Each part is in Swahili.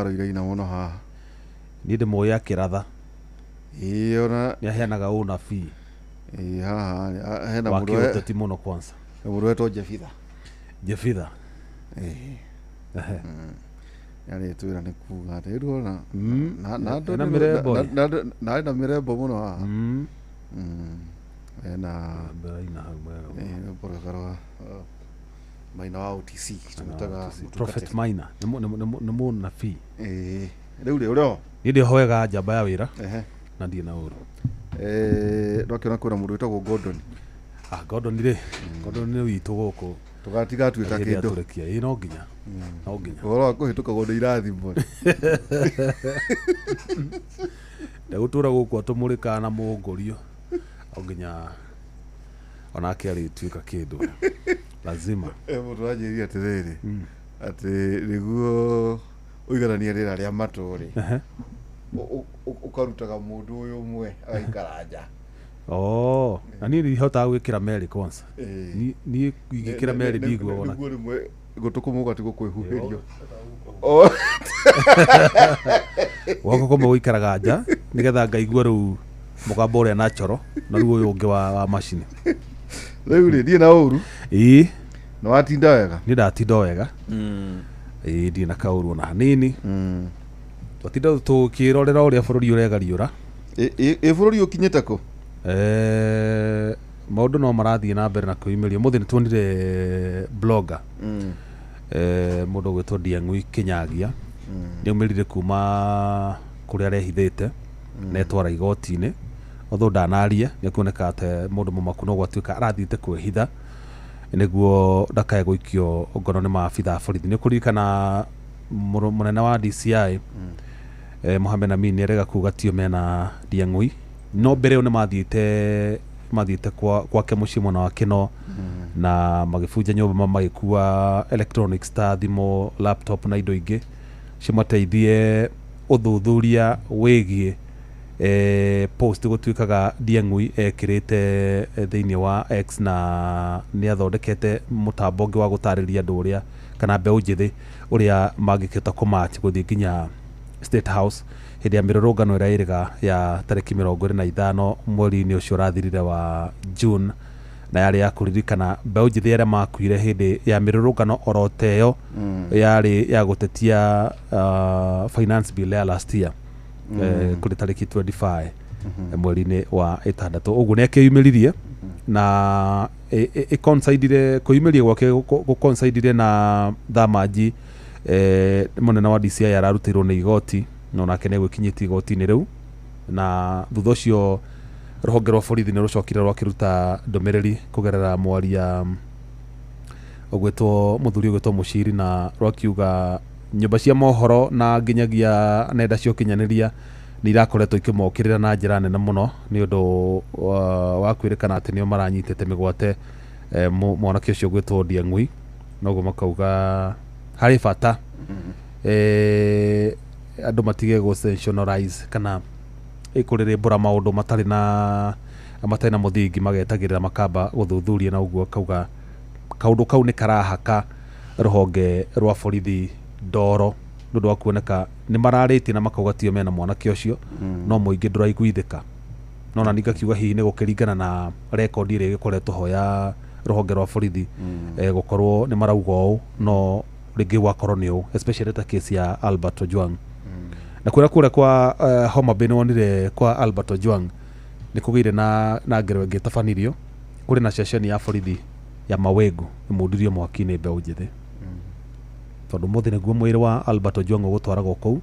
Iraina muno haha ni ndä må ya kä ratha ona nä aheanaga å na bi haha hena wa må kä å teti må no kwanza ndå wetwo Jefitha yani twä ra nä kuga rä ru ona ena mĩrembo na ena mä rembo må no haha ena mberaina hau mwega borogaro Maina wa OTC tumetaga Prophet Maina nä må nabii rä u rä å nä ndä hoega njamba ya wä ra na ndiä na å ru ndwakä ona kwä na må ndå wä tagwo Gordon rä nä witå gå kå tå gatiga tuä ka kä ndå atå rekia no nginya å horo wa kå hä tå kagwo nä irathimo ndegå tå ra gå kå atå må rä kaga na må ngå rio o nginya onake arä tuä ka kä ndå lazima må ndå ranjä ria atä rä rä atä nä guo å iganania rä ra rä a matå rä å karutaga må ndå å yå mwe agaikara nja na niä ndihotaga gwä kä ra merä kwanza niä igä kä ra merä ndigua ona niguo rä mwe gå tå kå må gati gå kwä huhä rio gwakwa kå må gå ikaraga nja nä getha ngaigua rä u må gambo å rä a na coro na rä u å yå å ngä wa macini rä u rä ndiä na å ru nä watinda wega nä ndatinda wega ndiä na kaå ru ona hanini twatinda tå kä rorera å rä a bå rå ri å regariå ra bå rå ri å kinyä te kå maũndũ no marathiĩ na mbere na kwĩyumĩria mũthĩ nĩ tuonire blogger mũndũ gwĩtwo Ndiang'ui Kĩnyagia nĩ aumĩrire kuma kũrĩa arehithĩte na etwara igoti-inĩ although ndanaria nĩ kuoneka atĩ mũndũ mũmaku no gwatuĩka arathiĩte kwĩhitha nĩguo ndakae gũikio ngono nĩ maabitha a borithi. Nĩ kũririkana mũnene wa DCI Mohamed Amin nĩ arega kuga tio mena Ndiang'ui no mbere ĩyo nĩ mathiĩte gwake mũciĩ mwena wa Kĩno na magĩbunja nyũmba magĩkua electronics ta thimũ laptop na indo ingĩ cimateithie ũthuthuria wĩgiĩ post gũtuĩkaga Ndiang'ui ekĩrĩte thĩinĩ wa X na nĩ athondekete mũtambo ũngĩ wa gũtarĩria andũ ũrĩa kana mbeũ njĩthĩ ũrĩa mangĩkĩhota kũmatch gũthiĩ nginya State House hĩndĩ ya mĩrũrũngano ĩrĩa ĩrĩga ya tarĩki 25 mweri-inĩ ũcio ũrathirire wa June na yarĩ ya kũririkana mbeũ njĩthĩ arĩa makuire hĩndĩ ya mĩrũrũngano oro ta ĩyo yarĩ ya gũtetia finance bill ya last year kũrĩ tarĩki 25 mweri-inĩ wa 6. Ũguo nĩ akĩyumĩririe na kwĩyumĩria gwake gũcoincidire na Thamanji mũnene wa DCI ararutĩirwo nĩ igoti no nake nĩ gwĩkinyĩtie igoti-inĩ rĩu na thutha ũcio rũhonge rwa borithi nĩ rũcokire rwakĩruta ndũmĩrĩri kũgerera mwaria ũgwĩtwo mũthuri ũgwĩtwo Mũciri na rwakiuga nyũmba cia mohoro na nginyagia nenda cia ũkinyanĩria nĩ irakoretwo ikĩmokĩrĩra na njĩra nene mũno nĩ ũndũ wa kwĩrĩkana atĩ nĩo maranyitĩte mĩgwate mwanake ũcio ũgwĩtwo Ndiang'ui noguo makauga harĩ bata andũ matige gũ-sensationalize kana kũrĩrĩmbũra maũndũ matarĩ na mũthingi magetagĩrĩra makamba gũthuthuria na ũguo kauga kaũndũ kau nĩ karahaka rũhonge rwa borithi ndoro nĩ ũndũ wa kuoneka nĩ mararĩtie na makauga tio mena mwanake ũcio no mũingĩ ndũraiguithĩka no na ngakiuga hihi nĩ gũkĩringana na rekondi ĩrĩa ĩgĩkoretwo ho ya rũhonge rwa borithi gũkorwo nĩ marauga ũũ no rĩngĩ gwakorwo nĩ ũũ especially ta case ya Albert Ojwang na kũrĩa kwa Homa Bay nĩwonire kwa Albert Ojwang nĩ kũgĩire na ngero ĩngĩ tabanirio kũrĩ na ceceni ya borithi ya Mawengu ĩmundirio mwaki-inĩ mbeũ njĩthĩ tondũ mũthĩ nĩguo mwĩrĩ wa Albert Ojwang ũgũtwaragwo kũu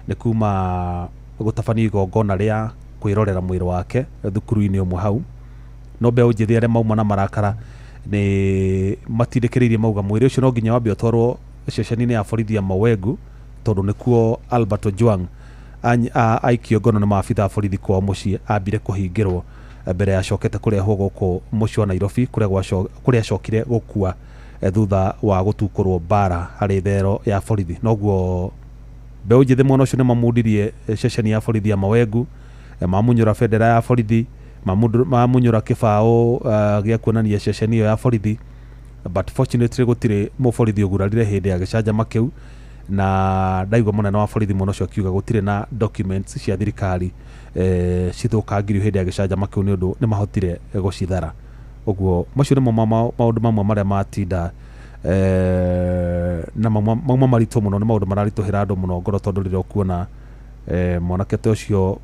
nĩ kuma gũtabanio igongona rĩa kwĩrorera mwĩrĩ wake thukuru-inĩ ũmwe hau no mbeũ njĩthĩ arĩa mauma na marakara nĩ matindĩkĩrĩirie mauga mwĩrĩ ũcio no nginya wambe ũtwarwo ceceni-inĩ ya borithi ya Mawengu tondũ nĩkuo Albert Ojwang aikio ngono nĩ maabitha a borithi kwao mũciĩ ambire kũhingĩrwo mbere ya acokete kũrehwo gũkũ mũciĩ wa Nairobi kũrĩa acokire gũkua thutha wa gũtukũrwo mbara harĩ thero ya borithi. Noguo mbeũ njĩthĩ mwena ũcio nĩ mamundirie ceceni ya borithi ya Mawengu mamunyũra bendera ya borithi mamunyũra kĩbaũ gĩa kuonania ceceni ĩyo ya borithi but fortunately gũtirĩ mũborithi ũgurarire hĩndĩ ya gĩcanjama kĩu na ndaigua munene wa borithi muno cio akiuga gutire na documents cia thirikari cithukangirio hindi ya gicanjama kiu ni undu ni mahotire gucithara uguo macio nimo maundu mamwe maria matinda na mauma marito muno ni maundu mararituhira andu muno ngoro tondu rira ukuona mwanake ta ucio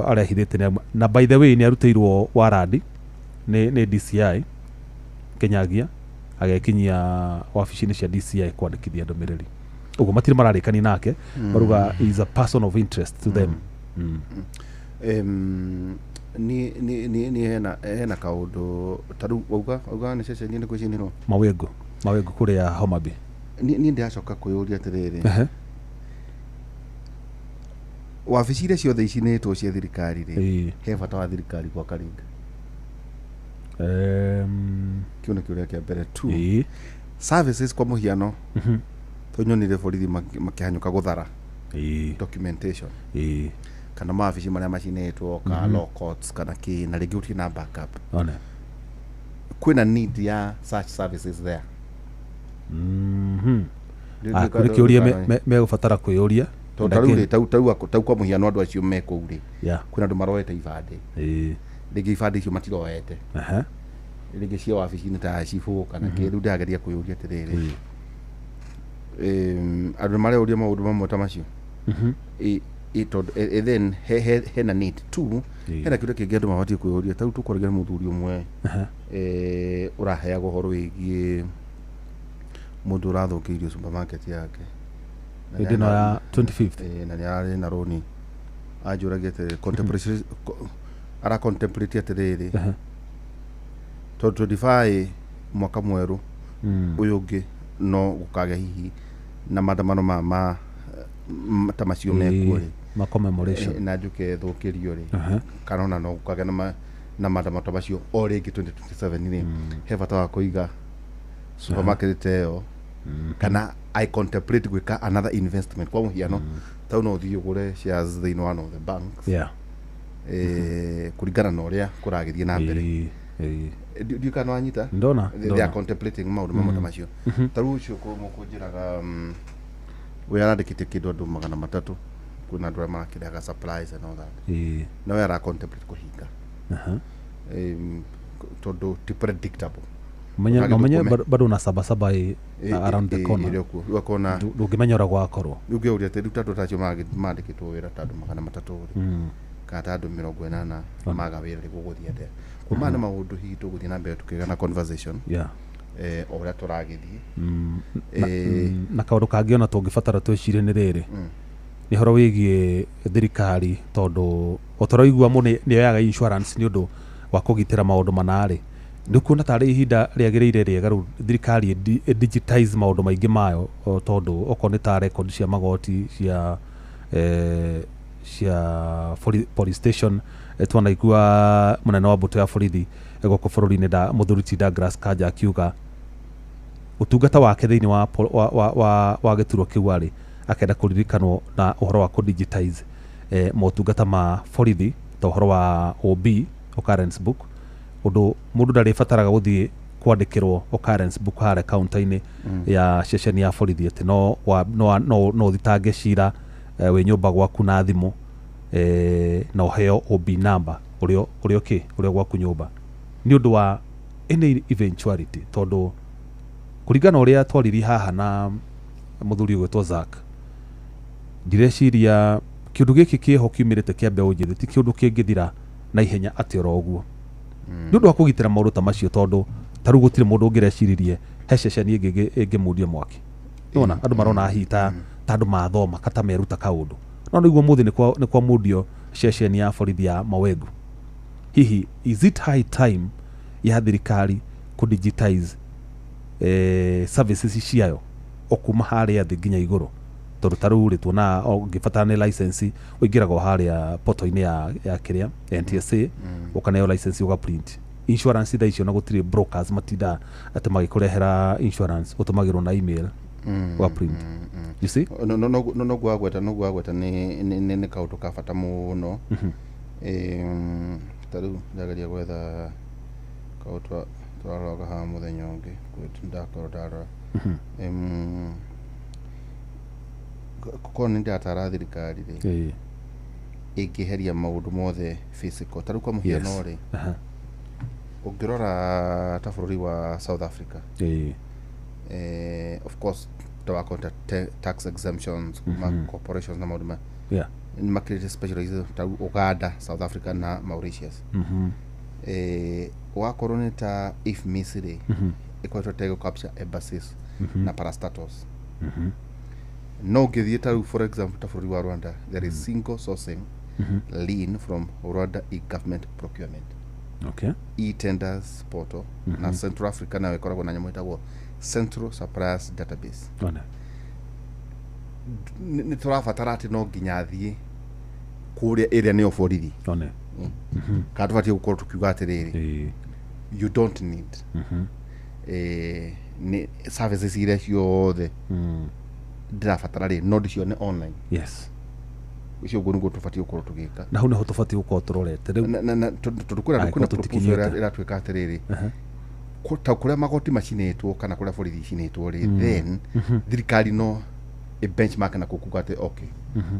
arehithite na by the way ni aruteirwo warandi ni DCI Kenyagia agekinyia wabici-ini cia DCI kwandikithia ndumiriri uguo matire mararikani nake baruga is a person of interest to them ni hena kaundu taru uga ni cece ni kucinirwo mawengu kuria Homa Bay ni ndiacoka kuyuria atiriri wabici iria ciothe icinitwo cia thirikari ri he bata wa thirikari kwa Karinga kiuna kiuria kia mbere tu services kwa muhiano tunyonire borithi makihanyuka guthara documentation kana mabici maria macinitwo ka law courts kana ki na ringi uti na backup kwina need ya such services there kuri kiuria me gubatara kwiyuria tau kwa muhiano andu acio meko uri kwina andu maroete ibande ringi ibande icio matiroete ringi cia wabici-ini ta cifu kana ki riu ndageria kwiyuria atiriri andu mareuria maundu mamwe ta macio then hena need tu hena kiuria kingi andu mabatie kwiyuria tau tukoragera muthuri umwe uraheaga uhoro wigie mundu urathukiirio supermarket yake ndino ya 25th na ni ari na roni ajuragete contemporary ara contemporary atiriri to 25 mwaka mweru uyu ungi no gukage hihi na maandamano ma tamacio mekuri ma commemoration na njuke thukirio ri kanona no gukage na maandamano tamacio o ringi 2027 ni he bata wa kuiga supermarket eo kana I contemplate gwika another investment kwa muhiano tau no thii ugure shares thiini wa the banks kuringana na uria kuragithie na mbere ndiukana wanyita ndona they are contemplating maundu mamwe macio taru ucio kunjiraga we arandikite kindu andu 300 kuna andu makiraga supplies and all that no we are contemplate kuhinga tondu ti predictable menya bado na saba around the corner wakona ndungimenya ura gwakorwo ndungeuria te ruta tacio mandikitwo wira tandu 300 kana tandu 80 maga wira ri guguthia nde kumana maundu hihi tuguthia na mbere tukigana conversation o uria turagithie na kaundu kangi ona tungibatara twicire ni riri ni horo wigie thirikari tondu otoroigua mu ni yoyaga insurance ni undu wa kugitira maundu manari ndikuona tari ihinda riagiriire riega ru thirikari digitize maundu maingi mayo tondu okoni ta record cia magoti cia police station twanaigua munene wa mbuto ya borithi goko bururi-ini da muthuri Douglas Kanja akiuga utungata wake thiini wa gituro kiu ari akenda kuririkanwo na uhoro wa kudigitize motungata ma borithi ta uhoro wa OB occurrence book undu mundu ndari fataraga guthie kwandikirwo occurrence book hare counter-ini ya ceceni ya borithi ati no thitange cira we nyumba gwaku na thimu na uheo OB number urio gwaku nyumba ni undu wa any eventuality tondu kuringana uria twariri haha na muthuri gwetwo Zack direciria kiundu giki kiho kiumirite kia mbeu njithi ti kiundu kingithira na ihenya ati oroguo ni undu wa kugitira maundu ta macio tondu taru gutire mundu ungirecirie he ceceni ingimudia mwaki nona andu marona hita tandu mathoma kata meruta kaundu no niguo muthi ni kwa mudio ceceni ya borithi ya Mawengu hihi is it high time ya thirikari kudigitize services ciayo okuma haria thi nginya iguru tondu taru ri tuona ngibatara ni license uingiraga haria portal-ini ya kiria NTSA ukaneo license uga print insurance tha icio na gutire brokers matinda ati magikurehera insurance utumagirwo na email wa print you see no gwagweta ni kaundu ka bata muno taru ndagaria gwetha kaundu twaroga ha muthenya ungi kwitunda korora ko ni ndatara thirikari ri ikiheria maundu mothe physical taru kwa muhiano ri ungirora ta bururi wa South Africa of course to tax exemptions corporations na maundu in market specialized ta Uganda, South Africa na Mauritius wa koroneta if Misiri equator tego capture embassies na parastatos no githie for example ta bururi wa Rwanda there is single sourcing lean from Rwanda e-government procurement e-tenders portal na Central Africa na wekoragwo na nyamu itagwo Central Suppliers Database ni turabatara ati no nginya thie kuria area ni oforithi kadu bati gukorwo tukiuga atiriri you don't need ni services iria ciothe ndirabatara ri no ndicio online ucio guo niguo tubatie gukorwo tugika na hau tubatie gukorwo turorete riu na tutukura proposal iratwika atiriri ta kuria magoti macinetwo kana kuria borithi cinetwo ri then thirikari no benchmark na kukuga ati okay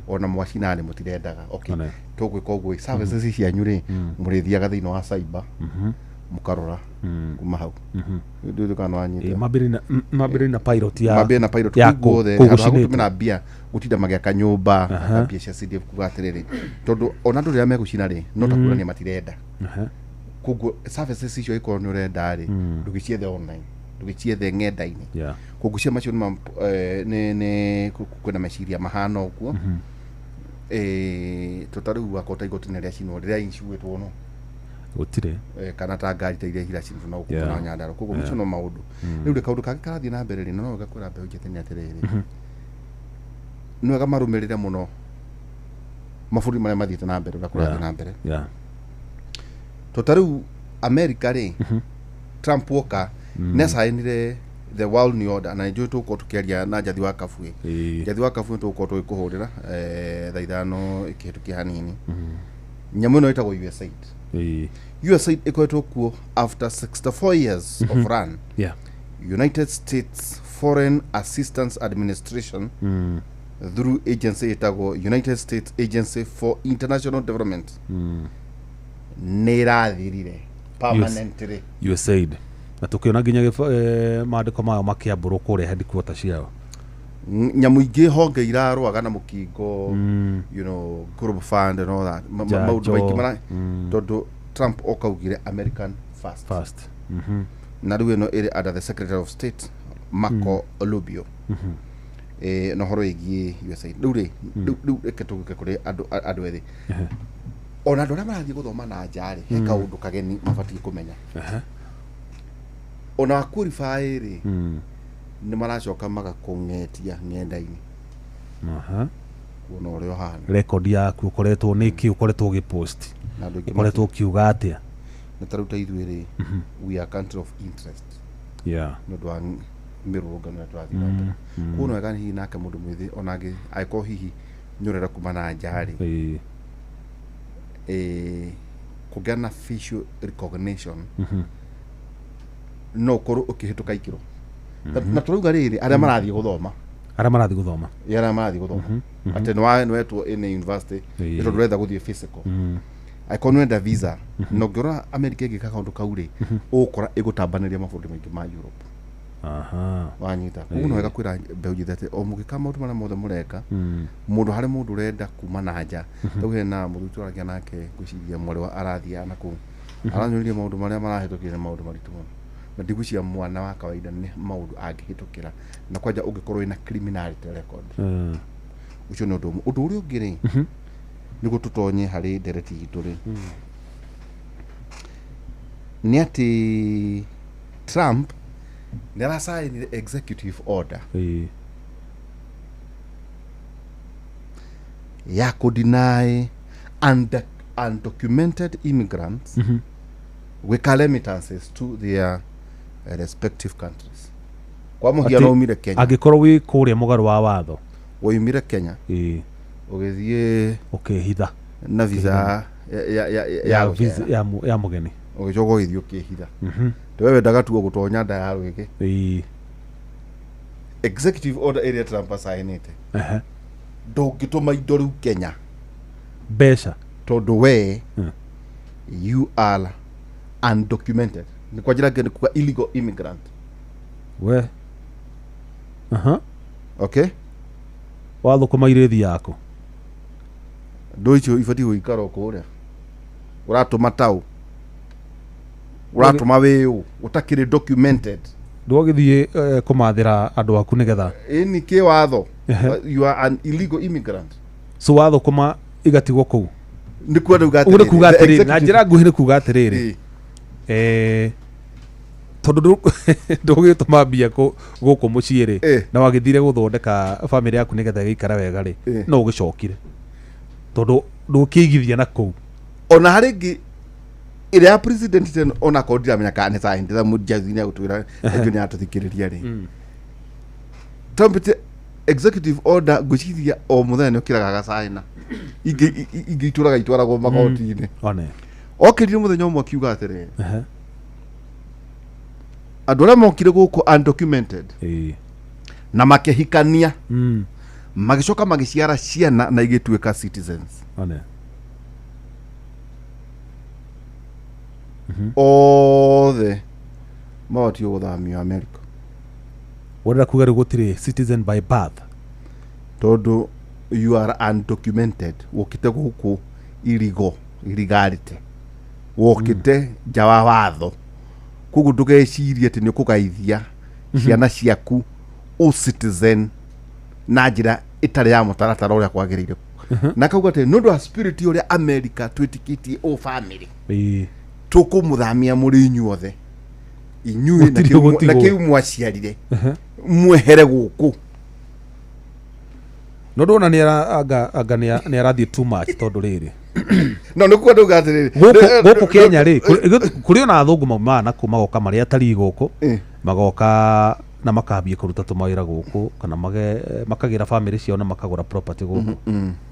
ona mwacinani mutirendaga okay tugwika uguo services cianyu ri murithiaga thiini wa cyber mukarora kuma hau ndio kana wanyita mabiri na pilot ya kugutumira bia gutinda magiaka nyumba bia cia CDF kuga atiriri tondu ona ndu ria megucina ri no takurania matirenda kuguo services icio ikorwo ni urenda ri ndugicie online ndugicie ng'enda-ini kugucia macio ni kwina meciria mahana uguo tutaru akota igoti ria cino ria insuitwo no gutire kana ta ngari ta iria hira cino na ukuona na nyandaro kuguo macio no maundu riu reka undu karathie na mbere ri no gakura mbe ujete ni atiriri no ga marumirire muno mafuri maria mathiete na mbere gakura na mbere tutaru America ri Trump woka nesainire the world new order na njo tuko tukiaria na jathi wa kabui jathi wa kabui tuko tuikuhurira thaithano ikihitukia hanini nyamu no itagwo USAID ikoetwo kuo after 64 years of run United States Foreign Assistance Administration through agency itagwo United States Agency for International Development nirathirire permanently USAID na tukiona nginya maandiko mayo makiamburu kuria headquarters ciao nyamu ingi honge irarwaga na mukingo you know group fund and all that maundu maingi mara tondu Trump okaugire American first na riu no iri under the Secretary of State Marco Rubio no horo igi USAID riu eketugike kuri andu ethi ona andu aria marathie guthoma na njari he kaundu kageni mabatie kumenya ona qualify ri ni maracoka magakung'etia ng'enda-ini kuona uria hana record yaku ukoretwo niki ukoretwo ugipost ukoretwo ukiuga atia na taruta ithuĩ ri we are country of interest no dwa mirurungano na twathi na mbere kuona wega hihi nake mundu mwithi onangi aiko hihi nyurera kuma na njari kugĩa na facial recognition no korwo ukihituka ikiro na turuga riri aria marathie guthoma ati no wetwo in university ito ndurenda guthie physical ikonwenda visa no ngora America igika kaundu kauri ukora igutambaniria mabũrũri maingi ma Europe wanyita kuno wega kwira mbeu jithete o mugika maundu mara mothe mureka mundu hari mundu urenda kuma na nja tauhe na mundu turagia nake ngwiciria mwari wa arathia na ku aranyuririe maundu maria marahitukire maundu maritu na ndigucia mwana wa kawaida ni maundu angihitukira na kwanja ungikorwo ina criminality record ucio ni undu uria ungiri nigo tutonye hari ndereti gitu ri ni ati Trump nera sign the executive order ya could deny undocumented immigrants with remittances to their respective countries. Kwa muhiano umire Kenya agikorwo wi kuria mugaru wa watho umire Kenya ugithie ukihitha na visa ya mugeni ugicoka ugithie ukihitha wewe ndaga tuo gutonya nda ya rwiki executive order area Trump signed ndũngĩtũma indo rĩu Kenya mbeca tondũ we you are undocumented. Nĩ kwa njĩra ngĩ nĩ kuga illegal immigrant. We Okay, wathũkũma irĩthi yaku ndũ icio ibatiĩ gũikara kũrĩa ũratũma taũ ũratũma wĩũ ũtakĩrĩ documented. ndwagĩthiĩ kũmathĩra andũ aku nĩgetha Ĩni kĩ watho you are an illegal immigrant. so wathũkũma igatigwo kũu Nĩ kuga atĩrĩrĩ na njĩra nguhĩ nĩ kuga atĩrĩrĩ tondũ ndũgĩtũma mbia gũkũ mũciĩ rĩ na wagĩthire gũthondeka bamĩrĩ yaku nĩgetha ĩgĩikara wega rĩ no ũgĩcokire tondũ ndũkĩigithia na kũu. Ona harĩ ngĩ ĩrĩa ya president ten ona ko ndiramenya kana nĩ saindi tha mujazi nĩ gũtwĩra nĩ atũthikĩrĩria rĩ Trump executive order ngũcithia o mũthenya nĩ ũkĩraga gacaina ingĩ itwaragwo magoti-inĩ okĩrire mũthenya ũmwe akiuga atĩrĩ andũ arĩa mokire gũkũ undocumented na makĩhikania magĩcoka magĩciara ciana na igĩtuĩka citizens othe mabatio gũthamio America. Wĩrenda kuga rĩu gũtirĩ citizen by birth tondũ you are undocumented wokĩte gũkũ illegality wokĩte nja wa watho koguo ndũgecirie atĩ nĩ ũkũgaithia ciana ciaku citizen na njĩra ĩtarĩ ya mũtaratara ũrĩa kwagĩrĩire. Na kauga atĩ nĩ ũndũ wa spirit ũrĩa America twĩtĩkĩtie family tũkũmũthamia mũrĩ inyuothe inyuĩ na kĩu mwaciarire mwehere gũkũ. no ndona nĩ arathiĩ too much tondũ rĩrĩ no nĩ kuga ndauga atĩrĩrĩ gũkũ Kenya rĩ kũrĩ ona athũngũ maumaga na kũ magoka marĩa atari gũkũ magoka na makambia kũruta tũmawĩra gũkũ kana makagĩra bamĩrĩ ciao na makagũra property gũkũ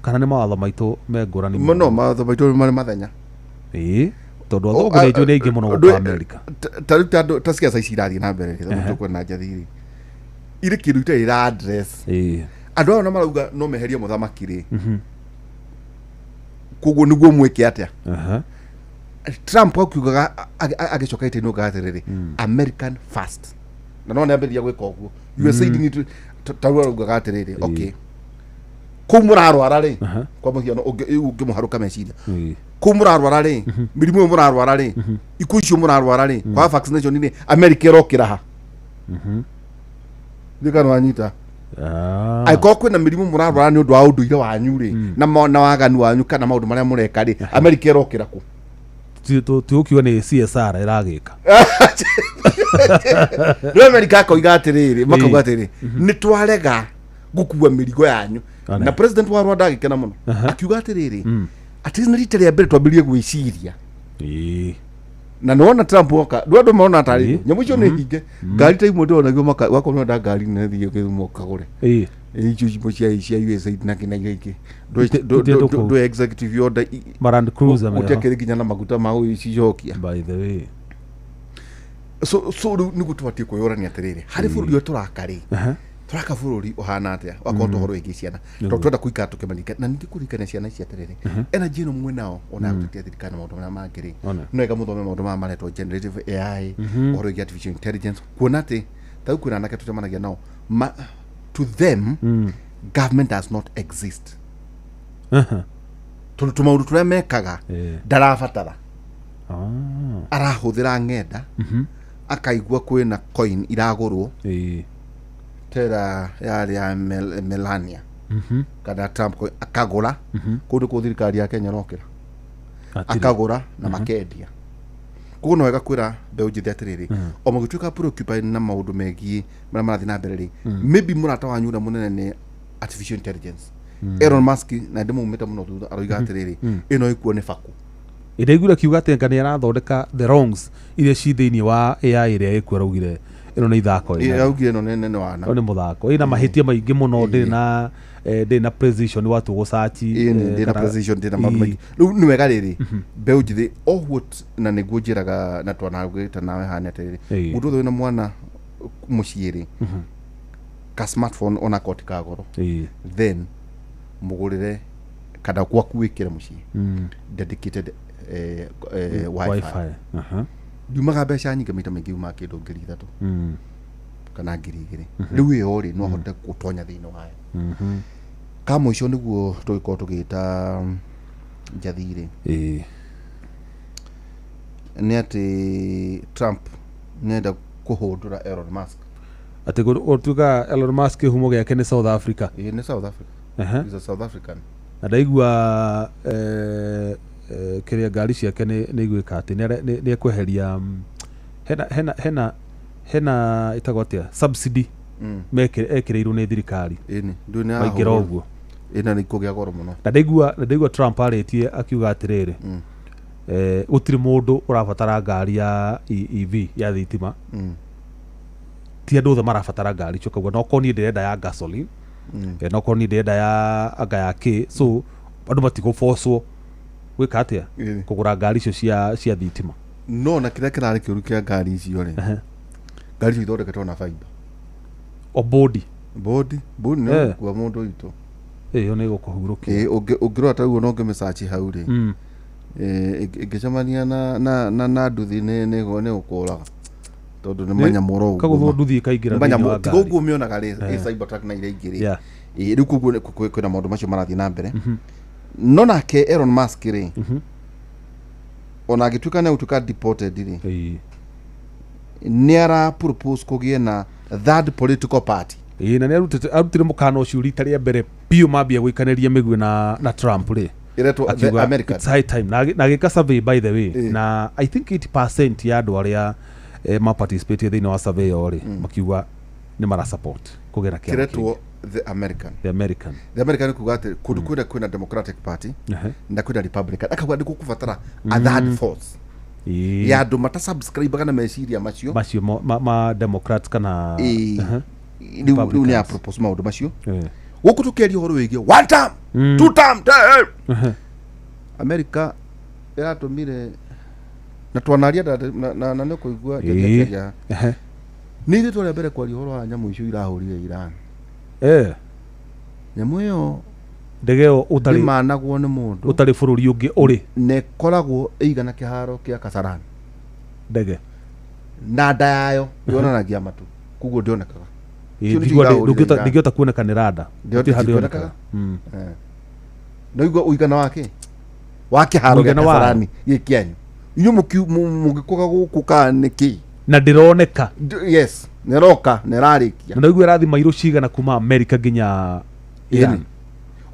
kana nĩ mawatho maitũ me ngũrani mũno. Mawatho maitũ marĩ mathenya tondũ athũngũ nĩ njũ nĩ aingĩ mũno gũkũ America. Ta ciaca ici irathiĩ na mbere tũkwena njathiri irĩ kĩndũ itarĩ ra address andũ ao na marauga no meherie mũthamaki rĩ koguo nĩguo mwĩke atĩa. Trump akiugaga agĩcoka ite no gathĩrĩrĩ American first na no nĩambĩrĩria gwĩka ũguo USAID nĩ taraugaga atĩrĩrĩ okay kũu mũrarwara rĩ kwa mũhiano ũngĩmũharũka meciria kũu mũrarwara rĩ mĩrimũ mũrarwara rĩ ikuũ icio mũrarwara rĩ kwa vaccination nĩ America ĩrokĩra ha ndikana wanyita aiko kwĩna mĩrimũ mũrarwara nĩ ũndũ wa ũndũire wanyu rĩ na waganu wanyu kana maũndũ marĩa mũreka rĩ America ĩrokĩra kũ tiũkiuga nĩ CSR ĩragĩka rĩu America akoiga atĩrĩrĩ makauga atĩrĩrĩ nĩ twarega gũkua mĩrigo yanyu na president wa Rwanda agĩkena mũno akiuga atĩrĩrĩ atĩ nĩ rita rĩa mbere twambĩrĩrie gwĩciria na nĩwona Trump oka ndũ maona tarĩ nyamũ icio nĩ hinge ngari ta imwe ndonagio wakorwo nda ngari nĩ thiĩ gĩthumo kagũre icio cia USAID na kina ingĩ ndũ executive order Land Cruiser ũtekĩrĩ nginya na maguta ma gũcicokia by the way. So rĩu nĩ gũtũbatie kwĩyũrania atĩrĩrĩ harĩ bũrũri ũyũ tũrakarĩ tũraka bũrũri ũhana atĩa wakorwo tũhoro wĩgiĩ ciana tondũ twenda kũikara tũkĩmanika na nĩ kũrikania ciana ici atĩrĩrĩ energy ĩno mwenao ona gũtetia thirikari maũndũ marĩa mangĩ no ega mũthome maũndũ maya maretwo generative AI ũhoro wĩgiĩ artificial intelligence kuona atĩ ta kwĩna anake tũtemanagia nao to them government does not exist tondũ tũmaũndũ tũrĩa mekaga ndarabatara arahũthĩra ng'enda akaigua kwĩna coin iragũrwo tera yari ya Melania kana Trump akagũra kũndũ kwa thirikari ya Kenya rokĩra akagũra na makendia koguo no wega kwĩra mbeũ njĩthĩ atĩrĩrĩ o mũgĩtuĩka preoccupied na maũndũ megiĩ marĩa marathiĩ na mbere rĩ maybe mũrata wanyu ũrĩa mũnene nĩ artificial intelligence Elon Musk na ndĩmumĩte mũno thutha aroiga atĩrĩrĩ ĩno ĩkuo nĩ fakũ ĩraigua kiuga atĩ nga nĩ arathondeka the wrongs iria ci thĩinĩ wa AI ĩrĩa ĩkuo araugire ĩno nĩ ithako ĩraugire ĩno nĩ wana nĩ mũthako ĩna mahĩtia maingĩ mũno ndĩ na precision watu gũsachi ndĩ na precision ndĩ na maũndũ maingĩ rĩu nĩ wega rĩrĩ mbeũ njĩthĩ ohuo na nĩguo njĩraga na twanagwĩta nawe hana atĩrĩrĩ mũndũ ũyũ wĩna mwana mũciĩ rĩ ka smartphone ona koti ka goro then mugurire kada kwa kuwikira muci dedicated wifi dumaga beca nyingi maita maingi uma kindu ngiri 3 kana ngiri 2 riu iyo ri no hote gutonya thiini wayo kama icio niguo tugiko tugita njathire ni ati Trump nenda kuhundura Elon Musk ati otuga Elon Musk humo giake ni South Africa ni South Africa is a South African ndaigua kiria ngari ciake ni igwika ati ni ekweheria hena itagwatia subsidy ekireirwo ni thirikari ini ndune aingira uguo ina ni kugia goro muno ndaigua Trump aritie akiuga atiriri gutiri mundu urabatara ngari ya EV ya thitima ti andu othe marabatara ngari cokaguo no koni ndirenda ya gasoline no koni ndirenda ya anga ya ki so andu matigufocwo gwika atia kugura ngari icio cia thitima no na kira kirari kiuru kia ngari icio ri ngari icio ithondeketwo na fiber o body no kwa mundu itu yo ni gukuhurukia ungirora taguo no ngimesachi hau ri ingicamania na nduthi ni ukuraga tondu ni manyamoro uguo kaguo nduthi kaingira manyamoro tiguo mionaga ri cyber truck na ire ingiri riu kuguo kwina maundu macio marathii na mbere no nake Elon Musk ri ona agituika na utuka deported ri ni ara propose kugie na third political party na ni arutire mukana ucio rita ria mbere bio mambia guikaniria migwe na Trump ri iretwo America it's high time na gika survey by the way na I think 80% ya andu aria ma participate thini wa survey ori makiuga ni mara support kugera kia iretwo the American kugate kudu kwina Democratic Party na kwina Republican akagwa ndi kukubatara a third force ya andu mata subscribe kana meciria macio ma Democrats kana riu ni a propose maundu macio guku tukiaria horo wigie one term two term America iratumire na twanaria na ne kuigua jaja ni ri tore mbere kwa horo wa nyamu icio irahurire Iran nyamu iyo ndegeo utari managwo ni mundu utari bururi ungi uri ne koragwo igana kiharo kia Kasarani ndege na ndayo yonanagia matu kuguo ndionekaga ndigota kuoneka ni rada ndio hadi yonekaga no igwa uigana wake haro kia Kasarani yikianyu iyo mugikoga guku kaniki na ndironeka yes neroka nerarikia na igwa rathi mairo cigana kuma America ginya Iran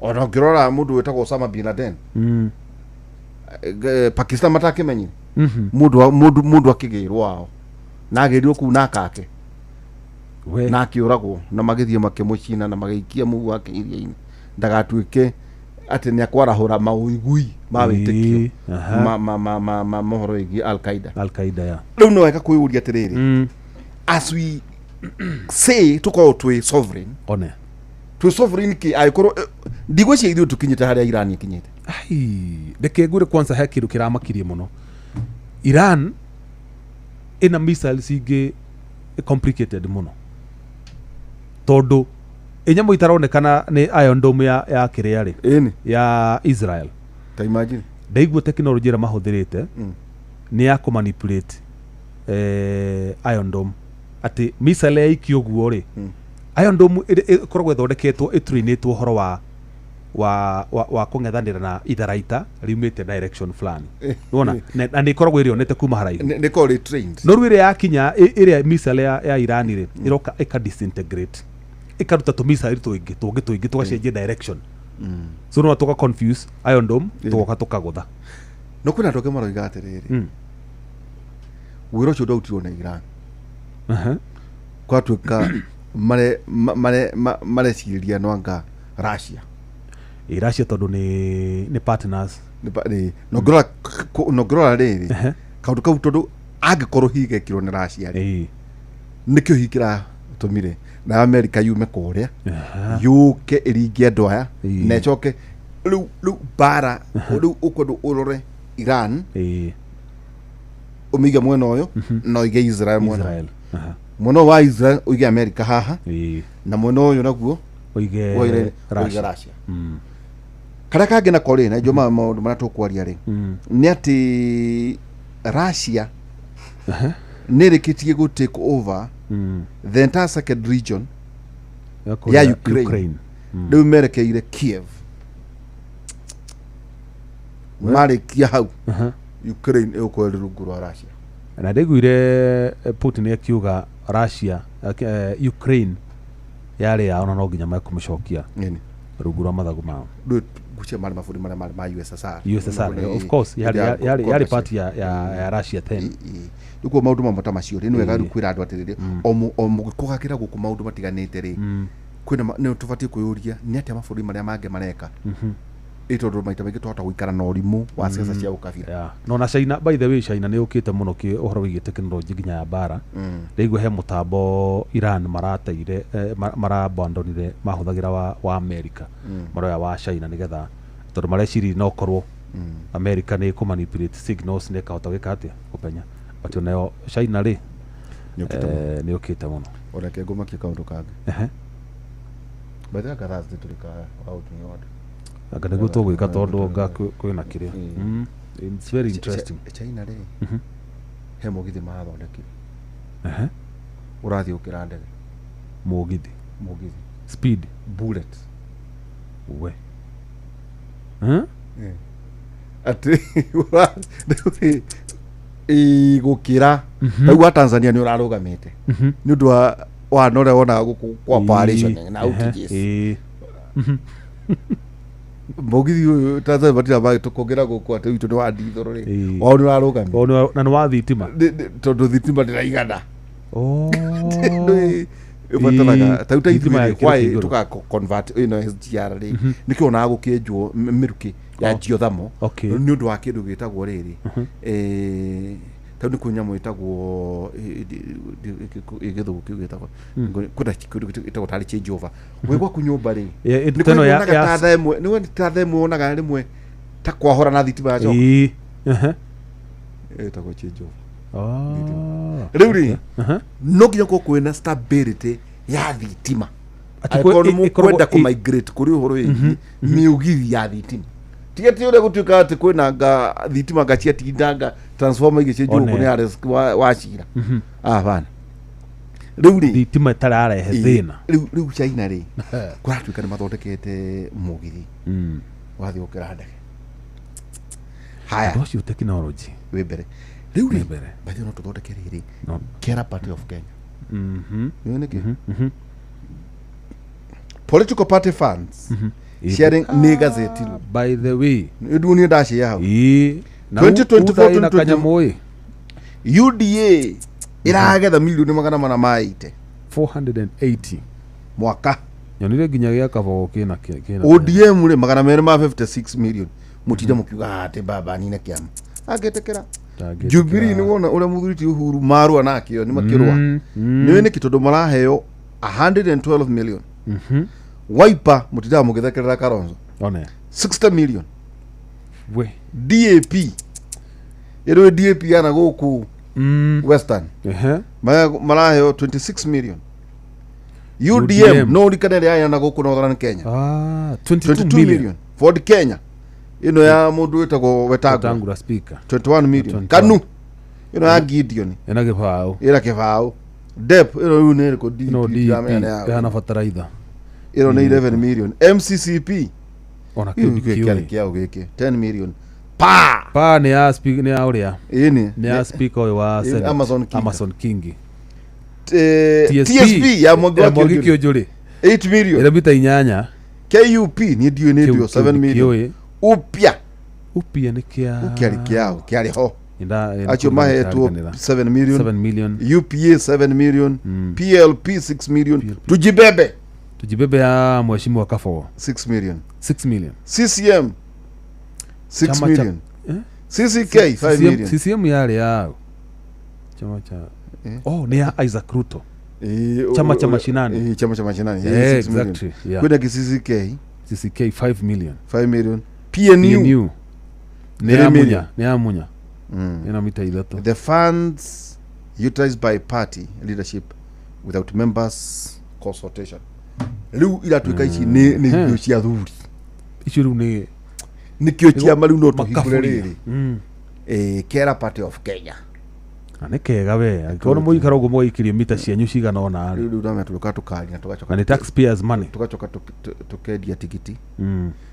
ona ngirora mundu wetagwo Osama bin Laden Pakistan matakimenyi mundu akigirwo wao na agirio ku na kake na akiuragwo na magithie makimucina na magiikia mugu wake iria-ini ndagatuike ati ni akwarahura mauigui ma witikio mohoro igi Al-Qaeda ya riu no weka kuiuria atiriri as we say tuko twi sovereign one tu sovereign ki aikoro ndigwecia ithu tukinyite haria Iran ikinyite ndeke ngure kwanza he kindu kiramakirie muno Iran ina missiles ingi complicated muno tondu enyamu itaronekana ni Iron Dome ya kiriari ya Israel ta imagine ndaigua technology ra mahuthirite ni ya ku manipulate Iron Dome ati missile ya ikioguo ri Iron Dome ikoragwo ithondeketwo itrainitwo horo wa kungethanira na itharaita rimite direction fulani unaona na ni ikoragwo irionete kuma haraihu ni call trained no rwire yakinya iria missile ya Iran ri iroka disintegrate ikaruta to missile tuingi tugacenjia direction so no toka confuse Iron Dome tukagutha no kuna ndoke maroiga atiriri wiro cio ndautirwo na Iran kwa tuika mare ciria no anga Russia Russia tondu ni partners no grora riri kaundu kau tondu angikorwo higekirwo ni Russia ri nikio hikira tumire na America yume kuria yuke iringi andu aya na icoke riu bara riu ukwendu urore Iran umiga mwena uyu no ige Israel mwena wa Israel uige America haha na mwena uyu naguo uige Russia Kara kage na kore na joma maundu mara tukwaria ri ni ati Russia nirikitie go take over the entire second region ya Ukraine. Riu merekeire Kiev marikia hau Ukraine ukweri rungu rwa Russia na ndiguire Putin akiuga Russia Ukraine yari ya ona no nginya makumcokia rungu rwa mathagu mao gucia mari maburi mari ma USSR of course yari part ya Russia then duko maundu mamata macio ri nwega rukwira andu atiriri o mugikugakira guku maundu matiganite ri kwina ne tufatie kuyuria ni atia maburi mari mange mareka itondo maita maingi twahota guikara na urimu wa siasa cia ukabira no na China by the way China ni ukite muno ki uhoro wigi teknology nginya ya bara ndigwe he mutambo Iran marateire marabandonire mahuthagira wa America maroya wa China nigetha tondu mareciri no korwo America ni ku manipulate signals ne kahota gikatia kupenya but nayo China ri ni ukite muno ora ke goma ki kaundu kage baada garazi tulika out ni order aga niguo tugwika tondu nga kwina kiria it's very interesting China ri he mugithi marathondeki urathi ukira ndege mugithi speed bullet we ati urathi gukira tau Tanzania ni urarugamite ni undu wa nore wona guku cooperation na outjes mugithi Tanzania batira ba tukongera guku ati itu ni wa ndithoro ri o ni urarugamite na ni wa thitima tondu thitima ndiraigana ibataraga tau thitima kwai tuka convert SGR ri nikio na gukinjwo miruki ya geothermal ni undu wa kindu gitagwo riri tau ni kunyamu itagwo igithugu kiugitagwo kuna kindu itagwo tari change over wegwa kunyumba ri ni teno ya tathemwe ni woni tathemwe onaga rimwe ta kwahora na thitima yacho itagwo change over riu ri no nginya ko kwina stability ya thitima ati kwenda ku migrate kuri uhoro wi miugithi ya thitima tigeti ure gutuika ati kwina nga thitima gachia tindanga transformer igice jugu ni ares wa cira bana riu ri thitima tararehe thina riu China ri kuratuika ni mathondekete mugithi wathi ukira ndege haya ndio technology we mbere riu ri bathi no tuthondeke riri Kera Party of Kenya yoneke political party funds sharing ni gazeti by the way iduni ndashi yao 2024 kanyamoy UDA iragetha milioni magana mana maite 480 mwaka nyonire ginya gya kabo kina ODM ri magana mere ma 56 million mutide mukiuga ati baba ni na kiama agetekera Jubilee ni wona ura muthuriti Uhuru marua nakio ni makirwa ni ni kitondu maraheo 112 million Wiper mutida mugithekerera Kalonzo one 60 million we DAP ero DAP yana goku Western maraheo 26 million UDM no rikanere yana goku Northern Kenya 22 million Ford Kenya ino ya mundu wetagwo Wetangula speaker 21 million Kanu ino ya Gideon ira kibao Dep ino une ko DP yana fataraitha ino ni 11 million MCCP ona kiao giki 10 million pa ni ya speaker ni ya uria ini ni ya speaker wa Amazon King TSP ya Mwangi Kionjuri 8 million ira bita inyanya KUP ni dio 7 million upya ni kia kiari ho acho mahe tu 7 million UPA 7 million PLP 6 million tujibebe ya mheshimiwa Kafo 6 million CCM 6 million CCK 5 million CCM yale yao chama cha ni ya Isaac Ruto chama cha mashinani exactly kuna CCK 5 million PNU ni amunya ina mita ithatu the funds utilized by party leadership without members consultation riu ila tuika ici ni cia thuri ici riu ni nikio kiama riu no tuhingure riri Kera Party of Kenya ane kega we angĩkorwo mũikara ũguo mũgaikirio mita cianyu cigana ona rĩu ndio tũka tukaria tugacoka na taxpayers money tugacoka tukendia tigiti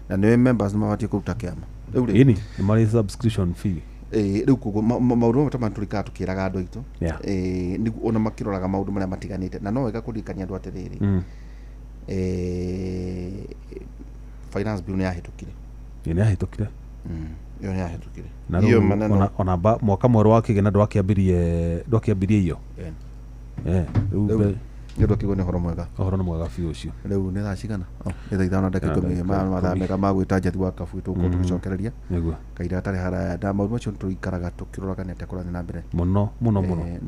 na nĩ members mabatie kũruta kĩama rĩu nĩ marĩ subscription fee rĩu koguo maũndũ ta matũrĩkaga tũkĩraga andũ aitũ nĩguo ona makĩroraga maũndũ marĩa matiganĩte na no wega kũririkania andũ atĩrĩrĩ finance bill nĩ yahĩtũkire yo nĩ yahĩtũkire na rĩu ona mwaka mwerũ wa kĩgĩna ndwakĩambirie iyo rĩu nĩũndũ kĩgwo nĩ ũhoro mwega biũ ũcio rĩu nĩ thaa cigana nĩ thaa ithano ndagĩka 10 mathaa mega ma gwĩta njathi wa kabu tũgũkorwo tũgĩcokereria kaira atarĩ haraya na maũndũ macio tũikaraga tũkĩroraga nĩ atĩa kũrathiĩ na mbere mũno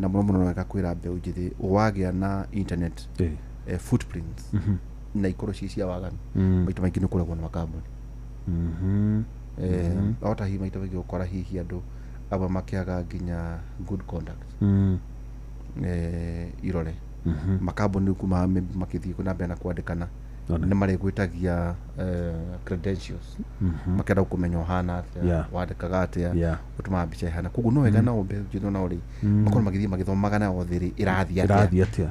na mũno wega kwĩra mbeũ njĩthĩ wagĩa na internet footprints na ikorwo ci cia waganu maita maingĩ nĩ kũregwo na makambuni ota hihi maita maingĩ gũkora hihi andũ aba makĩaga nginya good conduct irore makambuni kuma makĩthiĩ na mbere na kwandĩkana nĩ marĩgwĩtagia credentials makĩenda kũmenya ũhana atĩa wandĩkaga atĩa ũtũmaga mbica ihana koguo no wega na mbeũ njĩthĩ na ũrĩ makorwo magĩthiĩ magĩthomaga nayo thĩrĩ ĩrathiĩ atĩa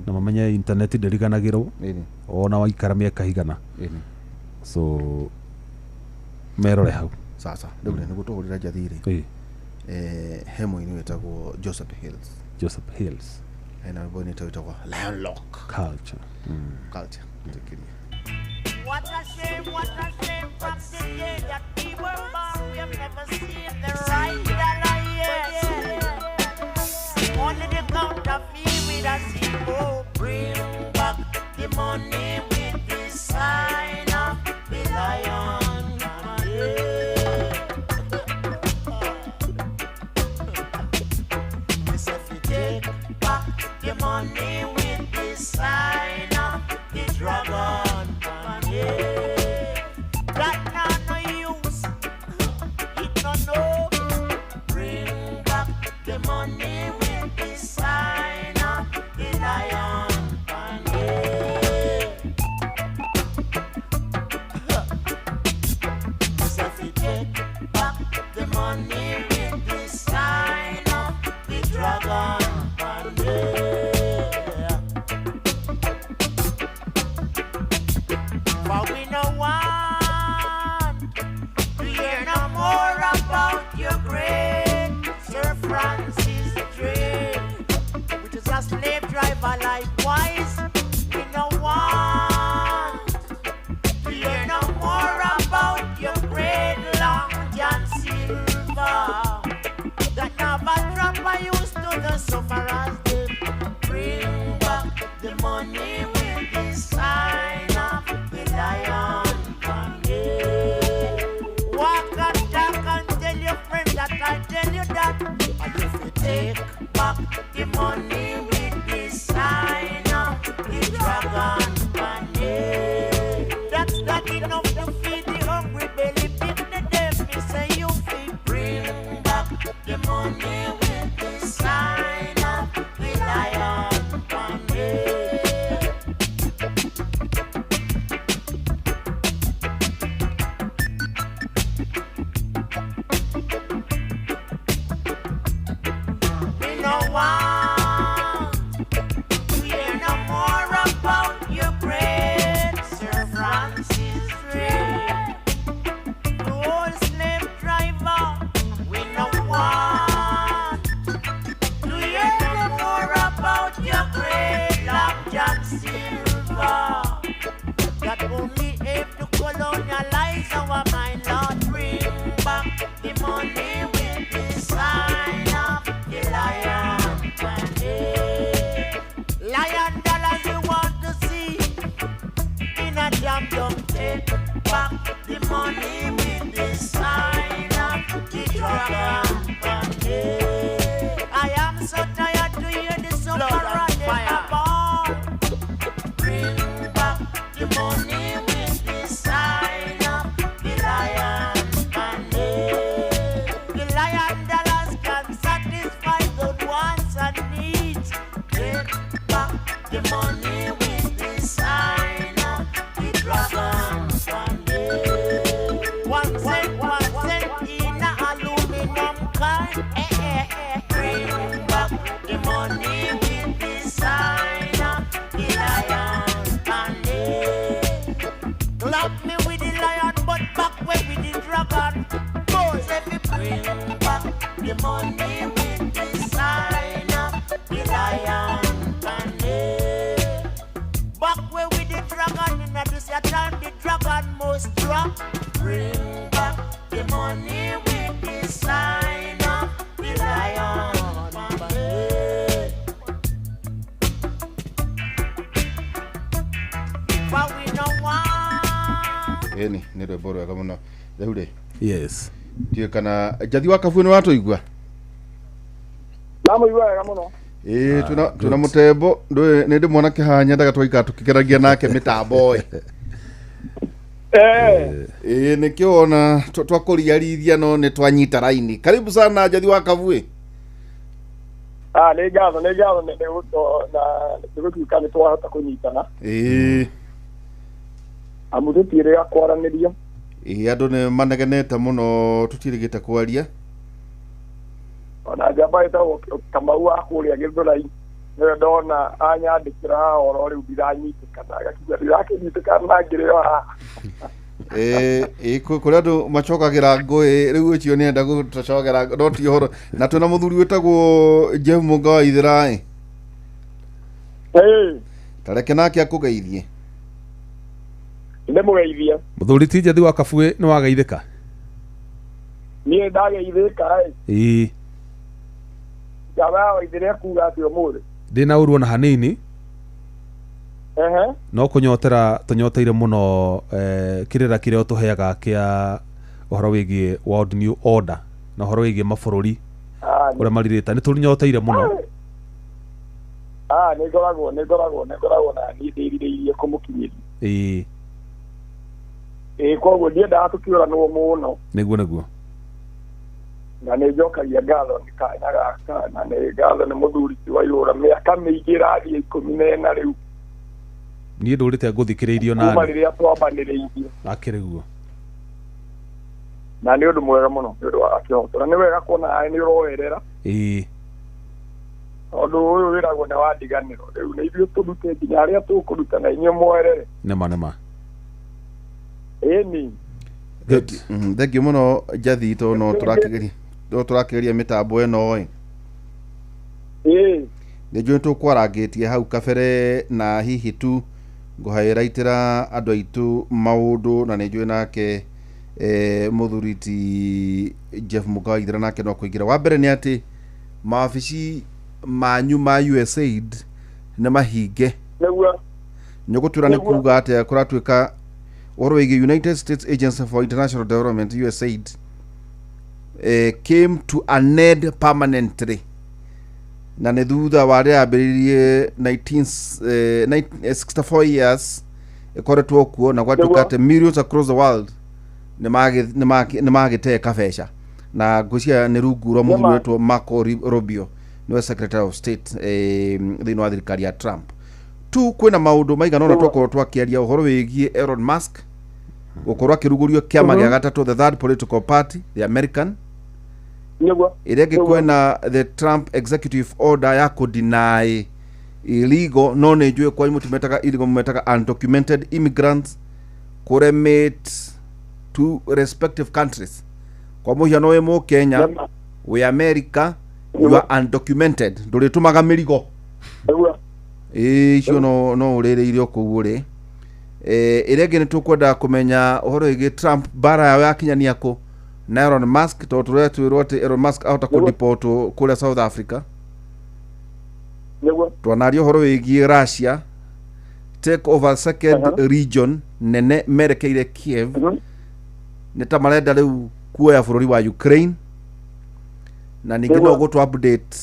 na mamenye internet ndĩriganagĩrwo ona waikara mĩaka igana so merore hau sasa rĩu nĩguo tũhũrĩra njathi rĩ he mũini wĩtagwo Joseph Hills na rwĩmbo nĩ twĩtagwo Lion Lock culture What a shame from the day that we were born. We have never seen the right dollar yet. Only the counterfeit with a symbol. Bring back the money with the sign of the lion. Yes, if you take back the money with the sign of the dragon. bring back the money with the sign of the lion. But we don't want. Eni ni rwimbo rwega muno Daudi. Yes. Ndio kana Jathi wa Kabuye ni watu igua. Namu igua wega muno. Tuna mutembo ndi mwana kihanya ndaga twaika tukikeragia nake mitambo ni kiona twakuriarithia no ni twanyita raini. Karibu sana Jathi wa Kabuye. Nĩ ngatho nĩ gũtwo na nĩgũtuĩka nĩ twahota kũnyitana. Amu tũtirĩga kwaranĩria. Andũ nĩ manegenete mũno tũtirĩgĩte kwaria. Ona njamba ĩtagwo Kamau wa kũrĩa Gĩthũrai nĩwe ndona anyandĩkĩra ũhoro rĩu ndiranyitĩkana gakiuga ndirakĩnyitĩkana na ngĩrĩo haha. Kũrĩa andũ macokagĩra ngũĩ rĩu ũcio nĩ enda gũtacokera no ti ũhoro na twĩna mũthuri wĩtagwo Jeff Mũngai tareke nake akũgeithie. Nĩ mũgeithie. Mũthuri ti Jathi wa Kabuye nĩ wageithĩka? Niĩ ndageithĩka Jaba waithire kuga atĩ ũmũthĩ. Ndĩna ũruo na hanini. No kũnyotera tũnyoteire mũno kĩrĩra kĩrĩa ũtũheaga kĩa ũhoro wĩgiĩ World New Order na ũhoro wĩgiĩ mabũrũri ũrĩa marirĩta nĩ tũnyoteire mũno. Nĩngoragwo na niĩ ndĩrirĩirie kũmũkinyĩria. Koguo ndiendaga tũkĩũranwo mũno. Nĩguo. Na nĩ njokagia ngatho nĩ kanya gaka na nĩ ngatho nĩ mũthuri ti Waihũra mĩaka mĩingĩ ĩrathiĩ 14 rĩu. Niĩ ndũrĩte ngũthikĩrĩirio nani. Kuma rĩrĩa twambanĩrĩirie. Akĩrĩ guo. Na nĩ ũndũ mwega mũno nĩ ũndũ wa kĩhoto. Na nĩ wega kuona nĩ ũroerera. Ũndũ ũyũ wĩragwo nĩ wa ndiganĩro. Rĩu nĩ ithuĩ tũrute nginya arĩa tũkũruta na inyuĩ mwerere. Nĩma. Ĩni. Thengiũ mũno Jathi to no tũrakĩgeria mĩtambo ĩno nĩ njũĩ tũkwarangĩtie hau kabere na hihi tu ngũhaĩraitĩra andũ aitũ maũndũ na nĩ njũĩ nake mũthuri ti Jeff Mũngai nake no kũingĩra. Wa mbere nĩ atĩ mawabici manyu ma USAID nĩ mahinge. Nyũgũtwĩra nĩ kuga atĩa kũratuĩka ũhoro wĩgiĩ United States Agency for International Development USAID came to an end permanently na nĩ thutha wa rĩa ambĩrĩirie 64 years ĩkoretwo kuo na gwatuĩka atĩ millions across the world nĩ magĩtee kabeca na ngũcia nĩ rungu rwa mũthuri wetwo Marco Rubio nĩwe Secretary of State thĩinĩ wa thirikari ya Trump. Tu kwĩna maũndũ maigana ũna twakorwo twakĩaria ũhoro wĩgiĩ Elon Musk gũkorwo akĩrugũrio kĩama gĩa gatatũ the third political party the American ĩrĩa ĩngĩ kwĩna the Trump executive order ya kũdeny illegal no nĩ njũĩ kwa mũtimetaga illegal mũmetaga undocumented immigrants kũremit to respective countries. Kwa mũhiano wĩ Mũkenya wĩ America you are undocumented ndũrĩtũmaga mĩrigo icio no ũrĩrĩirio kũu ũrĩ. Ĩrĩa ĩngĩ nĩ tũkwenda kũmenya ũhoro wĩgiĩ Trump bara yao yakinyania kũ na Elon Musk tondũ tũrĩa twĩrwo atĩ Elon Musk ahota kũdeport kũrĩa South Africa. Twanaria ũhoro wĩgiĩ Russia take over second region nene merekeire Kiev nĩ ta marenda rĩu kuoya bũrũri wa Ukraine na ningĩ no gũtũ update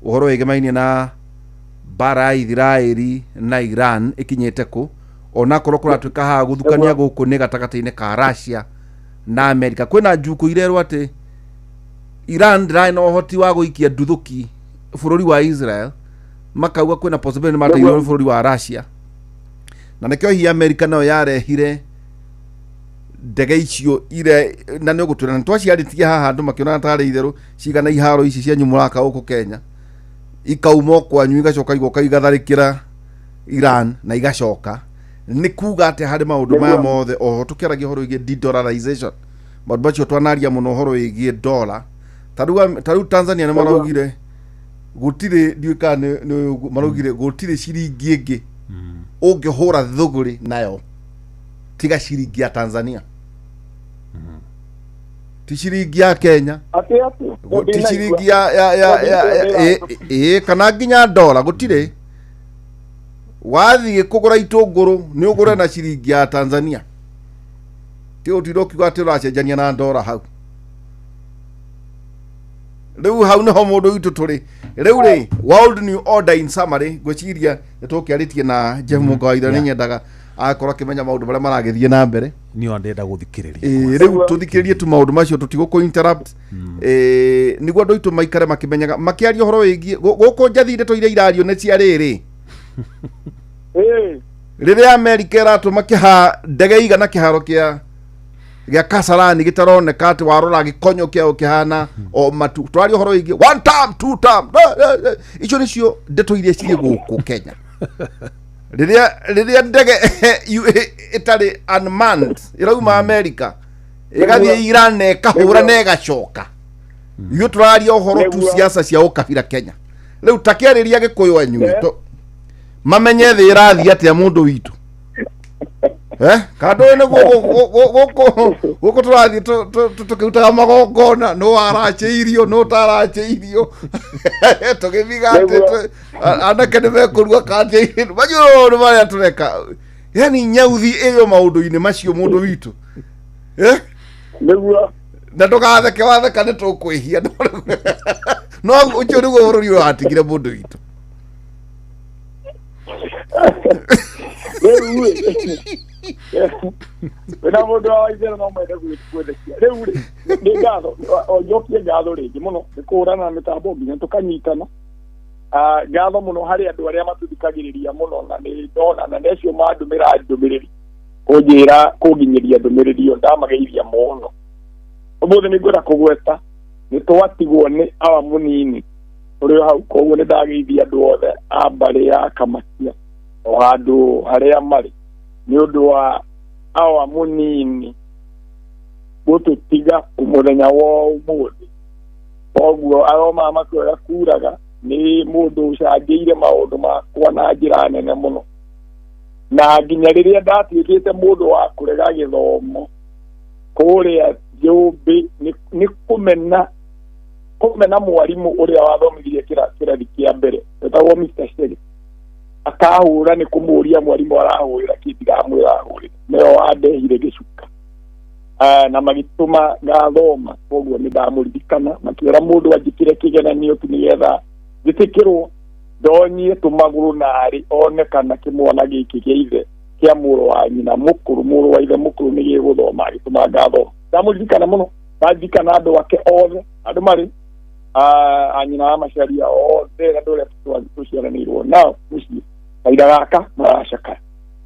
ũhoro wĩgiĩ mainie na bara ya Israeli na Iran ikinyĩte kũ ona korwo kũratuĩka haha gũthukania gũkũ nĩ gatagatĩ-inĩ ka Russia na America. Kwĩna njuku irerwo atĩ Iran ndĩrarĩ na ũhoti wa gũikia nduthũki bũrũri wa Israel makauga kwĩna possibility mateithio nĩ bũrũri wa Russia na nĩkĩo hihi America nayo yarehire ndege icio ire na nĩ ũgũtwĩra nĩ twaciarĩtie haha andũ makĩona tarĩ itherũ cigana iharo ici cianyu mũraka gũkũ Kenya ikauma kwanyu igacoka igoka igatharĩkĩra Iran na igacoka. Nĩ kuga atĩ harĩ maũndũ maya mothe oho tũkĩaragia ũhoro wĩgiĩ de-dollarization maũndũ macio twanaria mũno ũhoro wĩgiĩ dollar. Ta rĩu Tanzania nĩ maraugire gũtirĩ ndiũka nĩ maraugire gũtirĩ ciringi ĩngĩ ũngĩhũra thũgũrĩ nayo tiga ciringi ya Tanzania. ti ciringi ya Kenya ate ti ciringi ya kana nginya dola gutire wathie kugura itunguru ni ugure na ciringi ya Tanzania ti utiro kiuga ati uracenjania na dola hau riu hau niho mundu witu turi riu ri world new order in summary gwiciria nitukiaritie na Jeff Mugaitha ni nyendaga akorwo kimenya maundu maria maragithie na mbere ni ondenda guthikiriria riu tuthikiririe tu maundu macio tutiguko interrupt niguo andu itu maikare makimenyaga makiaria horo wigie guku njathi ndeto iria irario ne cia riri riria America iratuma kiha ndege igana kiharo kia Kasarani gitaroneka ati warora gikonyo kiao kihana o matu twari horo wigie one time two time icio nicio ndeto iria ciri guku Kenya riria ndege itari unmanned irauma America igathie Iran ekahura na igacoka iyo turaria uhoro tu siasa cia ukabira Kenya riu takeriria gikuyu anyu mamenye thi irathie atia mundu witu kando ne goko turathie tukirutaga magongona no aracheirio no taracheirio tugithigate anake ne mekurua kate majuro maria tureka yani nyauthi iyo maundu-ini macio mundu witu niguo na ndugatheke watheka ni tukwihia no ucio niguo bururi watigire mundu witu wena mundu wa izera no mwende gwetwethekia riu ri ni ngatho ojokie ngatho ringi muno nikurana na mitambo nginya tukanyitana ngatho muno hari andu aria matuthikagiriria muno na ni ndona na necio mandumira ndumiriri kunjira kunginyiria ndumiriri yo ndamageithia muno umuthi ni ngwenda kugweta ni twatigwo ni awa munini uri hau koguo ni ndageithia andu othe ambari ya Kamakia o handu haria mari ni undu wa awa munini gututiga umuthenya wa umuthi koguo aroma makwega kuraga ni mundu ucangiire maundu makwa na njira nene muno na nginya riria ndatuikite mundu wa kurega githomo kuria Jumbi ni kumena mwarimu uria wathomithirie kirathi kia mbere etagwo Mr. Shege akahura ni kumuria mwarimu arahurira kitigamwira ahurira neo andehire gicuka na magituma gathoma koguo ni ndamuririkana makira mundu ajikire kigenanio tu nigetha gitikirwo ndonyie tumaguru nari onekana kimwana giki kiithe kia muru wa nyina muru wa ithe mukuru ni giguthoma agituma gathoma ndamuririkana muno ndadikana andu ake othe andu mari anyina amacaria othe andu aria tuciaranirwo nao mucii kaida gaka maracaka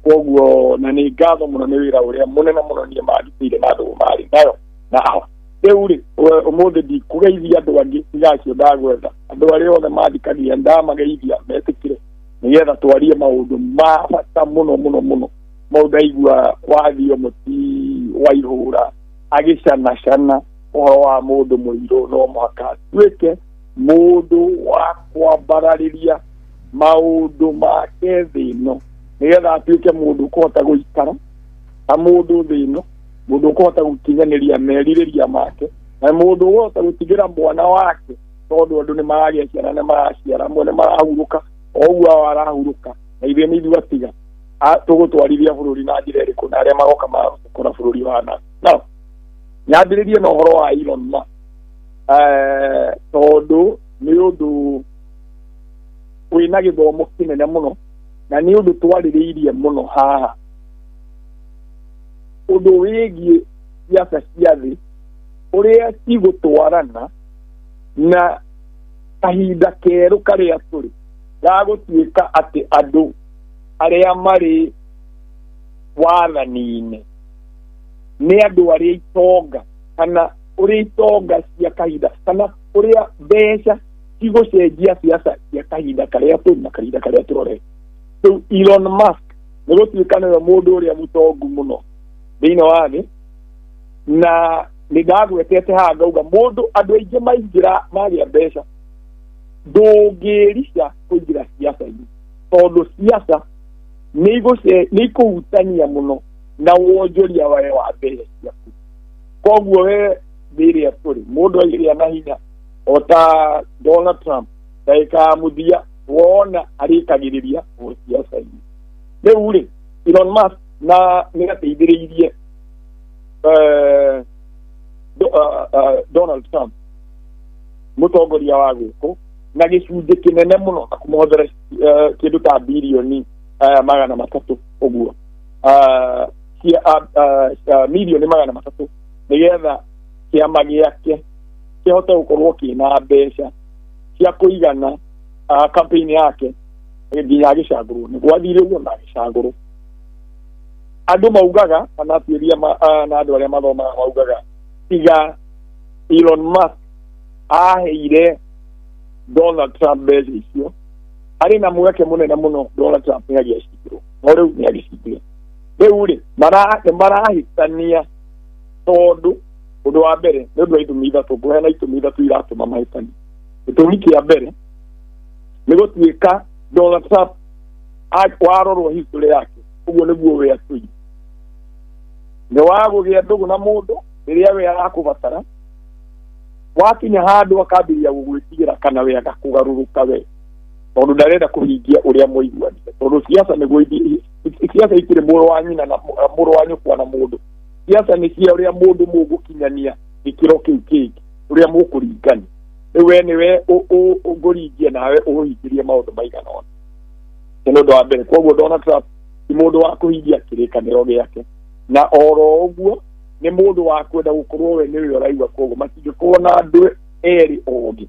koguo na ni ngatho muno ni wira uria munene muno nie mandutire na andu mari nayo na awa riu ri umuthi ndikugeithia andu angi igacio ndagwetha andu aria othe mathikagia ndamageithia metikire nigetha twarie maundu ma bata muno maundu aigua wathio muti waihura agicana uhoro wa mundu muiru no muhaka tuike mundu wa kwambarariria maundu make thino nigetha atuike mundu kuhota guikara na mundu thino mundu kuhota gukinyaniria meririria make na mundu kuhota gutigira mwana wake tondu andu ni maragia ciana ni maraciara mwene marahuruka oguo arahuruka na ithe ni ithuatiga tugutwarithia bururi na njira iriku na aria magoka makora bururi wana no nyambiririe na uhoro wa Elon Musk tondu ni undu wina githomo kinene muno na ni undu twaririirie muno haha undu wigie siasa cia thi uria cigutwarana na kahinda keru karia turi gagutuika ati andu aria mari wathani-ini ni andu aria itonga kana uria itonga cia kahinda kana uria mbeca cigucenjia siasa cia kahinda karia turi na kahinda karia turore so Elon Musk ni gutuika niwe mundu uria mutongu muno thiini wa thi na ni ndagwetete haha ngauga mundu andu aingi maingira magia mbeca ndungirica kuingira siasa-ini tondu siasa ni ikuhutania muno na wonjoria wae wa mbeca ciaku koguo we mbere aturi mundu agiria na hinya ota Donald Trump daika mudia wona arikagiriria siasa hii riu ri Elon Musk na nigateithiriirie Donald Trump mutongoria wa guku na gicunjĩ kinene muno na kumuhothera kindu ta bilioni 300 uguo milioni 300 nigetha kiama giake kihote gukorwo kina mbeca cia kuigana campaign yake nginya gicagurwo ni gwathire uguo na gicagurwo andu maugaga kana atiria na andu aria mathomaga maugaga tiga Elon Musk aheire Donald Trump mbeca icio ari na mweke munene muno Donald Trump ni agicikirwo no riu ni agicikirwo riu ri marahitania tondu undu wa mbere ni undu wa itumi ithatu kuhena itumi ithatu iratuma mahitani gitumi kia mbere ni gutuika Donald Trump warorwo history yake uguo niguo we atui ni wagugia ndugu na mundu riria we arakubatara wakinya handu akabiria gugwitigira kana we agakugaruruka we tondu ndarenda kuhingia uria muiguanire tondu siasa niguo siasa ikire muro wa nyina na muro wa nyukwa na mundu siasa ni cia uria mundu mugukinyania ikiro kiu kingi uria mukuringani we niwe uguringia nawe uhingirie maundu maigana ona ndio ndo ambere koguo Donald Trump ni mundu wa kuhingia kirikaniro giake na oro uguo ni mundu wa kwenda gukorwo we niwe uraigwa koguo matingĩkorwo na andu eri ongi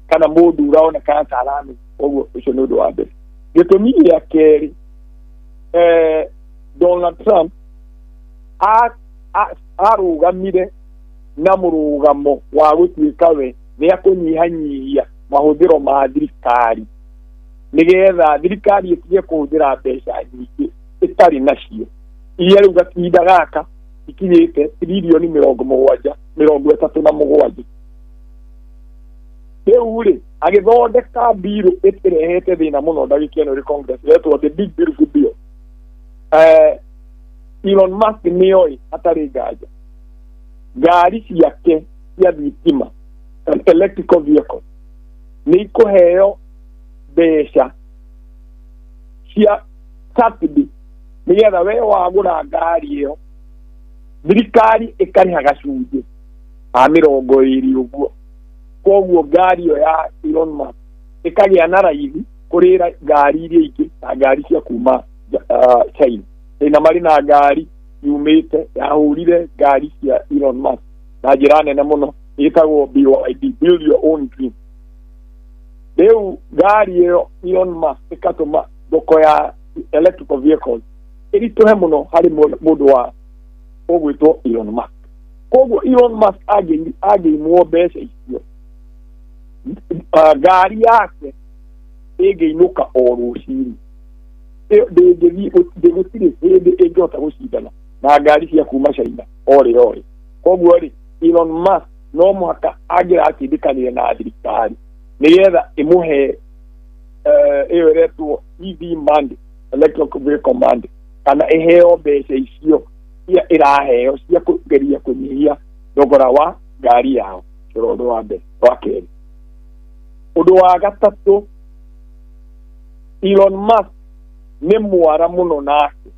kana mundu uraona kana tarani koguo ucio ni undu wa mbere gitumi gia keri Donald Trump arugamire na murugamo wa gutuika we ni akunyihanyihia mahuthiro ma thirikari nigetha thirikari itige kuhuthira mbeca nyingi itari nacio iria riu gatinda gaka ikinyite trilioni 37 riu ri agithondeka biru itirehete thina muno ndagikeno ri Congress yetwo the big beautiful bill Elon Musk nioi atari ngaja ngari ciake cia thitima electrical vehicle ni kuheo mbeca cia subsidy nigetha we wagura ngari iyo thirikari ikariha gacunjĩ a 20 uguo koguo ngari iyo ya Elon Musk ikagia na raithi kurira ngari iria ingĩ na ngari cia kuma China ina mari na ngari yumite yahurire ngari cia Elon Musk na njĩra nene muno itagwo BYD build your own dream riu ngari iyo Elon Musk ikatuma thoko ya electrical vehicles irituhe muno hari mundu wa ogwitwo Elon Musk koguo Elon Musk ageimwo mbeca icio ngari yake ĩngĩinũka o rũcinĩ ndĩgũtirĩ hĩndĩ ĩngĩhota gũcindana na ngari cia kuma China ori koguo rĩ Elon Musk no mũhaka angĩratindĩkanire na thirikari nigetha ĩmũhe ĩyo ĩretwo EV mandate electrical vehicle mandate kana ĩheo mbeca icio cia ĩraheo cia kũgeria kũnyihia thogora wa ngari yao ũndũ wa mbere wa kerĩ undu wa gatatu Elon Musk ni mwara muno nake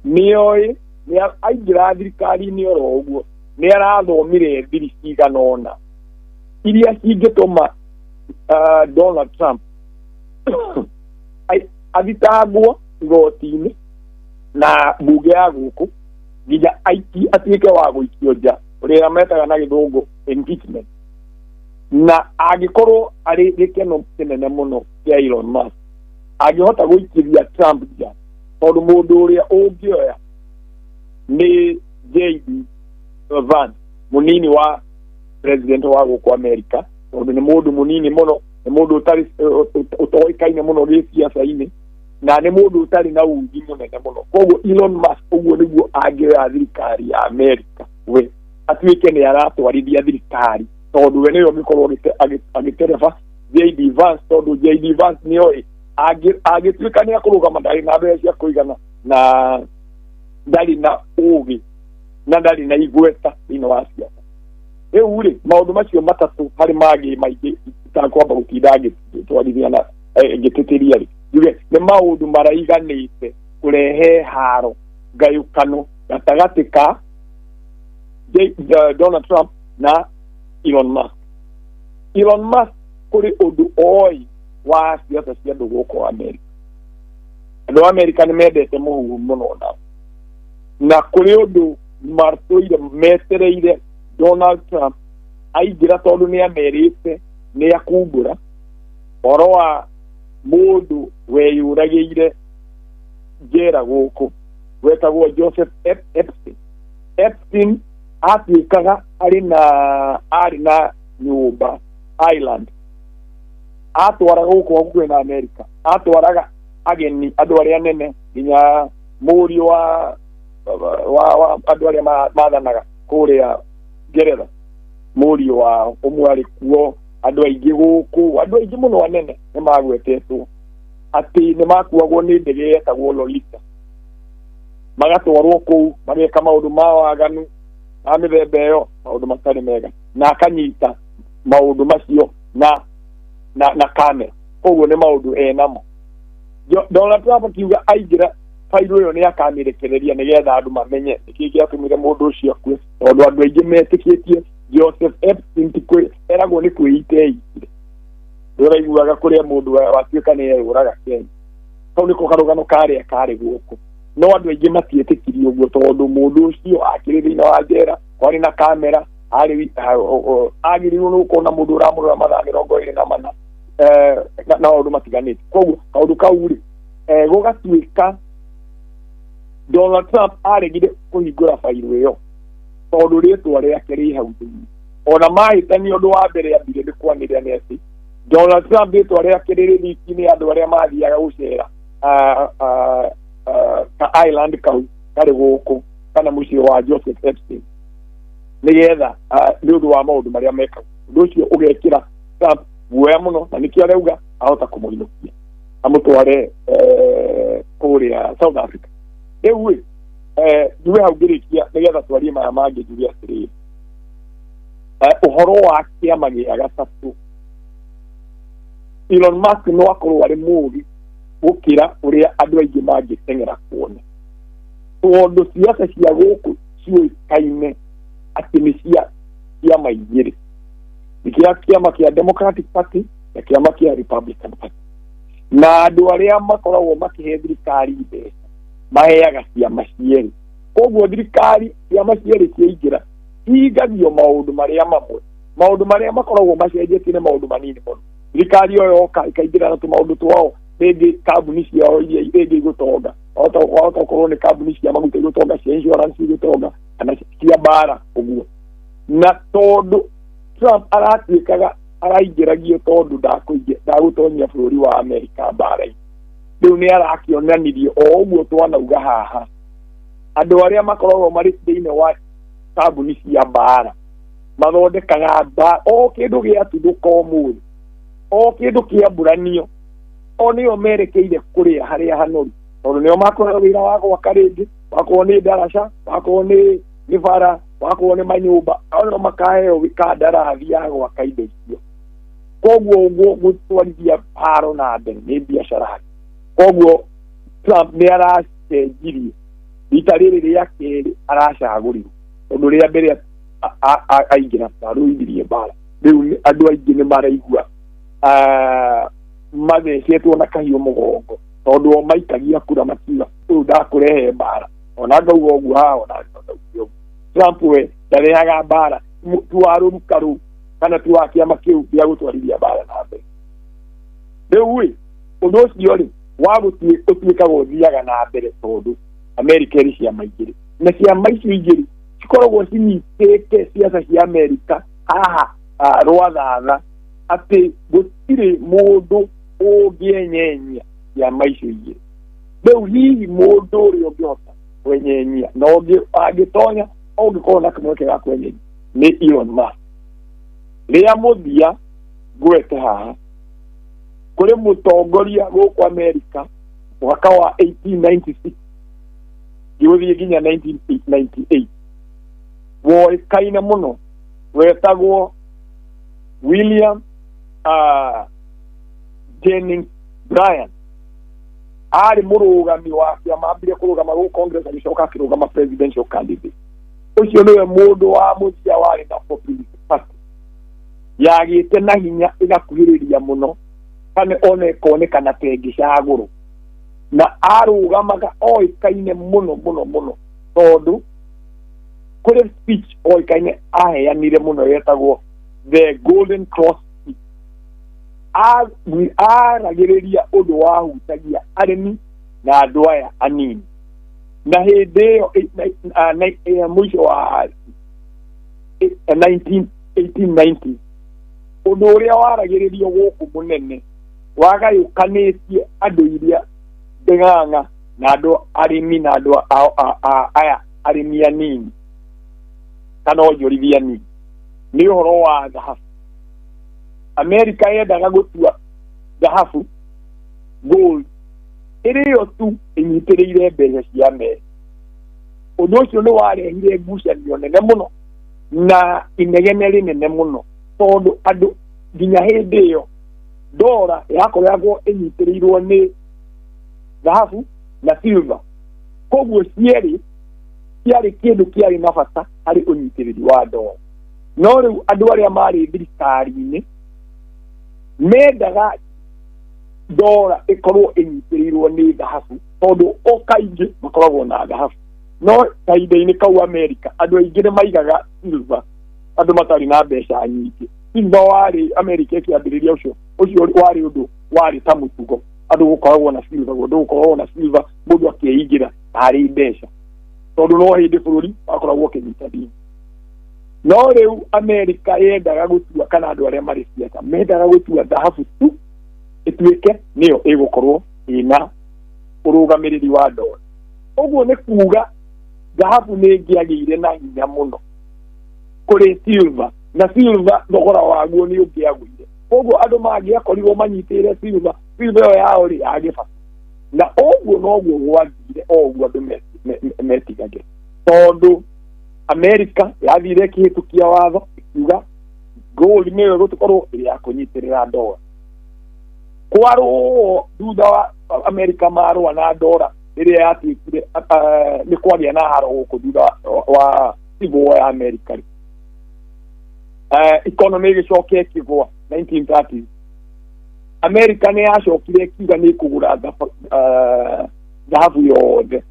nioi ni aingira thirikari ni oro uguo ni arathomire thiri ciganona iria cingĩtũma Donald Trump athitangwo igoti-inĩ na mbunge ya gũkũ nginya atuĩke wa gũikio nja ũrĩa metaga na gĩthũngũ impeachment na angĩkorwo arĩ gĩkeno kĩnene mũno kĩa Elon Musk angĩhota gũikĩria Trump nja tondũ mũndũ ũrĩa ũngĩoya nĩ JD Vance mũnini wa president wa gũkũ America tondũ nĩ mũndũ mũnini mũno nĩ mũndũ ũtoĩkaine mũno gĩsiasa-inĩ na nĩ mũndũ ũtarĩ na ũũgĩ mũnene mũno koguo Elon Musk ũguo nĩguo angĩoya thirikari ya America we atuĩke nĩ aratwarithia thirikari tondu we niyo mikorwo agitereba JD Vance tondu JD Vance niyo agituika ni akurugama ndari na mbeca cia kuigana na ndari na ugi na ndari na igweta ino wa siasa uri maundu macio matatu hari magi maigi takwamba gutindage twarithana giteteria ri yuge ne maundu maraiganite kurehe haro gayukano gatagatika Donald Trump na Elon Musk kuri undu oi wa siasa cia nduguko America andu America ni mendete muhuru muno na kuri undu martoire metereire Donald Trump aigira tondu ni amerite ni akumbura oroa mundu weyuragiire jera guku wetagwo Joseph Epstein atuikaga ari na nyumba Island atwaraga guku kwina America atwaraga ageni andu aria nene nginya muri wa andu aria mathanaga kuria Ngeretha muri wa umwari kuo andu aingi guku andu aingi muno anene ni magwetetwo ati ni makuagwo ni ndege yetagwo Lolita magatwarwo kuu mageka maundu ma waganu na mithemba iyo maundu matari mega na akanyita maundu macio na kamera koguo ni maundu enamo Donald Trump akiuga aigira failo yo ni akamirekereria nigetha andu mamenye iki giatumire mundu ucio akue tondu andu aingi metikitie Joseph Epstein tikwe eragwo ni kwitei uraiguaga kuria mundu watuika ni uraga Kenya tondu ko karugano kare guku no andu aingi matietikirie uguo tondu mundu ucio akirithina wa njera kwari na kamera ari agiriru no kona mundu uramurora mathaa 24 na undu matiganite koguo kaundu kauri gugatuika Donald Trump aregire kuhingura failo iyo tondu ritwa riake ri hau ona mahitani undu wa mbere ya mbere kwanirĩa neti Donald Trump ritwa riake riri rikini andu aria mathiaga gucera ka Island kau kari guku kana mucio wa Joseph Epstein nigetha ni undu wa maundu maria meka undu ucio ugekira Trump guoya muno na nikio arauga ahota kumuinukia amutware kuria South Africa ewe duwe haugirikia nigetha twarie maya mangi juria siri uhoro wa kiama gia gatatu Elon Musk no akorwo ari mugi gukira uria andu aingi mangitengera kuona tondu siasa cia guku ciukaine ati ni ciama igiri ikia kiama kia Democratic Party na kiama kia Republican Party na andu aria makoragwo makihe thirikari mbeca maheaga ciama cieri koguo thirikari ciama cieri ciaingira igagio maundu maria mamwe maundu maria makoragwo macenjetie ni maundu manini muno thirikari yo ikaingira na maundu twao rĩngĩ kambuni ciao iria rĩngĩ igũtonga okorwo nĩ kambuni cia maguta igũtonga cia insurance igũtonga kana cia mbara ũguo na tondũ Trump aratuĩkaga araingĩragio tondũ ndagũtonyia bũrũri wa Amerika mbara-inĩ rĩu nĩ arakĩonanirio o ũguo twanauga haha andũ arĩa makoragwo marĩ thĩinĩ wa kambuni cia mbara mathondekaga mbara o kĩndũ gĩatuthũka ũmũthĩ o kĩndũ kĩamburanio o nĩo merekeire kũrĩa harĩa hanoru tondũ nĩo makoragwo wĩra wa gwaka rĩngĩ wakorwo nĩ ndaraca wakorwo nĩ bara wakorwo nĩ manyũmba o makaheo kandarathi ya gwaka indo icio koguo gũtwarithia haro na mbere nĩ biacara koguo Trump nĩ aracenjirie rita rĩrĩ rĩa kerĩ aracagũrirwo tondũ rĩa mbere aingĩra arũithirie mbara rĩu andũ aingĩ nĩ maraigua mathecetwo na kahiũ mũgongo tondu o maikagia kura makiuga ũyũ ndakũrehe mbara ona ngauga ũguo haha ona ngauga Trump we ndarehaga mbara tu warũruka rũu kana tu wa kĩama kĩu gĩa gũtwarithia mbara na mbere rĩu ũndũ ũcio rĩ ũtuĩkaga ũthiaga na mbere tondũ Amerika ĩrĩ ciama igĩrĩ na ciama icio igĩrĩ cikoragwo cinyitĩte ciaca cia Amerika haha rwathatha atĩ gũtirĩ mũndũ ũngĩenyenya ciama icio igĩrĩ rĩu hihi mũndũ ũrĩa ũngĩhota kwenyenya na angĩtonya ũngĩkorwo na kamweke ga kwenyenya nĩ Elon Musk rĩa mũthia ngwete haha kũrĩ mũtongoria gũkũ Amerika mwaka wa 1896 gĩgũthiĩ nginya 1998 woĩkaine mũno wetagwo William Jennings Bryan ari murugami wa kiama ambire kurugama gu Congress agicoka akirugama presidential candidate ucio niwe mundu wa muthia wari na Populist Party yagite na hinya igakuhiriria muno kana one konekana tegicaguru na arugamaga oikaine muno tondu kuri speech oikaine aheanire muno yetagwo the Golden Cross speech aragiriria undu wa hutagia arimi na andu aya anini na hindi iyo mwisho wa 1890 undu uria waragiririo guku munene wagayukanitie andu iria ndeganga na andu arimi na andu aya arimi anini kana onjorithia nini ni uhoro wa dhahabu. America yendaga gutua dhahabu gold iriyo tu inyitiriire mbeca cia America. Undu ucio ni warehire ngucanio nene muno na inegene rinene muno tondu andu nginya hindi iyo dora yakoragwo inyitiriirwo ni dhahabu na silver, koguo ciari kindu kiari na bata hari unyitiriri wa dora. No riu andu aria mari thirikari-ini mendaga dora ikorwo inyitiriirwo ni dhahabu tondu okaingi makoragwo na dhahabu, no kahinda-ini kau America andu aingi ni maigaga silver andu matari na mbeca nyingi. Silver wari America ikiambiriria ucio wari undu wari ta mutugo andu gukoragwo na silver gundu gukoragwo na silver mundu akiingira hari mbeca tondu no hindi bururi akoragwo kinyita dini. No riu America yendaga gutua kana andu aria mari siasa mendaga gutua dhahabu tu ituike niyo igukorwo ina urugamiriri wa dola. Uguo ni kuga dhahabu ni ngiagire na hinya muno kuri silver na silver thogora waguo ni ungiagwire. Uguo andu mangiakorirwo manyitire silver yo yao ri agifata na uguo noguo gwathire oguo andu metigage tondu America yathire kihitukia watho ikiuga gold niyo gutukorwo iri ya kunyitirira dola. Kwaro thutha wa America marwa na dola iria yatikire ni kwaria na haro guku thutha wa civil war ya America. Economy gicoke kigwa 1930s. America ni yacokire kiuga ni kugura dhahabu yothe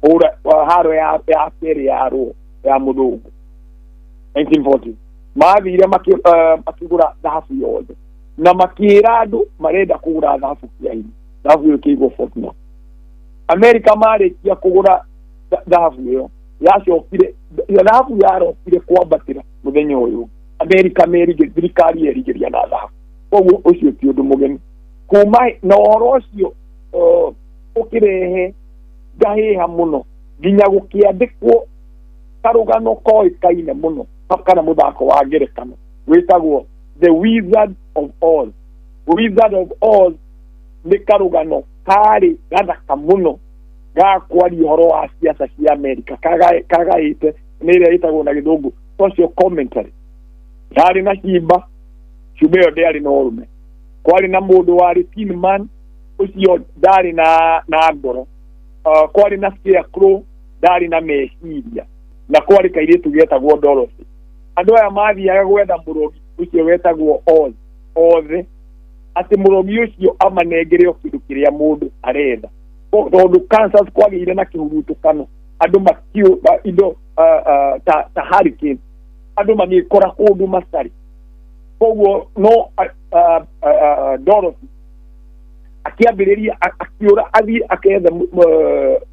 ora haro ya peri ya muthungu 1940s. Mathire makigura dhahabu yothe na makira andu marenda kugura dhahabu kiaini dhahabu yo kigo Fort Knox. America marikia kugura dhahabu yo yacokire dhahabu yarokire kwambatira muthenya uyu America merige thirikari erigeria na dhahabu. Koguo ucio ti undu mugeni kuma na uhoro ucio ukirehe gahiha muno nginya gukiandikwo karugano koikaine muno kana muthako wa ngerekano witagwo The Wizard of Oz. Wizard of Oz ni karugano kari gathaka muno ga kwari uhoro wa siasa cia America kagaite niria itagwo na githungu social commentary. Dari na Simba Shubeo dari na urume kwari na mundu wari Tin Man ucio dari na ngoro kwari na Scarecrow dari na meciria na kwari kairitu getagwo Dorothy. Andu aya mathiaga gwetha murogi ucio wetagwo Othe ati murogi ucio amanengerio kindu kiria mundu aretha tondu Kansas kwagire na kihurutukano andu makio indo ta hurricane andu magikora kundu masari. Koguo no Dorothy akiambiriria akiura athi aketha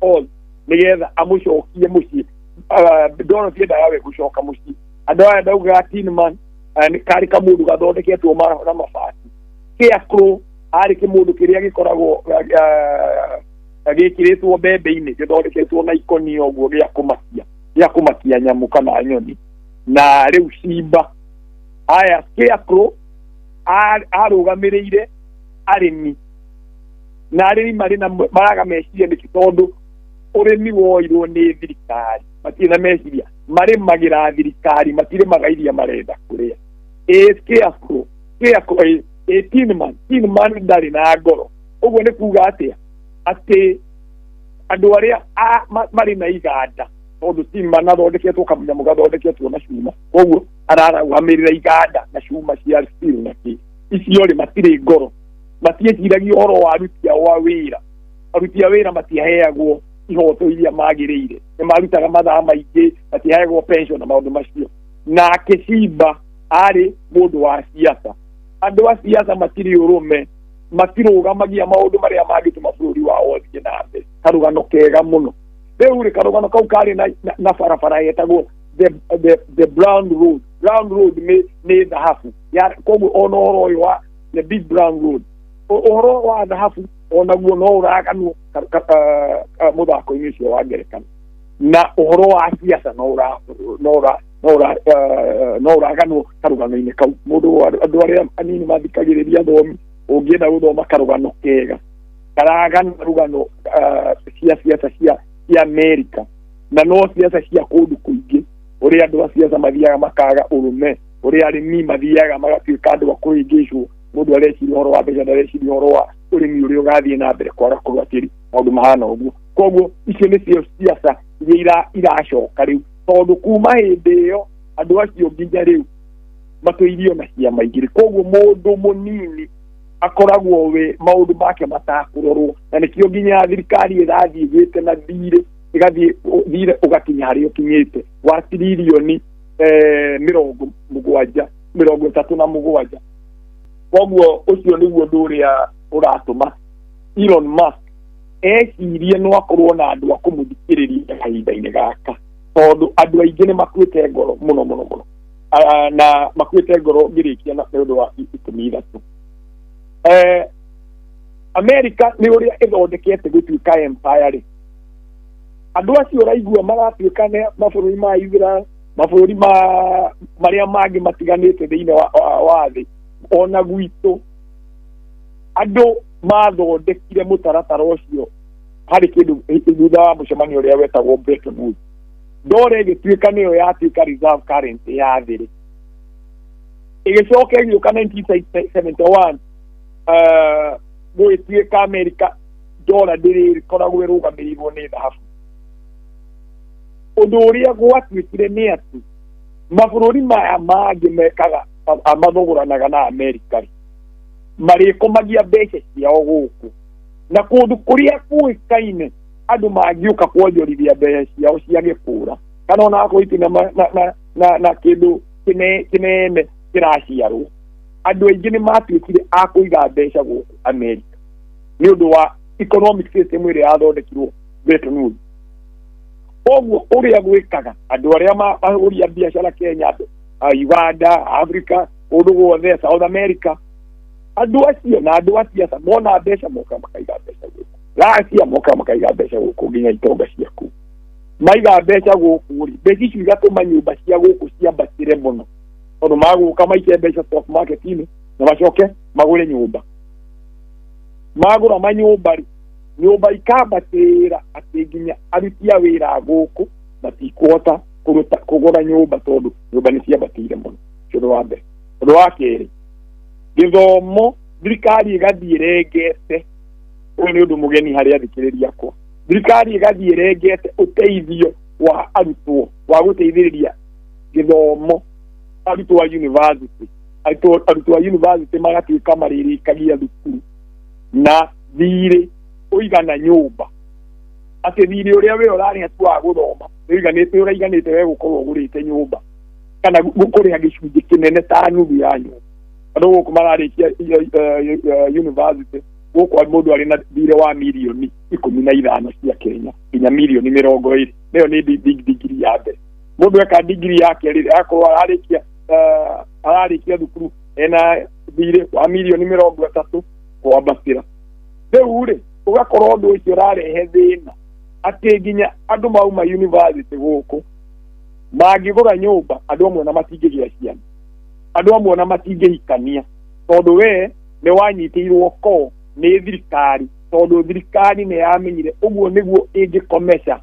Oz nigetha amucokie mucii. Dorothy ndawe gucoka mucii andu aya ndauga Tin Man kari kamundu gathondeketwo na mabati. Scarecrow ari kimundu kiria gikoragwo gikiritwo mbembe-ini githondeketwo na ikoni oguo gia kumakia nyamu kana nyoni. Na riu Simba aya Scarecrow arugamireire arimi na arimi mari na maraga meciria ni tondu urimi woirwo ni thirikari matire na meciria mari magira thirikari matire magairia marenda kuria scarecrow 18 man ndari na ngoro uguo ni kuga ati andu aria mari na iganda tondu tima na thondeketwo kamunya mugathondeketwo na cuma koguo araraugamirira iganda na cuma cia steel na ki icio ri matire ngoro matieciragia horo wa aruti a wira matiaheagwo ihoto iria magiriire ni marutaga mathaa maingi matiaheagwo pension na maundu macio na Kĩcimba ari mundu wa siasa andu a siasa matire urume matirugamagia maundu maria magituma bururi wao thie na mbere karugano kega muno riu ri karugano kau kari na barabara yetagwo the brown road ni dhahabu ya koguo onoro uyu wa the big brown road ohoro wa dhahabu onaguo no uraganwo muthako-inĩ ũcio wa ngerekano na uhoro wa siasa no uraganwo karugano-inĩ kau mundu andu aria anini mathikagĩrĩria thomi ũngĩenda gũthoma karugano kega karagana rugano siasa cia Amerika na no siasa cia kũndũ kũingĩ ũrĩa andũ a siasa mathiaga makaga ũrũme ũrĩa arĩmi mathiaga magatuĩka andũ a kũhĩngĩcwo mundu areciria uhoro wa mbeca ndareciria uhoro wa urimi uria ugathie na mbere kwaga kũrũatĩri maũndũ mahana ũguo koguo icio nĩcio siasa iria iracoka rĩu tondũ kuma hĩndĩ ĩyo andũ acio nginya rĩu matũirio na ciama ingĩ koguo mũndũ mũnini akoragwo we maundu make matakũrorwo na nĩkĩo nginya thirikari ĩrathiĩ ĩgĩte na thire ũgakinya harĩa ũkinyĩte wa tiririoni 37 koguo ũcio nĩguo ũndũ ũrĩa ũratũma Elon Musk ecirie no akorwo na andũ a kũmũthikĩrĩria kahinda-inĩ gaka tondũ andũ aingĩ nĩ makuĩte ngoro mũno na makuĩte ngoro ngĩrĩkia na ũndũ wa 13 America nĩ ũrĩa ĩthondekete gũtuĩka empire rĩ andũ acio raigua maratuĩka mabũrũri ma Israel mabũrũri marĩa mangĩ matiganĩte thĩinĩ wa thĩ ona gwitũ andũ mathondekire mũtaratara ũcio harĩ kĩndũ thutha wa mũcemanio ũrĩa wetagwo Bretton Woods ndore ĩgĩtuĩka nĩyo yatuĩka reserve currency ya thĩ rĩ ĩgĩcoka ĩgĩũka 1971 gũgĩtuĩka America dola ndĩrĩkoragwo ĩrũgamĩrĩirwo nĩ dhahabu ũndũ ũrĩa gwatuĩkire nĩ atĩ mabũrũri maya mangĩ mekaga mathogoranaga na America marĩkomagia mbeca ciao gũkũ na kũndũ kũrĩa kũĩkaine andũ mangĩũka kuonjorithia mbeca ciao ciage kũra kana ona akorwo itina na kĩndũ kĩnene kĩraciarwo andũ aingĩ nĩ matuĩkire a kũiga mbeca gũkũ America nĩ ũndũ wa economic system ĩrĩa yathondekirwo Bretton Woods koguo ũrĩa gwĩkaga andũ arĩa mahũria biacara Kenya Uganda Africa kũndũ guothe South America andũ acio na andũ a siasa mona mbeca moka makaiga mbeca gũkũ Russia moka makaiga mbeca gũkũ nginya itonga ciaku maiga mbeca gũkũ rĩ mbeca icio igatũma nyũmba cia gũkũ ciambatĩre mũno tondũ magũka maike mbeca stock market-inĩ na macoke magũre nyũmba magũra manyũmba rĩ nyũmba ikambatĩra atĩ nginya aruti a wĩra gũkũ matikũhota kũgũra nyũmba tondũ nyũmba nĩ ciambatĩire mũno ũndũ wa mbere ũndũ wa kerĩ gĩthomo thirikari ĩgathiĩ ĩrengete ũyũ nĩ ũndũ mũgeni harĩ athikĩrĩria akwa thirikari ĩgathiĩ ĩrengete ũteithio wa arutwo wa gũteithĩrĩria gĩthomo arutwo a university arutwo a university magatuĩka marĩrĩkagia thukuru na thirĩ ũigana nyũmba atĩ thirĩ ũrĩa we ũrarĩha tu wa gũthoma ũraiganĩte we gũkorwo ũgũrĩte nyũmba kana gũkũrĩha gĩcunjĩ kĩnene ta nuthu ya nyũmba andũ gũkũ mararĩkia university gũkũ mũndũ arĩ na thirĩ wa mirioni 15 cia Kenya nginya mirioni 20 nĩyo nĩ digiri ya mbere mũndũ eka digiri yake rĩrĩa akorwo ararĩkia thukuru ena thirĩ wa mirioni 30 kwambatĩra rĩu rĩ ũgakorwo ũndũ ũcio ũrarehe thĩna atĩ nginya andũ mauma university gũkũ mangĩgũra nyũmba andũ amwe na matingĩgĩa ciana andũ amwe na matingĩhikania tondũ we nĩ wanyitĩirwo ko nĩ thirikari tondu thirikari nä yamenyire ũguo nĩguo ĩngĩkomesha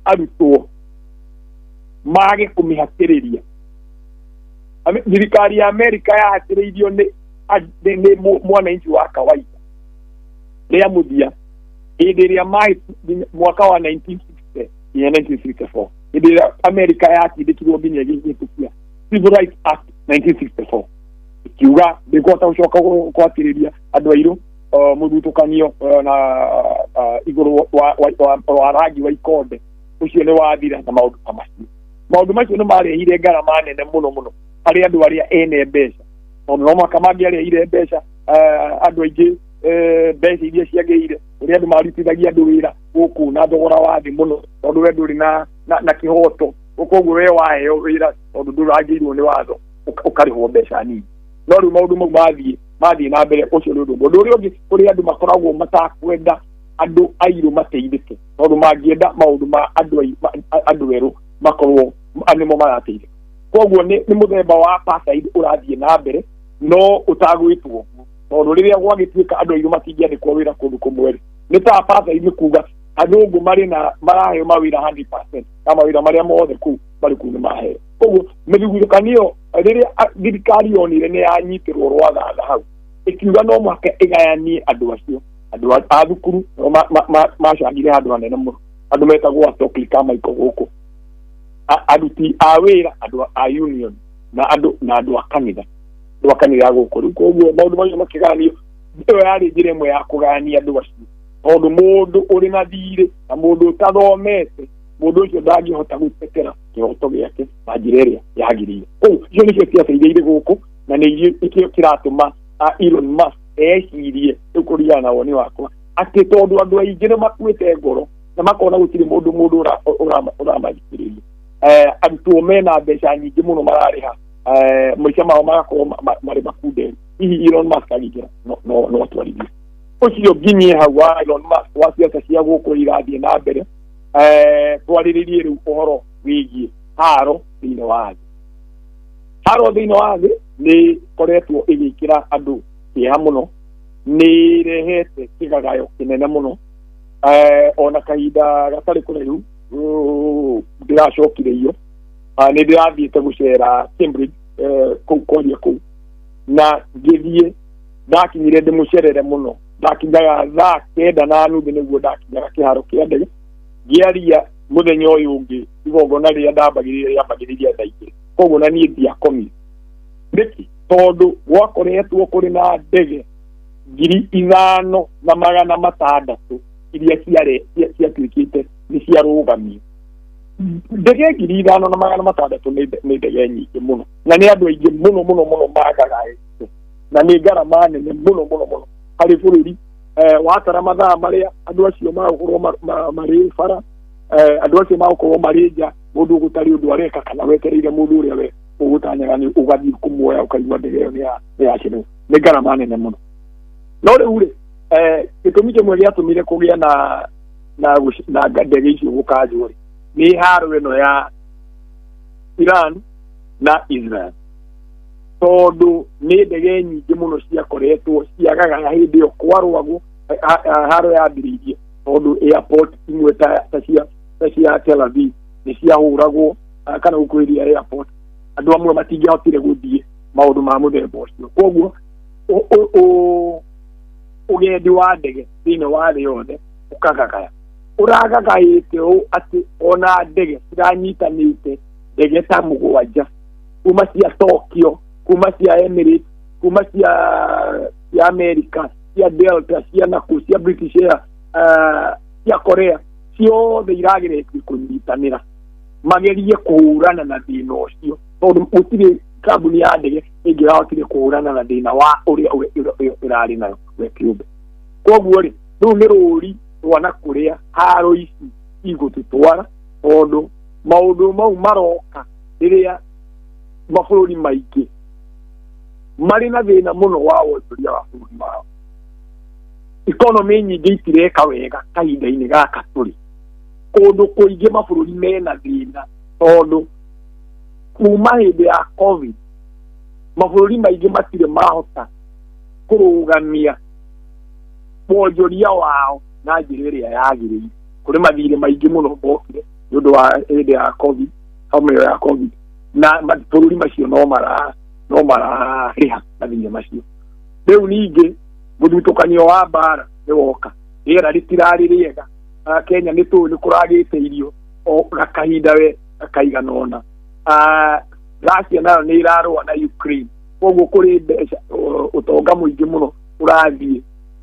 arutwo mage kũmĩhatĩrĩria. Thirikari ya Amerika yahatĩrĩirio nĩ mwananchi wa kawaida rĩa mũthia hĩndĩ ĩrĩa mwaka wa 1960 ya 1964 hĩndĩ ĩrĩa Amerika yatindĩkirwo nginya ĩgĩhĩtũkia Civil Rights Act 1964 ikiuga ndĩkũhota gũcoka kwatĩrĩria andũ airũ mũthutũkanio na igũrũ wa rangi wa ikonde ũcio nĩ wathira na maũndũ ta macio. Maũndũ macio nĩ marehire ngarama nene mũno harĩ andũ arĩa ene mbeca, tondũ no mũhaka mangĩarehire mbeca andũ aingĩ mbeca iria ciagĩrĩire ũrĩa andũ marutithagia andũ wĩra gũkũ na thogora wa thĩ mũno, tondũ we ndũrĩ na kĩhoto, koguo we waheo wĩra tondũ ndũrangĩirwo nĩ watho ũkarĩhwo mbeca nini. No rĩu maũndũ mau mathiĩ na mbere. Ũcio nĩ ũndũ ũrĩa ũngĩ kũrĩ andũ makoragwo matakwenda andũ airũ mateithĩke, tondũ mangĩenda maũndũ ma andũ erũ makorwo nĩmo marateithĩka. Koguo nĩ mũthemba wa apartheid ũrathiĩ na mbere no ũtagwĩtwo, tondũ rĩrĩa gwagĩtuĩka andũ airũ matingĩandĩkwo wĩra kũndũ kũmwe nĩ ta apartheid nĩ kuga athũngũ maraheo mawĩra 100% na mawĩra marĩa mothe kũu marĩ kũu nĩ maheo. Koguo mĩthugurũkanio rĩrĩa thirikari yonire nĩ yanyitirwo rwathatha hau ĩkiuga no mũhaka ĩgayanie andũ acio, andũ a thukuru macangire handũ hanene mũno, andũ metagwo atokika maiko gũkũ, aruti a wĩra, andũ a union na andũ a kanitha gũkũ. Rĩu koguo maũndũ macio makĩgayanio, ĩyo yarĩ njĩra ĩmwe ya kũgayania andũ acio, tondũ mũndũ ũrĩ na thirĩ na mũndũ ũtathomete, mũndũ ũcio ndangĩhota gũtetera kĩhoto gĩake na njĩra ĩrĩa yagĩrĩire. Koguo icio nĩcio ciaca iria irĩ gũkũ na nĩ ikĩo kĩratũma Elon Musk ecirie rĩu kũringana na woni wakwa atĩ tondũ andũ aingĩ nĩ makuĩte ngoro na makona gũtirĩ mũndũ ũramathikĩrĩria, arutwo mena mbeca nyingĩ mũno mararĩha maica mao magakorwo marĩ makunderu, hihi Elon Musk agĩkĩra no atwarithie. Ũcio nginyie hau wa Elon Musk wa ciaca cia gũkũ irathiĩ na mbere, twarĩrĩrie rĩu ũhoro wĩgiĩ haro thĩinĩ wa thĩ. Haro thĩinĩ wa thĩ nĩ koretwo ĩgĩkĩra andũ kĩeha mũno, nĩ irehete kĩgagayo kĩnene mũno, ona kahinda gatarĩ kũraihu ndĩracokire iyo, nĩ ndĩrathiĩte gũcera Cambridge kũu kwaria kũu, na ngĩthiĩ ndakinyire ndĩmũcerere mũno, ndakinyaga thaa 9:30 nĩguo ndakinyaga kĩharo kĩa ndege, ngĩaria mũthenya ũyũ ũngĩ igongona rĩrĩa rĩambagĩrĩria thaa 2, koguo na niĩ ndiakomire. Nĩkĩ? Tondũ gwakoretwo kũrĩ na ndege 5,600 iria ciatuĩkĩte nĩ ciarũgamio. Ndege 5,600 nĩ ndege nyingĩ mũno na nĩ andũ aingĩ mũno magagaĩte na nĩ ngarama nene mũno harĩ bũrũri. Watara mathaa marĩa andũ acio magũkorwo marĩ bara, andũ acio magũkorwo marĩ nja, mũndũ gũtarĩ ũndũ areka kana wetereire mũndũ ũrĩa we ũgũtanyaga nĩ ũgathiĩ kũmuoya ũkaigua ndege ĩyo nĩ yacererwo, nĩ ngarama nene mũno. No rĩu rĩ, gĩtũmi kĩmwe gĩatũmire kũgĩa na ndege icio gũkanjwo rĩ nĩ haro ĩno ya Iran na Israel, tondũ nĩ ndege nyingĩ mũno ciakoretwo ciagagaya hĩndĩ ĩyo kwarwagwo haro yambĩrĩirie, tondũ airport imwe ta cia Tel Aviv nĩ ciahũragwo kana gũkuhĩrĩria airport, andũ amwe matingĩahotire gũthiĩ maũndũ ma mũthemba ũcio. Koguo ũgendi wa ndege thĩinĩ wa thĩ yothe ũkagagaya, ũragagaĩte ũũ atĩ ona ndege ciranyitanĩte, ndege ta 7 kuma cia Tokyo, kuma cia Emirates, kuma cia America, cia Delta, cia Naku, cia British Air, cia Korea, ciothe irageretie kũnyitanĩra magerie kũhũrana na thĩna ũcio, tondũ gũtirĩ kambuni ya ndege ĩngĩrahotire kũhũrana na thĩna wa ũrĩa ĩrarĩ nayo we kĩũmbe. Koguo rĩ, rĩu nĩ rũri rwana kũrĩa haro ici igũtũtwara, tondũ maũndũ mau maroka rĩrĩa mabũrũri maingĩ marĩ na thĩna mũno wa wonjoria wa bũrũri wao. Economy nyingĩ itireka wega kahinda-inĩ gaka tũrĩ, kũndũ kũingĩ mabũrũri mena thĩna, tondũ kuma hĩndĩ ya COVID mabũrũri maingĩ matirĩ mahota kũrũgamia wonjoria wao na njĩra ĩrĩa yagĩrĩire kũrĩ mathirĩ maingĩ mũno mokire nĩ ũndũ wa hĩndĩ ya covid hamwe ya covid na mabũrũri macio no mararĩha mathirĩ macio rĩu ningĩ mũthutũkanio wa mbara nĩ woka rĩera rĩtirarĩ rĩega Kenya nĩ tũĩ nĩ kũragĩte irio o gakahinda we gakaigana ona Russia nayo nĩ irarũa na Ukraine koguo kũrĩ mbeca ũtonga mũingĩ mũno ũrathiĩ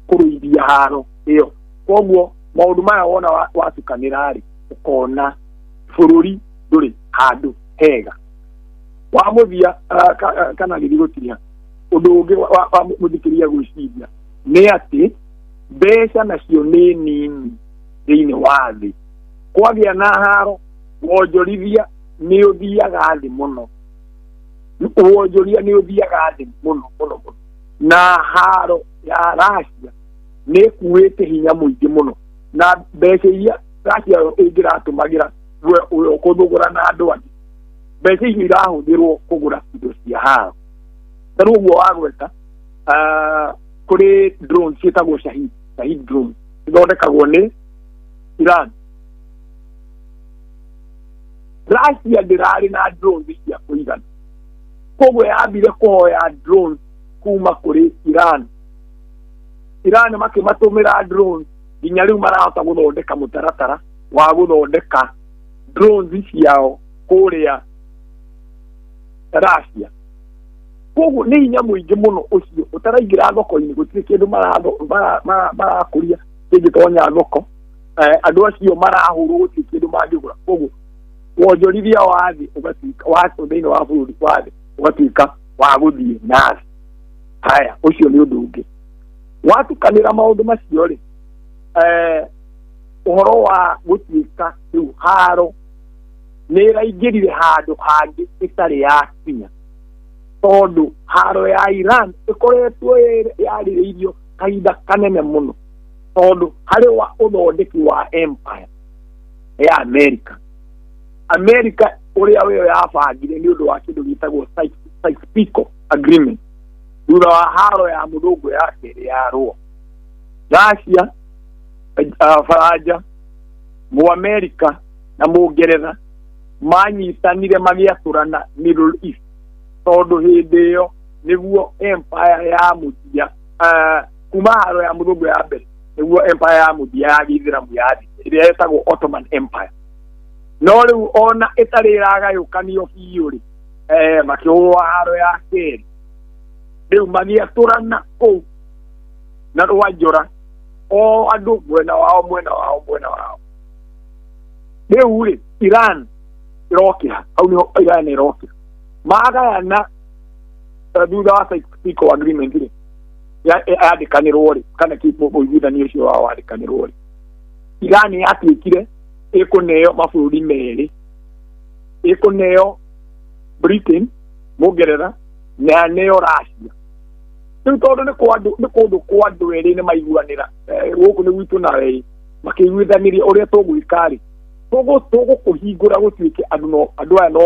kũrũithia haro ĩyo koguo maũndũ maya wona watukanĩra rĩ ũkona bũrũri ndũrĩ handũ hega wa mũthia kana gĩthigũtiria ũndũ ũngĩ wa mũthikĩria gwĩciria nĩ atĩ mbeca nacio nĩ nini thĩinĩ wa thĩ kwagĩa na haro wonjorithia nĩ ũthiaga thĩ mũno wonjoria nĩ ũthiaga thĩ mũno na haro ya Russia nĩ kuĩte hinya mũingĩ mũno na mbeca iria Russia ĩngĩratũmagĩra kũthũgũra na andũ angĩ mbeca icio irahũthĩrwo kũgũra indo cia haro tarĩ ũguo wagweta kũrĩ drones ciĩtagwo Shahid drones ithondekagwo nĩ Iran Russia ndĩrarĩ na drones cia kũigana koguo yambire kũhoya drones kuma kũrĩ Iran makĩmatũmĩra drones nginya rĩu marahota gũthondeka mũtaratara wa gũthondeka drones ciao kũrĩa Russia koguo nĩ hinya mũingĩ mũno ũcio ũtaraingĩra thoko-inĩ gũtirĩ kĩndũ marakũria kĩngĩtonya thoko andũ acio marahũrwo gũtirĩ kĩndũ mangĩgũra koguo wonjorithia wa thĩ ũgatuĩka thĩinĩ wa bũrũri wa thĩ ũgatuĩka wa gũthiĩ na thĩ haya ũcio nĩ ũndũ ũngĩ watukanĩra maũndũ macio rĩ ũhoro wa gũtuĩka rĩu haro nĩ ĩraingĩrire handũ hangĩ ĩtarĩ yakinya tondũ haro ya Iran ĩkoretwo yarĩrĩirio kahinda kanene mũno tondũ harĩ wa ũthondeki wa empire ya America ũrĩa wĩyo yabangire nĩ ũndũ wa kĩndũ gĩtagwo Sykes-Picot agreement thutha wa haro ya mũthũngũ ya kerĩ ya rũa Russia Faranja Mũamerica na Mũngeretha manyitanire magĩatũrana Middle East tondũ hĩndĩ ĩyo nĩguo empire ya mũthia kuma haro ya mũthũngũ ya mbere nĩguo empire ya mũthia ya gĩithĩramu yathi ĩrĩa yetagwo Ottoman Empire no rĩu ona ĩtarĩ ĩragayũkanio biũ rĩ makĩhũrwo haro ya kerĩ rĩu magĩatũrana kũu na rwanjora o andũ mwena wao rĩu rĩ Iran ĩrokĩra hau nĩho Iran ĩrokĩra magayana thutha wa Sykes-Picot agreement rĩ yandĩkanĩrwo rĩ kana ũiguithanio ũcio wao wandĩkanĩrwo rĩ Iran yatuĩkire ĩkũneo mabũrũri merĩ ĩkũneo Britain Mũngeretha na neo Russia rĩu tondũ nĩ kũndũ kwa andũ erĩ nĩ maiguanĩra gũkũ nĩ gwitũ nawe makĩiguithanĩria ũrĩa tũgwĩka rĩ tũgũkũhingũra gũtuĩke andũ aya no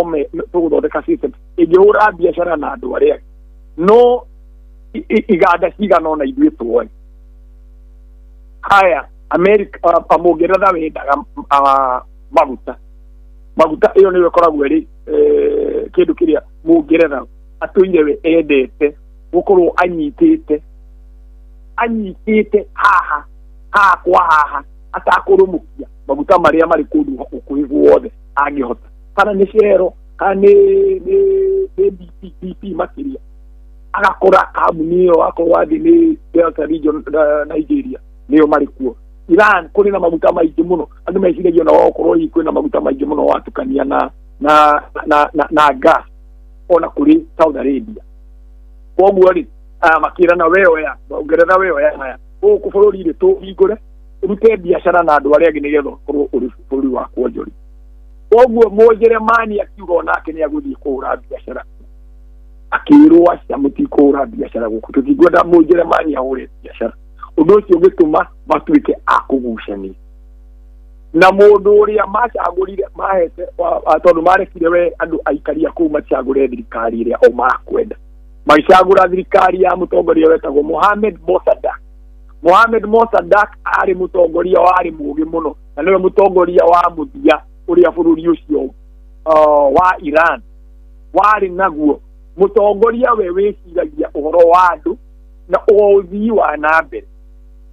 tũgũthondeka system ĩngĩhũra biacara na andũ arĩa no iganda cigana ona ithuĩ tuoe haya America Mũngeretha wendaga maguta ĩyo nĩyo ĩkoragwo ĩrĩ kĩndũ kĩrĩa Mũngeretha atũire we endete gũkorwo anyitĩte haha kwa haha atakũrũmũkia maguta marĩa marĩ kũndũ gũkuhĩ guothe angĩhota kana nĩ Shell kana nĩ BP makĩria agakora kambuni ĩyo akorwo athĩ nĩ Delta Region Nigeria nĩyo marĩ kuo Iran kũrĩ na maguta maingĩ mũno andũ meciragia na wakorwo kwĩna maguta maingĩ mũno watukania na gas ona kũrĩ Saudi Arabia koguo rĩ makĩrana weoya Ũngeretha weoya haya gũkũ bũrũri rĩ tũhingũre ũrute biacara na andũ arĩa angĩ nĩgetha ũkorwo ũrĩ bũrũri wa kuonjori koguo Mũnjeremani akiuga onake nĩ agũthiĩ kũhũra biacara akĩrwo acia mũtikũhũra biacara gũkũ tũtingwenda Mũnjeremani ahũre biacara ũndũ ũcio ũgĩtũma matuĩke a kũgucania na mũndũ ũrĩa macagũrire mahete tondũ marekire we andũ aikaria kũu macagũre thirikari ĩrĩa o makwenda magĩcagũra thirikari ya mũtongoria wetagwo Mohamed Mohamed Mossadegh ari mutongoria wari mugi muno na niwe mutongoria wa muthia uria bururi ucio wa Iran wari naguo mutongoria we wiciragia uhoro wa andu na uthii wa nambere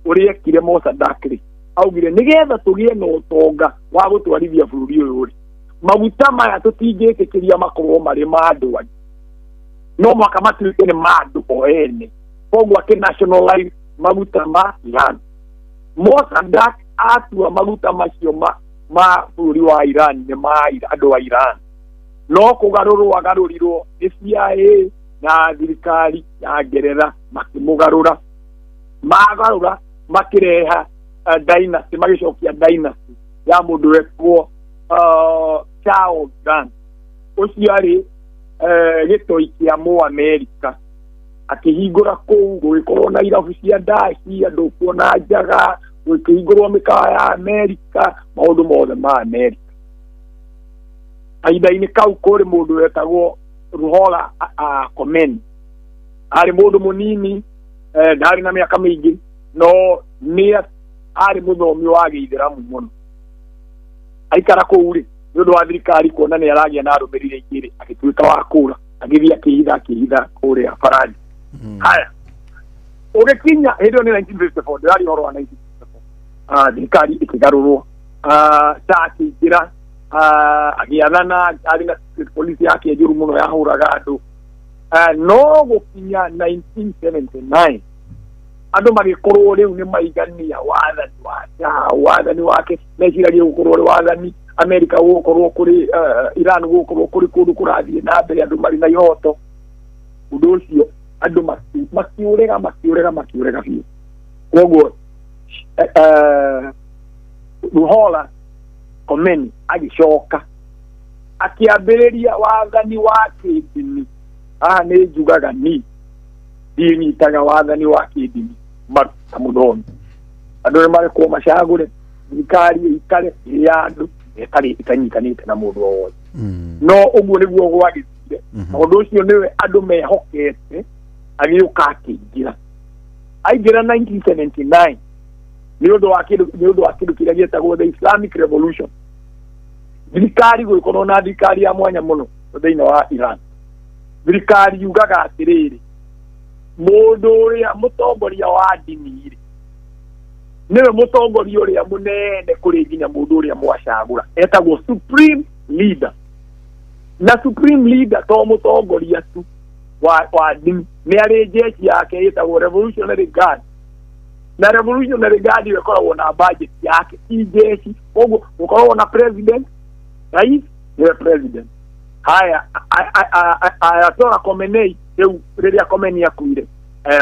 uria kire Mossadegh augire nigetha tugie no utonga wa gutwarithia bururi uyu ri maguta maya tutingikiria makorwo mari mandu no mwaka matuike ni mandu o ene koguo akinationalize maguta ma Iran. Mossadegh atua maguta macio ma bururi wa Iran ni ma andu wa Iran no kugarurirwo ni CIA na thirikari ya Ngeretha makimugarura magarura makireha dynasty magicokia dynasty ya mundu wetwo Charles Gant ucio ari gitoi kia mu America akihingura kuu gugikorwo na irabu cia ndaci andu kuona njaga gukihingurwo mikawa ya America maundu mothe ma America aida-ini kau kuri mundu wetagwo Ruhollah Khomeini ari mundu munini ndari na miaka mingi no ni ari muthomi wa Githiramu muno aikara kuu ri ndu wa thirikari kuona ni aragia na arumirire igiri agituika wa kura agithia kihitha kuria Faranja haya ugekinya hiyo ni 1954 ndari horo wa 1954 thirikari ikigarurwo taki gira agiathana ari na polisi yake juru muno yahuraga andu no gukinya 1979 andu magikorwo riu ni maigania wathani wake meciragia gukorwo wathani America gukorwo kuri Iran gukorwo kuri kundu kurathie na mbere andu mari na ihoto undu ucio andu makiurega biu koguo Ruhollah Khomeini agicoka akiambiriria wathani wa kidini ni njugaga ni dinyitaga wathani wa kidini mamuthoni andu mari ko macagure thirikari ikare ya andu itanyitanite na mundu wothe no uguo niguo gwagithire undu ucio niwe andu mehokete agiuka akingira aingira 1979 ni undu wa kindu kiria gietagwo the Islamic Revolution thirikari guikorwo na thirikari ya mwanya muno thiini wa Iran thirikari yugaga atiriri mundu uria mutongoria wa dini niwe mutongoria uria munene kuri nginya mundu uria mwacagura etagwo supreme leader na supreme leader to mutongoria tu wa dini ni ari jeshi yake etagwo Revolutionary Guard na Revolutionary Guard ikoragwo na budget yake jeshi koguo ukoragwo na president rais ni president haya Ayatollah Khomeini riria Khomeini akuire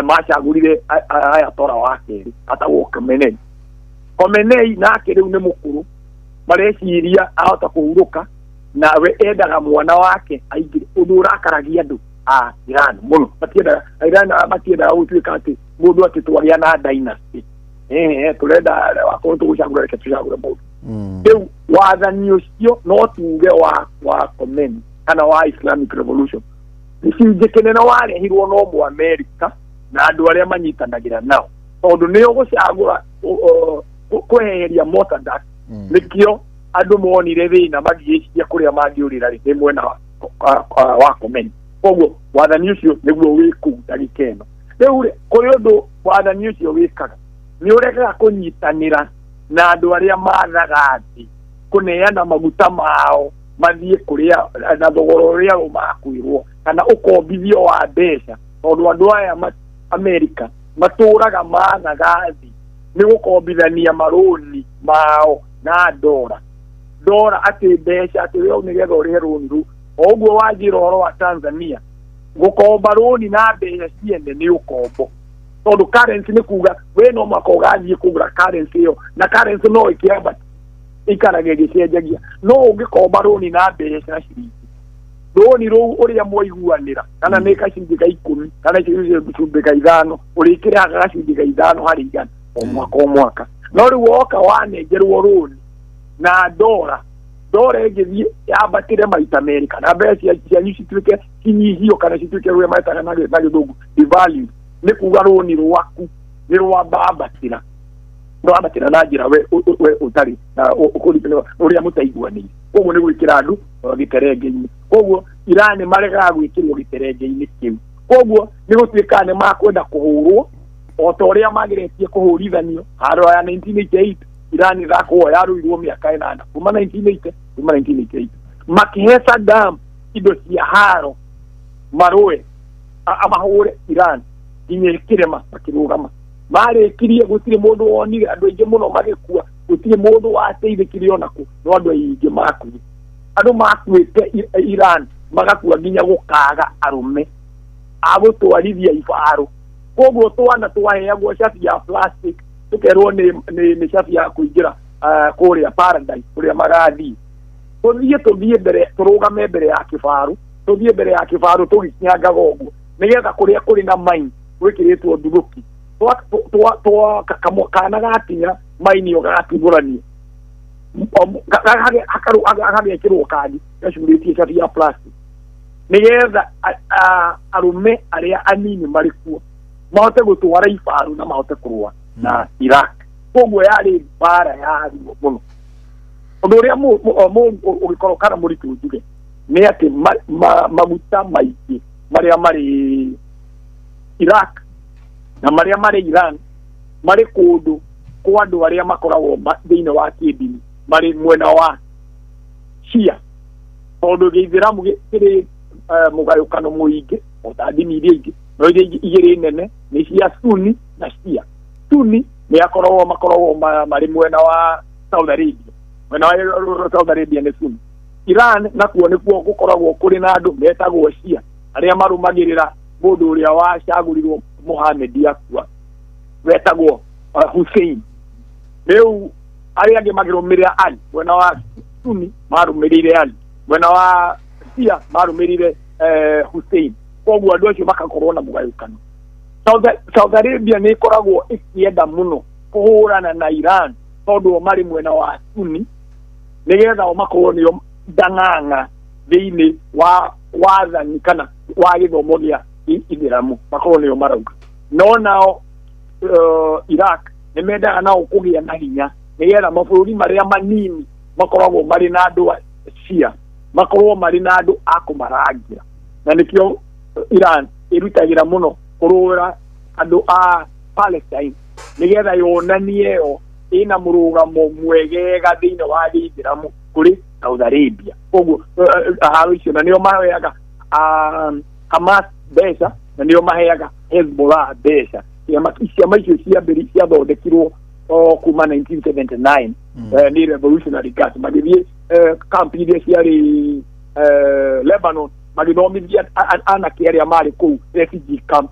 macagurire Ayatollah wake atagwo Khomeini nake riu ni mukuru mareciria ahota kuhuruka na we endaga mwana wake aingire undu urakaragia andu Iran muno matiendaga gutuika ati mundu ati twagia na dynasty turenda wakorwo tugucagura reke tucagure mundu riu wathani ucio no tuge wa Khomeini kana wa Islamic Revolution gicunjĩ kinene warehirwo no mu America na andu aria manyitanagira nao tondu ni ugucagura kuheheria Mossadegh nikio andu monire thina magiciria kuria mangiurira ri mwena wa Khomeini koguo wathani ucio niguo wiku ndagikeno riu kuri undu wathani ucio wikaga ni urekaga kunyitanira na andu aria mathaga thi kuneana maguta mao mathie kuria na thogora uria umakuirwo kana ukombithio wa mbeca tondu andu aya America maturaga mathaga thi ni gukombithania maroni mao na dora ati mbeca ati we nigetha urihe roni ru oguo wanjira horo wa Tanzania gukomba roni na mbeca ciende ni ukombo tondu currency ni kuga we no makogathie kugura currency yo na currency no ikiamba ikarage gicenjagia no ungikomba roni na mbeca ciringi roni ru uria mwaiguanira kana ni gacunjĩ ga 10 kana gacunjĩ ga 5 urikiraga gacunjĩ ga 5 hari igana o mwaka no riu woka wanengerwo roni na dora ingithie yabatire maita meri kana mbeca cianyu cituike kinyihio kana cituike rwe maita na githungu devalue ni kuga roni rwaku nä rwambatira na njä ra we å tarä å rä a må taiguanä koguo nä gwä kä ra andå gä terenge-inä koguo Iran maregaga gwä kä rwo gä terenge-inä kä u koguo nä gå tuä ka nä makwenda kå hå rwo o ta å rä a magä retie kå hå rithanio haro ya 1988 Iran ĩgakorwo yarũirwo mĩaka 8 kuma 1988 makĩhe Saddam indo cia haro marũe amahũre Iran nginya kĩrema makĩrũgama marĩkirie gũtirĩ mũndũ wonire andũ aingĩ mũno magĩkua gũtirĩ mũndũ wateithĩkire onakũ no andũ aingĩ makuire andũ makuĩte Iran magakua nginya gũkaga arũme agũtwarithia ibarũ koguo twana twaheagwo cabi ya plastic tukerwo nĩ cabi ya kũingĩra kũrĩa paradise kũrĩa magathi tũthiĩ mbere tũrũgame mbere ya kĩbarũ tũthiĩ mbere ya kĩbarũ tũgĩkinyangaga ũguo nĩgetha kũrĩa kũrĩ na maini gwĩkĩrĩtwo nduthũki kana gakinya maini ũgatimbũrania agagĩkĩrwo kandi gacurĩtie cabi ya plastic nĩgetha arũme arĩa anini marĩ kuo mahote gũtwara ibarũ na mahote kũrũa na Iraq koguo yarĩ mbara ya ruo mũno ũndũ ũrĩa ũgĩkorwo kana mũritũ njuge nĩ atĩ maguta maingĩ marĩa marĩ Iraq na marĩa marĩ Iran marĩ kũndũ kwa andũ arĩa makoragwo thĩinĩ wa kĩndini marĩ mwena wa Shia tondũ gĩithĩramu kĩrĩ mũgayũkano mũingĩ o ta ndini iria ingĩ no iria igĩrĩ nene nĩ cia Sunni na Shia Sunni nĩ makoragwo marĩ mwena wa Saudi Arabia mwena wa Saudi Arabia nĩ Sunni Iran nakuo nĩkuo gũkoragwo kũrĩ na andũ metagwo Shia arĩa marũmagĩrĩra mũndũ ũrĩa wacagũrirwo Mohammed akua wetagwo Hussein rĩu arĩa angĩ makĩrũmĩrĩra Ali mwena wa Sunni marũmĩrĩire Ali mwena wa Shia marũmĩrĩire Hussein koguo andũ acio makakorwo na mũgayũkano Saudi Arabia nĩ ĩkoragwo ĩkĩenda mũno kũhũrana na Iran tondũ marĩ mwena wa Sunni nĩgetha o makorwo nĩo ndang'ang'a thĩinĩ wa wathani kana wa gĩthomo gĩa Ithĩramu makorwo nĩo marauga no nao Iraq nĩ mendaga nao kũgĩa na hinya nĩgetha mabũrũri marĩa manini makoragwo marĩ na andũ Shia makorwo marĩ na andũ a kũmarangĩra na nĩkĩo Iran ĩrutagĩra mũno kũrũra andũ a Palestine nĩgetha yonanie yo ĩna mũrũgamo mwegega thĩinĩ wa Gĩithĩramu kũrĩ Saudi Arabia koguo haro icio na nĩo maheaga Hamas mbeca na nĩo maheaga Hezbollah mbeca ciama icio ciathondekirwo kuma 1979 nĩ Revolutionary Guards magĩthiĩ camp iria ciarĩ Lebanon magĩthomithia anake arĩa marĩ kũu refugee camp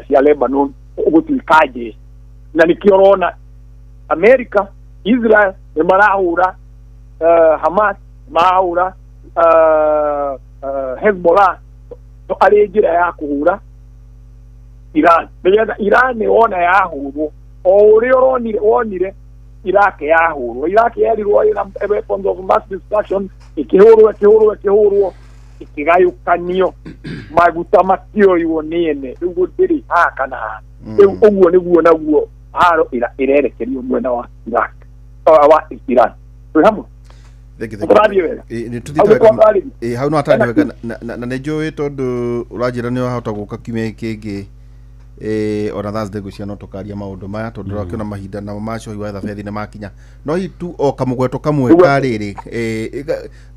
cia Lebanon gũtuĩka jeshi na nĩkĩo ũrona America Israel nĩ marahũra Hamas marahũra Hezbollah arĩ njĩra ya kũhũra Iran nĩgetha Iran nĩ wona yahũrwo o ũrĩa wonire Iraq yahũrwo Iraq yerirwo ĩna weapons of mass destruction ĩkĩhũrwo ĩkĩgayũkanio maguta makĩoywo nĩ ene rĩu gũtirĩ haha kana haha rĩu ũguo nĩguo naguo haro ĩrerekerio mwena wa Iraq wa Iran twĩ hamwe hau no atari wega na nĩ njũĩ tondũ ũranjĩra nĩ wahota gũka kiumia kĩngĩ ona Thursday gũcia no tũkaria maũndũ maya tondũ tũrakĩona mahinda na macohi wa thabethi nĩ makinya no hitu o kamũgweto kamwe karĩrĩ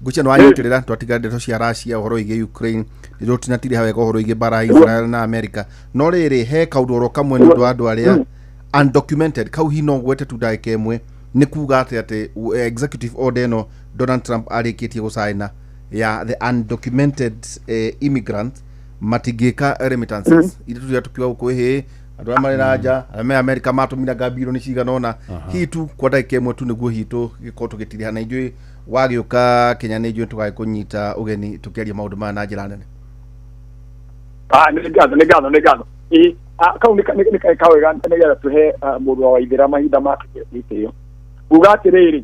ngũcia nĩ wanyitĩrĩra twatiga ndeto cia Russia ũhoro wĩgiĩ Ukraine nĩ tũtinatire wega ũhoro wĩgiĩ mbara Israel na America no rĩrĩ he kaũndũ oro kamwe nĩ ũndũ wa andũ arĩa undocumented kau hino gwete tu ndagĩka ĩmwe nĩ kuga atĩ executive order ĩno Donald Trump arĩkĩtie gũcaina ya the undocumented immigrant matingĩka remittances iria turia tukiwa gũkũ hĩ andũ arĩa marĩ na nja arĩa America matũmira ngambiro nĩ cigana ona hitu kwa ndagĩka ĩmwe tu nĩguo hitũ gĩkorwo tũgĩtiriha na ijũĩ wagĩũka Kenya nĩ ijũĩ tũgagĩkũnyita ũgeni tũkĩaria maũndũ maya na njĩra nene nĩ ngatho kau nĩ kawega nĩgetha tũhe mũndũ wa Waithĩra mahinda make gĩtĩo uga atĩrĩrĩ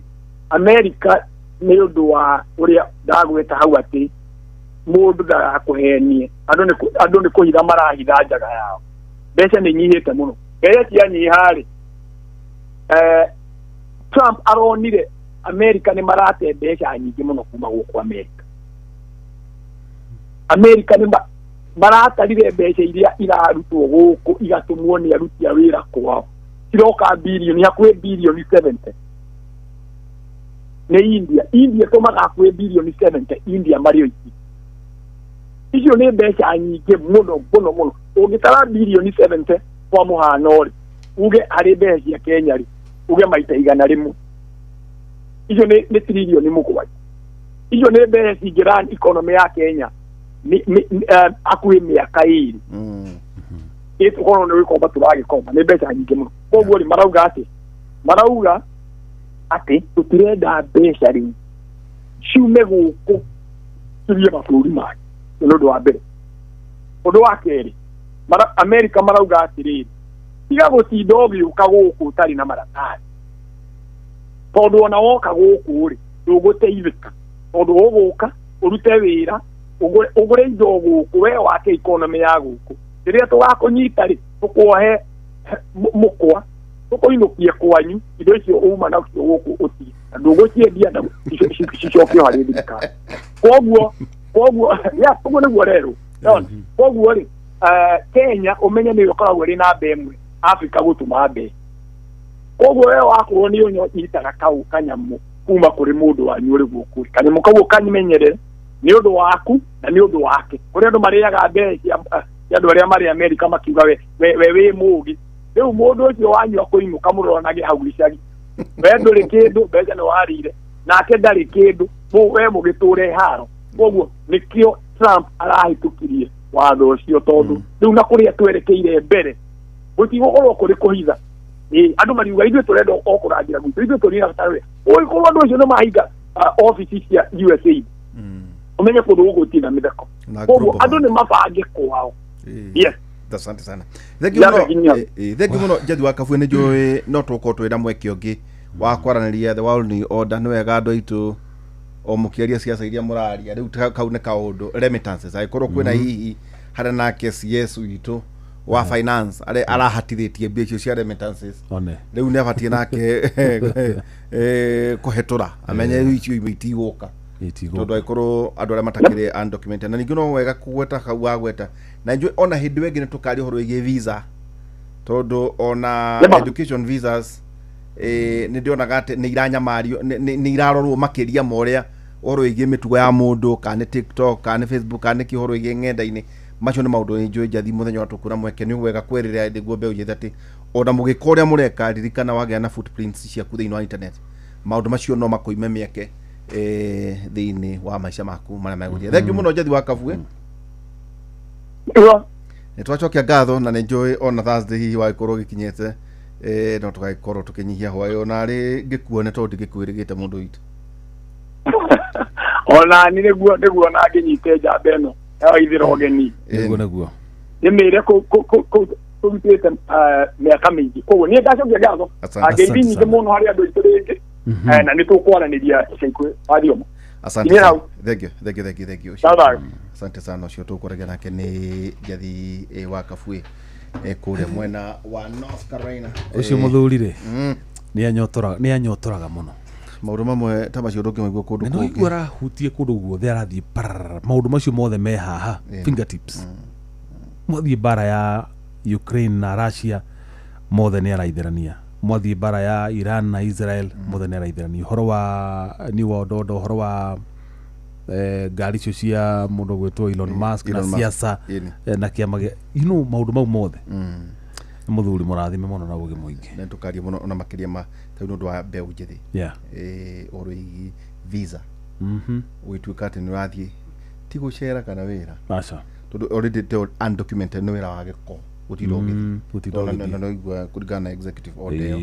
America nĩ ũndũ wa ũrĩa ndagwĩta hau atĩ mũndũ ndagakũhenie andũ nĩ kũhitha marahitha njaga yao mbeca nĩ nyihĩte mũno mbeca cianyiha-rĩ Trump aronire America nĩ marate mbeca nyingĩ mũno kuma gũkũ America nĩ maratarire mbeca iria irarutwo gũkũ igatũmwo nĩ aruti a wĩra kwao ciroka birioni hakuhĩ birioni 70 nĩ India tũmaga hakuhĩ birioni 70 India marĩ oiki icio nĩ mbeca nyingĩ mũno ũngĩtara birioni 70 kwa mũhano-rĩ uge harĩ mbeca cia Kenya-rĩ uge maita 100 icio nĩ trilioni 7 icio nĩ mbeca cingĩrani economy ya Kenya hakuhĩ mĩaka 2 ĩtukorwo nĩ gũkomba tũragĩkomba nĩ mbeca nyingĩ mũno koguo-rĩ marauga atĩ tũtirenda mbeca rĩu ciume gũkũ cirie mabũrũri mangĩ nĩ ũndũ wa mbere. Ũndũ wa kerĩ America marauga atĩrĩrĩ tiga gũtinda ũgĩũka gũkũ ũtarĩ na maratathi tondũ ona woka gũkũ-rĩ ndũgũteithĩka tondũ ũgũka ũrute wĩra ũgũre indo gũkũ we wake economy ya gũkũ rĩrĩa tũgakũnyita-rĩ tũkuohe mũkwa tũkũinũkie kwanyu indo icio uma nacio gũkũ ũti na ndũgũciendia na cicokio harĩ thirikari koguo ũguo nĩguo rerwo koguo-rĩ Kenya ũmenye nĩyo ĩkoragwo ĩrĩ namba ĩmwe Africa gũtũma mbeca koguo we wakorwo nĩ ũnyitaga kau kanyamũ kuma kũrĩ mũndũ wanyu ũrĩ gũkũ kanyamũ kau ũkamenyerere nĩ ũndũ waku na nĩ ũndũ wake kũrĩ andũ marĩaga mbeca cia andũ arĩa marĩ America makiuga we wĩ mũũgĩ rĩu mũndũ ũcio wanyu akũinũka mũronage hau gĩcagi we ndũrĩ kĩndũ mbeca nĩ warĩire nake ndarĩ kĩndũ we mũgĩtũre haro koguo nĩkĩo Trump arahĩtũkirie watho ũcio tondũ rĩu na kũrĩa twerekeire mbere gũtigũkorwo kũrĩ kũhitha andũ mariuga ithuĩ tũrenda o kũrangĩra gwitũ ithuĩ tũrĩra batarĩ ũgĩkorwo andũ acio nĩ mahinga ofici cia USA umenye kũndũ gũkũ gũtirĩ na mĩtheko koguo andũ nĩ mabange kwao. Yes, asante sana. Thengi muno Njathi wa Kabue nĩ njũĩ no tũkorwo twĩna mweke ũngĩ wa kwaranĩria the world new order nĩ wega andũ aitũ o mũkĩaria ciaca iria mũraria rĩu kau nĩ kaũndũ remittances agĩkorwo kwĩna hihi harĩ nake CS witũ wa finance arahatithĩtie mbia icio cia remittances rĩu nĩ abatie nake kũhetũra amenye icio itigũka tondũ agĩkorwo andũ arĩa matakĩrĩ undocumented na ningĩ no wega kũgweta kau wagweta na njũĩ ona hĩndĩ ĩngĩ nĩ tũkaria ũhoro wĩgiĩ visa tondũ ona education visas nĩ ndĩonaga atĩ nĩ iranyamario nĩ irarorwo makĩria ma ũrĩa ũhoro wĩgiĩ mĩtugo ya mũndũ kana nĩ TikTok kana nĩ Facebook kana nĩ kĩhoro wĩgiĩ ng'enda-inĩ macio nĩ maũndũ njũĩ Njathi mũthenya wa tũkũra mweke nĩ wega kwerĩra nĩguo mbeũ njĩthĩ atĩ ona mũgĩka ũrĩa mũreka ririkana wagĩa na footprints ciaku thĩinĩ wa internet maũndũ macio no makũime mĩeke thĩinĩ wa maica maku marĩa megũthiĩ. Thengiũ mũno Njathi wa Kabue nĩ twacokia ngatho na nĩ njũĩ ona Thursday hihi wagĩkorwo gĩkinyĩte no tũgagĩkorwo tũkĩnyihia hwaĩ ona rĩ ngĩkuone tondũ ndingĩkwĩrĩgĩte mũndũ witũ ona nĩ nĩguo na ngĩnyite njamba ĩno ya ithĩra ũgeni nĩguo nĩmĩre kũrutĩte mĩaka mĩingĩ koguo niĩ ndacokia ngatho ngeithi nyingĩ mũno harĩ andũ aitũ rĩngĩ na nĩ tũkwaranĩria ica ikuhĩ wathioma. Asante. Thank you. Asante sana ucio tukuregera nake ni Njathi wa Kabue kũrĩa mwena wa North Carolina ucio muthuri ri ni anyotoraga muno maũndũ mamwe ta macio ndũngĩmaigua kũndũ kũngĩ no igũra hutie kũndũ guothe arathiĩ maũndũ macio mothe me haha fingertips mwathiĩ bara ya Ukraine na Russia mothe nĩ araithĩrania mwathiĩ bara ya Iran na Israel mothe nĩ araithĩrania ũhoro wa New World Order ũhoro wa ngari icio cia mũndũ gwĩtwo Elon Musk na siasa na kĩama maũndũ mau mothe mũthuri mũrathime mũno na ũgĩ mũingĩ na tũkaria mũno ona makĩria ma ta ũndũ wa mbeũ njĩthĩ ũhoro wĩgiĩ visa ũgĩtuĩka atĩ nĩ ũrathiĩ ti gũcera kana wĩra tondũ already undocumented nĩ wĩra wa gĩko gũtirwo na noigua kũringana na executive order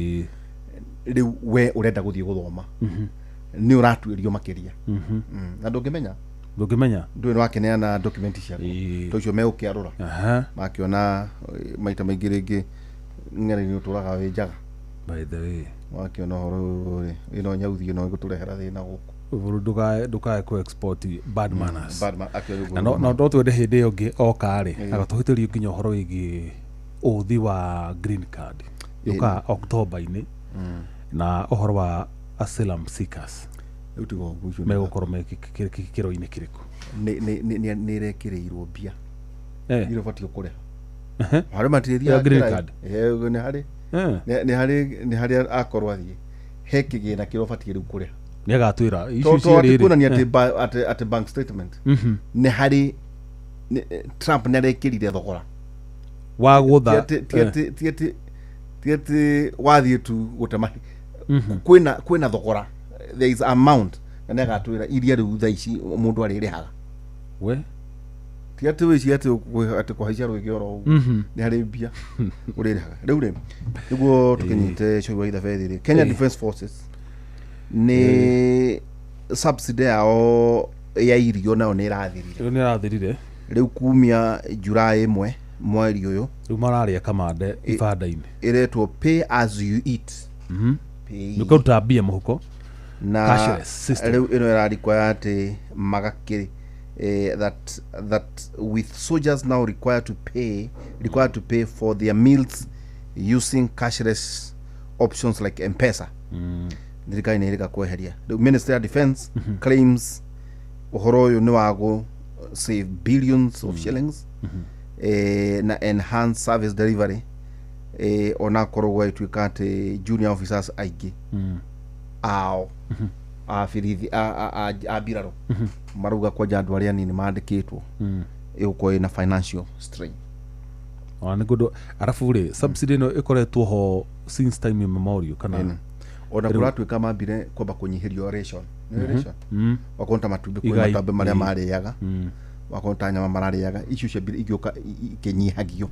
rĩu we ũrenda gũthiĩ gũthoma nĩ ũratuĩrio makĩria na ndũngĩmenya ndũĩ nĩwakeneana document ciaku to icio megũkĩarũra makĩona maita maingĩ rĩngĩ ng'enda-inĩ ũtũraga wĩ njaga by the way wakiona horo ino nyauthi no guturehera thina guku buru ndukae ku export bad manners no twende hindi yongi oka ri agatuhitirio nginya horo wigi uthi wa green card yuka October-ini na ohoro wa asylum seekers utigo gusho megukoro kiro-ini kiriku ni rekireirwo bia ire fatio kureha hari material green card ni hari akorwo athie he kigina kiro fatie riu kureha ni agatwira icio iri kuna ni ati bank statement ni hari Trump ni arekirire thogora wa gutha tiati wathie tu gutema kwina thogora there is amount na ni agatwira iria riu tha ici mundu aririhaga we tiati wici ati kuhaicia rwigero ni hari bia uririhaga riu ri niguo tukinyite cyo wa ithabethiri Kenya Defence Forces ni subsidy yao ya irio nayo ni irathirire riu kumia Julai 1 mweri uyu riu mararia kamande ibanda-ini iretwo pay as you eat nukuruta bia muhuko na riu ino irarequire ati magakiri that with soldiers now required to pay for their meals using cashless options like M-Pesa. Thirikari ni irika kweheria. The Ministry of Defence claims uhoro uyu ni wago save billions of shillings na enhance service delivery ona korogwa ituika ati junior officers aigi ao afirithi a biraro maruga kwa jandu aria nini mandikitwo iguko ina financial strain ni gudo arafu ri subsidy no ikoretwo ho since time immemorial kana ona kuratuika mambire kwamba kunyihirio ration wakonta matumbi kwa matambe maria mariaga wakonta nyama marariaga icio cia igioka ikinyihagio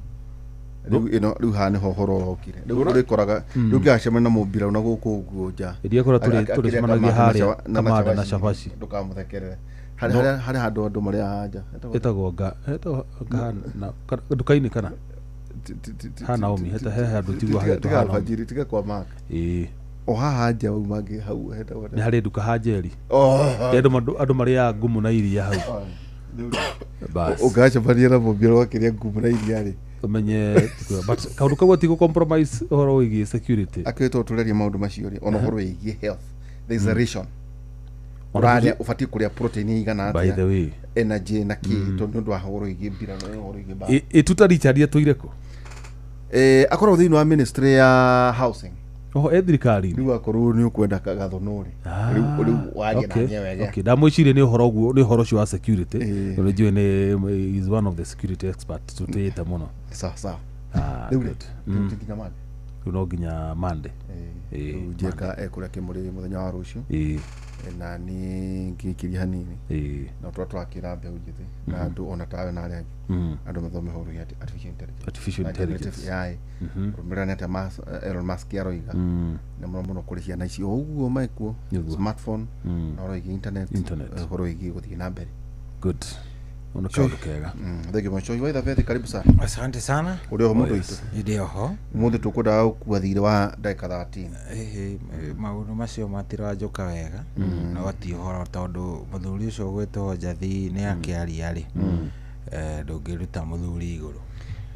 riu hani hohoro okire riu rikoraga riu kiacema na mubira una guku uguo nja iria kora turi semanagia haria kamanda na shabashi ndukamuthekerere hari handu andu maria hanja etagonga na dukaini kana hana omi heta he handu tigwa hage tuhana tiga kwa maka o haha nja u mangi hau heta wona ni hari duka hajeri andu maria ngumu na iria hau bas ugacha bariera mubira wakiria ngumu na iria ri umenye but kaundu kagwa tigo compromise horo wigi security akito tureria maundu macio ri ona horo wigi health there is a ration oraria ufati kuria protein igana atia by the way energy na ki tondu wa horo wigi mbira no horo wigi ba tutaricharia tuireko akoro thini wa ministry ya housing thirikari riu akorwo ni ukwenda gathonori riu waria na nyewege okay ndamwicirie ni uhoro guo ni uhoro cio wa security no njue ni is one of the security experts tutita muno sawa riu tukinya mande riu no nginya mande njeka ekuria kimuri muthenya wa rucio na ni ngikiria hanini na twakira mbeu njithi na andu ona tawe na aria andu mathome horo ya artificial intelligence AI rumirane ata Elon Musk aroiga na muno kuri ciana icio uguo maikuo smartphone na roigi internet horo igi guthii na mbere good ona kaundu kega thegi macho iwa ithabethi karibu sana asante sana urio mundu itu ndio ho mundu tukunda ukua thire wa ndeka 13 maundu macio matirajuka wega na wati horo tondu muthuri ucio gwetwo Njathi ni akiaria ri ndungiruta muthuri iguru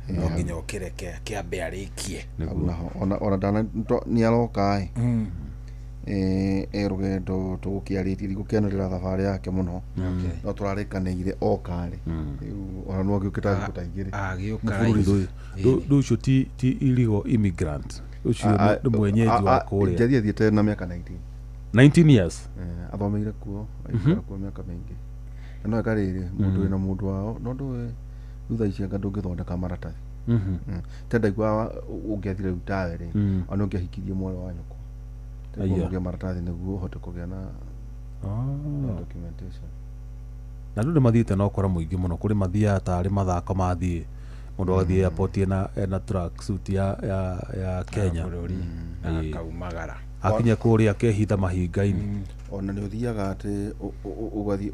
no nginya ukireke kiambe arikie ona dana ni aroka rugendo tugukiarĩtie gukenera thabarĩ yake muno no turarĩkanĩire okari ona no gĩũkĩta thikũ ta igĩrĩ ucio ti illegal immigrant ucio nĩ mwenyeji wa kũrĩa Njathi athiĩte na mĩaka 19 years athomeire kuo aikara kuo mĩaka mĩingĩ na no ekarĩire mũndũ wĩna mũndũ wao no ndũĩ thutha icio anga ndũngĩthondeka maratathi tendaigua ũngĩathire rĩu tawe rĩ ona ũngĩahikirie mwarĩ wa nyũkwa kuongea maratathi niguo hote kugea na documentation na ndu mathiite no kora muingi muno kuri mathia tari mathako mathie mundu athie airport na track suit ya Kenya akaumagara akinya kuria akehitha mahinga-ini ona ni uthiaga ati ugathi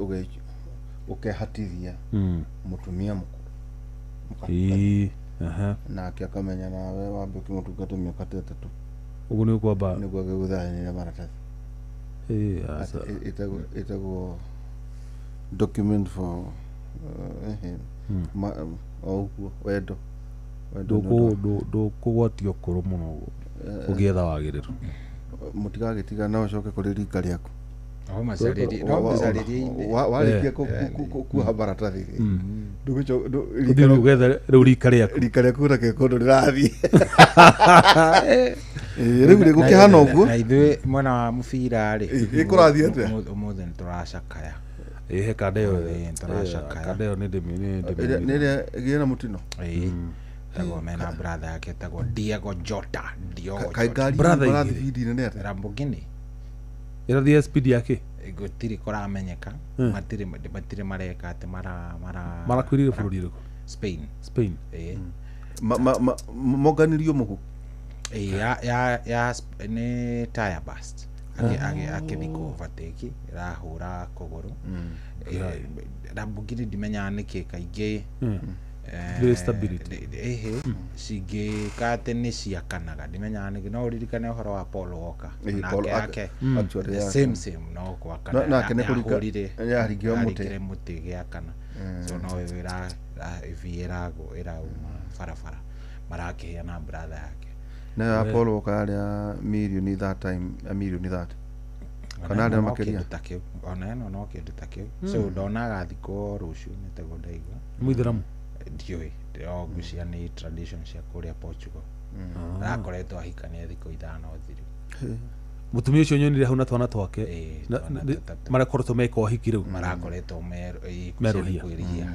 ukehatithia mutumia mukuru na akamenya nawe wambe ukimutungata miaka 3 ugu ni kwamba ni kwa guthanira maratathi itago document for wendo ndũkũgwatio kũrũ mũno ũgĩetha wagĩrĩru mũtigagĩtiga no ũcoke kũrĩ rika rĩaku warĩkia kuoha maratathi ũgetha rĩu rika rĩaku reke kũndũ rĩrathiĩ rĩu rĩ gũkĩhana ũguo na ithuĩ mwena wa mũbira rĩ ĩkũrathiĩ atĩa ũmũthĩ nĩtũracakaya ĩhe kanda ĩyo nĩ ĩrĩa ĩgĩe na mũtino tagwo mena brother yake tagwo Diego Jota kaĩ ngari ĩrathiĩ bidi nene atĩa Lamborghini ĩrathiĩ speed yake gũtirĩ kũramenyeka matirĩ mareka atĩ marakuĩrĩire bũrũri ũrĩkũ Spain monganirio mũhu nĩ tire burst akĩthiĩ overtake ĩrahũra kũgũrũ Lamborghini ndimenyaga nĩkĩ kaingĩ cingĩka atĩ nĩ ciakanaga ndimenyaga nĩkĩ no ũririkane ũhoro wa Paul Walker nake same no gwakanaahũrire mũtĩ gĩakana so no ĩrauma barabara marakĩhĩa na brother yake nayo ya Paul Walker yarĩ mirioni that kana arĩa makĩria ona ĩno no kĩndũ ta kĩu so ndonaga thikũ rũciũ nĩtagwo ndaigua mũithĩramu ndiũĩ ngucia nĩ tradition cia kũrĩa Portugal arakoretwo ahikania thikũ 5 thiru mũtumia ũcio nyonire hau na twana twake marakoretwo meka ũhiki rĩu marakoretwo kwĩruhia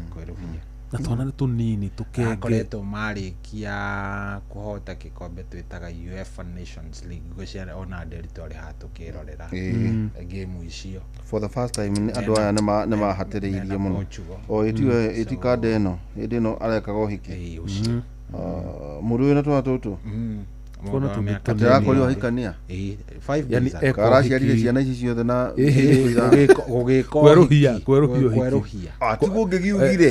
na twana nĩ tũnini tũkenge akoretwo marĩkia kũhota gĩkombe twĩtaga UEFA Nations League gũcia ona Delta rĩ hatũkĩrorera game icio for the first time andũ aya nĩ mahatĩrĩirie mũno ĩtikande ĩno hĩndĩ ĩno arekaga ũhiki mũrũ na twana tũtũ atĩrakorirwo ahikania araciarire ciana ici ciothe na kwerũhia tiguo ũngĩgiugire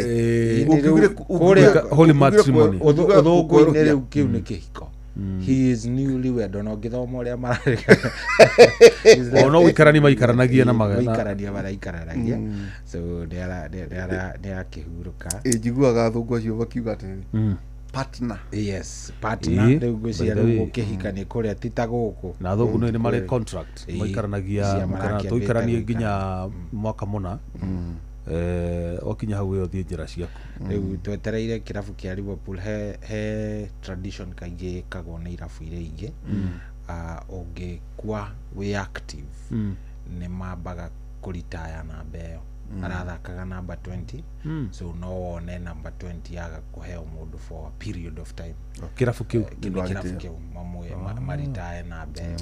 holy matrimony ũthũngũ-inĩ rĩu kĩu nĩ kĩhiko he is newly wed ona ũngĩthoma ũrĩa mararĩka ona ũikarani maikaranagia na magaikarania maraikaranagia so nĩ akĩhurũka njiguaga athũngũ acio makiuga atĩrĩ partner rĩu ngwĩciria rĩu gũkĩhika nĩ kũrĩa ti ta gũkũ na athũngũ nĩ marĩ contract maikaranagia tũikaranie nginya mwaka mũna okinya hau ĩyo thiĩ njĩra ciaku rĩu twetereire kĩrabu kĩa Liverpool he tradition kaingĩ ĩkagwo nĩ irabu iria ingĩ ũngĩkua wĩ active nĩ mambaga kũritaya namba ĩyo arathakaga namba 20 so no wone namba 20 yaga kũheo mũndũ for a period of time kĩrabu kĩu mamwe maritae namba ĩyo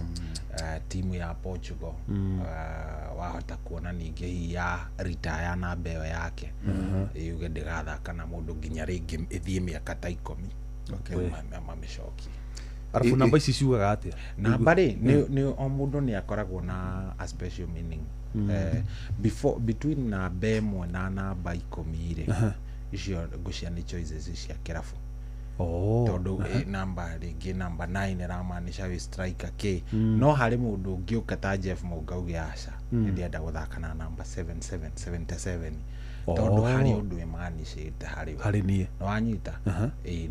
timu ya Portugal wahota kuona ningĩ hii ya retire namba ĩyo yake yuge ndĩgathaka na mũndũ nginya rĩngĩ ĩthiĩ mĩaka ta 10 mamĩcoki arabu namba ici ciugaga atĩa namba rĩ nĩ o mũndũ nĩ akoragwo na a special meaning between namba ĩmwe na namba 10 rĩ icio ngũcia nĩ choices cia kĩrabu tondũ namba rĩngĩ namba 9 ĩramaanisha wĩ striker K no harĩ mũndũ ũngĩũka ta Jeff Monga uge aca ndĩenda gũthaka na namba 77 tondũ harĩ ũndũ ĩmanicĩte harĩ niĩ no wanyita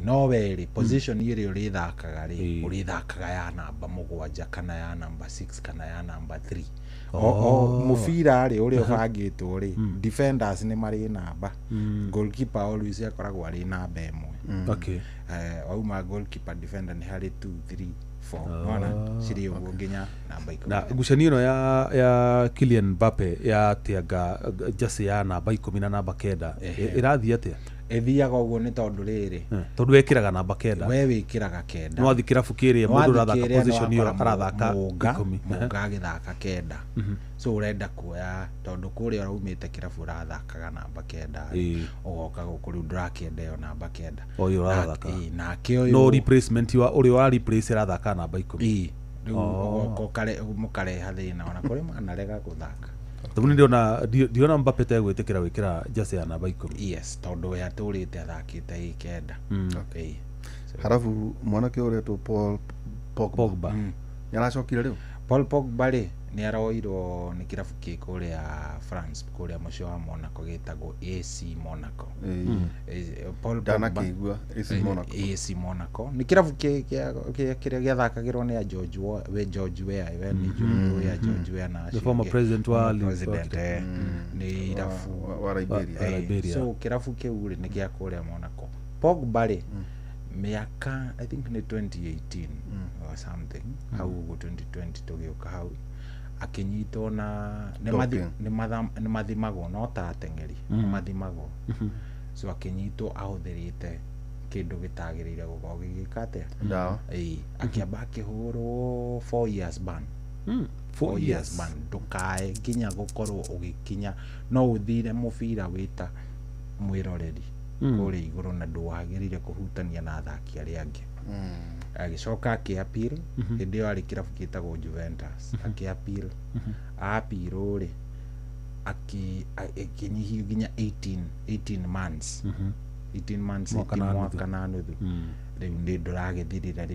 no werĩ position ĩrĩa ũrĩthakaga rĩ ũrĩthakaga ya namba 7 kana ya namba 6 kana ya namba 3 mũbira rĩ ũrĩa ũbangĩtwo rĩ defenders nĩ marĩ namba goalkeeper always akoragwo arĩ namba ĩmwe wauma goalkeeper defender nĩ harĩ 2 3 4 ona cirĩ ũguo nginya namba 10 na ngucanio ĩno ya Kylian Mbappe ya tĩanga jersey ya namba 10 na namba 9 ĩrathiĩ atĩa ĩthiaga ũguo nĩ tondũ rĩrĩ tondũ wekĩraga namba 9 we wĩkĩraga 9 no athi kĩrabu kĩrĩa mũndũ arathaka position ĩyo arathaka 10 Monga agĩthaka 9 so ũrenda kuoya tondũ kũrĩa ũraumĩte kĩrabu ũrathakaga namba 9 ũgoka gũkũ rĩu ndũrakĩenda ĩyo namba 9 ũyũ ũrathaka nake ũyũ no replacement wa ũrĩa wa replace arathaka namba 10 rĩu ũgoka mũkareha thĩna ona kũrĩ manarega gũthaka tondũ ndiona Mbappe tegwĩtĩkĩra gwĩkĩra jersey ya namba 10 yes tondũ we atũrĩte athakĩte 9 harabu mwanake ũretwo Paul Pogba nĩaracokire rĩu Paul Pogba rĩ nĩ aroirwo nĩ kĩrabu kĩ kũrĩa France kũrĩa mũciĩ wa Monaco gĩtagwo AC Monaco. Paul Pogba ndanakĩigua AC Monaco nĩ kĩrabu kĩrĩa gĩathakagĩrwo nĩ George Weah we nĩ George Weah na the former president wa nĩ irabu wa Liberia. So kĩrabu kĩu rĩ nĩ gĩa kũrĩa Monaco. Pogba rĩ miaka I think ni 2018 or something hau 2020 tugioka hau akinyitwo na nĩ mathimagwo no ta ateng'eri mathimagwo so akinyitwo ahũthĩrĩte kĩndũ gĩtagĩrĩire gũkorwo gĩgĩka atĩa akĩamba akĩhũrwo 4 years ban 4 years ban ndũkae nginya gũkorwo ũgĩkinya no ũthire mũbira wĩta mwĩroreri kũrĩa igũrũ na ndwagĩrĩire kũhutania na athaki arĩa angĩ agĩcoka akĩappeal hĩndĩ ĩyo arĩ kĩrabu gĩtagwo Juventus akĩappeal appeal rĩ akĩnyihio nginya 18 months 18 months mwaka na nuthu rĩu nĩ ndũragĩthirĩra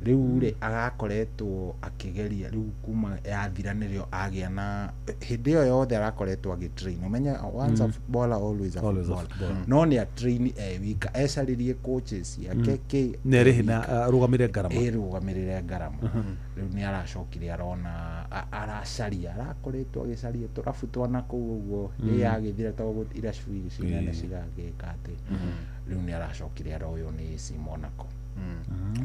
rĩu rĩ agakoretwo akĩgeria rĩu kuma yathira nĩrĩo agĩa na hĩndĩ ĩyo yothe arakoretwo agĩtrain umenya once a footballer always a footballer no nĩ a train wika ecarĩrie coaches yake nĩrĩhĩ rũgamĩrĩre ngarama rĩu nĩ aracokire arona aracaria arakoretwo agĩcaria tũrabu twana kũu ũguo yagĩthira tondũ irabu cinene cigagĩka atĩ rĩu nĩ aracokire aroywo nĩ AC Monaco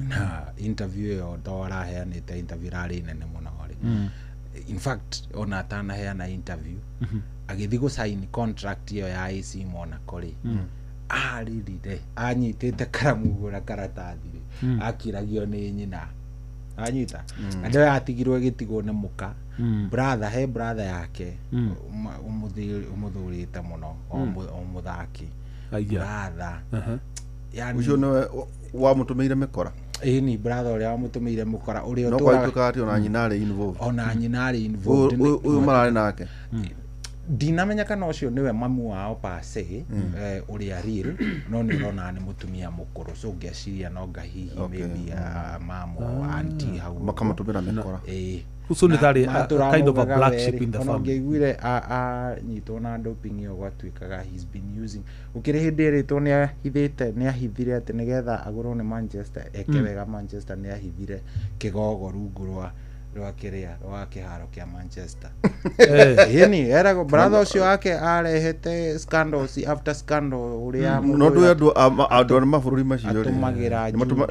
na interview ĩyo to araheanĩte interview rarĩ nene mũno rĩ in fact ona atanaheana interview agĩthiĩ gũsign contract ĩyo ya AC Monaco rĩ aririre anyitĩte karamu na karatathi rĩ akiragio nĩ nyina anyita andũ yatigirwo gĩtigwo nĩ mũka brother yake ũmũthũrĩte mũno mũthaki brother yani ucio no wamũtũmĩire mĩkora ni brother ũrĩa wamũtũmĩire mũkora ũrĩa no kwatuĩka atĩ ona nyina arĩ involved ona nyina arĩ involved ũyũ mararĩ nake ndinamenya kana ũcio nĩwe mamu wao pase ũrĩa real no nĩ ũrona nĩ mũtumia mũkũrũ so ngeciria no ngahihi maybe mamo auntie hau makamũtũmĩra mĩkora so nĩ tarĩ kind of a black sheep in the family ngĩiguire nyitwo na doping ĩyo gwatuĩkaga he's been using ũkĩrĩ hĩndĩ ĩrĩtwo nĩ ahithire atĩ nĩgetha agũrwo nĩ Manchester eke wega Manchester nĩ ahithire kĩgogo rungu rwa kĩharo kĩa Manchester yani era brother ũcio wake arehete scandals after scandal ũrĩa no andũ a mabũrũri macio nĩ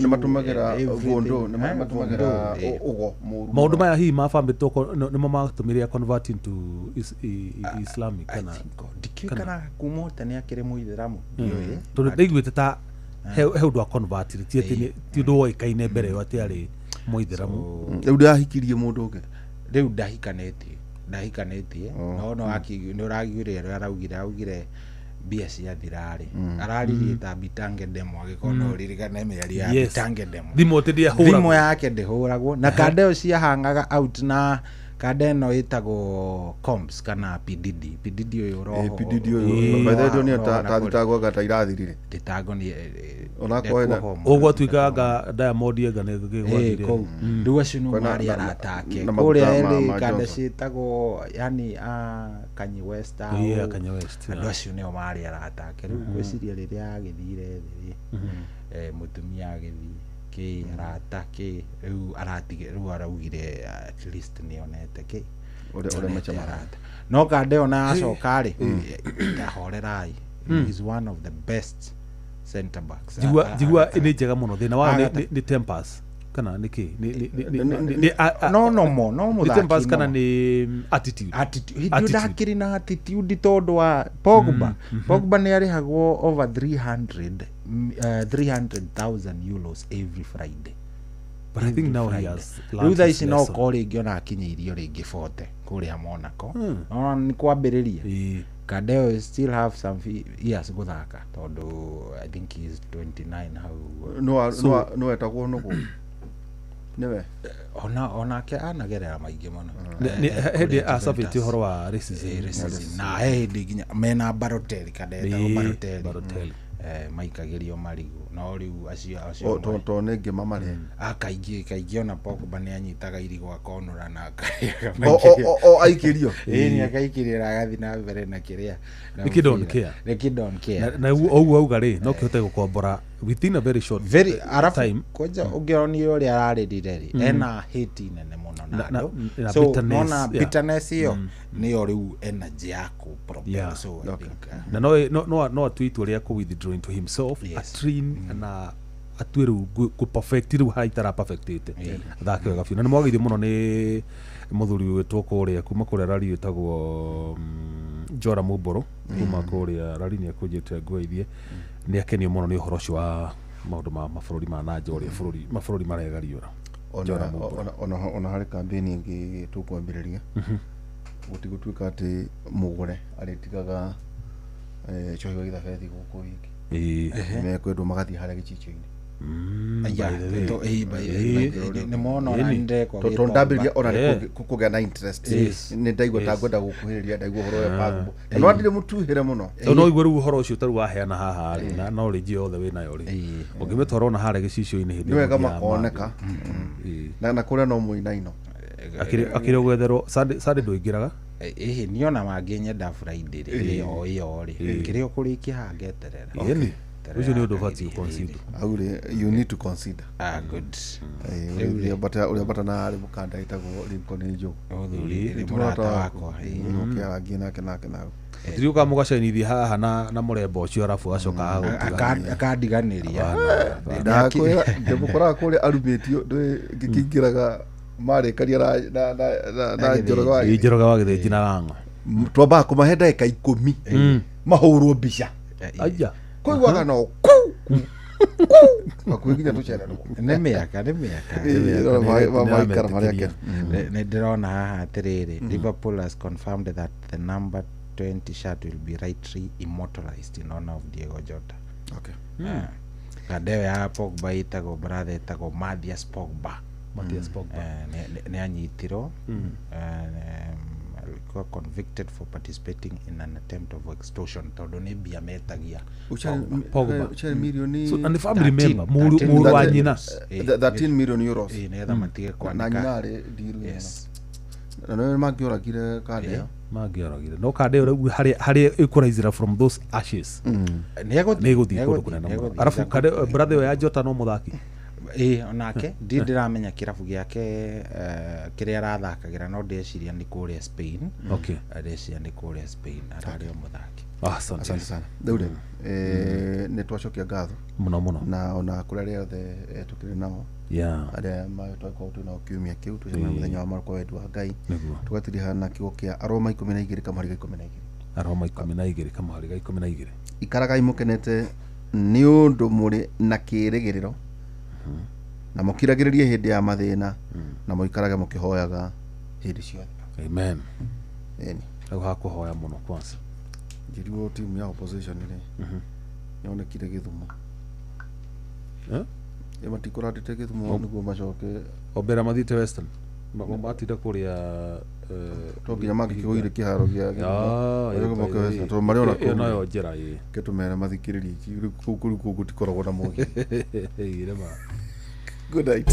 matũmagĩra vondo nĩ matũmagĩra ũgo maũndũ maya hihi ma family toko nĩmo matũmĩre converting to Islamic kana ndikĩkana kuma ũtene akĩrĩ mũithĩramu tondũ ndaiguĩte ta he ũndũ a converted ti ũndũ woĩkaine mbere ĩyo atĩ arĩ mũithĩramu rĩu ndahikirie mũndũ ũngĩ rĩu ndahikanĩtie no nĩ ũragĩire araugire mbia ciathirarĩ araririe ta Bitange Demo agĩkorwo no ririkana mĩario ya Bitange Demo thimũ yake ndĩhũragwo na kanda ĩyo ciahangaga out na kanda ĩno ĩtagwo comps kana PDD ũyũ roho PDD ũyũ by the way nĩ tathitagwo gata irathirire thitango nĩ ũguo tuikaga Diamond yenga nĩ gĩgwathire rĩu acio no marĩ aratake kũrĩa ĩrĩ kanda ciĩtagwo yani Kanye West andũ acio nĩo marĩ aratake rĩu ngwĩciria rĩrĩa agĩthire thĩ mũtumia agĩthiĩ arata rĩu aratige rĩu araugire at least nĩonete ũrĩa machamarata no kanda ĩyo na acoka rĩ ndahorerai is one of the best center backs jigua nĩ njega mũno thĩna wa nĩ tempers kana nĩkĩ no nĩ tempers kana nĩ attitude ndakĩrĩ na attitude tondũ wa Pogba nĩ arĩhagwo over 300,000 euros every Friday but I think now he has rĩu thaa ici no ko rĩngĩ ona akinyĩirio rĩngĩ bote kũrĩa Monaco no nĩ kwambĩrĩria kanda ĩyo still have some years gũthaka tondũ I think he is 29 hau no etagwo nũgũ nĩwe onake anagerera maingĩ mũno hĩndĩ acabĩtie ũhoro wa racism na hĩndĩ nginya mena Balotelli kanda etagwo Balotelli maikagĩrio marigũ no riu acio to nenge mamare kaingĩ ona Pogba nĩ anyitaga irigwa konora na akarĩaga o aikirio ni akaikirira agathi na mbere na kĩrĩa Niki don't care na ũguo auga rĩ no kihote gukombora within a very short time koja ũngĩonio ũrĩa ararĩrire rĩ ena hate nene mũno na so nona bitterness iyo nĩyo rĩu energy yaku propel so I think no atwit ũrĩa ku withdraw into himself a train na atue rĩu ku perfect rĩu haitara perfectite thake wega biũ na nĩ mwagĩire mũno nĩ mũthuri wĩtwo kũrĩa kuma kũrĩa rari wĩtagwo Jora Muboro kuma kũrĩa rari nĩ akũnjĩte ngũithie nĩ akenio mũno nĩ ũhoro ũcio wa maũndũ ma mabũrũri ma nanja ũrĩa mabũrũri maregariũra ona harĩ kambeni ĩngĩ tũkwambĩrĩria gũtigũtuĩka atĩ mũgũre arĩtigaga cohi wa gĩthabethi gũkũ hiki mekwendwo magathiĩ harĩa gĩcicio-inĩ tondambĩrĩria ona kũgĩa na interest nĩ ndaigua ta ngwenda gũkuhĩrĩria ndaigua ũhoro wa pago no ndirĩ mũtuhĩre mũno no igua rĩu ũhoro ũcio ũtarĩ waheana haha rĩ na knowledge yothe wĩnayo rĩ ũngĩmĩtwara ona harĩa gĩcicio-inĩ hĩndĩ nĩ wega makoneka na kũrĩa no mũinaino akĩrĩ ũgwetherwo Sunday ndũingĩraga nĩ ona mangĩ nyenda Friday rĩ o iyo rĩ kĩrĩa ũkũrĩkia hangeterera ucio nĩ ũndũ ũbatiĩ consider you need to consider good ũrĩa batana arĩ mũkanda ĩtagwo Lincoln Njogu mũrata wakwa ũkĩarangia nake nago tiriuka mũgacenithia haha na mũrembo ũcio arabu acoka akandiganĩria ndakwĩra ndĩmũkoraga kũrĩa arumĩtio ngĩkĩingĩraga marĩkaria na Njoroge wa Gĩthĩnji na Lang'o twambaga kũmahe ndagĩka 10 mahũrwo mbica aija kũiguaga no makwĩginya tũcererwo nĩ mĩaka nĩ ndĩrona haha atĩrĩrĩ Liverpool has confirmed that the number 20 shirt will be rightly immortalized in honor of Diego Jota. Kadeo ya Pogba ĩtagwo brother ĩtagwo Mathias Pogba nĩ anyitirwo alikuwa convicted for participating in an attempt of extortion tondũ nĩ mbia metagia Pogba milioni so and the family member mũrũ wa nyina 13 million euros nĩgetha matige na nyina arĩ ndiru na no mangĩoragire Kadeo no Kadeo rĩu harĩa ĩkũraizĩra from those ashes nĩ gũthiĩ kũndũ kũnene arabu Kadeo brother ũyũ ya Jota no mũthaki onake ndiramenya kĩrabu gĩake kĩrĩa arathakagĩra no ndeciria nĩ kũrĩa Spain ndeciria nĩ kũrĩa Spain ararĩ o mũthaki asante sana Daudi nĩ twacokia ngatho mũno na ona kũrĩa rĩothe tũkĩrĩ nao arĩa twakao twĩna kiumia kĩu tũcemania mũthenya wa marũkwa wendi wa Ngai tũgatiriha na kiugo kĩa Aroma 12 kamũhari ga 12 Aroma 12 kamũhari ga 12 ikaragai mũkenete nĩ ũndũ mũrĩ na kĩĩrĩgĩrĩro na mũkiragĩrĩrie hĩndĩ ya mathĩna na mũikarage mũkĩhoyaga hĩndĩ ciothe amen au hakuhoya mũno kwanza njĩrirwo timu ya opposition nĩ yonekire Gĩthumo matikũratĩte Gĩthumo nĩguo macoke Obera mathiĩte Western matinda kũrĩa to nginya mangĩkĩgũire kĩharo gĩa tondũ marĩ ona kũu nayo njĩra ketũmere mathikĩrĩrie kũu gũtikoragwo na mũndũ good night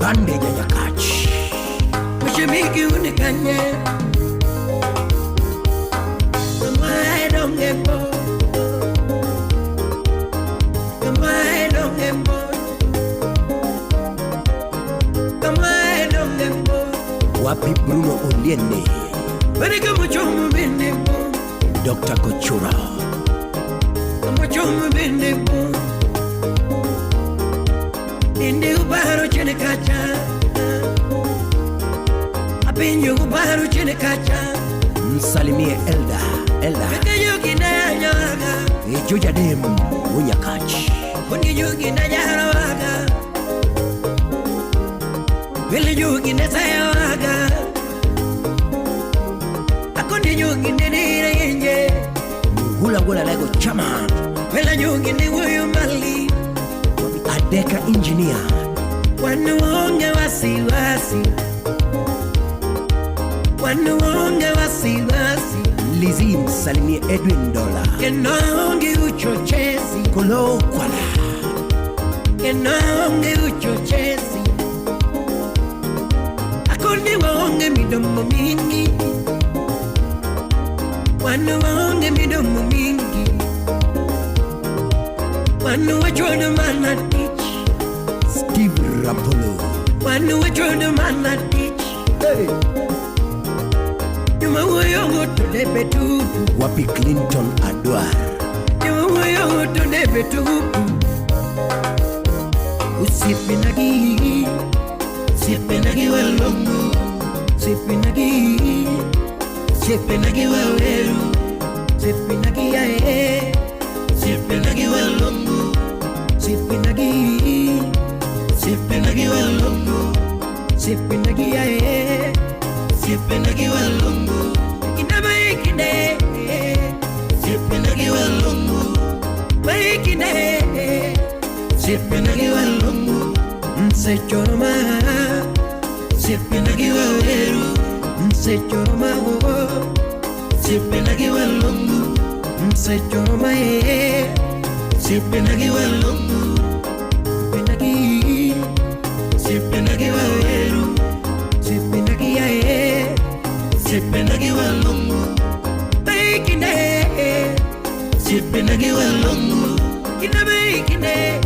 Bande ya Nyakach. Mshimiki unikanye. Kamae dongembo. Kamae dongembo. Kamae dongembo. Wapi Bruno Oliene. Barika muchomu bendembo. Dr. Kochura. Muchomu bendembo. Inde ubaro chene kacha. Apinyo ubaro chene kacha. Msalimie Elda. Kaka yuki na yanyaga. Ijuja demu Unyakachi. Kuni yuki na yarawaga. Wili yuki na sayawaga. Akuni yuki na nire Hula lego chaman. Wila yuki na wuyu mali. Adeka engineer. Wanuonge wasiwasi. Wanuonge wasiwasi. Lizzie msalimie Edwin Dola. Kenoonge uchochezi. Kolo kwala. Kenoonge uchochezi. Akoni waonge midomo mingi. Wanuonge midomo mingi. Wanu wajono mana teach. Steve Rapolo. Wanu wajono mana teach. Hey. Yuma woyongo tulebe tupu. Wapi Clinton Adwar. Yuma woyongo tulebe tupu. Usipinagi. Sipinagi walongo. Sipinagi. Sipinagi waweru. Sipinagi yae. Sipinagi walongo. Sipinagi walongo. Sipinagi yae. Sipinagi walongo. Inabaikine. Sipinagi walongo. Baikine. Sipinagi walongo. Msechoroma. Sipinagi waweru. Msechoroma. Sipinagi walongo. Msechoroma. Sipinagi walongo. Sipinagi waweru. Sipinagi yae. Sipinagi walongo. Baikine. Sipinagi walongo. Inabaikine.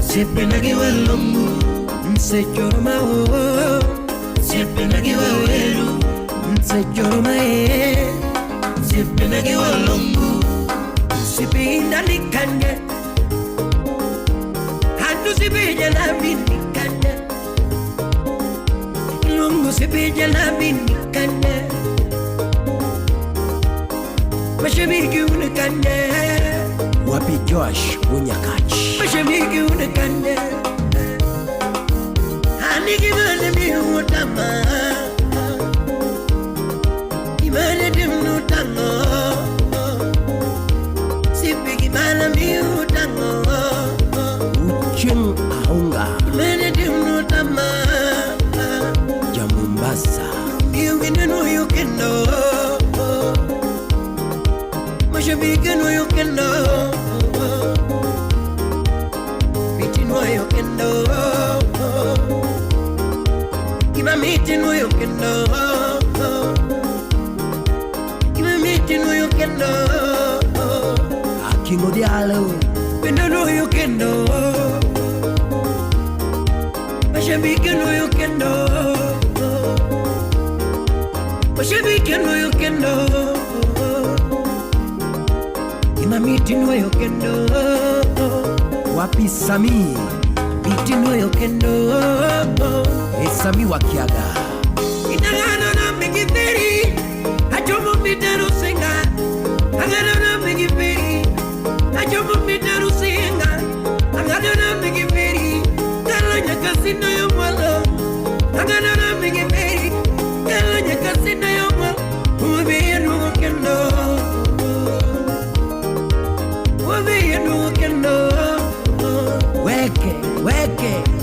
Sipinagi walongo. Msechoroma. Sipinagi waweru. Msechoroma. Sipinagi walongo. Sipinda nikanye. Sipija na binikane. Lungu sipija na binikane. Mashemiki unikane. Wapi Josh Unyakachi. Mashemiki unikane. Hani kimane mi utama. Kimane dimnu tango. Sipi kimane mi utango. Ucheng Aunga. Mene dimnu tama. Jamumbasa. You can know you can know. Mashabiki know you can know. Biti know you can know. Imamiti know you can know. Imamiti know you can know. Akingo dialo. Bendo know you can know. Mashabiki know you can know. Mashabiki know you can know. Imamiti know you can know. Wapi Sami. Biti know you can know. Sami wakiaga. Itagano na migiperi. Hajomo mitaru singa. Agano na migiperi. Hajomo mitaru singa. Agano na migiperi. Kalanya kasino yo mwalo. Agano na migiperi. Kalanya kasino yo mwalo. Uwe nugo kendo. Uwe nugo kendo. Weke.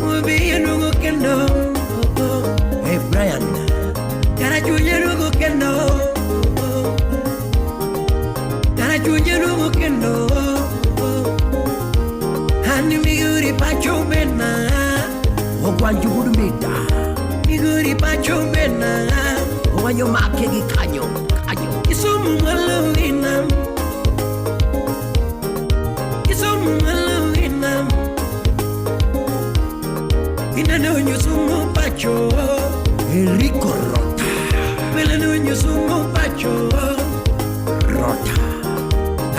Uwe nugo kendo. Hey Brian. Karachuja nugo kendo. Karachuja nugo kendo. Hani miguri pacho bena. Ogwanjo chubena wanyo make gikanyo Kisumu malawina Inanonyo sumo pacho Enrico Rota Melanonyo sumo pacho Rota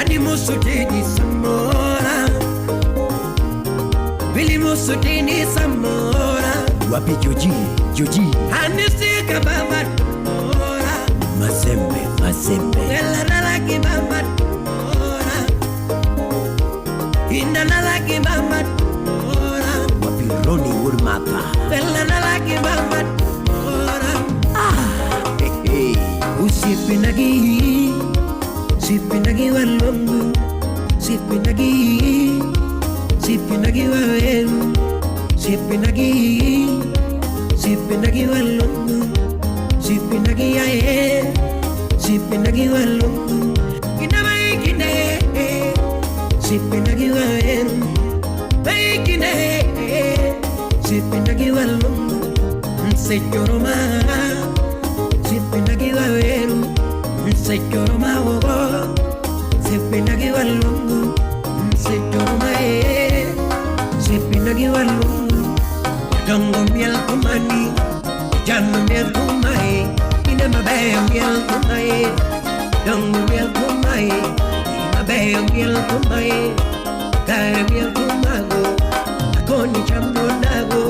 Animoso teni Samora Vilimoso teni Samora Wapi Joji Anisika baba Mora Mazembe Elanalaki baba Mora Inanalaki baba Mora Wapi Roni Urmata Elanalaki baba Mora Sipinagi walongu Sipinagi waweru Sipinagi walongu Sipinagi ae Sipinagi walongu Kine Sipinagi waweru Kine Sipinagi walongu Nseyoroma Sipinagi waweru Nseyoroma wogo Sipinagi walongu Nseyoroma Sipinagi walongu Dongo miel kumani Janu miel kumai Ina mabe miel kumai Dongo miel kumai Mabe miel kumai Kare miel kumago Akoni chambo nago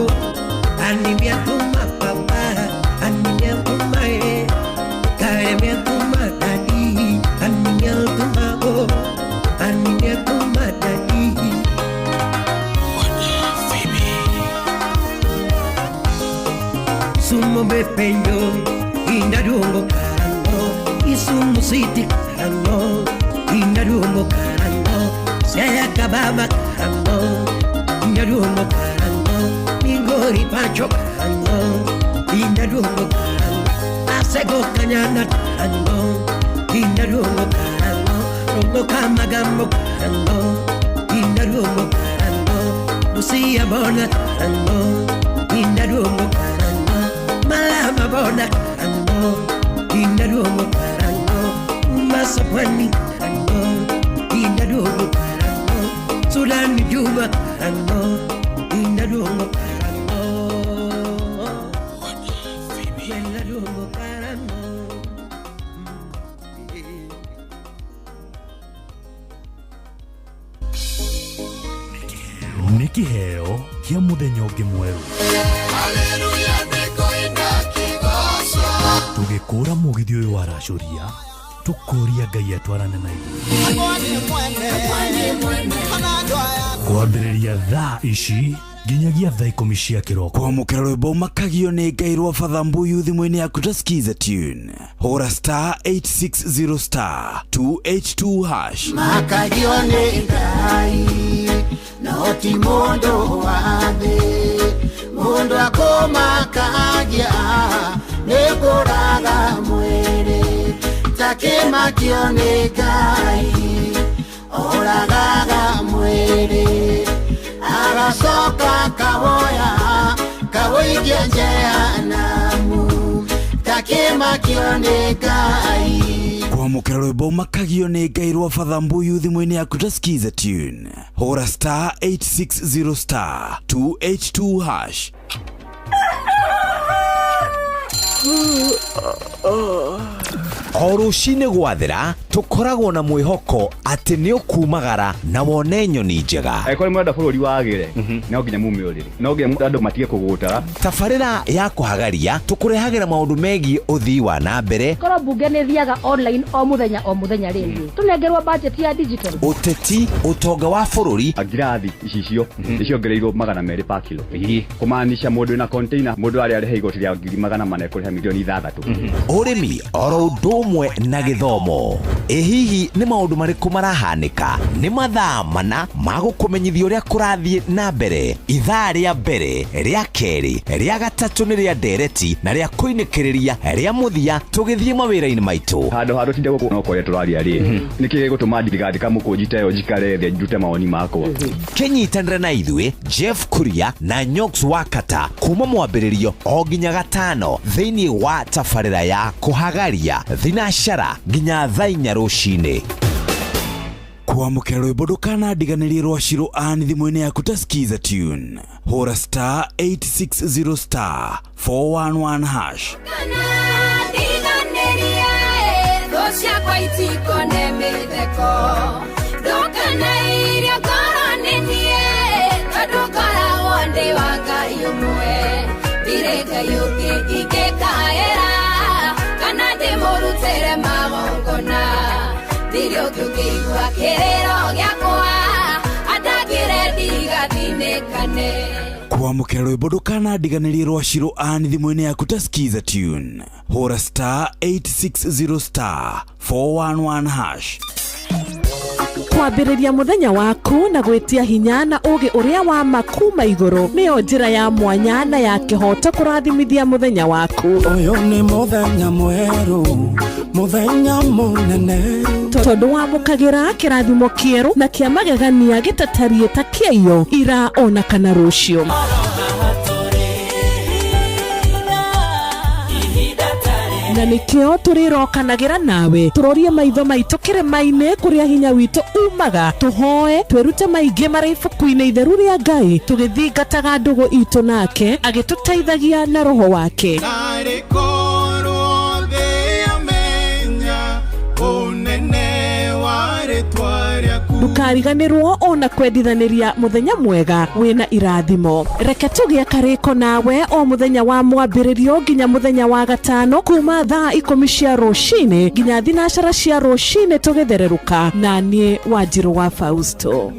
Ani miel kumapapa Ani miel kumai Kare miel kumadadi Ani miel kumago Ani miel kumadadi Sumo bepenyo Inadungo karango Isumu siti karango Inadungo karango Saya kababa karango Inadungo karango Mingori pacho karango Inadungo karango Asego kanyana karango Inadungo karango Rongo kamagambo karango Inadungo karango Musia bona karango Inadungo karango Malama bona karango Inadungo karango Masapwani karango Inadungo karango Sulani Juba karango Inadungo karango Inadungo karango Niki heo kia muthenya ungi mweru tugikura mugithi uyu wa racuria tukuria Ngai atwarane na kwambiriria thaa ici nginyagia thaa 10 cia kiroko kwamukira rwimbo makagio ni Ngai rwa Father Mbuyu thimwe-ini yaku tuskize tune hura *860 *282# makagio ni Ngai no ti mundu wa thi mundu akomakagia nikuraga mwiri takimakio ni Ngai oragaga mwiri agacoka kawoigia jehanamu takimakio ni Ngai kwamukira rwimbo makagio ni Ngai rwa Father Mbuyu thimwe-ini yaku tuskize tune hura *860 *282# O ruciinĩ gwathira tukoragwo na mwihoko ati ni ukumagara na wone nyoni njega Eko mwenda bũrũri wagire no nginya mumiurire no nginya andu matige kugutara tabarĩra ya kuhagaria tukurehagira maundu megie uthii wa na mbere korwo bunge nĩ thiaga online o muthenya rĩngĩ tunengerwo budget ya digital uteti utonga wa bũrũri angirathi icio iciongereirwo 200 per kilo kumaanisha mundu na container mundu ari arehe igoti rĩa 400 ekũrĩha milioni 6 ũrĩmi oro ũndũ ũmwe na gĩthomo. Hihi nĩ maũndũ marĩkũ marahanĩka? Nĩ mathaa mana ma gũkũmenyithia ũrĩa kũrathiĩ na mbere. Ithaa rĩa mbere, rĩa kerĩ, rĩa gatatũ nĩ rĩa ndereti na rĩa kũinĩkĩrĩria rĩa mũthia tũgĩthiĩ mawĩra-inĩ maitũ. Handũ tinde gũkũ no kũrĩa tũraria rĩ. Nĩkĩ gĩgũtũma ndigandĩka mũkũnjita yo njikare thĩ njute mawoni makwa. Kĩnyitanĩre na ithuĩ Jeff Kuria na Nyox Wakata kuma mwambĩrĩrio o nginya gatano thĩinĩ wa tabarĩra ya kũhagaria thinacara nginya thaa 4 rũcinĩ. Kwamũkĩra rwĩmbo ndũkanandiganĩrie rwa Shiro Ann thimũ-inĩ yaku ta skiza tune. Hũra star 860 star 411 hash. Ciakwa itikone mĩtheko ndũkana irio ngoro-inĩ tondũ ngoragwo ndĩ wa Ngai ũmwe ndirĩ Ngai ũngĩ ingĩkaĩra kana ndĩmũrutĩre magongona ndirĩ ũngĩ ũngĩigua kĩrĩro gĩakwa andangĩre ndigathinĩkane. Kwamũkĩra rwĩmbo ndũkanandiganĩrie rwa Shiro Ann thimũ-inĩ yaku ta skiza tune. Hũra star 860 star 411 hash. Kwambĩrĩria mũthenya waku na gwĩtia hinya na ũgĩ ũrĩa wa makuma igũrũ nĩyo njĩra ya mwanya na ya kĩhoto kũrathimithia mũthenya waku. Ũyũ nĩ mũthenya mwerũ, mũthenya mũnene, tondũ wamũkagĩra kĩrathimo kĩerũ na kĩa magegania gĩtatariĩ ta kĩayo ira ona kana rũciũ. Na nĩkĩo tũrĩrokanagĩra nawe tũrorie maitho maitũ kĩrĩma-inĩ kũrĩa hinya witũ umaga tũhoe twĩrute maingĩ marĩ ibuku-inĩ itheru rĩa Ngai tũgĩthingataga ndũgũ itũ nake agĩtũteithagia na roho wake. Ndũkariganĩrwo ona kwendithanĩria mũthenya mwega wĩna irathimo. Reke tũgĩe karĩko nawe o mũthenya wa mwambĩrĩrio nginya mũthenya wa gatano kuma thaa 10 cia rũcinĩ nginya thinacara cia rũcinĩ tũgĩthererũka na niĩ Wanjirũ wa Fausto.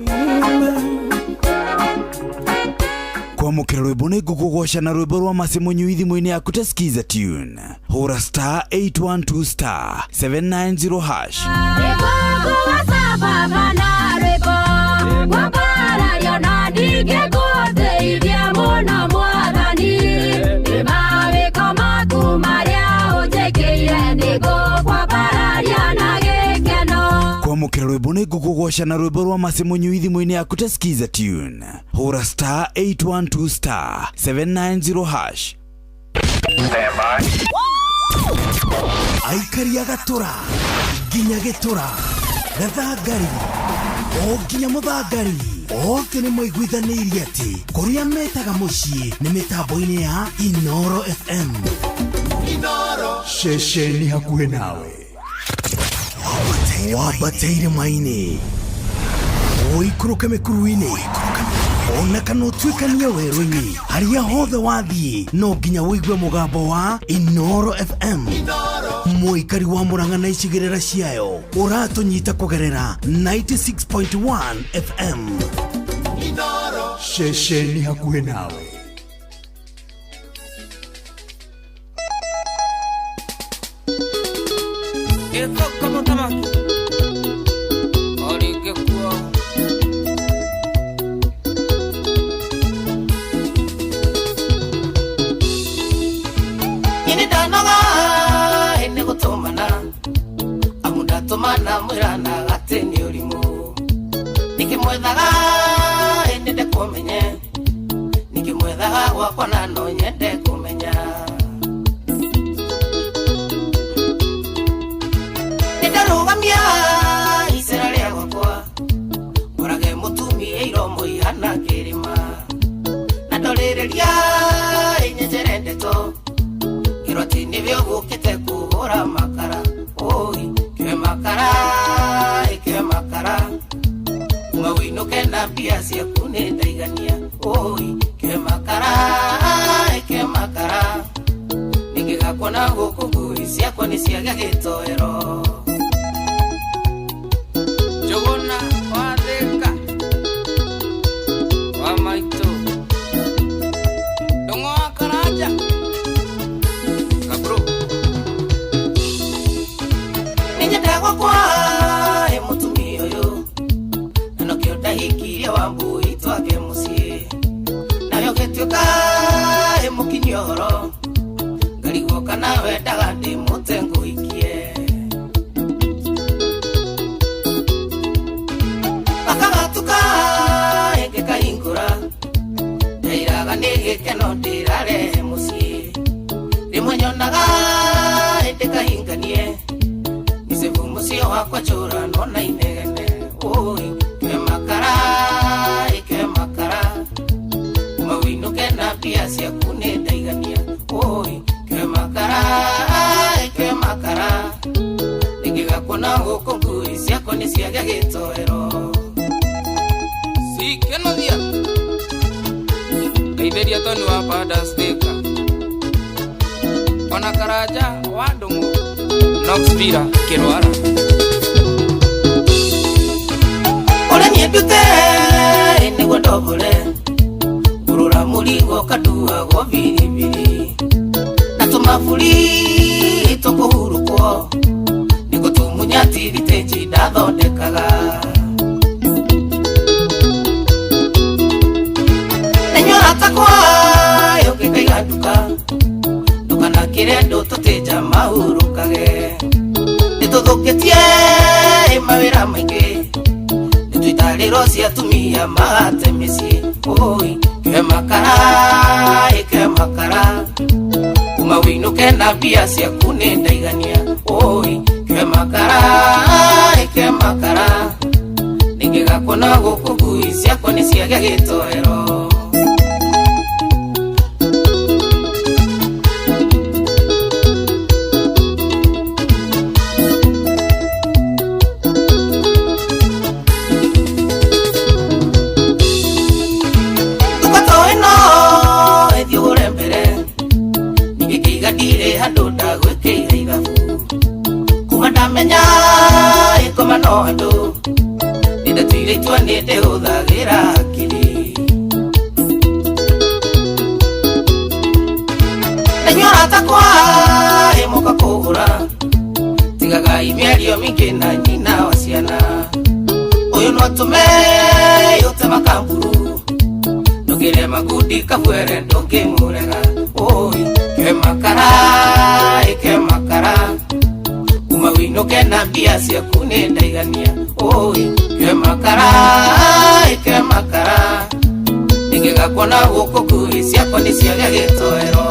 Kwamũkĩra rwĩmbo nĩ ngũkũgoca na rwĩmbo rwa Masemonyu thimũ-inĩ yaku ta skiza tune. Hũra star 812 star 790 hash. Kwamũkĩra rwĩmbo nĩ ngũkũgoca na rwĩmbo rwa Masemonyu thimũ-inĩ yaku ta skiza tune. Hũra star 812 star 790 hash. Aikari agatũra nginya gĩtũra gathangari o nginya mũthangari othe nĩ maiguithanĩirie atĩ kũrĩa metaga mũciĩ nĩ mĩtambo-inĩ ya Inoro FM. Inoro ceceni hakuhĩ nawe wambateire maini ũikũrũke mĩkuru-inĩ ona kana ũtuĩkanie werũ-inĩ harĩa hothe wathiĩ no nginya wĩigue mũgambo wa Inoro FM. Mũikari wa Mũrang'a na icigĩrĩra ciayo ũratũnyita kũgerera 96.1 FM. Inoro ceceni hakuhĩ nawe. Mana mwirana gateni ũrimũ nikimwethaga ndende kũmenye nikimwethaga gwakwa na no nyende kũmenya nĩndarũgamia icera rĩa gwakwa ngorage mũtumia iromo ihana kĩrĩma na ndorĩrĩria inyenjere ndeto kĩroti-inĩ gĩũkĩte kũhũra makara makara ngawĩinũke na mbia ciaku nĩ ndaigania ke makara nĩngĩgakuona gũkũ ngui ciakwa nĩ ciaga gĩtoero Njũgũna wa Thĩka wa Maitũ Ndũng'ũ wa Karanja Kabro mwana wendaga ndimute nguikie akagatuka ingĩkaingũra ndairaga nĩ gĩkeno ndĩrare mũciĩ rĩmwe nyonaga ndĩkahinganie mĩcebu mũcio wakwa cũra nona inegene oi kwe makara mawĩinũke na mbia ciaku nĩ ndaigania oi kwe makara nĩngĩgakuona gũkũ ngui ciakwa nĩ ciagĩa gĩtoero sikenothia Kaideria Tony wa Pada Steka Ona Karaja wa Ndungu Knoxville Kirwara Ole nyendute nĩguo ndobore Kurura mũrigo kadua go biribiri Na tumaburi tũkũhurũkwo Nĩguo tumunyati thiteji ndathondekaga Atakwa yokeka duka duka na kirendo tuteja mahurukage nituthukitie mawira maingi nitwitariro cia tumia mate misi oi ke makara kuma winuke na bia cia kune ndaigania oi ke makara ningigakona gukugui cia kone cia gĩtoero Menya ikoma no ando ida tire tuane te udhagira akili Nenyora takwa emoka kugura tigaga imiario mingi na nyina wasiana Oyo no tume yote makamburu Nogere magudi kabwere ndoge murega Oi ke makara Mawĩinũke na mbia ciaku nĩ ndaigania oi ke makara nĩngĩgakuona gũkũ ngui ciakwa nĩ ciagĩa gĩtoero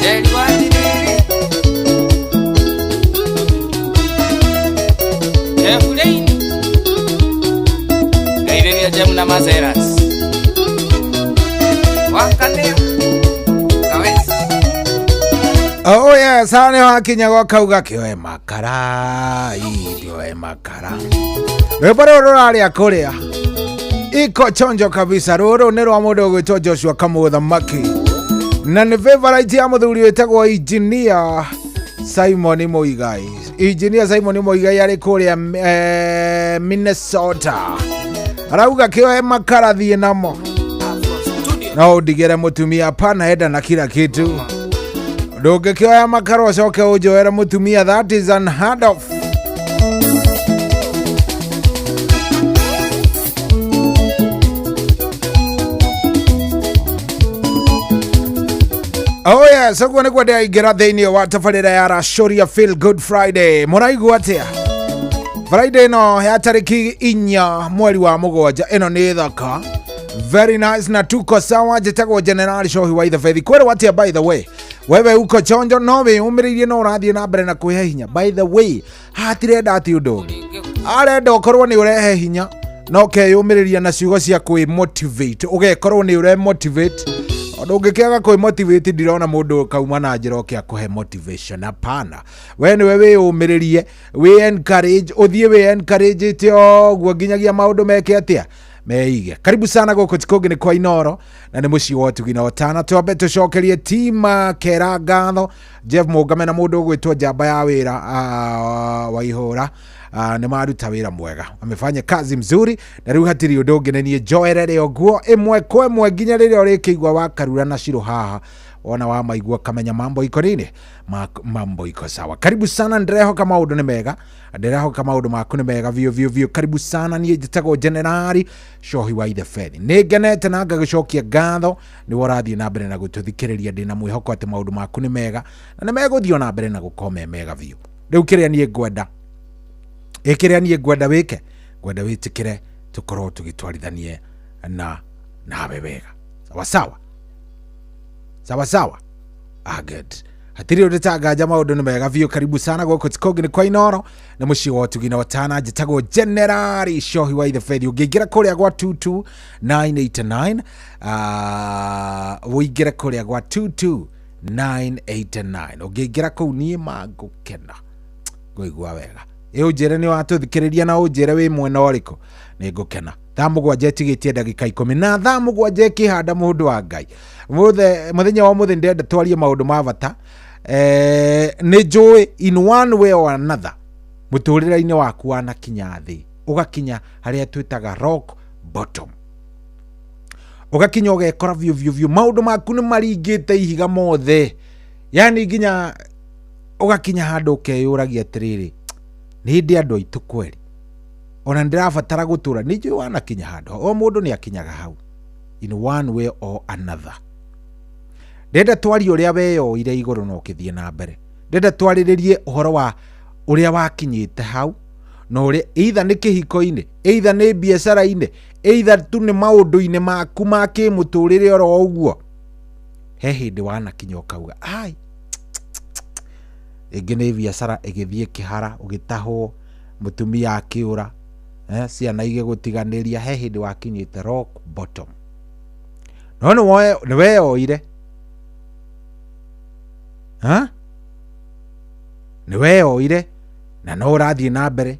Jerry Wandiriri Jeffrey Kaideria Jamuna Mazeras Wakanea Oh yes, hane wakinya gwakauga kioe makara idio makara Reparo rorari akorea Iko chonjo kabisa roro nero wa mũndũ gwĩtwo Joshua Kamutha Maki na nĩ favorite ya mũthuri wĩtagwo engineer Simon Muigai Engineer Simon Muigai arĩ kũrĩa Minnesota arauga kioe makara thiĩ namo no ndigere mũtumia pana enda na kila kitu Doge kioya makaro coke ujoera mutumia that is unheard of Oh yeah, so gwane kwa dea igira theni wa tafarira ya Rashoria Feel Good Friday Muraigu atia Friday no ya tariki 4 mweri wa mũgwanja eno nĩ thaka Very nice na tuko sawa jetagwo General Shohi wa the Faith kwere watia by the way wewe uko chonjo no we umiririe no rathie na mbere na kwihe hinya by the way hatirenda ati undu arenda ukorwo ni urehe hinya no keyumiriria na ciugo cia kwi motivate ugekorwo ni ure motivate ndungikiaga kwi motivate ndirona mundu kauma na njira okia kuhe motivation hapana we ni wewe umiririe we encourage uthie we encourage tio guo nginyagia maundu meke atia meige karibu sana goko tikoge ni kwa Inoro na ni muci wotu ginotana twambe tucokerie team kera ngatho Jeff Mugame na mundu gwitwo Njamba ya wira wa Ihura ni maruta wira mwega amefanya kazi mzuri na riu hatiri undu ngenenie joerere oguo imwe kwa imwe nginya riria urikigwa wakarura na ciro haha ona wa maigua kamenya mambo iko nini, mambo iko sawa. Karibu sana, ndirehoka maundu ni mega, ndirehoka maundu maku ni mega vio. Karibu sana, ni njitagwo Generali Shohi wa Ithe Fedhi. Ni ngenete na ngagicokia ngatho ni warathie na mbere na gututhikiriria, ndina mwihoko ati maundu maku ni mega na ni meguthio na mbere na gukome mega vio. Riu kiria nie ngwenda wike, ngwenda witikire tukorwo tugitwarithanie nawe wega, sawa. Good. Hatiri uritagaja maundu ni mega vio. Karibu sana gwako tikogi ni kwa Inoro na muci wa tugina watana, njitagwo Generali Shohi wa Ithe Fedhi. Ungiingira kuria gwa 22989 uingira kuria gwa 22989 ungiingira kuu nie magukena ngoigua wega. Unjire ni watuthikiriria na unjire wi mwena uriko ni ngukena. Thamu gwa jetigitie ndagika 10 na thamu gwa jekihanda mundu wa Ngai. Muthenya wa muthe ndenda twarie maundu ma bata. Ni joy in one way or another muturira-ini waku wanakinya thi, ugakinya haria twitaga rock bottom, ugakinya ugekora vio maundu maku ni maringite ihiga mothe, yani nginya ugakinya handu ukeyuragia atiriri, ni hindi andu aitu kweri ona ndirabatara gutura. Ni joy wanakinya handu, o mundu ni akinyaga hau in one way or another. Ndenda twari uria weyoire iguru no kithie na mbere. Ndenda twariririe uhoro wa uria wakinyite hau no uria either ni kihiko-ini, either ni biacara-ini, either tu ni maundu-ini maku ma kimuturire oro uguo. He hindi wanakinya ukauga ai ingi ni biacara igithie kihara, ugitahwo, mutumia akiura, ciana igigutiganiria. He hindi wakinyite rock bottom. No ni weyoire ni weyoire na no urathie na mbere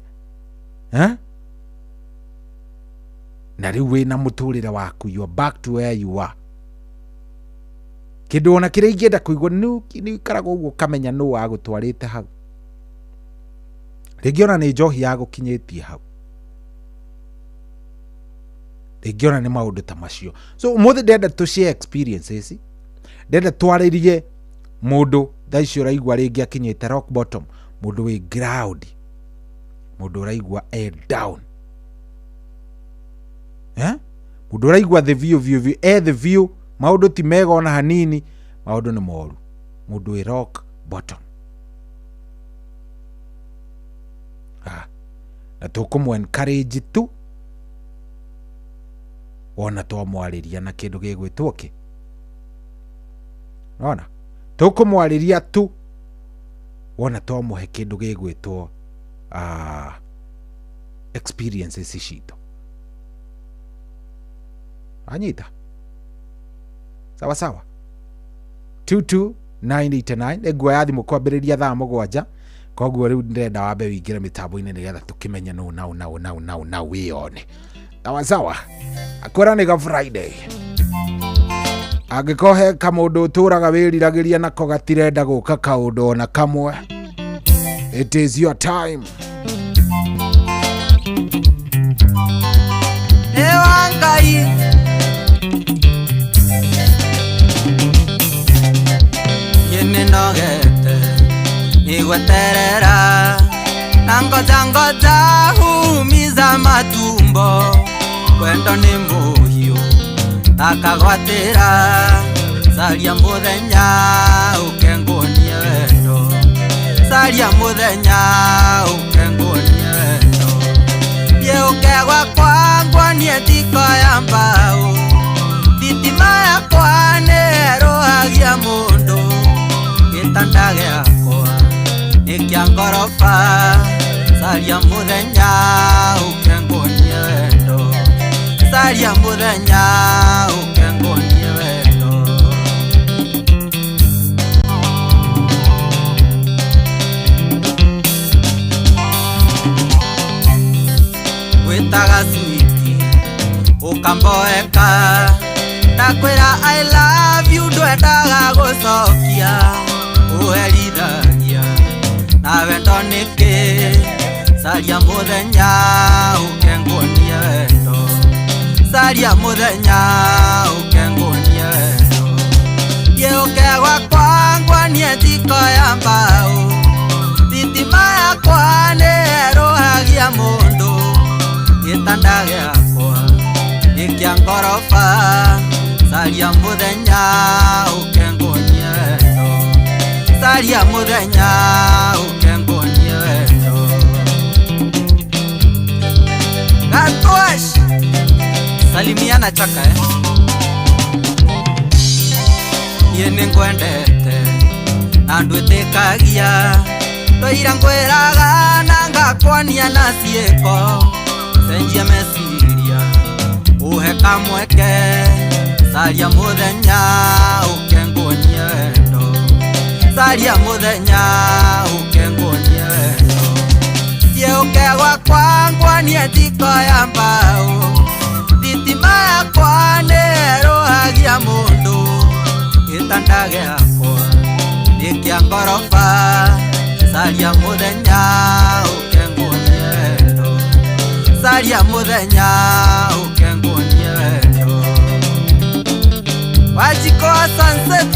na riu wina muturire waku, you are back to where you are. Kindu ona kiria ingienda kuigua ni ikaraga uguo kamenya no agutwarite hau. Ringi ona ni njohi ya gukinyitie hau, ringi ona ni maundu ta macio. So muthe ndenda tu share experiences, ndenda twaririe mundu thaici uraigua ringi akinyite rock bottom, mundu wi ground, mundu uraigua down, mundu uraigua the view the view, maundu ti mega ona hanini, maundu ni moru, mundu wi rock bottom. Na tukumu encourage tu ona twamwariria na kindu gigwitwo ki, ona tukumwariria tu wona twamuhe kindu gigwitwo experiences citu. Anyita sawa 22989 egwa yathi mukwambiriria thaa 7 koguo riu ndenda wambe wingire mitambo-ini nigetha tukimenya no wione sawa. Akwira ni ga Friday, agikohe kamundu uturaga wiriragiria nako gatirenda guka kaundu ona kamwe. It is your time. Ewangai yeninogete nigweterera nangoja humiza matumbo, wendo ni muhiu takagwatira saria muthenya ukengunie wendo, saria muthenya ukengunie wendo. Ye ukegwa kwangwa nie tiko ya mbao, thitima yakwa nerohagia mundu, gitanda giakwa ni kia ngoroba, saria muthenya ukengunie wendo, saria muthenya ukengunie wendo. Witaga switi ukamboeka, ndakwira I love you ndwendaga gucokia, uherithagia na wendo niki, saria muthenya ukengunie wendo, saria muthenya ukengunie wendo. Ye ukegwa ya mbao thitima yakwa nĩĩrũhagia mũndũ gĩtanda gĩakwa gĩkĩa ngoroba caria mũthenya ũkengonie wendo caria mũthenya ũkengonie wendo Gatwash salimiana chaka niĩ nĩngwendete na ndwĩtĩkagia twaira ngwĩraga na ngakwania na ciĩko cenjia meciria uhe kamweke caria mũthenya ũkengonie wendo caria mũthenya ũkengonie wendo thiũke gwakwa ngwanie thiko ya mbao thitima yakwa nĩĩrũhagia mũndũ gĩtanda gĩakwa gĩkĩa ngoroba caria mũthenya ũkengonie wendo caria mũthenya ũkengonie wendo Wajiko wa sunset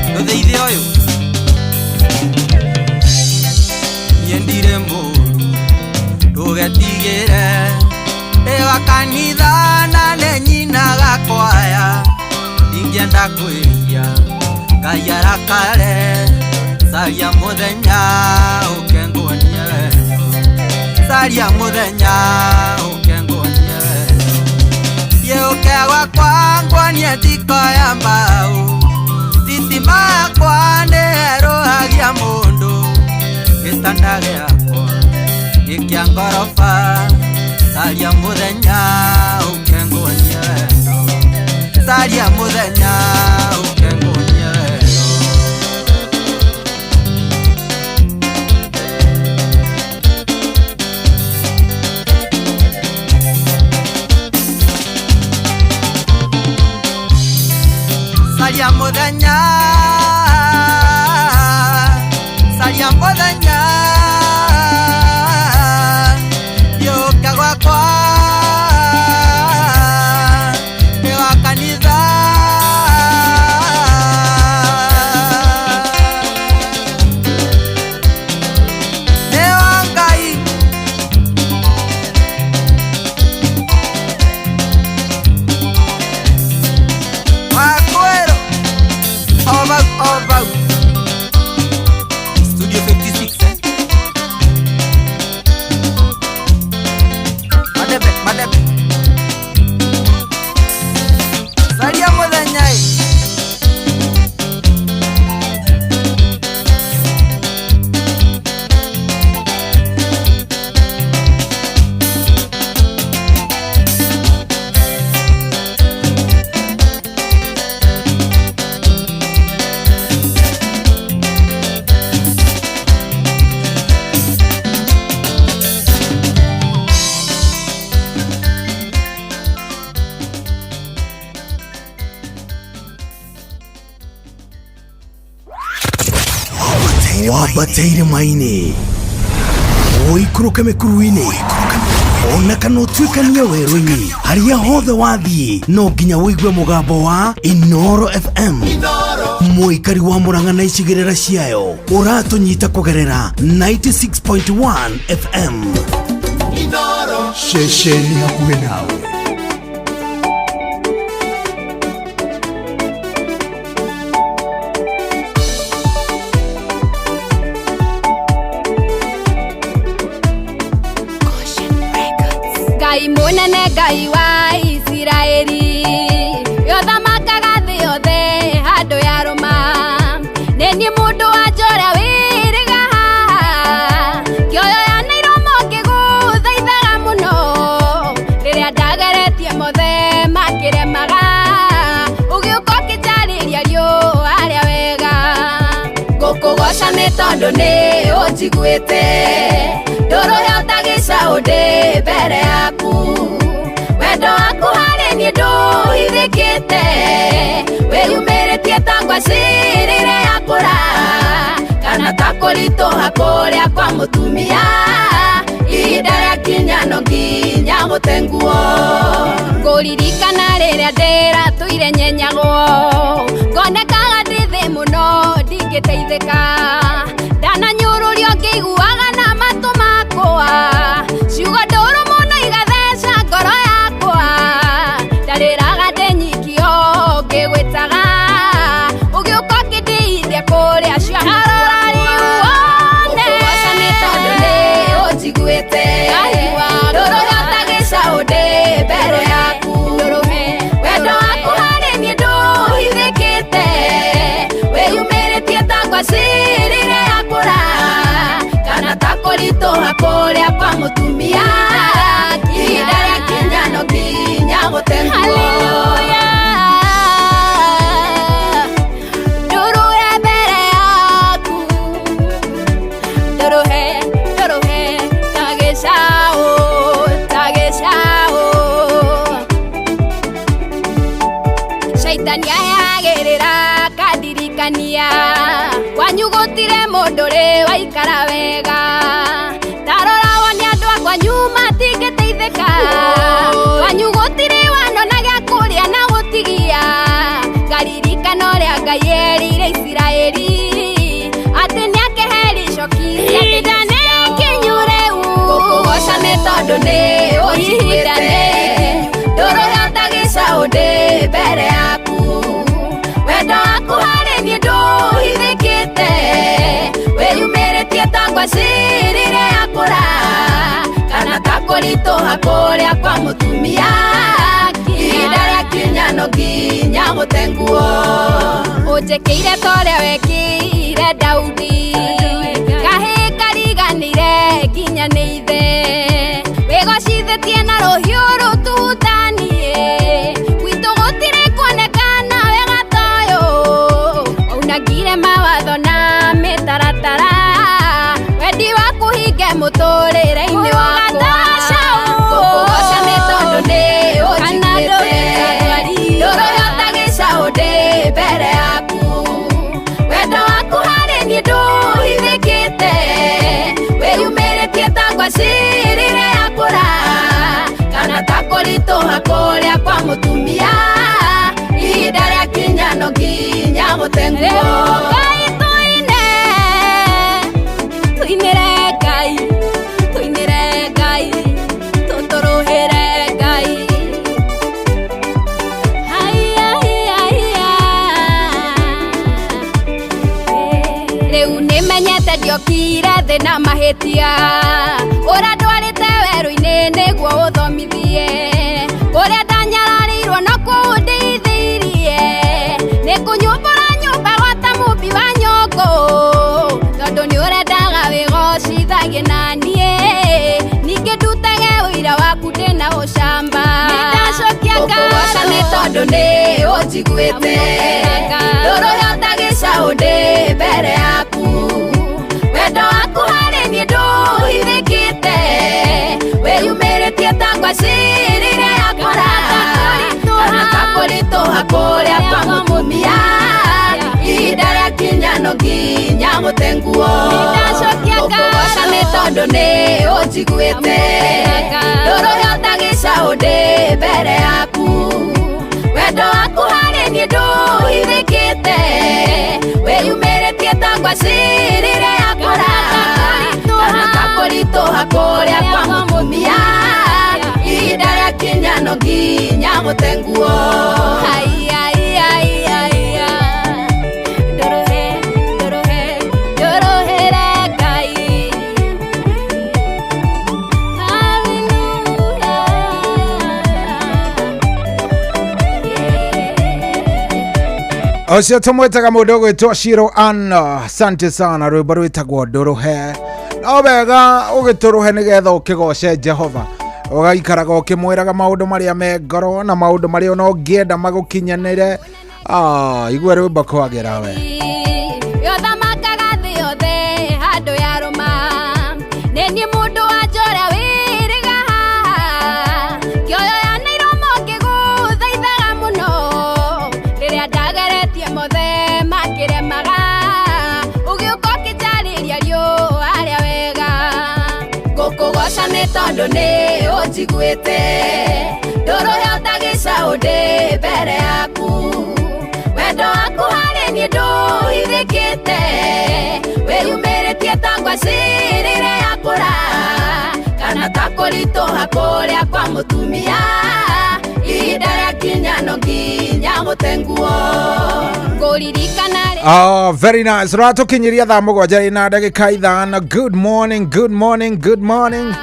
ndũthĩithie ũyũ niĩ ndirĩ mũru ndũgetigĩre ndĩ wa kanitha na nĩ nyinaga kwaya ingĩenda kwĩhia Ngai arakare caria mũthenya ũkengonie wendo caria mũthenya ũkengonie wendo thiũke gwakwa ngwanie thiko ya mbao thitima yakwa nĩĩrũhagia mũndũ gĩtanda gĩakwa gĩkĩa ngoroba caria mũthenya ũkengonie wendo caria mũthenya ũkengonie wendo Saria mũthenya Saria mũthenya Thiũke gwakwa ndĩ wa kanitha ndĩ wa Ngai Wakwĩrũ all about Studio 56 Madebe Saria mũthenya wabateire maini oikũrũke mĩkuru-inĩ ona kana ũtuĩkanie werũ-inĩ harĩa hothe wathiĩ no nginya wĩigue mũgambo wa Inoro FM mũikari wa Mũrang'a na icigĩrĩra ciayo ũratũnyita kũgerera 96.1 FM Inoro ceceni hakuhĩ nawe Ngai mũnene Ngai wa Isiraeli yothamakaga thĩ yothe handũ ya Roma nĩ niĩ mũndũ wa njora wĩrĩga haha kĩoyo yanĩirwo mongĩgũthaithaga mũno rĩrĩa ndageretie mothe makĩremaga ũgĩũka ũkĩnjarĩria riũa rĩa wega ngũkũgoca nĩ tondũ nĩ ũnjiguĩte ndũrũhe ũtagĩcaũ ndĩ mbere yaku wendo waku harĩ niĩ ndũhithĩkĩte wĩyumĩrĩtie ta ngwacĩrĩre yakũra kana ta kũritũha kũrĩa kwa mũtumia ihinda rĩakinya no nginya gũtenguo ngũririkana rĩrĩa ndĩratũire nyenyagwo ngonekaga ndĩ thĩ mũno ndingĩ gĩteithĩka ndananyũrũrio ngĩiguaga na matũ makwa ciugo ndũrũ mũno igatheca ngoro yakwa ndarĩraga ndĩ nyikio ngĩgwĩtaga ũgĩũka ũkĩndĩithia kũrĩa ciaharorari wone ũkũgoca nĩ tondũ nĩ ũnjiguĩte ndũrũ yotagĩca ũndĩ mbere yaku wendo waku harĩ niĩ ndũhithĩkĩte wĩyumĩrĩtie ta ngwacirire yakũra kana ta kũritũha kũrĩa kwa mũtumia ihinda rĩa kinya no nginya gũtenguo ndũrũhe mbere yaku ndũrũhe ta gĩcaũ caitani ayagĩrĩra kandirikania kwanyu gũtirĩ mũndũ rĩ waikara wega taroragwo nĩ andũ a kwanyu matingĩteithĩka kwanyu gũtirĩ wanona gĩa kũrĩa na gũtigia ngaririkana ũrĩa Ngai erire Isiraeli atĩ nĩakĩheri icoki ihinda nĩ ikinyu rĩu ngũkũgoca nĩ tondũ nĩ ũnjiguĩte ndũrũ yotagĩca ũndĩ mbere yaku wendo waku harĩ niĩ ndũhithĩkĩte wĩyumĩrĩtie ta ngwacirire yakũra kana ta kũritũha kũrĩa kwa mũtumia ihinda rĩa kinya no nginya gũtenguo ũnjĩkĩire ta ũrĩa wekĩire Daudi kahĩ kariganĩire nginya nĩ ithe wĩgocithĩtie na rũhiũ rũtutanie gwitũ gũtirĩ kuonekana wega toyo waunagire mawatho na mĩtaratara wendi waku hinge mũtũrĩre-inĩ wakwa ngũkũgoca nĩ tondũ nĩ ũnjiguĩte ndũrũ yotagĩca ũndĩ mbere yaku wendo waku harĩ niĩ ndũhithĩkĩte wĩyumĩrĩtie ta ngwacirire yakũra kana ta kũritũha kũrĩa kwa mũtumia ihinda rĩa kinya no nginya gũtenguo tuinĩre Ngai tũtũrũhĩre Ngai rĩu nĩmenyete ndiokire thĩ na mahĩtia ũrĩa ndwarĩte werũ-inĩ nĩguo ũthomithie ũrĩa ndanyararĩirwo no kũndeithĩirie nĩ kũnyũmbũra nyũmba gwata mũmbi wa nyũngũ tondũ nĩ ũrendaga wĩgocithagie na niĩ ningĩ ndutage ũira waku ndĩna ũcamba nĩndacokia ngũkũgoca nĩ tondũ nĩ ũnjiguĩte ndũrũ yotagĩca ũndĩ mbere yaku wendo waku harĩ niĩ ndũhithĩkĩte wĩyumĩrĩtie ta ngwacirire yakũra kana ta kũritũha kũrĩa kwa mũtumia ihinda rĩa kinya no nginya gũtenguo ngũkũgoca nĩ tondũ nĩ ũnjiguĩte ndũrũ yotagĩca ũndĩ mbere yaku wendo waku harĩ niĩ ndũhithĩkĩte wĩyumĩrĩtie ta ngwacirire yakũra kana ta kũritũha kũrĩa kwa mũtumia ihinda rĩa kinya no nginya gũtenguo ndũrũhĩre Ngai ũcio tũmwĩtaga mũndũ ũgwĩtwo Shiro Anna asante sana rwĩmbo rwĩtagwo ndũrũhe no wega ũgĩtũrũhe nĩgetha ũkĩgoce Jehova ũgaikaraga ũkĩmwĩraga maũndũ marĩa me ngoro na maũndũ marĩa ona ũngĩenda magũkinyanĩre igua rwĩmbo kwagĩra we yothamakaga thĩ yothe handũ ya rũma nĩ niĩ mũndũ wa njora wĩrĩga haha kĩoyo ya Nairomo ngĩgũthaithaga mũno rĩrĩa ndageretie mothe makĩremaga ũgĩũka ũkĩnjarĩria riũa rĩa wega ngũkũgoca nĩ tondũ nĩ ũnjiguĩte ndũrũhe ũtagĩca ũndĩ mbere yaku wendo waku harĩ niĩ ndũĩ uhithikite wiyumiretie ta ngwacirire yakura kana ta kurituha kuria kwa mutumia ihinda rĩakinya no nginya mũtenguo ngũririkana. Very nice. Ratukinyiria thaa mũgwanja na ndagĩka ithano. Good morning, good morning, good morning.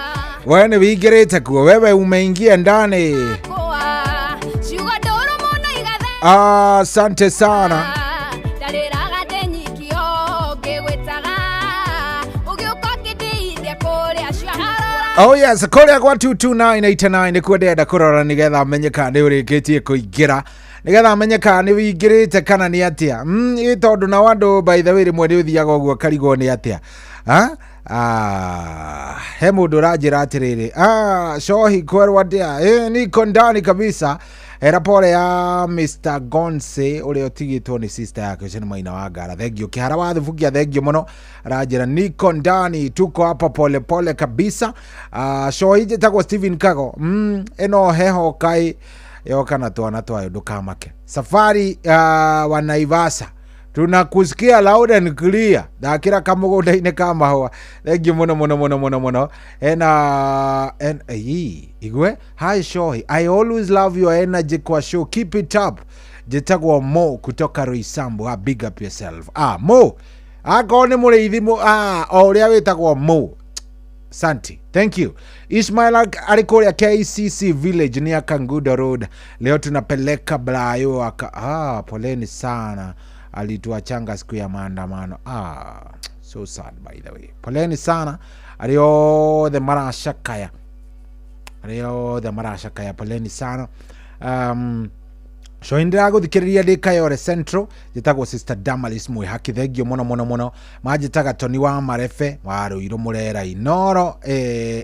Wewe nĩ wingĩrĩte kuo, wewe umeingia ndani. Asante sana. Oh yes, kuria kwa 22989 nĩ kwendenda kũrora nĩgetha amenyeka nĩ ũrĩkĩtie kũingĩra, nĩgetha amenyeka nĩ wingĩrĩte kana nĩ atĩa. Ĩ tondũ na andũ by the way rĩmwe nĩ ũthiaga ũguo karigwo nĩ atĩa. He mũndũ ũranjĩra atĩrĩrĩ, Shohi kwerwo atĩa, niko ndani kabisa. Rapore ya Mr. Gonse ũrĩa ũtigĩtwo nĩ sister yake Ocean Maina wa Ngara. Thengio kĩhara wa thubukia, thengio mũno. Ranjĩra niko ndani, tuko hapa pole pole kabisa. Shohi njĩtagwo Steven Kago. Ĩno heho kai yoka na twana twayo ndũkamake. Safari wa Naivasha tunakusikia loud and clear. Dakira kamũgũnda-inĩ ka mahũa. Thengio mũno mũno mũno mũno mũno. Igwe, hi Shohi, I always love your energy kwa show, keep it up. Jitagwa Mo kutoka Roysambu. Big up yourself. Mo akone mũrĩithi ũrĩa wĩtagwo Mo. Santi, thank you. Ismail alikuwa KCC Village near Kangudo Road. Leo tunapeleka Brayo poleni sana, alituachanga siku ya maandamano. So sad by the way. Poleni sana. Alio the Marashakaya. Poleni sana. Shoindira guthikiriria Kayore Central jitagwo Sister Damaris Mwe haki thengio muno muno muno. Majitaga Toni wa Marefe wa Ruiru Murera Inoro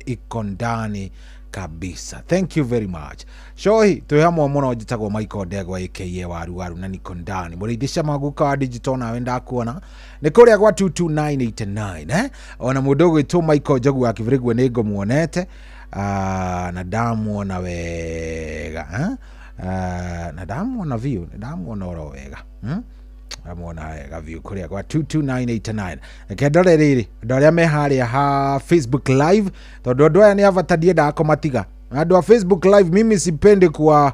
ikondani kabisa. Thank you very much. Shohi tuhamwe muno jitagwo Michael Ndegwa aka waru na nikondani muridhisha maguka wa digital na wenda kuona ni kuria kwa 22989 ona mudogo itu Michael Jogu akivirigwe nego muonete na damu na wega na damu na view na oro wega amona wega view kuria kwa 22989 kedore riri ndoria me haria ha Facebook live tondu andu aya ni avatadie ndako matiga andu wa Facebook live. Mimi sipendi kwa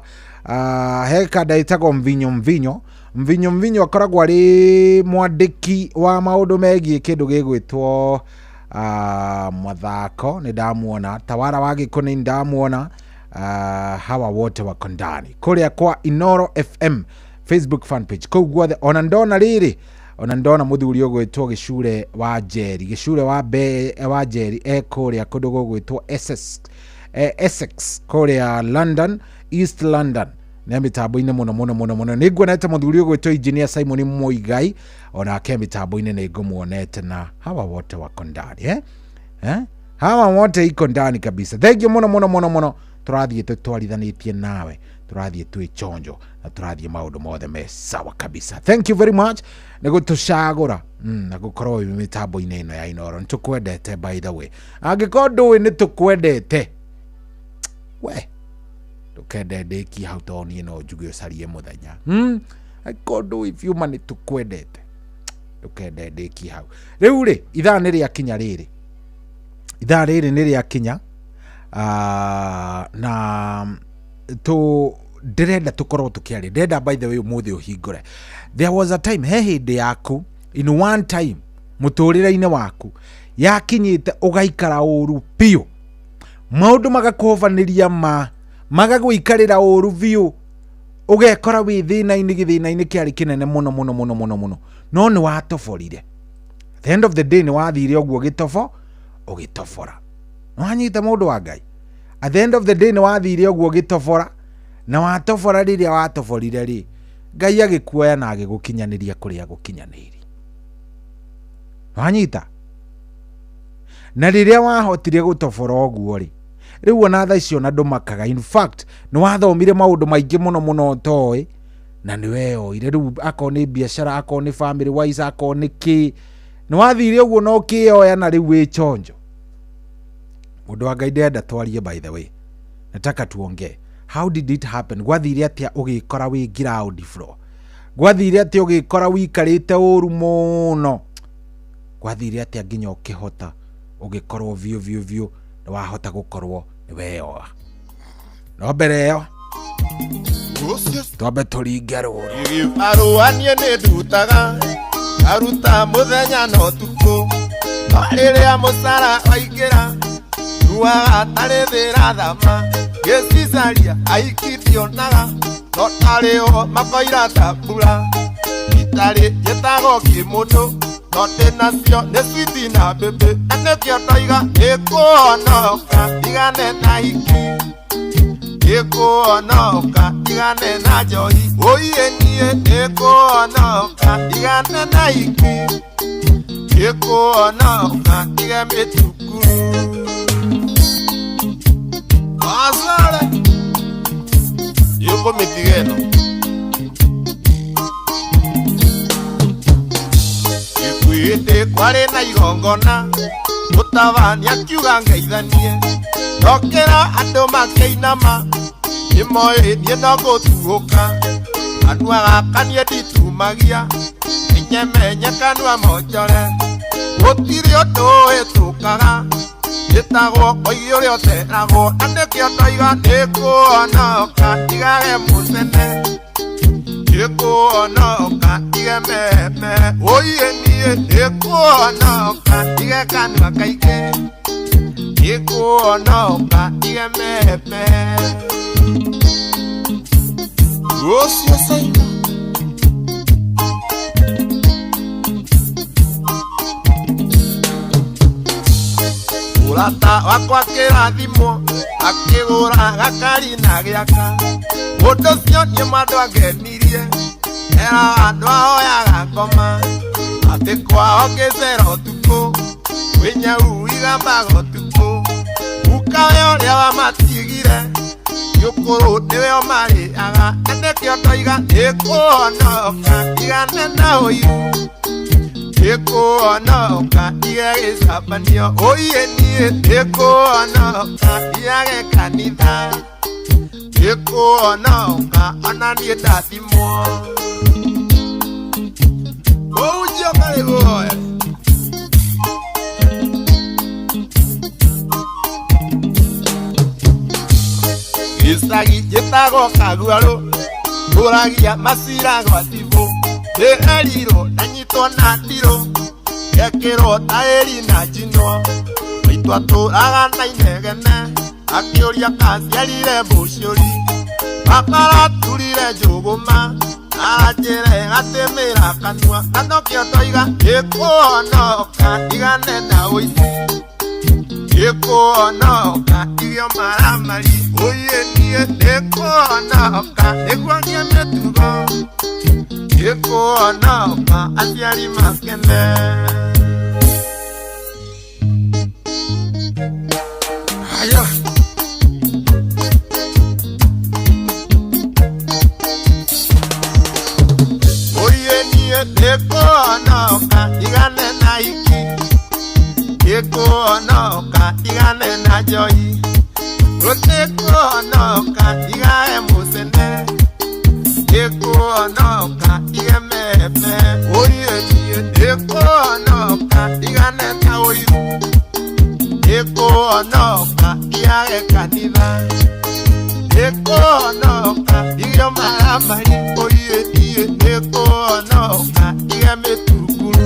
heka daitagwo mvinyo akoragwo ari mwandiki wa maundu megie kindu gigwitwo mathako. Ni ndamuona Tawara wa Gĩkũ ni ndamuona hawa wote wako ndani kuria kwa Inoro FM Facebook fan page. Kou guothe ona ndona muthuri ugwitwo Gicure wa Njeri kuria kundu gugwitwo Essex kuria London, East London. Nĩ mitambo-inĩ muno nĩ nguonete muthuri ugwitwo Engineer Simon Muigai ona ke mitambo-inĩ nĩ ngũmuonete na hawa wote wako ndani hawa wote iko ndani kabisa. Thengio muno turathiĩ tutwarithanĩtie nawe, turathiĩ twĩ chonjo na turathiĩ maũndũ mothe me sawa kabisa. Thank you very much nĩ gũtũcagũra na gũkorwo wĩ mitambo-inĩ ĩno ya Inoro. Nĩ tũkwendete by the way. Angĩkorwo ndũĩ nĩ tũkwendete we tukende ndiki hau to nie no njuge ucarie muthenya akondo if you mani tukwendete tukende ndiki hau riu ri ithaa ni ria kinya riri ni ria kinya na to ndirenda tukorwo tukiari ndenda by the way umuthi uhingure. There was a time hindi yaku in one time muturire-ine waku yakinyite ugaikara uru piu maundu magakuvaniria magagwikarira uru biu ugekora wi thina-ini kiari kinene muno no ni watoforire. At the end of the day ni wathire oguo gitofo ugitofora no anyita mundu wa Ngai. At the end of the day ni wathire oguo gitofora na watofora riria watoforire ri Ngai agikuoya na agigukinyaniria kuria gukinyaniiri no anyita na riria wahotire gutofora oguo ri riu ona tha icio na ndumakaga. In fact ni wathomire maundu maingi muno toy na ni weoire riu akoni biashara akoni family wise akoni ki ni wathire uguo no kioya na riu wi chonjo. Mundu wa Ngai ndenda twarie by the way, nataka tuongee how did it happen, gwathire atia ugikora wi ground floor gwathire atä å gä kora wikarä te å ru må no gwathire atä nginya å kä hota å gä korwo biå nä wahota gå korwo nä weoa no mbere ä yo twambe tå ringe rå rå arũanie nä ndutaga aruta må thenya no tukå no rä rä a må cara waingä ra ruaga tarä thä ra thama gä cicaria aikithionaga no tarä o makoira tambura itarä njä tagwo kä må ndå no ndä nacio nä switi na mbämbä na nä kä o ndoiga nä kå honoka igane na hiki nä kå honoka igane na njohi åiä niä nä kå honoka igane na hiki nä kå honoka ige mä tukuru Azare Yuko mitigeno Ikuite kware na igongona Mutavani akiuga ngeithanie Tokera andu makeinama Nimoe nie no gutuuka Andu agakanie nditumagia Ninyemenye kanua monjore Gutiri undu hitukaga Gitagwo oigi uria uteragwo na nä kä o ndoiga nä kå honoka igage må cene nä kå honoka ige meme åiä niä nä kå honoka ige kanua kaingä nä kå honoka ige meme rũcio caina Urata wakwa kirathimo akigura gakari na giaka undu cio ni mandu agenirie era andu ahoyaga ngoma ati kwao ngicera utuku winyau igambaga utuku ukawe uria wamatigire yukuru niwe omariaga na nikio ndoiga nikuhonoka igane na uiru Nikuhonoka ige gicabanio åiä niä nikuhonoka igage kanitha nikuhonoka ona niä ndathimwo kåu njoka rä guoya gicagi gätagwo kaguarå tåragia macira gwa thibå nä erirwo ndanyitwo na ndirå gekärwo taäri na njinwo maitå atåraga na inegene akä å ria kaciarire mbå ciåri makaraturire njå gå ma aranjä re gatä mä ra kanua na no kä o ndoiga nä kå honoka igane na å ici nä kå honoka igio maramari åiä niä nä kå honoka nä guonie mä tugo Nikuhonoka aciari makene Aya Oye niye nikuhonoka igane na iki Nikuhonoka igane na joyi Nikuhonoka igae musene Nikuhonoka ige meme åiä niä nikuhonoka igane ta ũiru nikuhonoka igage kanitha nikuhonoka igio maramari åiä niä nikuhonoka ige mĩtukuru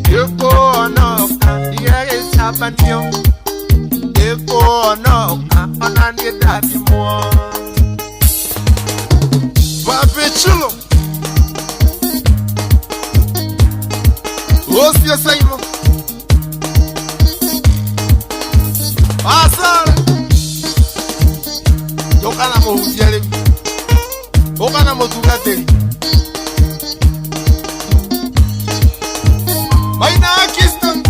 nikuhonoka ige gĩcabanio nikuhonoka ona niĩ ndathimwo Chulo Rũcio caimo Asara Njoka na mũhunjia rĩu ũka na mũtungatĩri Maina Kiston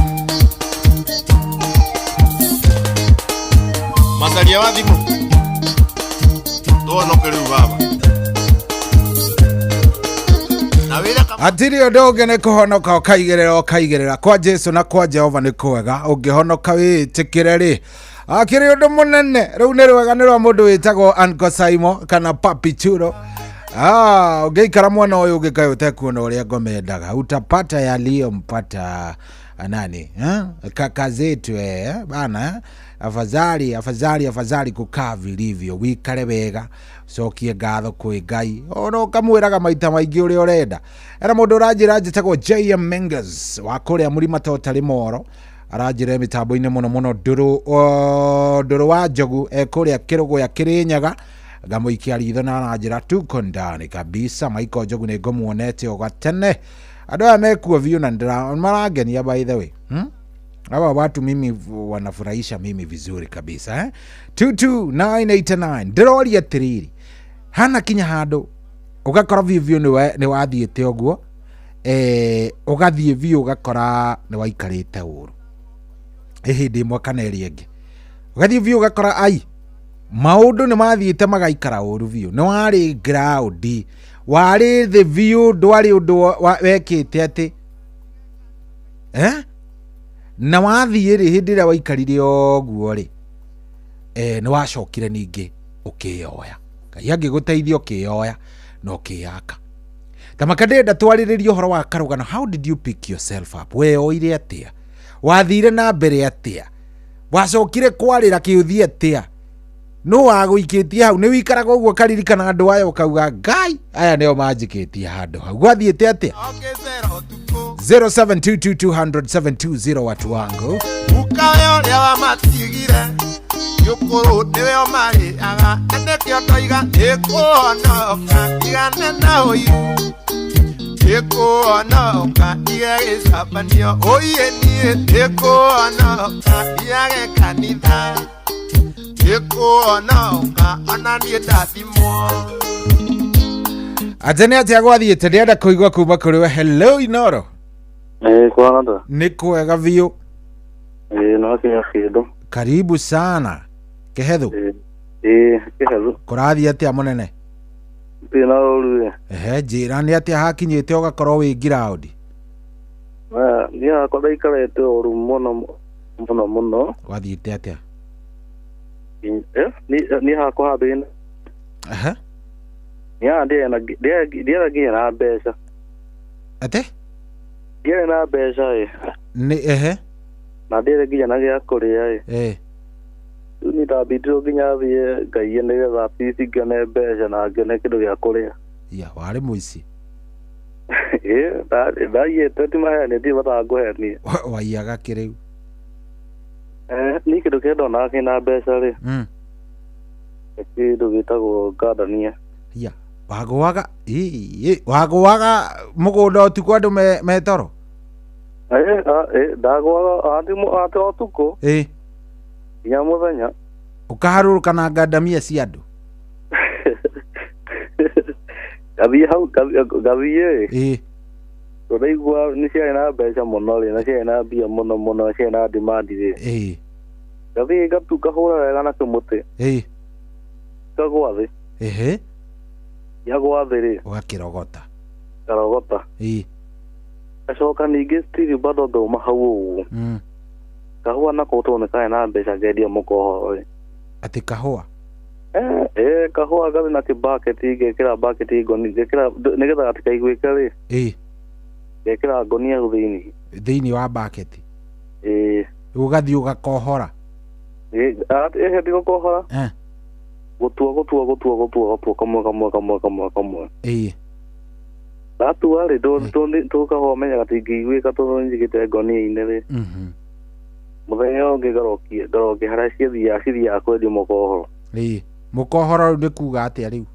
Macaria wa thimũ Tũhonoke rĩu baba atiri undu ungi ni kuhonoka ukaigerera kwa Jesu na kwa Jehova ni kwega ungihonoka witikire ri akiri undu munene riu ni rwega ni rwa mundu witagwo Uncle Simon kana Papi Churo Ungeikara mwana huyo ungekayo utakuona ulia gomendaga utapata yaliyompata nani kaka zetu bana afadhali kukaa vilivyo wikare wega cokie ngatho kwi Ngai ono kamwiraga maita maingi uri urenda era mundu urajira njitagwo JM Menges wa kuria Murima Totally Moro arajire mitambo-ini muno nduru wa Njogu kuria Kirugu ya Kirinyaga ngamuikia ritho na arajira tuko ndani kabisa Maiko Njogu ni ngomuonete o gatene andu aya mekuo biu na ndira marangenia by the way hawa watu mimi wanafurahisha mimi vizuri kabisa 22989 ndiroria tiriri hana kinya handu ugakora vivyo ni wathiete oguo ugathie vio ugakora ni waikarite uru hindi imwe kana iri ingi ugathie vio ugakora ai maundu ni mathiete magaikara uru vio ni wari ground wari the view ndwari undu wekite ati na wathie ri hindi ria waikarire oguo ri ni wacokire ningi ukioya Ngai angiguteithia ukioya no kiaka tamakadenda twariririo horo wa karugano. How did you pick yourself up? We oire atia wathire na mbere atia wacokire kwarira kiuthie atia no waguikitie hau ni wikaraga uguo karirikana andu aya ukauga Ngai aya nio manjikitie handu hau gwathiete atia 0722200720 watu wangu ukayo ria wa matigire yukuru niwe omari aga endekio toiga ikuonoka igane na uyu ikuonoka igegicabanio oiye nie ikuonoka iage kanitha ikuonoka ona nie ndathimwo atene atia gwathiete ndienda kuigua kuma kuri we. Hello Inoro. Kwanza ni kwega vio no kindu karibu sana Kehedhu. Kehedhu kurathie atia munene pina uru njira ni atia hakinyite ugakorwo wi ground ni akora ikarete uru muno wathiite atia ni hakwa habina ya ndiye na mbeca ate ndiye na mbeca ni na ndiye nginya na gya kuria ni tabitwo nginya thie Ngai nigetha pisi ngene mbeca na ngene kindu gya kuria ya wari muici ndaye tetima ni ndi bata nguhenia waiyaga kiriu ni kindu kendo na kina mbeca ri kindu gitagwo gadania ya wagwaga mugunda utuku andu metoro ndagwaga ati otuku ya muthenya ukaharuruka na ngandamia cia andu gathie uraigua ni ciarĩ na mbeca mũno rĩ na ciarĩ na mbia mũno ciarĩ na demand rĩ gathie ngahũra wega na kĩmũtĩ kagwa thĩ yagwa thĩ rĩ ũgakĩrogota karogota gacoka ningĩ still bado thoma hau ũguo kahua nako tuonekae na mbeca ngendia mukohoro ri ati kahua kahua gathi na kibaketi ngekira baketi ngoni ngekira nigetha gatikaiguika ri ngekira ngoni au thiini wa baketi ugathi ugakohora ndi gukohora gutua kamwe datua ri ndo kahua menya gatingĩiguĩka tondũ njigĩte ngoni-inĩ ri muthenya ũngĩ ngarokie harĩa cithiaga kwendia mũkohoro mũkohoro nĩ kuga atĩa rĩu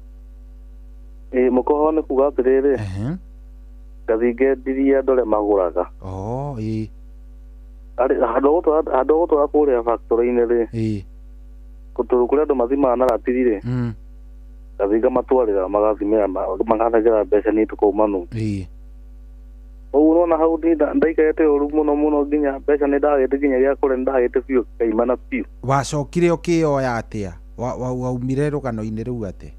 mũkohoro nĩ kuga atĩrĩrĩ ngathi ngendirie andũ arĩa magũraga handũ gũtwara kũrĩa factory-inĩ rĩ kũrĩa andũ mathimaga na ratiri rĩ ngathi ngamatwarĩra magathimĩra magathagĩra mbeca nĩ tũkauma nũ ũguo nona hau ndaikarĩte ũru mũno nginya mbeca nĩ ndagĩte nginya gĩa kũrĩa nĩ ndagĩte biũ kaimana biũ wacokire ũkĩoya atĩa waumire rũgano-inĩ rũu atĩ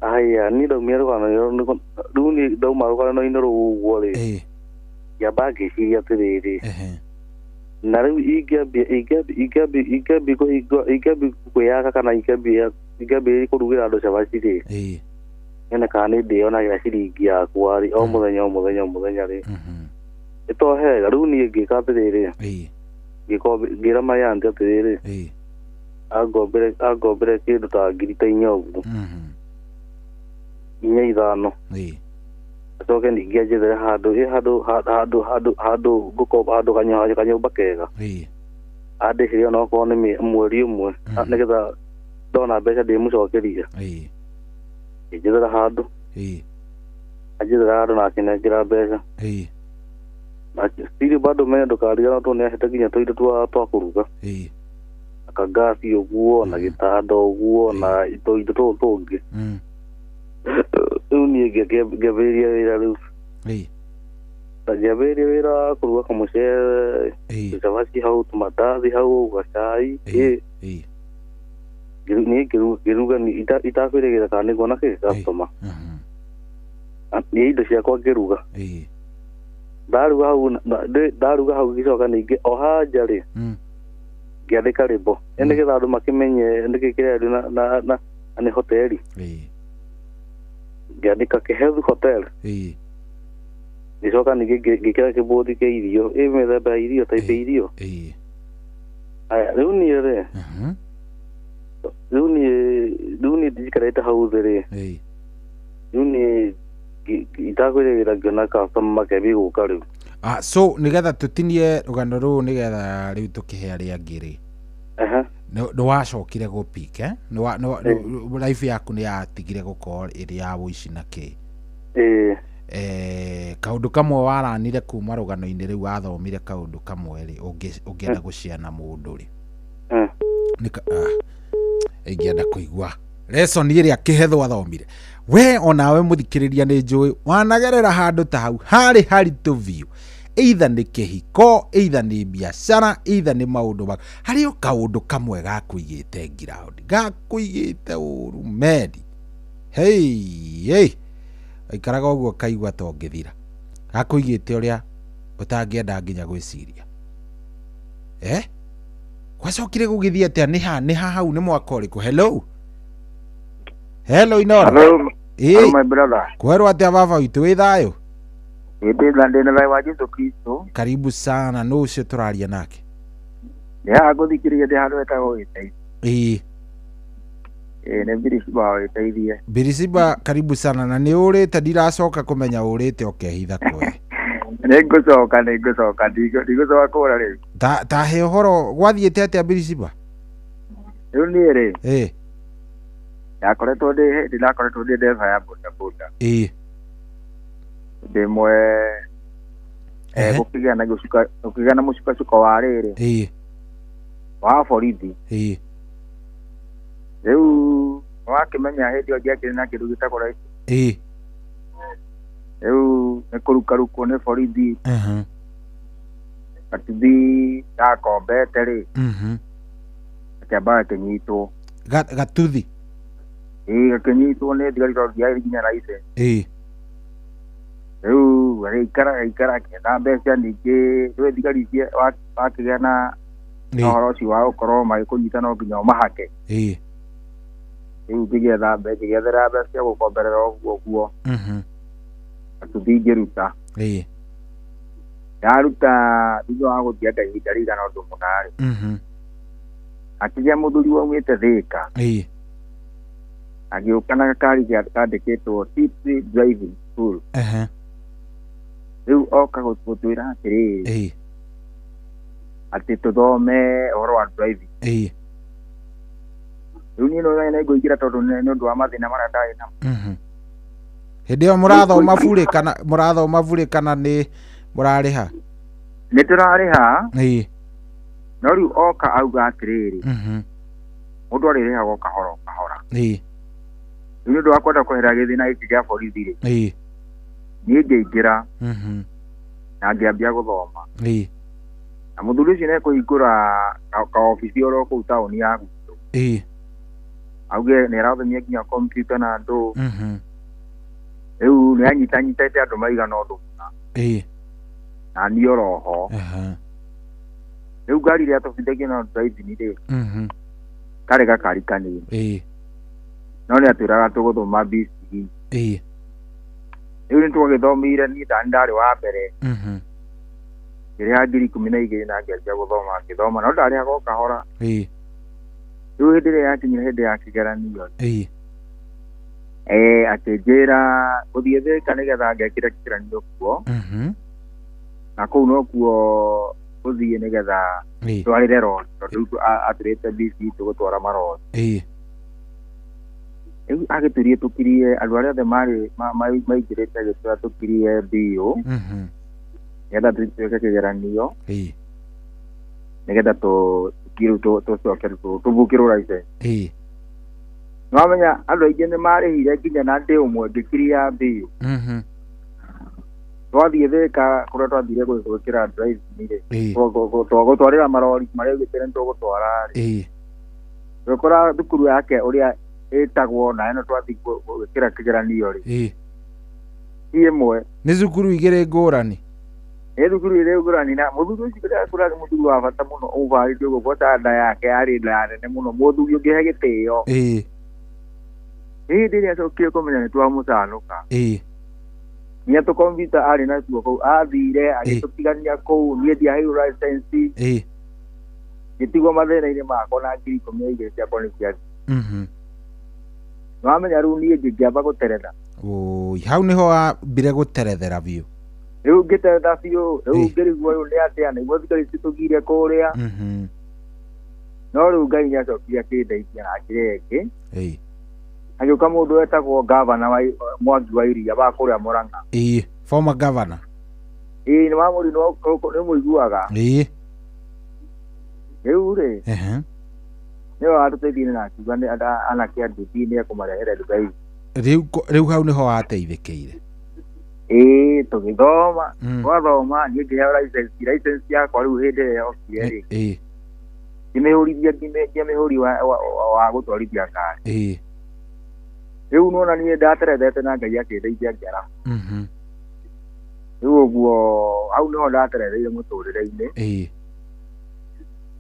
aya niĩ ndaumire rũgano-inĩ rĩu niĩ ndauma rũgano-inĩ rũu ũguo rĩ ngĩamba ngĩciria atĩrĩrĩ na rĩu ingĩambi kwĩyaka kana ingĩambia kũrugĩra andũ cabaci rĩ ene kana ndionagira ciringi yakwa ri o muthenya ri itohega riu nie ngika atiriri ngira mayandi atiriri agombere kindu ta ngiri ta 4 uguo 5 acoke ningĩ anjethere handũ ngũkomba handũ kanyũmba kega andĩcire ona okorwo nĩ mweri ũmwe nĩgetha ndona mbeca ndĩmũcokeria njethera handũ na akinengera mbeca na stili bado me ndũkarigana tondũ nĩahete nginya tũindo twa kũruga akangasi ũguo na gĩtanda ũguo na tũindo tũu tũngĩ rĩu niĩ ngĩambĩrĩria wĩra rĩu na ngĩambĩrĩria wĩra wa kũruga kamũcere tũcabaci hau tũmandathi hau gacai niĩ ngĩruga itakwĩrĩgĩra kana nĩguona kĩ customer nĩ indo ciakwa ngĩruga ndaruga hau gĩcoka ningĩ o hanja rĩ ngĩandĩka rĩmbo nĩgetha andũ makĩmenye nĩkĩ kĩrĩa na nĩ hoteli ngĩandĩka Kĩhethu Hotel gĩcoka ningĩ ngĩkĩra kĩbũthi kĩa irio mĩthemba ya irio ta irio aya rĩu niĩ rĩ rĩu niĩ ndikarĩte hau thĩ rĩ rĩu niĩ itakwĩrĩgĩra ngĩona customer makĩambia gũka rĩu so nĩgetha tũtinie rũgano rũu nĩgetha rĩu tũkĩhe arĩa angĩ rĩ nĩwacokire gũpike life yaku nĩyatigire gũkorwo ĩrĩ ya wũici na kĩ kaũndũ kamwe waranire kuma rũgano-inĩ rĩu wathomire kaũndũ kamwe rĩ ũngĩenda gũciana mũndũ rĩ ingĩenda kũigua lesson ĩrĩa Kĩhethu athomire we onawe mũthikĩrĩria nĩ njũĩ wanagerera handũ ta hau harĩ haritũ biũ either nĩ kĩhiko either nĩ biacara either nĩ maũndũ harĩ o kaũndũ kamwe gakũigĩte ground gakũigĩte ũru medi aikaraga ũguo kaigua tongĩthira gakũigĩte ũrĩa ũtangĩenda nginya gwĩciria gwacokire gũgĩthiĩ atĩa nĩ hau nĩ mwaka ũrĩkũ hello Inora my brother kwerwo atĩa baba witũ wĩ thayũ ndĩna thayũ wa Jesũ Kristo karibu sana nũ ũcio tũraria nake ngũthikĩrĩria ndĩ handũ hetagwo Gĩtaithia nĩ Birisiba Gĩtaithia Birisiba karibu sana na nĩ ũrĩte ndiracoka kũmenya ũrĩte ũkehitha kwe nĩngũcoka ndigũcoka kũra rĩu ta he ũhoro gwathiĩte atĩa Birisiba rĩu niĩ rĩ ndakoretwo ndĩ ndereba ya bodaboda ndĩmwe gũkĩgĩa na mũcukacuko wa rĩrĩ wa borithi rĩu wakĩmenya hĩndĩ ĩyo ndiakĩrĩ na kĩndũ gĩtagwo raici rĩu nĩ kũrukarukwo nĩ borithi gatuthi ndakombete rĩ akĩamba gakĩnyitwo gatuthi gakĩnyitwo nĩ thigari tondũ ndiarĩ nginya raici rĩu agĩikara akĩetha mbeca ningĩ rĩu thigari wakĩgĩa na ũhoro ũcio wa gũkorwo magĩkũnyita no nginya ũmahake rĩu ngĩgethera mbeca cia gũkomberera ũguo atuthi ngĩruta ndaruta thutha wa gũthianga ihinda rĩigana ũndũ mũna akĩgĩa mũthuri waumĩte Thĩka agĩũka na gakari kandĩkĩtwo City Driving School rĩu oka gũtwĩra atĩrĩrĩ atĩ tũthome ũhoro wa driving rĩu niĩ nĩ ngũingĩra tondũ nĩ ũndũ wa mathĩna marĩa ndarĩ namo hĩndĩ ĩyo mũrathoma burĩ kana nĩ mũrarĩha nĩ tũrarĩha no rĩu oka auga atĩrĩrĩ mũndũ arĩrĩhagwo kahora rĩu nĩ ũndũ wa kwenda kweheria gĩthĩna gĩkĩ gĩa borithi rĩ niĩ ngĩingĩra na ngĩambia gũthoma na mũthuri ũcio nĩekũhingũra kaobici oro kũu taũni ya gwitũ auge nĩ arathomia nginya kompiuta na andũ rĩu nĩ anyitanyitĩte andũ maigana ũndũ mũna na niĩ oroho rĩu ngari ĩrĩa tũbindagio na driving rĩ karĩ gakari kanini no nĩ atwĩraga tũgũthoma BCE riu ni twagithomire ni ndari wa mbere iri ya 2012 na ngiambia guthoma no ndari ago kahora riu hindi ria yakinyire hindi ya kigeranio akinjira guthie thika nigetha ngekira kigeranio kuo na kuu no kuo guthie nigetha twarire rori tondu aturite BC tugutwara marori riu agiturie tukirie andu aria othe maingirite gitura tukirie bio nigetha tutuike kigeranio nigetha tucoke tubukirwo license nwamenya andu aingi ni marihire nginya na ndi umwe ngikiria bio twathie thika kuria twathire gwikira drive nire gutwarira marori maria gitire tugutwara gwikora thukuru yake uria itagwo na ino twathi gwikira kigeranio ri imwe ni thukuru igire ngurani thukuru ire ngurani na muthuri ucio kuria kurari muthuri wa bata muno uvarite gukota nda yake ari nda nene muno muthuri ungihe gitio hindi ria cokire kumenya ni twamucanuka nia tukomvita ari na tuo kou athire agitutigania kou nie ndiaheirwo license gitigwo mathina-ini makwa na 2012 ciakwa ni ciathi nwamenya riu nie ngingiamba guteretha hau niho wambire guterethera biu riu ngiteretha biu riu ngirigua riu ni atia niguo thigari citugire kuria no riu Ngai niacokire akindeithia na njira ingi agiuka mundu wetagwo gavana wa Mwangi wa Iria ba kuria Murang'a former governor ni mamuri no muiguaga riu ri niyo atuteithie na akiuga ni anake anduthi ni akumarehera ndugai riu hau niho wateithĩkĩire tugithoma twathoma niĩ ngĩheo license yakwa riu hĩndĩ ĩrĩa yokire rĩ ngĩmĩhũrithia mĩhũri wa gũtwarithia ngari riu nona niĩ ndaterethete na Ngai akĩndeithia ngĩara riu ũguo hau niho ndateretheire mũtũrĩre-inĩ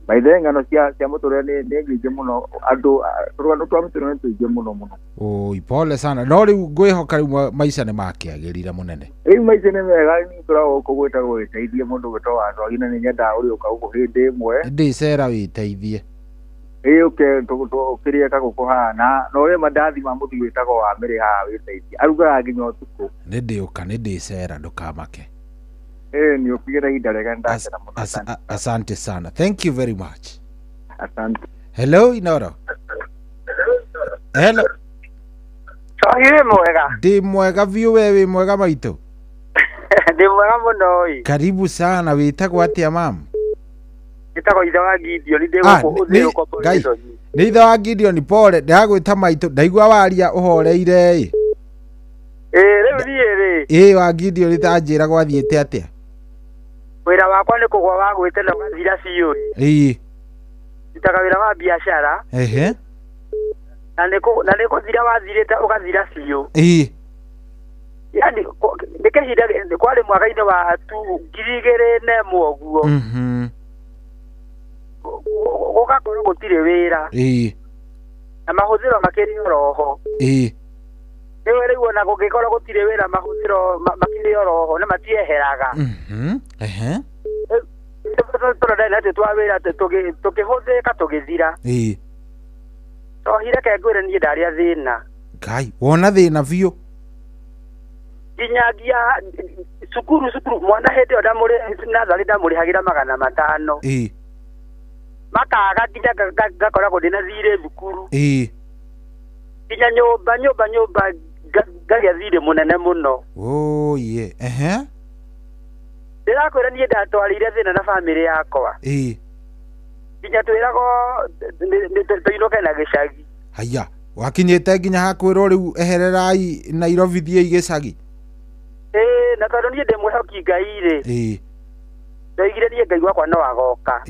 maithe ng'ano cia mũtũrĩre nĩ nyingĩ mũno andũ tũrũgano twa mũtũrĩre nĩ tũingĩ mũno pole sana no rĩu ngwĩhoka rĩu maica nĩ makĩagĩrĩra mũnene rĩu maica nĩ mega nĩ tũragwo gũkũ gwĩtagwo wĩteithie mũndũ gwĩtwo wa ndwagi na nĩ nyendaga ũrĩũka gũkũ hĩndĩ ĩmwe ndĩcera wĩteithie ũke tũkĩrie kagũkũ haha na ũrĩa mandathi ma mũthii wĩtagwo wa mĩrĩ haha wĩteithie arugaga nginya ũtukũ nĩ ndĩũka nĩ ndĩcera ndũkamake ni ukigira hii darega ndakira muno asante sana thank you very much asante hello Inoro hello Sohire mwega ndi mwega view wewe mwega maito ndi mwega muno oi karibu sana witagwo atia mam gitagwo ithe wa Gideon ndi gũkũ uthio corporation ni ithe wa Gideon pole ndagwĩta maito ndaigua waria uhoreire rĩu niĩ rĩ wa Gideon tanjĩra gwathiĩte atia wĩra wakwa nĩ kũgwa wa gwĩte na ũgathira biũ ndutaga wĩra wa biacara na nĩ kũthira wathirĩte ũgathira biũ yani nĩ kĩhinda kwarĩ mwaka-inĩ wa 2001 ũguo gũgakorwo gũtirĩ wĩra na mahũthĩro makĩrĩ oroho rĩu rĩu ona gũgĩkorwo gũtirĩ wĩra mahũthĩro makĩrĩ oroho na matieheraga tũrenda natĩ twa wĩra tũkĩhũthĩka tũgĩthira tohire kengwĩre niĩ ndarĩa thĩna Ngai wona thĩna biũ nginyagia cukuru mwana hĩndĩ ĩyo natharĩ ndamũrĩhagĩra 500 makaga nginya ngakoragwo ndĩna thirĩ thukuru nginya nyũmba ngagĩa thirĩ mũnene mũno ndĩrakwĩra niĩ ndatwarĩire thĩna na bamĩrĩ yakwa nginya twĩragwo tũinũke na gĩcagi haya wakinyĩte nginya hakwĩrwo rĩu ehererai Nairobi thiĩ gĩcagi na tondũ niĩ ndĩ mwĩhoki Ngai-rĩ ndoigire niĩ Ngai wakwa no agoka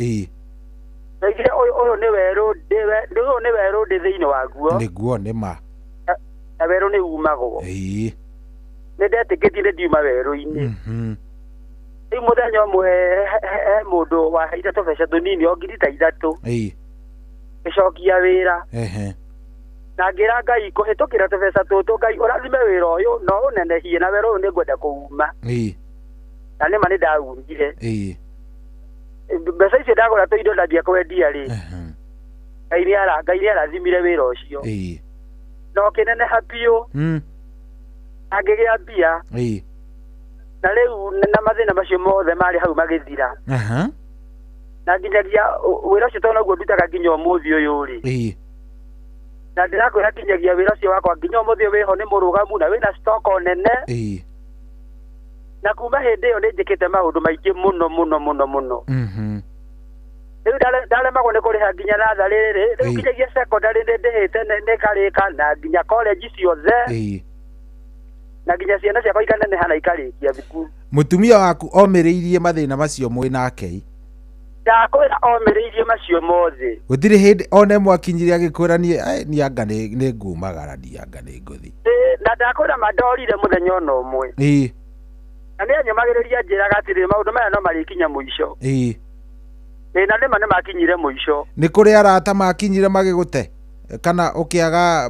ndoigire ũyũ nĩ werũ ndĩ thĩinĩ waguo nĩguo nĩ ma na werũ nĩ umagwo nĩ ndetĩkĩtie nĩ ndiuma werũ-inĩ rĩu mũthenya ũmwe he mũndũ waheire tũbeca tũnini o ngiri ta 3 gĩcokia wĩra na ngira ngai kuhitukira tubesa tutu ngai urathime wira uyu no unenehie na wira uyu ni ngwenda kuuma na nĩ ma nĩ ndaurugire mbeca icio ndagũra tũindo ndambia kwendia rĩ ngai nĩ arathimire wĩra ũcio no kĩneneha biũ na ngĩgĩa mbia na rĩu na mathĩna macio mothe marĩ hau magĩthira na nginyagia wĩra ũcio tondũ naguo ndutaga nginya ũmũthĩ ũyũ rĩ na ndĩrakwĩra nginyagia wĩra ũcio wakwa nginya ũmũthĩ wĩho nĩ mũrũgamu na wĩna stock nene na kuma hĩndĩ ĩyo nĩ njĩkĩte maũndũ maingĩ mũno rĩu ndaremagwo nĩ kũrĩha nginya natharĩ rĩu nginyagia secondary nĩ ndĩhĩte nĩ karĩka na nginya college ciothe na nginya ciana ciakwa ikaneneha na ikarĩkia thukuru. Mũtumia waku omĩrĩirie mathĩna macio mwĩ nake ndakwĩra omĩrĩirie macio mothe gũtirĩ hĩndĩ ona ĩmwe akinyire agĩkwĩra niĩ anga nĩ ngumagara anga nĩ ngũthi na ndakwĩra mandorire mũthenya ona ũmwe na nĩ anyamagĩrĩria njĩraga atĩrĩ maũndũ maya no marĩkinya mũico na nĩma nĩ makinyire mũico. Nĩ kũrĩ arata makinyire magĩgũte kana ũkĩaga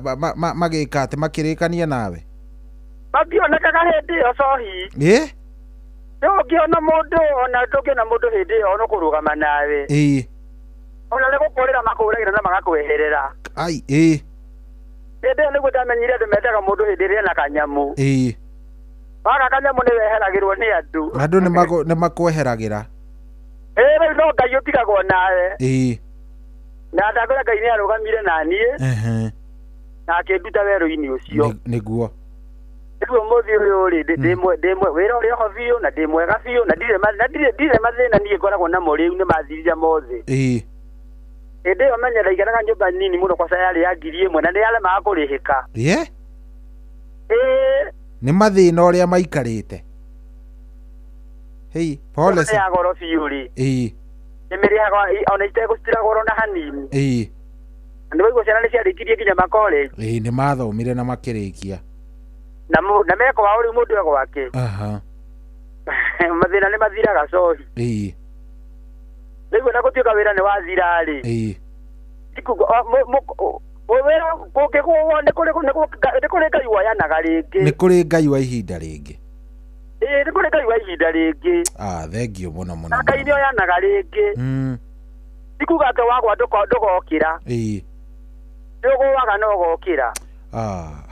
magĩka atĩ makĩrĩkania nawe mationekaga hĩndĩ ĩyo cohi ndũngĩona mũndũ ona ndũngĩona mũndũ hĩndĩ ĩyo no kũrũgama nawe ona nĩ gũkũrĩra makũragĩra na magakweherera hĩndĩ ĩyo nĩguo ndamenyire andũ mendaga mũndũ hĩndĩ ĩrĩa na kanyamũ waga kanyamũ nĩ weheragĩrwo nĩ andũ nĩ makweheragĩra rĩu no ngai ũtigagwo nawe na ndakwĩra ngai nĩ arũgamire naniĩ na akĩnduta werũ-inĩ ũcio nĩguo rĩu ũmũthĩ ũyũ rĩ ndĩmwe wĩra ũrĩa ho biũ na ndĩ mwega biũ na ndirĩ mathĩna niĩ ngoragwo namo rĩu nĩ mathirire mothe hĩndĩ ĩyo menya ndaigaraga nyũmba nini mũno kwa yarĩ ya 1,000 na nĩ aremaga kũrĩhĩka nĩ mathĩna ũrĩa maikarĩte pole ya goro biũ rĩ nĩmĩrĩhaga ona itegũcitira goro na hanini nĩ waigua ciana nĩ ciarĩkirie nginya makoleji nĩ mathomire na makĩrĩkia na meko wao rĩu mũndũ e gwake mathĩna nĩ mathiraga cohi rĩu na gũtuĩka wĩra nĩ wathira rĩ wĩra kũngĩgũo nĩ kũrĩ ngai woyanaga rĩngĩ nĩ kũrĩ ngai wa ihinda rĩngĩ nĩ kũrĩ ngai wa ihinda rĩngĩ thengio mũno ngai nĩ oyanaga rĩngĩ tikuga atĩ wagwa ndũgokĩra nĩũgũaga no ũgokĩra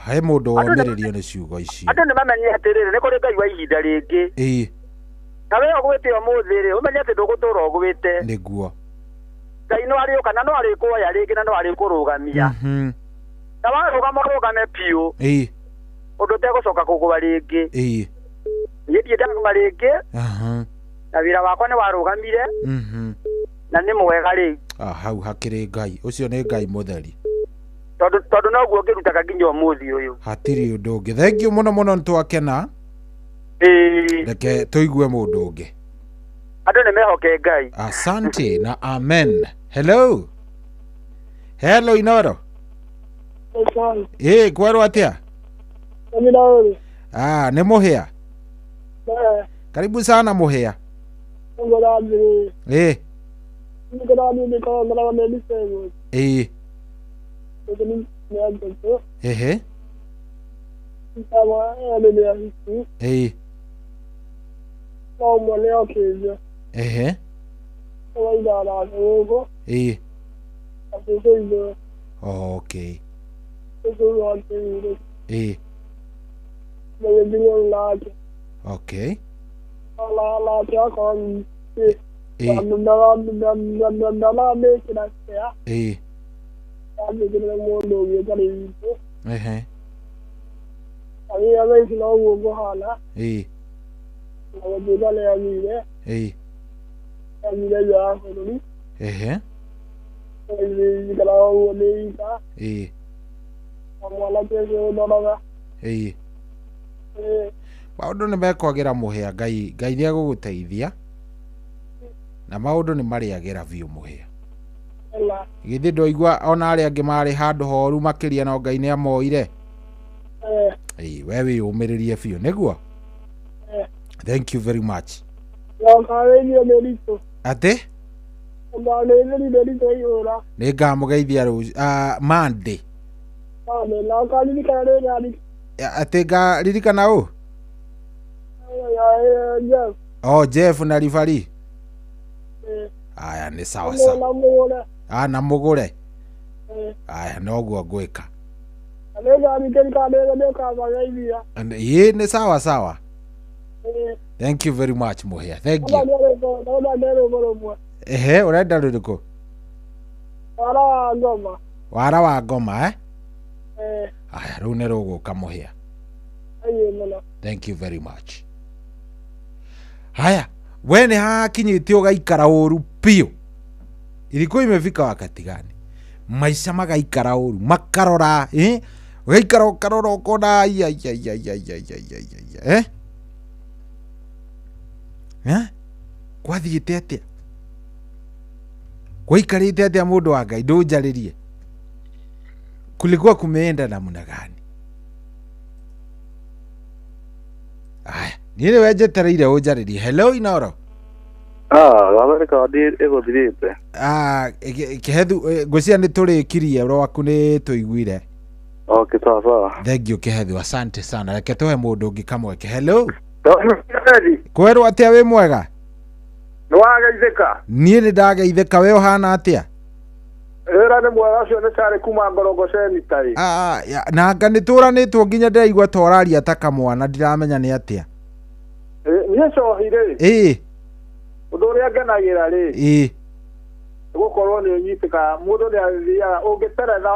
he mũndũ womĩrĩrio nĩ ciugo icio andũ nĩ mamenye atĩrĩrĩ nĩ kũrĩ ngai wa ihinda rĩngĩ na we ũgwĩte ũmũthĩ rĩ ũmenye atĩ ndũgũtũra ũgwĩte nĩguo ngai no arĩũka na no arĩkuoya rĩngĩ na no arĩkũrũgamia na warũgama ũrũgame biũ ũndũ ũtegũcoka kũgũa rĩngĩ niĩ ndiendagũa rĩngĩ na wĩra wakwa nĩ warũgamire na nĩ mwega rĩu hau hakĩrĩ ngai ũcio nĩ ngai mũtheri tondũ noguo ngĩrutaga nginya ũmũthĩ ũyũ hatirĩ ũndũ ũngĩ thengio mũno nĩ twakena reke tũigue mũndũ ũngĩ andũ nĩ mehoke ngai asante na amen hello Inoro kwerwo atĩa nĩ mũhĩa karibu sana mũhĩa okay okay maũndũ nĩ mekwagĩra mũhĩa ngai nĩ egũgũteithia na maũndũ nĩ marĩagĩra biũ mũhĩa githĩ ndũigua ona arĩa angĩ marĩ handũ horu makĩria no ngai nĩ amoire we wĩyũmĩrĩrie biũ nĩguo thank you very much atĩ nĩ ngamũgeithia rũciũ Monday na kalirikana rä ngari atä ngaririkana å Jeff na ribari aya nä sawa sawa na må gå re aya noguo ngwä ka ä nä sawa sawa. Thank you very much Muhia. Thank you. Ehe, urenda ruriko? Wara wa ngoma aya riu nä rå gå ka Muhia. Thank you very much. Haya, we nä hakinyä å gaikara å ru piå ilikuwa imefika wakati gani maisha magaikara å ru makarora ugaikara ukarora ukona kwathiĩte atĩa gwaikarĩte atĩa mũndũ wa Ngai ndũnjarĩrie kulikuwa kumeenda namna gani? Aya niĩ nĩwe njetereire ũnjarĩrie. Hello Inoro. Amerika ĩgũthirĩte. Kĩhethu ngwĩciria nĩ tũrĩkirie rwaku nĩ tũiguire. Okay, sawa sawa. Thank you Kĩhethu, asante sana. Reke tũhe mũndũ ũngĩ kamweke. Hello. Kwerwo atĩa wĩ mwega? Nĩwageithĩka? Niĩ nĩ ndageithĩka, we ũhana atĩa? Wĩra nĩ mwega, ũcio nĩ Charĩ kuma Ngorongoceni tarĩ. Nanga nĩtũranĩtwo nginya ndĩraigua ta ũraria ta kamwana, ndiramenya nĩ atĩa. Niĩ Cohi rĩ. Ũndũ ũrĩa ngenagĩra rĩ. Gũkorwo nĩ ũnyitĩka, mũndũ nĩ athiaga ũngĩteretha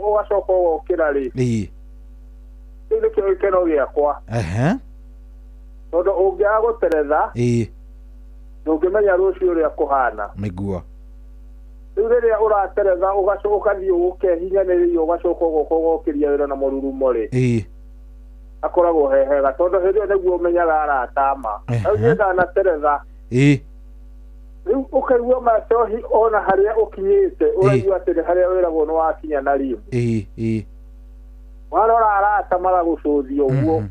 ũgacoka ũgokĩra rĩ. Kĩu nĩkĩo gĩkeno gĩakwa. Tondũ ũngĩaga gũteretha ndũngĩmenya rũciũ ũrĩa kũhana. Nĩguo. Rĩu rĩrĩa ũrateretha ũgathiĩ ũkehinyanĩrĩria ũgacoka ũgoka ũgokĩria wĩra na mũrurumo rĩ. Akoragwo hehega tondũ hĩndĩ ĩyo nĩguo ũmenyaga aratama. Rĩu niĩ ndanateretha. Rĩu ũkaigua Macohi ona harĩa ũkinyĩte ũraigua atĩ harĩa wĩragwo nĩ wakinya na rimu. Warora arata maragũcũthia ũguo.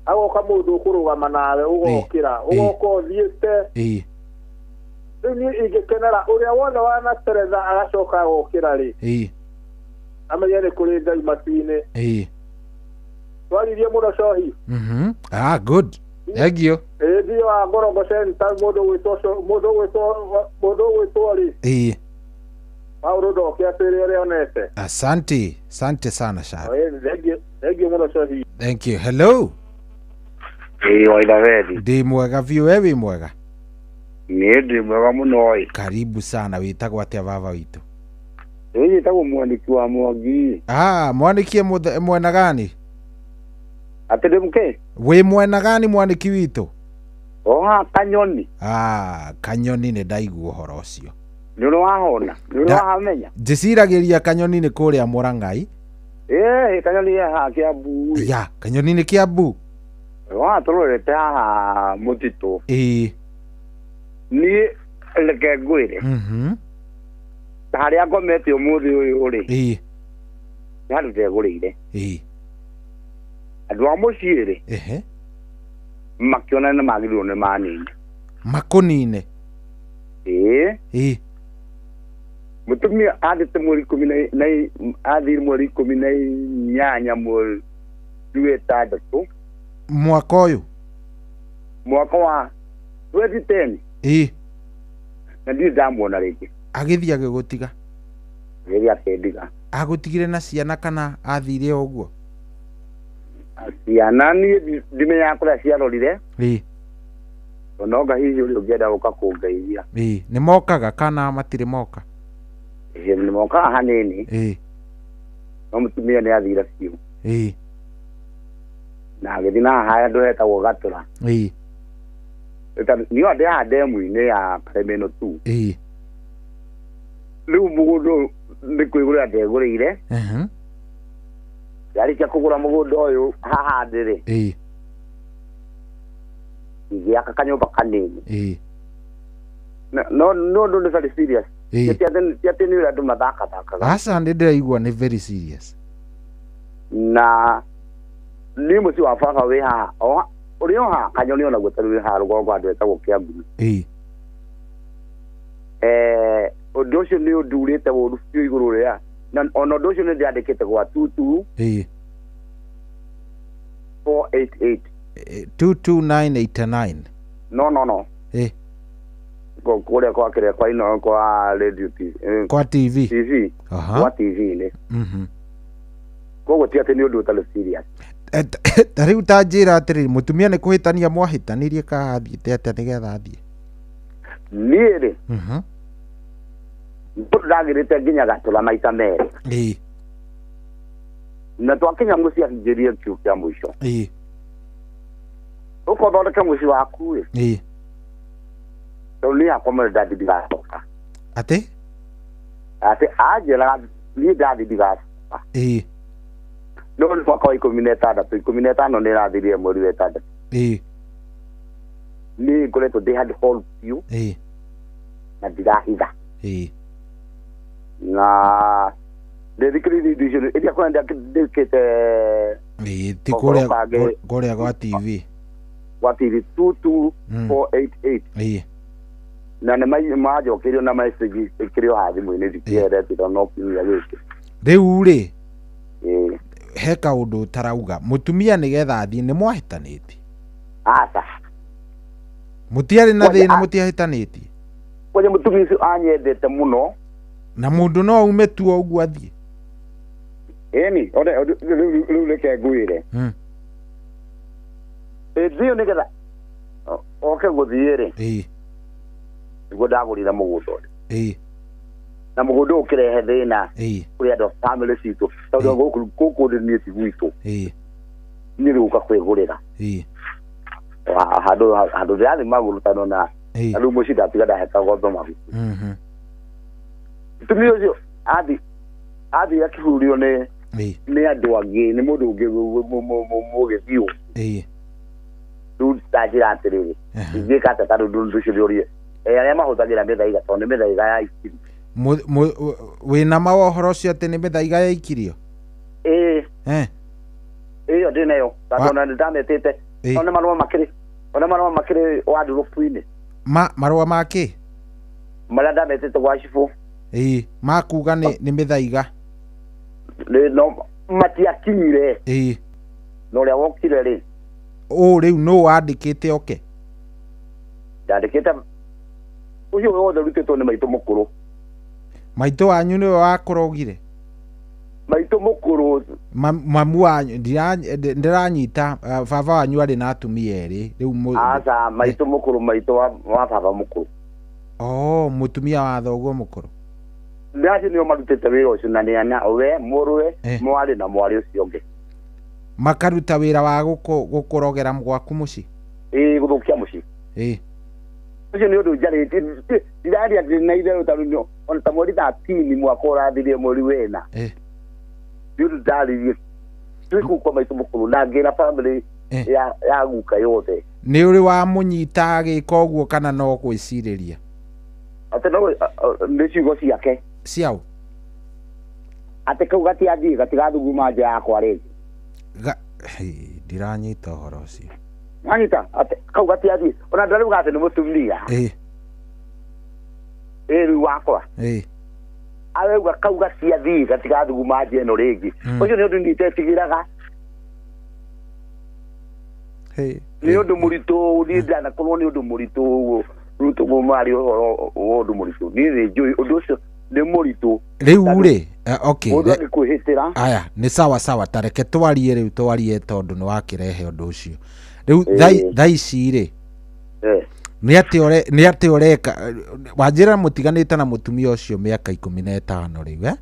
Agoka mũndũ ũkũrũgama nawe ũgokĩra ũgoka ũthiĩte. Rĩu niĩ ingĩkenera ũrĩa wothe wanateretha agacoka agokĩra rĩ. Amenye nĩ kũrĩ Ngai matu-inĩ. Twaririe mũno Cohi. Good. Thank you. Ndio wa Ngorongoceni mũndũ gwĩtwo rĩ. Maũndũ ndoke atĩrĩ ũrĩa onete. Asante sana Shari. Thank you mũno Cohi. Thank you. Hello. Waidavedi. Ndi mwega biũ, we wĩ mwega? Niĩ ndĩ mwega mũno. Karibu sana. Wĩtagwo atĩa baba witũ? Wĩtagwo Mwaniki wa Mwangi. Mwaniki mwena gani? Atĩrĩ mke? Wĩ mwena gani Mwaniki witũ? Kanyoni. Kanyoni nĩ ndaigua ũhoro ũcio. Nĩ wahona? Nĩ wahamenya? Njĩciragĩria Kanyoni nĩ kũrĩa Mũrang'ai. Kanyoni haha Kĩambu. Kanyoni nĩ Kĩambu. Tũrorete haha mũtitũ. Niĩ reke ngwĩre. Harĩa ngomete ũmũthĩ ũyũ rĩ. Nĩ handũ ndegũrĩire. Andũ a mũciĩ rĩ. Makĩona nĩ magĩrĩirwo nĩ manine. Makũnine? Mũtumia athĩte mweri athire mweri 18 mweri wetandatu. Mwaka ũyũ? Mwaka wa 2010. Na ndiĩ ndamuona rĩngĩ. Agĩthiĩ agĩgũtiga? Agĩthiĩ akendiga. Agũtigire na ciana kana athire ũguo? Ciana niĩ ndimenyaga kũrĩa ciarorire. Ononga hihi ũrĩa ũngĩenda gũka kũngeithia. Nĩ mokaga kana matirĩ moka? Nĩ mokaga hanini. No mũtumia nĩ athire biũ. Na agĩthiĩ na haha andũ hetagwo Gatũra. Niĩ ndĩ haha ndemu-inĩ ya Karemeno 2. Rĩu mũgũnda nĩ kwĩgũrĩra ndegũrĩire. Yarĩkia kũgũra mũgũnda ũyũ haha ndĩrĩ. Ngĩaka kanyũmba kanini. No ũndũ nĩ very serious. Ti atĩ nĩ andũ mathakathakaga. Aca nĩ ndĩraigua nĩ very serious. Na nĩ mũciĩ wa baba wĩ haha. Ũrĩ o haha Kanyoni onaguo tarĩ wĩ haha rũgongo andũ etagwo Kĩambu. Ũndũ ũcio nĩ ũndurĩte ũru biũ igũrũ rĩa na ono docio nä ndä andä kä te gwa 22989 no kå rä a kwa kä rä kwa ino kwa radio kwa tv kwa tv-inä koguo ti atä nä å ndå å tarä serious ta rä u ta njä ra atä rä må tumia nä kå hä tania mwahä tanä kahathiä te atä nä getha thiä niä rä ndagä rä te nginya gatå ra maita merä na twakinya må ciä ahingä rie kiu kä a må ico å ko thondeke må ciĩ waku ä tondå nä akomere ndathi ndigacoka atä anjä raga niä ndathi ndigacoka no nä mwaka wa 16 15 nä rathirie mweri wa 6 nä ngoretwo ndä handä hall biå na ndirahitha na ndä thikä rä indo icio ä ria kå ndä kä te ti kå rä a gwa tv 22488 na nä majokä rio na message ä kä rä o hathimå-inä ndikieretira no kiumia gä kä rä u rä he kaå ndå å tarauga må tumia nä getha thiä nä mwahä tanä tie aca må tiarä na thä na må tiahä tanä tie kwaja må tumia å cio anyendete må no na må ndå no ume tu o guo athiä eni rä u reke ngwä re thiä nä getha oke gå thiä rä niguo ndagå rire må gå nda å rä na må gå ndå å kä rehe thä na kå rä andå family citå tondå gå kå ndä niä ti gwitå niä rä gå ka kwä gå rä ra handå thä athä magå rå tano na rä u må ci ndatiga ndaheka gotho magu tumia å cio athiä akä hurio nä andå angä nä må ndå å ngä må gä thiå rä u ndanjä ra atä rä rä ingä ka atä tandå ndå cio rä å rie arä a mahå thagä ra mä thaiga tondå nä mä thaiga ya ikiri wä na mawohoro cio atä nä mä thaiga ya ikirio ä yo ndä nayo tondå ona nä ndametä te ona marå makä rä wa ndå rå pu-inä marå makä marä a ndametä te gwa cibå makuga nä mä thaiga no matiakinyire na å rä a wokire rä å rä u no wandä kä te oke ndandä kä te å cio wothe rutä two nä maitå må kå rå maitå wanyu nä we wakå rogire maitå må kå rå mamu wanyu ndä ranyita baba wanyu arä na atumia erä rä u aca maitå må kå rå maitå wa baba må kå rå må tumia wa thoguo må kå rå ndacio nä o marutä te wä ra å cio na nä ana we må rwe mwarä na mwarä å cio ngä makaruta wä ra wa gå kå rogera gwaku må ciĩ gå thå kia må ciĩ å cio nä å ndå njarä ndiraria ndä na itherå tondå ona ta mweri 13 mwaka å rathirie mweri wena nä å ndå ndaririe twä kå kwa maitå må kå rå na ngä ra bamä ya guka yothe nä å rä wa må nyita agä ka å guo kana no gwä cirä ria atä no nä ciugo ciake ciao atä kau gatiathiä gatigathuguma nja yakwa rä ndiranyita å horo å cio anyita kau gatiathiä ona ndarä gatä nä må tumia rä u wakwa arauga kau gatiathiä gatigathuguma nja ä no rä ngä å cio nä å ndå nitetigä raga nä å ndå må ritå niä ndanakorwo nä å ndå må ritå rä u tå gå marä å å ndå må ritå niä nä njå å ndå å cio nä må ritå rä u rä må ndå agä kwä hä tä ra aya nä sawa tareke twarie rä u twarie tondå nä wakä rehe å ndå å cio rä u tha ici rä nä atä å reka wanjä ra må tiganä te na må tumia å cio mä aka 15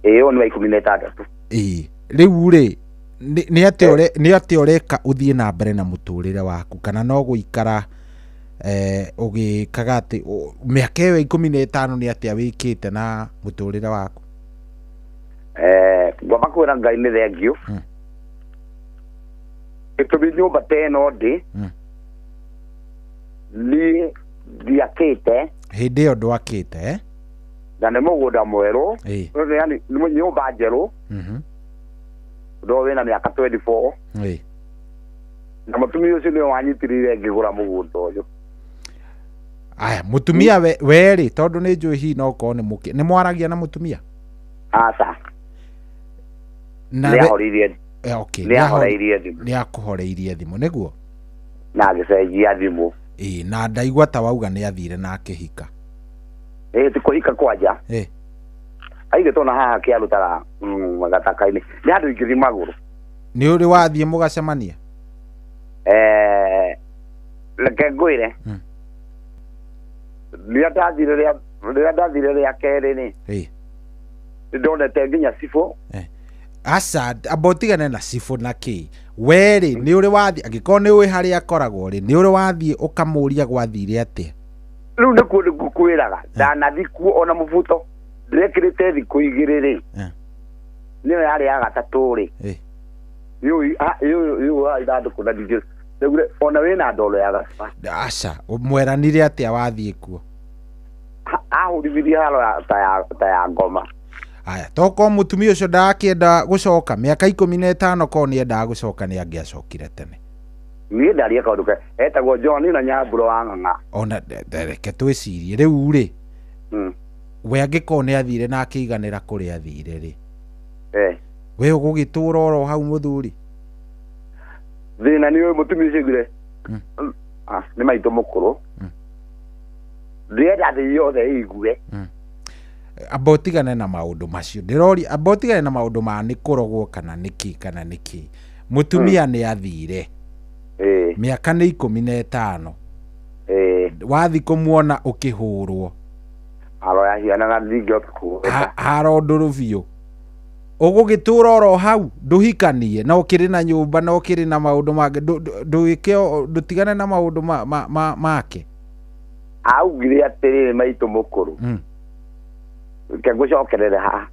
rä u o nä wa 16 rä u rä nä atä å reka å thiä na mbere na må tå rä re waku kana no gå ikara å gä kaga atä mä aka ä yo 15 nä atä a wä kä te na må tå rä re waku ngwamba kwä ra ngai nä thengio gä tå mi nyå mba ta ä no ndä niä ndiakä te hä ndä ä yo ndwakä te na nä må gå nda mwerå yani nä nyå mba njerå ndå wä na mä aka 24 na må tumia å cio nä o wanyitirire ngä gå ra må gå nda å yå aya må tumia werä tondå nä njå hi no korwo nä mwaragia na må tumia Asa. Na nĩahoririe. Okay. Nĩahoreirie thimũ. Nĩakũhoreirie thimũ nĩguo? Na agĩcenjia thimũ. Na ndaigua ta wauga nĩathire na akĩhika. Ti kũhika kwanja. Aigĩtwo na haha kĩarutaga gataka-inĩ. Nĩ handũ ingĩthi magũrũ. Nĩ ũrĩ wathiĩ mũgacemania? Reke ngwĩre. Rĩrĩa ndathire rĩa kerĩ nĩ ndonete nginya cibũ. Aca abotigane na cibũ na kĩ werĩ nĩ ũrĩ wathiĩ angĩkorwo nĩ ũĩ harĩa akoragwo rĩ nĩ ũrĩ wathiĩ ũkamũria gwathire atĩa? Rĩu nĩkuo ngũkwĩraga ndanathi kuo ona mũbuto ndĩrekĩrĩte thikũ igĩrĩ rĩ nĩyo yarĩ ya gatatũ rĩ yũ ithandũkũ na ndingĩ ona wĩna ndoro ya gacaba. Aca mweranire atĩa wathiĩ kuo? Ahũrithirie haro ta ya ngoma. Aya toko mũtumia ũcio ndakĩenda gũcoka mĩaka 15 ko nĩ endaga gũcoka nĩ angĩacokire tene. Niĩ ndaria kaũndũ etagwo John na Nyambũro wa Ng'ang'a. Ona reke twĩcirie rĩu rĩ we angĩkorwo nĩ athire na akĩiganĩra kũrĩa athire rĩ we ũgũgĩtũra oro hau mũthuri? Thĩna nĩ ũyũ mũtumia ũcio augire nĩ maitũ mũkũrũ ndĩrenda thĩ yothe ĩigue. Abotigane na maũndũ macio ndĩrori abotigane na maũndũ ma nĩ kũrogwo kana nĩkĩ mũtumia nĩ athire mĩaka nĩ 15 wathi kũmuona ũkĩhũrwo aroya hianaga ndingĩ ũkũhũrwo haro ndũrũ biũ ũgũgĩtũra oro hau ndũhikanie na ũkĩrĩ na nyũmba na ũkĩrĩ na maũndũ mangĩ ndũtigane na maũndũ make. Augire atĩrĩrĩ maitũ mũkũrũ ke ngũcokerere haha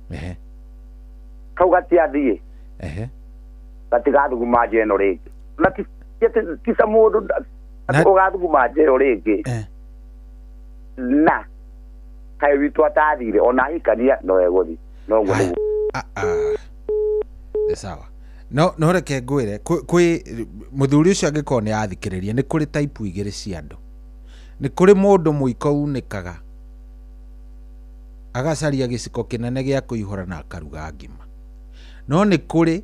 kau gatiathiĩ gatigathuguma njeno rĩngĩ na tisa mũndũ ũgathuguma njeno rĩngĩ na kaĩ witũ atathire ona hikania no egũthi noguo nĩ sawa no reke ngwĩre kwĩ mũthuri ũcio angĩkorwo nĩ athikĩrĩria nĩ kũrĩ type igĩrĩ cia andũ. Nĩ kũrĩ mũndũ mũiko unĩkaga agacaria gĩciko kĩnene gĩa kũihũra na akaruga ngima, no nĩ kũrĩ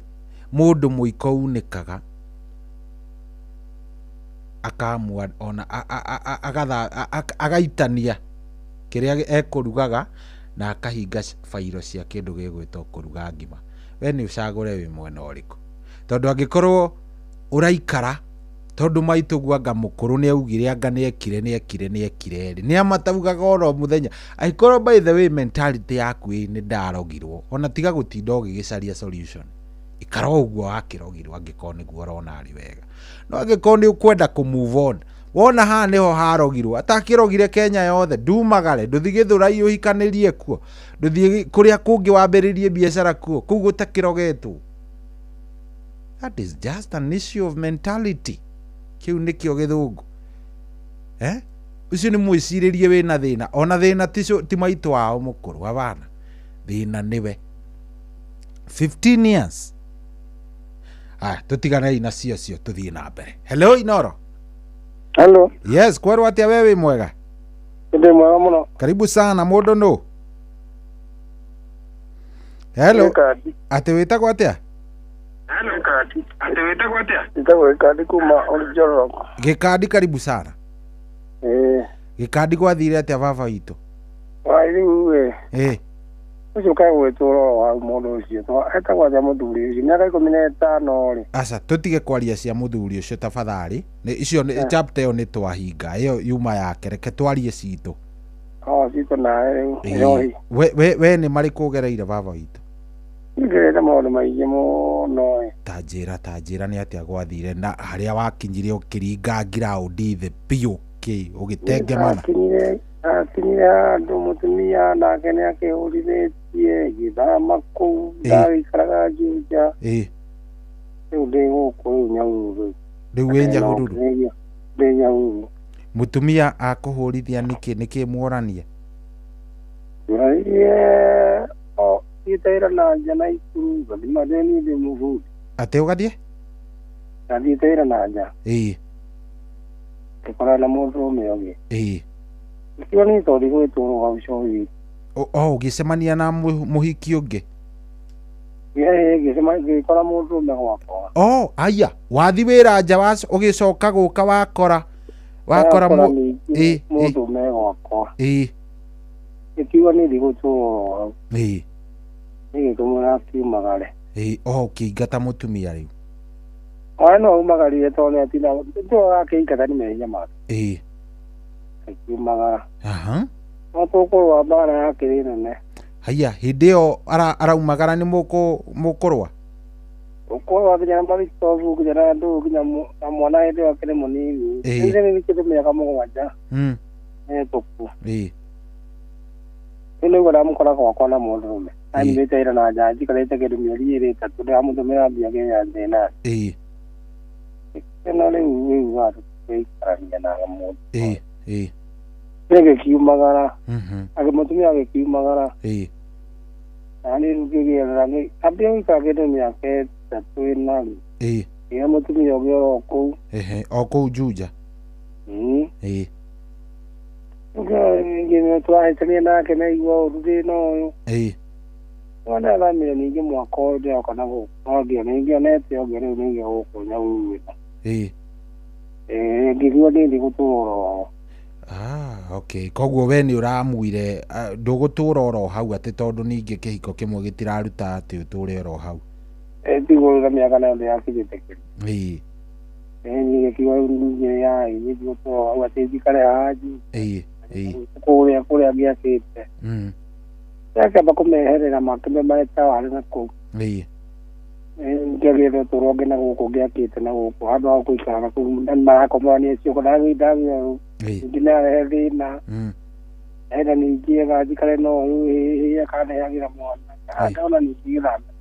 mũndũ mũiko unĩkaga akamua ona agaitania kĩrĩa ekũrugaga na akahinga fairo cia kĩndũ gĩgwĩtwo kũruga ngima. We nĩ ũcagũre wĩ mwena ũrĩkũ? Tondũ angĩkorwo ũraikara tondu maitũgu anga mũkũrũ nĩ augire anga nĩ ekire nĩ amataugaga oro mũthenya. Aikorwo by the way mentality yaku nĩ ndarogirwo ona tiga gũtinda ũgĩgĩcaria solution ikara ũguo wakĩrogirwo angĩkorwo nĩguo ũrona arĩ wega. No angĩkorwo nĩ ũkwenda kũ move on wona haha nĩho harogirwo atakĩrogire Kenya yothe ndumagare ndũthi Gĩthũrai ũhikanĩrie kuo ndũthi kũrĩa kũngĩ wambĩrĩrie biacara kuo kũu gũtakĩrogetwo. That is just an issue of mentality. Kiu nikio githungu ucio ni mwiciririe wina thina ona thina ti maitu wao mukuru abana thina niwe 15 years. Tutigane ina cio tuthie na mbere. Hello Inoro. Hello. Yes, kwerwo atia wewe mwega? Ndi mwega muno. Karibu sana mundu no. Hello. Ate witagwo atia? Gĩkandi kuma Oljoro. Gĩkandi karibu sana. Gĩkandi gwathire atĩa baba witũ? Rĩu ũcio kaĩ gwĩtũra wa mũndũ ũcio etagwo atĩa mũthuri ũcio mĩaka 15 rĩ? Aca tũtige kwaria cia mũthuri ũcio tafadhali icio chapter ĩyo nĩ twahinga ĩyo yuma yake reke twarie citũ. Citũ nawe we nĩ marĩkũ ũgereire baba witũ? Ngereire maũndũ maingĩ mũno. Tanjĩra nĩ atĩa gwathire na harĩa wakinyire ũkĩringa ngiraũndi thĩ biũ ũgĩtengemana? Akinyire andũ mũtumia nake nĩ akĩhũrithĩtie gĩthama kũu ndaikaraga Juja. Rĩu ndĩ gũkũ rĩu Nyahururu. Rĩu wĩ Nyahururu? Ndĩ Nyahururu. Mũtumia akũhũrithia nĩkĩ muoranie? Thiĩte na nja na ikuru gathi madeni ndĩ mũhuri. Atĩ ũgathiĩ? Thiĩte na nja. Ngĩkora na mũndũ ũmwe ũngĩ. Nĩkĩo nĩ tondũ gwĩtũrwo hau cohi. Ũgĩcemania na mũhiki ũngĩ? Ngĩkora mũndũrũme gwakwa. Aya, wathi wĩra nja ũgĩcoka gũka wakora mũndũrũme gwakwa. Gĩkiuga nĩthi gũtũra. Nĩgĩtũmĩra akiumagare. Ũkĩingata mũtumia rĩu? No aumagarire tondũ nĩatinda akĩingata nĩ mehia make. Akiumagara. No tũkũrũa mbara yakĩrĩ nene. Haya, hĩndĩ ĩyo araumagara nĩ mũkũrũa? Ũkũrũa nginya maritobu nginya na ndũ nginya na mwana hĩndĩ ĩyo akĩrĩ mũnini. Nĩ nĩkĩndũ mĩaka mũgwanja. Nĩhĩtũku. Rĩu nĩguo ndamũkora gwakwa na mũndũrũme. Aimĩte ira na njanji karĩte kĩndũ mĩeri ĩrĩ ĩtatũ ndĩramũtũmĩra mbia Kenya thĩna. No rĩu gũikarania na mũndũ. Nĩgĩkiumagara. Mũtumia agĩkiumagara. Na rĩu ngĩgĩetha ambia gũikara kĩndũ mĩaka ĩtatũ ĩna rĩ. Ĩra mũtumia ũngĩ oro kũu. O kũu Juja? Tũrahĩtania nake naigua ũru thĩna ũyũ. Wona athamire ningĩ mwaka ũyũ ndĩroka na gũkũ. No ngĩonete ũngĩ rĩu nĩngĩ gũkũ Nyahururu. Ngĩigua ndĩthi gũtũra oro. Koguo we nĩ ũramwire ndũgũtũra oro hau atĩ tondũ ningĩ kĩhiko kĩmwe gĩtiraruta atĩ ũtũre oro hau? Ndigũrĩra mĩaka nayo ndĩrakinyĩte kĩrĩ. Ningĩ kiuga rĩu ningĩ nĩthi gũtũra hau atĩ njikare hanji. Kũrĩa ngĩakĩte. Akĩamba kũmeherera makĩmbe mareta warĩ na kũu. Ngĩagĩetha ũtũũro ũngĩ na gũkũ ngĩakĩte na gũkũ handũ ha gũikara na kũu marakomorania cioko ndagĩndagĩa ningĩ nĩarehe thĩna. Enda ningĩ ega njikare no rĩu akanehagĩra mwana ndona ningĩ gĩthamba.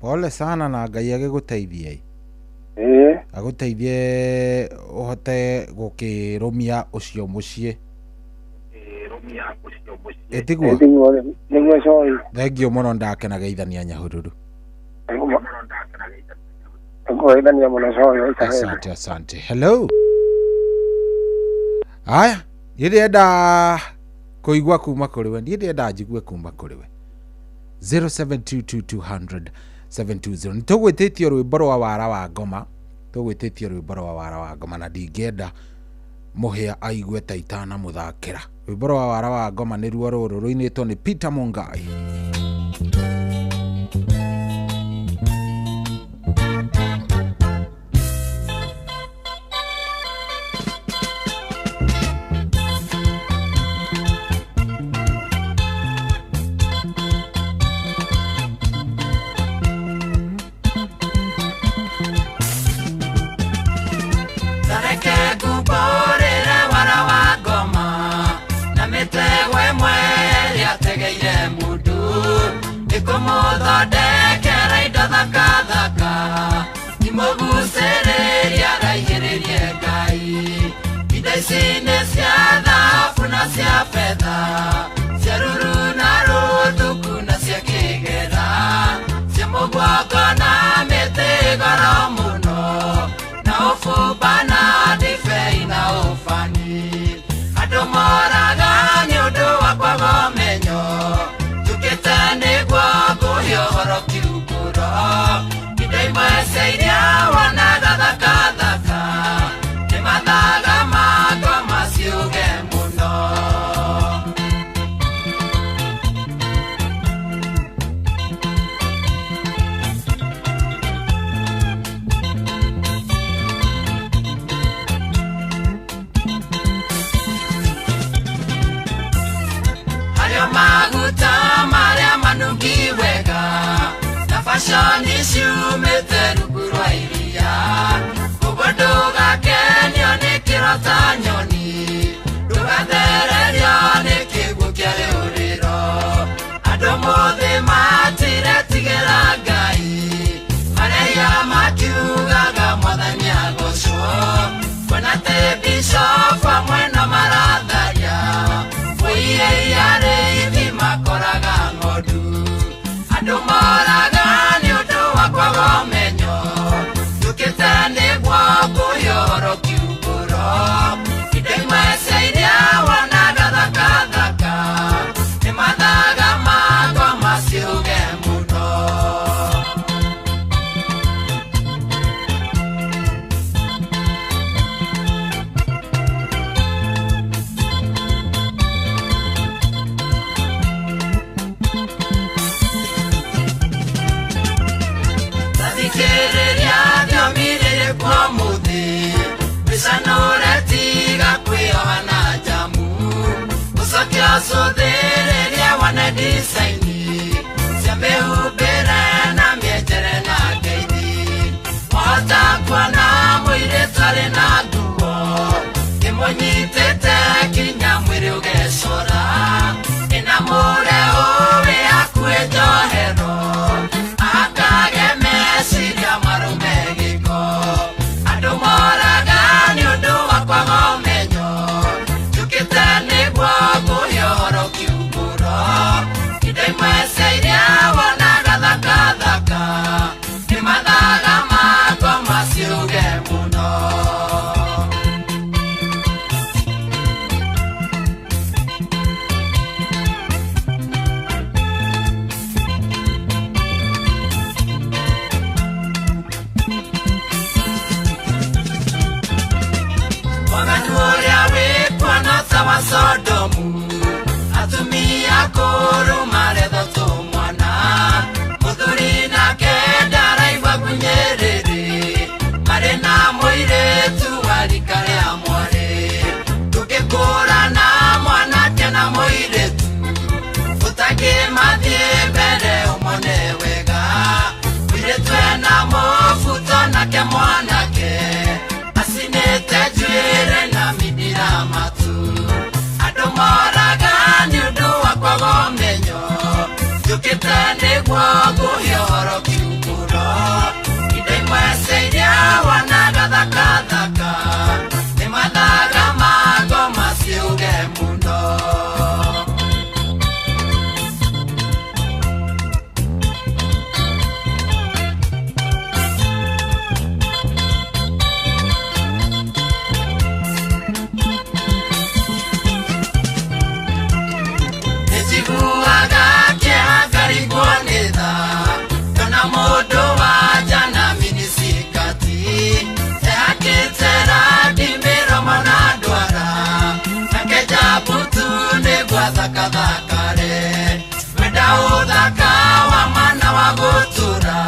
Pole sana na Ngai agĩgũteithie. Agũteithie ũhote gũkĩrũmia ũcio mũciĩ. Etiguo? Nĩguo coĩ. Thengio mũno ndakenageithania Nyahururu. Ngũgeithania mũno coĩ. Asante. Hello. Aya, ndĩrenda kũigua kuma kũrĩ we, ndĩrenda njigue kuma kũrĩ we. 0722 720. Nĩtũgwĩtĩtio rwĩmbo rwa Wara wa Ngoma. Tũgwĩtĩtio rwĩmbo rwa Wara wa Ngoma na ndingĩenda mũhĩa aigue ta itanamũthakĩra. Rwĩmbo rwa Wara wa Ngoma nĩruo rũrũ rũinĩtwo nĩ Peter Mungai. Wana thikiriria thiomirire kwa muthi bisanore tiga kwioha na jamu ucokia cuthiriria wane disaini cia mihubire na mienjere na ngeithi wahota kuona muiritu ari na nguo imunyitite kinya mwiri ugecora inamure uwi akue njohero akage meciria marume giko andu moraga ni undu wa kwaga umenyo njukite niguo nguhia uhoro kiuguro indo imwe cia iria wonaga thakathaka ni mathaga makwa maciuge muno. Wa Sodomu atumia kuru maretho tu mwana muthuri nake ndaraigua gunyerere marina muiretu warika ria mware tukikũrana mwanake na muiretu utakimathie mbere umone wega muiretu ena mũbuto nake mwanake acinĩte njuĩrĩ na mindira matu moraga ni undu wa kwaga umenyo njukite niguo nguhia uhoro kiuguro indo imwe cia iria wonaga thakathaka ni mathaga mago maciuge muno. Thakathakare wenda uthaka wa mana wa gutura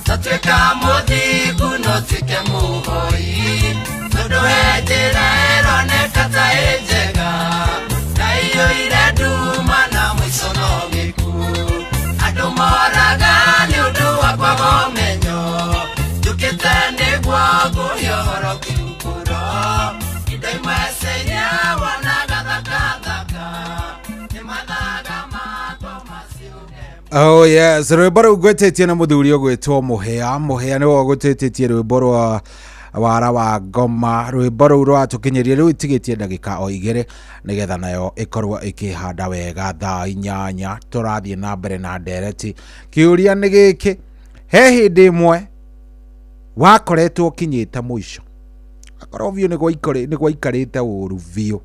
tatwika muthigu no twike muhoi tondu he njira ironeka ta injega na iyo irenduma na mwico no gikuo andu moraga ni undu wa kwaga umenyo njukite niguo nguhia uhoro kiuguro indo imwe cia iria wonaga thakathaka. Oh yes, rwimbo rũu ngwĩtĩtie na mũthuri ũgwĩtwo Mũhĩa. Mũhĩa nĩwe ũgũtĩtĩtie rwimbo rwa wara wa ngoma. Rwimbo rũu rwatũkinyĩria rĩu itigĩtie ndagĩka o 2 nĩgetha nayo ĩkorwo ĩkĩhanda wega thaa 8 tũrathiĩ na mbere na ndereti. Kĩũria nĩ gĩkĩ, he hĩndĩ ĩmwe wakoretwo kinyĩte mũico, akorwo biũ nĩ gwaikarĩte ũru biũ.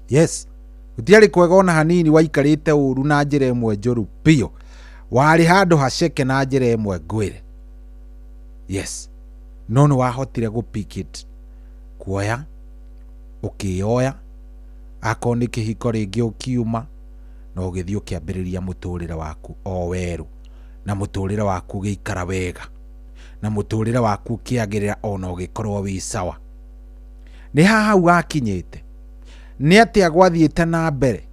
Yes, gutiarĩ kwega ona hanini waikarĩte ũru na njĩra ĩmwe njũru biũ, warĩ handũ haceke na njĩra ĩmwe ngwĩre. Yes, no nĩ wahotire gũpick it, kuoya ũkĩoya akorwo nĩ kĩhiko rĩngĩ ũkiuma na ũgĩthiĩ ũkĩambĩrĩria mũtũrĩre waku o werũ, na mũtũrĩre waku ũgĩikara wega, na mũtũrĩre waku ũkĩagĩrĩra ona ũgĩkorwo wĩ sawa. Nĩ hau gakinyĩte, nĩ atĩa gwathiĩte na mbere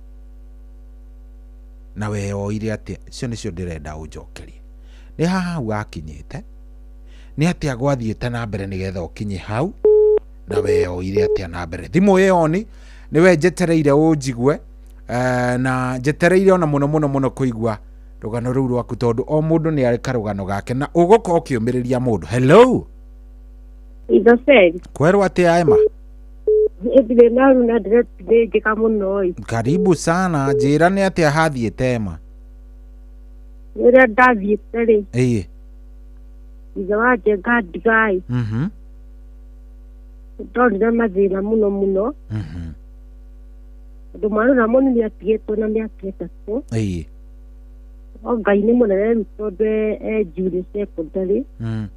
na weyoire atĩa? Icio nĩcio ndĩrenda ũnjokerie. Nĩ hau gakinyĩte, nĩ atĩa gwathiĩte na mbere nĩgetha ũkinye hau na weyoire atĩa na mbere? Thimũ ĩyo nĩwe njetereire ũnjigue, na njetereire ona mũno kũigua rũgano rũu rwaku, tondũ o mũndũ nĩ arĩ karũgano gake na ũgũkorwo ũkĩũmĩrĩria mũndũ. Hello, kwerwo atĩa Emma? Karibu sana, njĩra nĩ atĩa hathiĩte Emma? Rĩrĩa ndathiĩte rĩ, ithe wanje ngandigai ndonire mathĩna mũno mũno tondũ mwana na mũnini nĩ atigĩtwo na mĩaka ĩtatũ o Ngai nĩ mũnene rĩu tondũ junior secondary na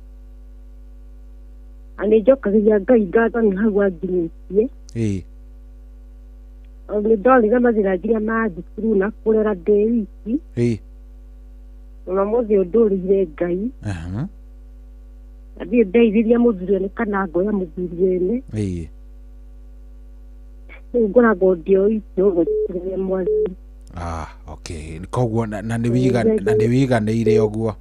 nĩ njokagĩria Ngai ngatho nĩ hau anginyĩtie nĩ ndonire mathĩna nginya ma thukuru na kũrera ndĩ wiki na muthi undurire Ngai athie ndeithirie muthuri ni kana ngoya muthuri ene ngoragwo ndio itio gutirie mwathi. Okay, koguo na ni wiganĩire ũguo.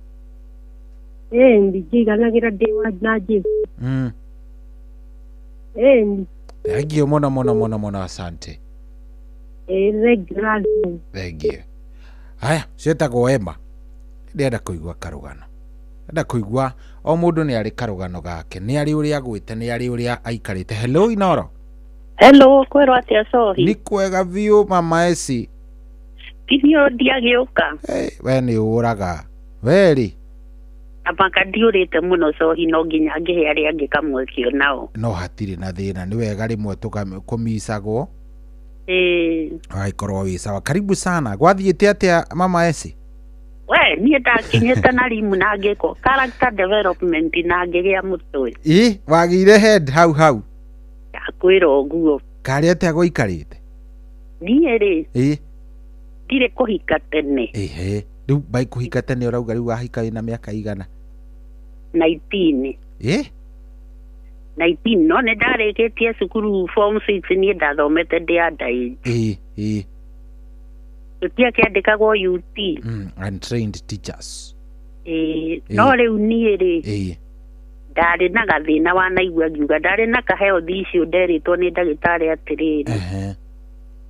Ndingĩiganagira ndĩ wa na Jesu. Thank you mũno asante. Thank you. Haya, cietagwo Emma. Ndĩrenda kũigua karũgano. Ndĩrenda kũigua o mũndũ nĩ arĩ karũgano gake, nĩ arĩ ũrĩa agwĩte, nĩ arĩ ũrĩa aikarĩte. Hello Inoro. Hello, kwĩrwo atĩa Sohi? Ni kwega biũ mama Esi. Kithio ndiagĩũka. We nĩ ũraga. Weri. Amaka ndiũrĩte mũno Sohi, no nginya ngĩhe arĩa angĩ kamwekio nao. No hatirĩ na thĩna, nĩ wega rĩmwe tũkamĩcagwo. Korwo wĩ sawa. Karibu sana. Gwathiĩte atĩa mama Esi? We, niĩ ndakinyĩte na rimu na ngĩko character development na ngĩgĩa mũtwe. Wagĩire head hau. Kwĩrwo ũguo. Karĩ atĩa gũikarĩte? Niĩ rĩ. Ndirĩ kũhika tene. Rĩu bai kũhika tene ũrauga rĩu wahika wĩna mĩaka igana? 19. 19, no nĩ ndarĩkĩtie cukuru form 6 niĩ ndathomete ndĩ underage. Tũtiakĩandĩkagwo UT. Untrained teachers. No rĩu niĩ rĩ. Ndarĩ na gathĩna wanaigua ngiuga ndarĩ na kahealth issue nderitwo nĩ ndagĩtarĩ atĩrĩrĩ.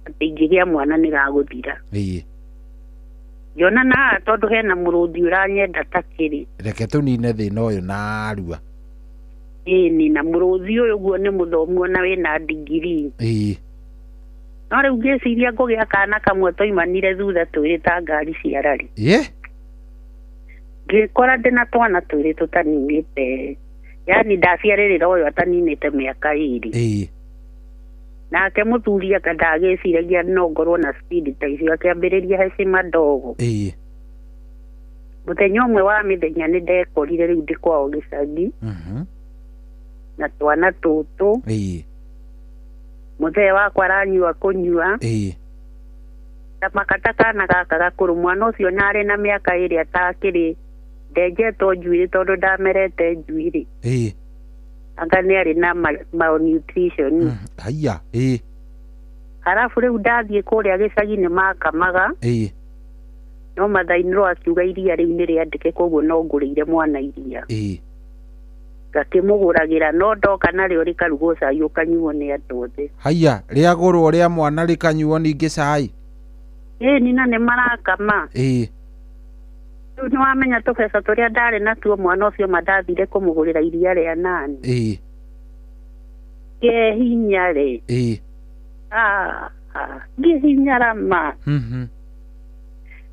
Atĩ ingĩgĩa mwana nĩ gagũthira. Yona na tondũ hena mũrũthi ũranyenda takĩrĩ. Reke tũnine thĩna ũyũ na arua. Ni na mũrũthi ũyũ guo nĩ mũthomu na wĩna degree. No rĩu ngĩciria ngũgĩa kana kamwe toimanire thutha twĩrĩ ta ngari cia rari. Ngĩkora ndĩna twana twĩrĩ tũtaninĩte. Yani ndaciarĩrĩra ũyũ ataninĩte mĩaka 2. Nake mũthuri akandagĩciragia no ngorwo na speed ta icio akĩambĩrĩria heshima ndogo. Mũthenya ũmwe wa mĩthenya nĩ ndekorire rĩu ndĩ kwao gĩcagi. Na twana tũtũ. Mũthee wakwa aranyua kũnyua. Tamakata kana gaka gakũrũ mwana ũcio narĩ na mĩaka 2 atakĩrĩ ndenjetwo njuĩrĩ tondũ ndamerete njuĩrĩ. Anga nĩ arĩ na malnutrition. Haya. Halafu rĩu ndathiĩ kũrĩa gĩcagi-inĩ makamaga. No mathainĩro akiuga iria rĩu nĩ rĩandĩke koguo no ngũrĩire mwana iria. Ngakĩmũgũragĩra no ndoka narĩo rĩkarugwo cai ũkanyuo nĩ andũ othe. Haya, rĩagũrwo rĩa mwana rĩkanyuo ningĩ cai? Nina nĩ marakama. Rĩu nĩ wamenya tũbeca tũrĩa ndarĩ natuo mwana ũcio mandathire kũmũgũrĩra iria rĩa nani. Ngĩhinya rĩ. Ngĩhinyara ma.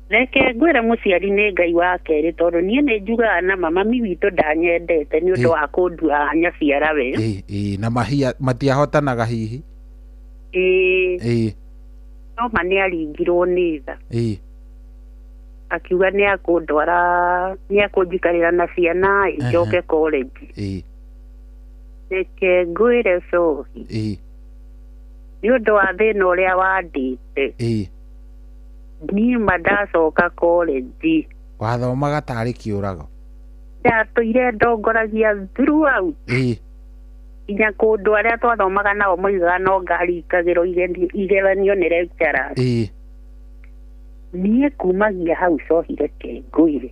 Reke ngwĩre mũciari nĩ Ngai wa kerĩ tondũ niĩ nĩ njugaga na mami witũ ndanyendete nĩ ũndũ wa kũndua nyaciara we. Na matiahotanaga hihi? No ma nĩ aringirwo nĩ tha. Akiuga nĩ akũndwara nĩ akũnjikarĩra na ciana njoke college. Reke ngwĩre Sohi. Nĩ ũndũ wa thĩna ũrĩa wandĩte. Niĩ mandacoka college. Wathomaga tarĩ kĩũrago? Ndatũire ndongoragia throughout. Nginya kũndũ arĩa twathomaga nao moigaga no ngari ikagĩrwo igeranio nĩ lecturers. Niĩ kumagia hau Sohi reke ngwĩre.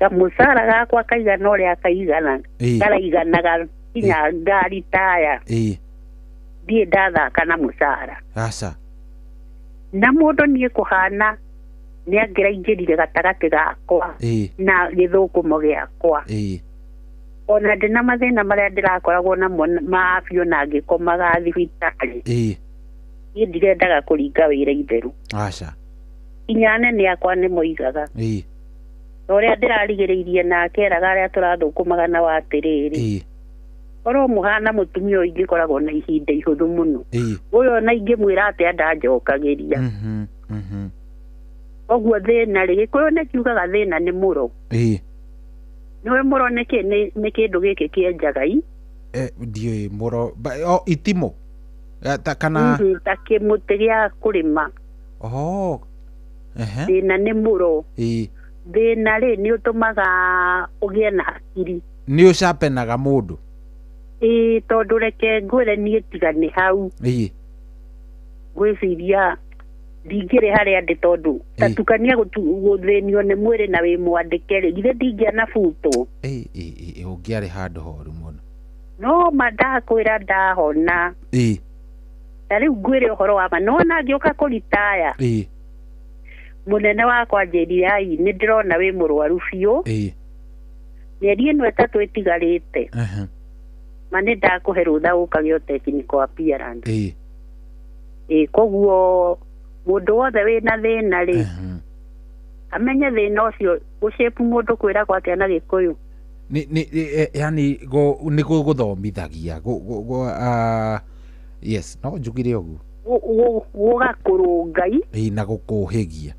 Kamũcara gakwa kaigana ũrĩa kaigana. Karaiganaga nginya ngari taya. Ndiĩ ndathaka na mũcara. Na mũndũ niĩ kũhana nĩ angĩraingĩrire gatagatĩ gakwa na gĩthũkũmo gĩakwa. Ona ndĩ na mathĩna marĩa ndĩrakoragwo namo ma biũ na ngĩkomaga thibitarĩ. Niĩ ndirendaga kũringa wĩra itherũ. Inya nene akwa nĩ moigaga. Ũrĩa ndĩrarigĩrĩirie nake eraga arĩa tũrathũkũmaga na atĩrĩrĩ. Oro mũhana mũtumia ũyũ ingĩkoragwo na ihinda ihũthũ mũno. Ũyũ ona ingĩmwĩra atĩ ndanjokagĩria. Ũguo thĩna rĩ, Gĩkũyũ nĩ kiugaga thĩna nĩ mũro. Nĩwe mũro nĩ kĩndũ gĩkĩ kĩa njagai? Ndiũĩ mũro, itimũ? Kana ta kĩmũtĩ gĩa kũrĩma. Thĩna nĩ mũro. thina ri ni utumaga ugie na hakiri ni ucapenaga mundu tondu reke ngwire nie tigane hau gwiciria ndingire haria ndi tondu tatukania guthenio ni mwiri na wi mwandike ri githe ndingia na buto ungiari handu horu muno no mandakwira ndahona na riu ngwire uhoro wa ma no na ngioka kuritaya munene wakwa njirire ai ni ndirona wi murwaru biu mieri ino itatu itigarite ma ni ndakuhe rutha gukagio technical appearance koguo mundu wothe wina thina ri amenye thina ucio gucepu mundu kwira gwake na gikuyu yani ni guthomithagia yes no njugire uguo gugakurungai na gukuhigia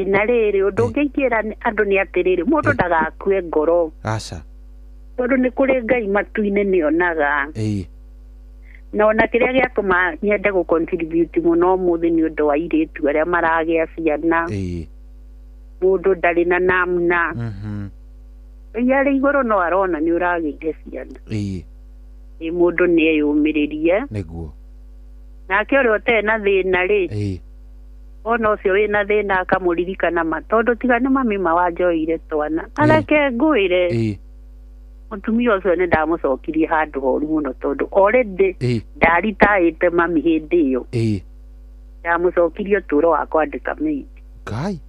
na riri undu ungiingira andu ni atiriri mundu ndagakue ngoro aca tondu ni kuri ngai matu-ini nionaga na ona kiria giatuma nyende gu contribute muno muthi ni undu wa iritu aria maragia ciana mundu ndari na namna yari iguru no arona ni uragire ciana mundu ni eyumiririe niguo nake uria utena thina ri ona ucio wina thina akamuririkana ma tondu tiga ni mami mawanjoire twana areke ngwire mutumia ucio ni ndamucokirie handu horu muno tondu already ndaritaite mami hindi iyo ndamucokirie uturo wa kwandika maid ngai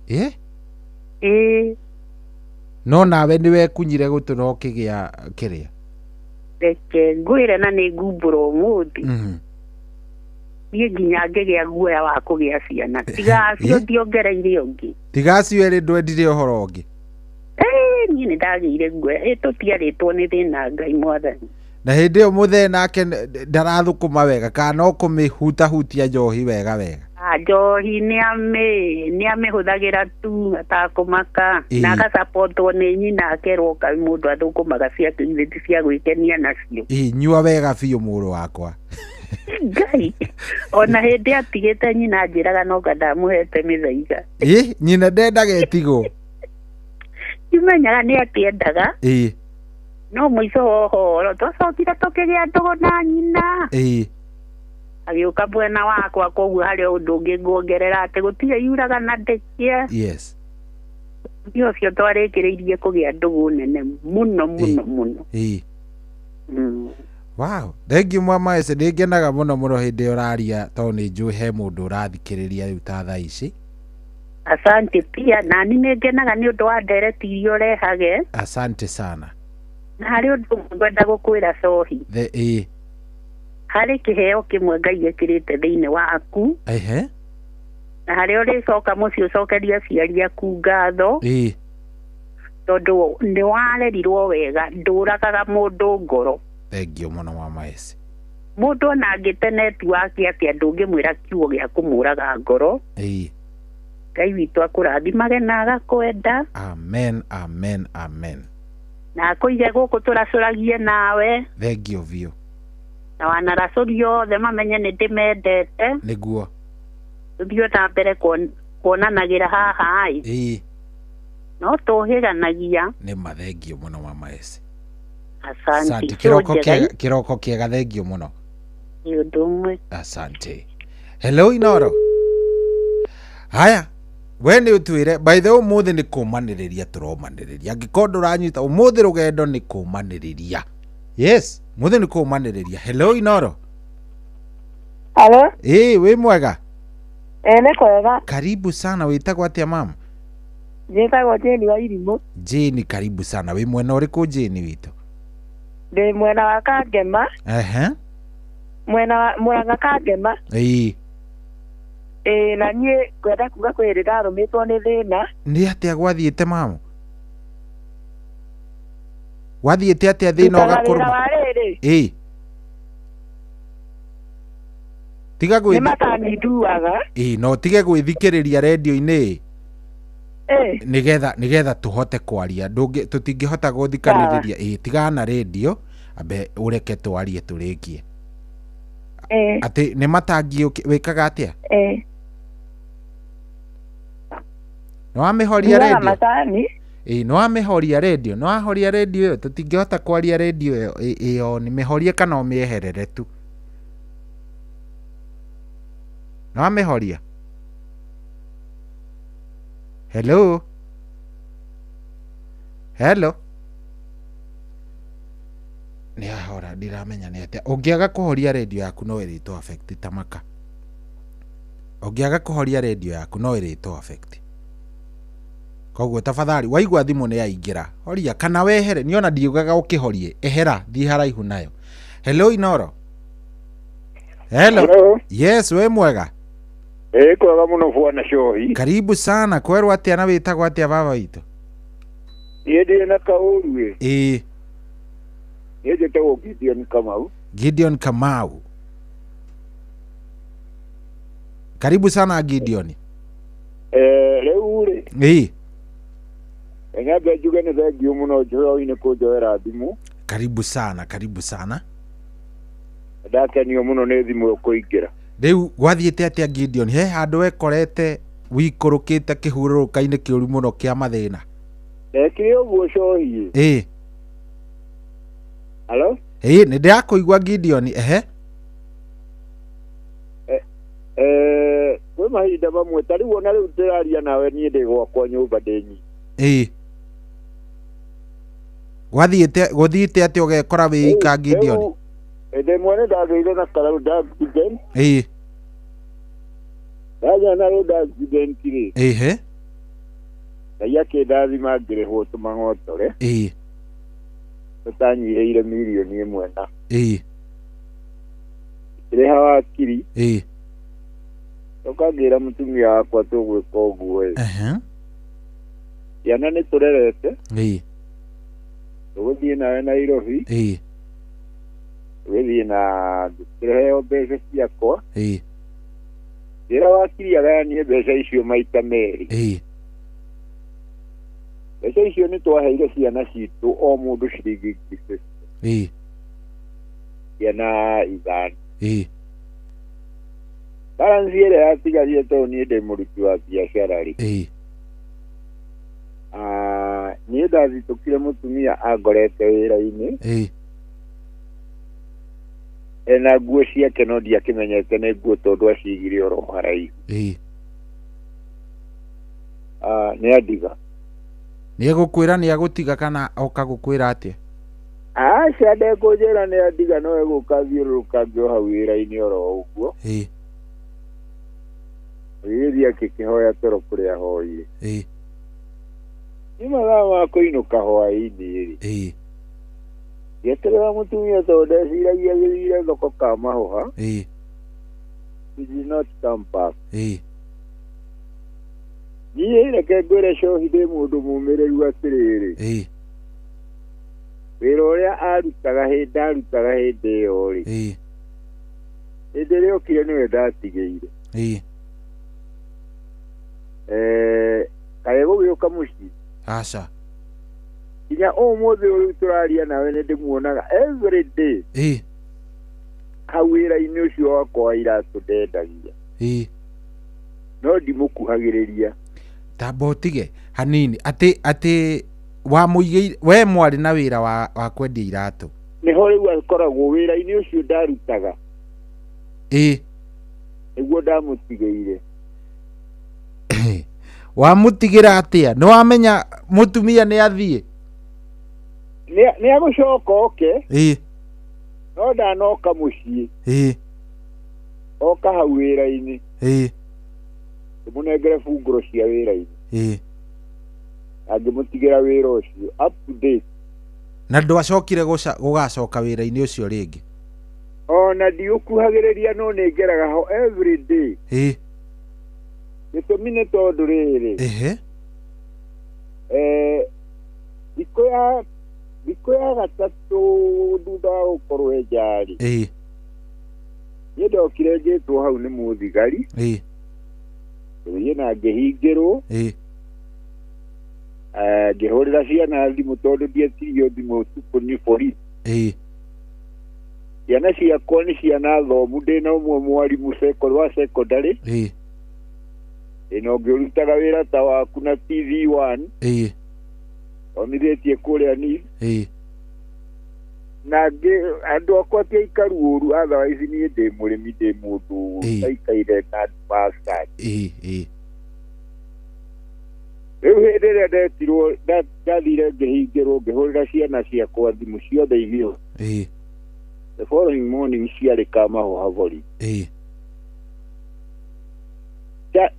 no nawe niwe kunyire guturo kigia kiria reke ngwire na ni ngumburo muthi nie nginya ngigia guoya wa kugia ciana tiga cio ndiongereire ungi tiga cio eri ndwendire uhoro ungi nie ni ndagire guoya tutiaritwo ni thina ngai mwathani na hindi iyo muthe nake ndarathukuma wega kana ukumihutahutia njohi wega njohi ni amihuthagira tu atakumaka na agacapotwo ni nyina akerwo kai mundu athukumaga ciake ithiti cia gwikenia nacio nyua wega biũ mũrũ wakwa ngai ona hindi atigite nyina njiraga no ndamuhete mithaiga nyina ndendaga etigwo imenyaga ni atiendaga no muico wohoro twacokire tukigia ndugu na nyina agiuka mwena wakwa koguo hari undu ungi nguongerera ati gutire yuraga na ndekia ndio cio twarikiriirie kugia ndugu nene muno wow thank you mama ese ngenaga muno hindi uraria to ni njui he mundu urathikiriria riu ta thaa ici asante pia nani ni ngenaga ni undu wa ndereti iria urehage asante sana na hari undu ngwenda gukwira cohi hari kiheo kimwe ngai ekirite thiini waku na hari uricoka mucii ucokeria aciari aku ngatho tondu ni warerirwo wega nduragaga mundu ngoro thank you muno mama ese mundu ona angite network atia ndungimwira kiugo gia kumuraga ngoro ngai witu akurathimage na agakwenda amen amen amen na akuige guku turacuragie nawe thank you vio na wanaracuri othe mamenye ni ndimendete niguo tuthio na mbere kuonanagira haha no tuhiganagia ni mathengio muno mama ese asante kiroko kiega thengio muno ni undu umwe asante hello Inoro haya we ni utwire by the way umuthi ni kumaniriria turomaniriria angiko nduranyita umuthi rugendo ni kumaniriria yes muthi ni kumaniriria hello Inoro halo wi mwega ni kwega karibu sana witagwo atia mama njitagwo Jane wa Irimũ Jane karibu sana wi mwena uriku Jane witu ndi mwena wa Kangema mwena wa Murang'a Kangema na niĩ ngwenda kuga kwĩrĩ ndarũmĩtwo nĩ thĩna nĩ atĩa gwathiĩte mama wathiĩte atĩa thĩna ũgakũrũma tiga gwĩ nĩ matani nduaga no tige gwĩthikĩrĩria redio-inĩ nigetha tuhote kwaria tutingihota guthikaniriria tigana na redio ambe ureke twarie turikie ati ni matangi wikaga atia no amehoria radio no amehoria radio no ahoria radio tutingehota kwaria radio iyo ni mehorie kana mieherere tu no amehoria hello ni ahora ndiramenya ni atia ungiaga kuhoria radio yaku no irito affect tamaka ungiaga kuhoria radio yaku no irito affect koguo tafadhali waigua thimu ni yaingira horia kana wehere niona ndiugaga ukihorie ehera thi haraihu nayo hello Inoro hello yes we mwega kwega muno bwana Shohi karibu sana kwerwa atia na witagwo atia baba witũ yedi na kauru yedi tawo Gideon Kamau karibu sana Gideon leure enyabe jugene za giumuno joyo ine ko joera dimu karibu sana data niyo muno ne thimu kuingira riu gwathiete atia Gideon he handu wekorete wikurukite kihururuka-ini kiuru muno kia mathina kiri uguo Shohi Hello ni ndirakuigua Gideon we mahinda mamwe tari wona riu ndiraria nawe nie ndi gwakwa nyumba ndinyi guthiite atia ugekora wi ika Gideon mwene ndageire na kararu accident ndaja na road accident ri yake ndathi mangire hoto mangotore tutanyire milioni imwe na ire hawa kiri tukagira mutumia wakwa tugwika uguo yana ni turerete tuguthie nawe Nairobi wethi na tureheo mbeca ciakwa ira wakiri aganie mbeca icio maita meri mbeca icio ni twaheire ciana citu o mundu ciringi 50 ciana ithano balance ire yatigarie to ni ndi muruti wa biacara ri ni ndathitũkire mutumia angorete wĩra-inĩ na nguo ciake no ndiakĩmenyete nĩ nguo tondũ acigire oro haraihu nĩ andiga nĩ egũkwĩra nĩ agũtiga kana oka gũkwĩra atĩa aca ndekũnjĩra nĩ andiga no egũka thiũrũrũkange o hau wĩra-inĩ oro ũguo gĩgĩthiĩ akĩkĩhoya toro kũrĩa ahoire nĩ mathaa ma kũinũka hwaĩ-inĩ rĩ yeterera mutumia to ndeciragia gĩthire thoko ka mahũha he did not come back niĩ reke ngwĩre Shohi ndĩ mũndũ mũmĩrĩru atĩrĩrĩ wĩra ũrĩa arutaga hĩndĩ ĩyo rĩ hĩndĩ ĩrĩa okire nĩwe ndatigĩire kaĩ gũgĩũka mũciĩ aca kinya ũmũthĩ ũyũ tũraria nawe nĩ ndĩmuonaga every day hau wĩra-inĩ ũcio wakwa iratũ ndendagia no ndimũkuhagĩrĩria tamba ũtige hanini atĩ wamũigĩire we mwarĩ na wĩra wa kwendia iratũ nĩho rĩu akoragwo wĩra-inĩ ũcio ndarutaga nĩguo ndamũtigĩire wamũtigĩra atĩa nĩ wamenya mũtumia nĩ athiĩ nĩ agũcoka oke no ndanoka mũciĩ oka hau wĩra-inĩ ndĩmũnengere bungũro cia wĩra-inĩ angĩmũtigĩra wĩra ũcio up to date na ndwacokire gũgacoka wĩra-inĩ ũcio rĩngĩ ona ndiũkuhagĩrĩria no nĩ ngeraga ho every day gĩtũmi nĩ tondũ rĩrĩ thikũ ya gatatũ thutha wa gũkorwo njarĩ niĩ ndokire njĩtwo hau nĩ mũthigari tũthiĩ na ngĩhingĩrwo ngĩhũrĩra ciana thimũ tondũ ndietirio thimũ ũtukũ nĩ borithi ciana ciakwa nĩ ciana thomu ndĩna ũmwe mwarimũ wa secondary ino ngirutaga wira ta waku na TV1 omithitie kuria ni na andu akwa ti ikaru uru otherwise ni ndi murimi ndi mundu taikaire na bastard rĩu hĩndĩ ĩrĩa ndetirwo ndathire ngĩhingĩrwo ngĩhũrĩra ciana ciakwa thimũ ciothe ithio the following morning ciarĩ Kamahoha Vori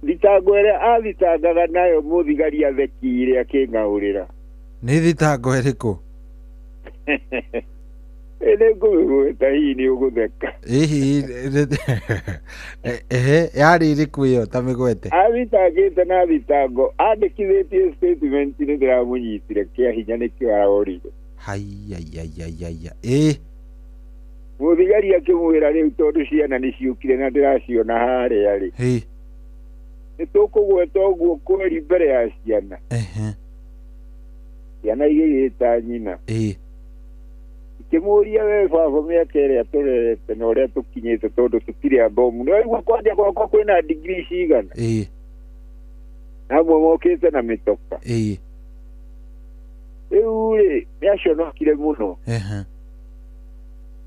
thitango ĩrĩa athitangaga nayo mũthigari athekire akĩng'aũrĩra. Nĩ thitango ĩrĩkũ? Nĩ ngũgwĩta hihi nĩ ũgũtheka. Yarĩ ĩrĩkũ ĩyo ta mĩgwete? Athitangĩte na thitango andĩkithĩtie statement nĩ ndĩramũnyitire kĩa hinya nĩkĩo arorire. Mũthigari akĩmwĩra rĩu tondũ ciana nĩ ciũkire na ndĩraciona harĩa rĩ nĩ tũkũgweta ũguo kweri mbere ya ciana. Ciana igĩgĩta nyina ikĩmũria we baba mĩaka ĩrĩa tũrerete na ũrĩa tũkinyĩte tondũ tũtirĩ athomu nĩ waigua kwanja gwakwa kwĩna degree cigana namwe mokĩte na mĩtoka rĩu rĩ nĩaconokire mũno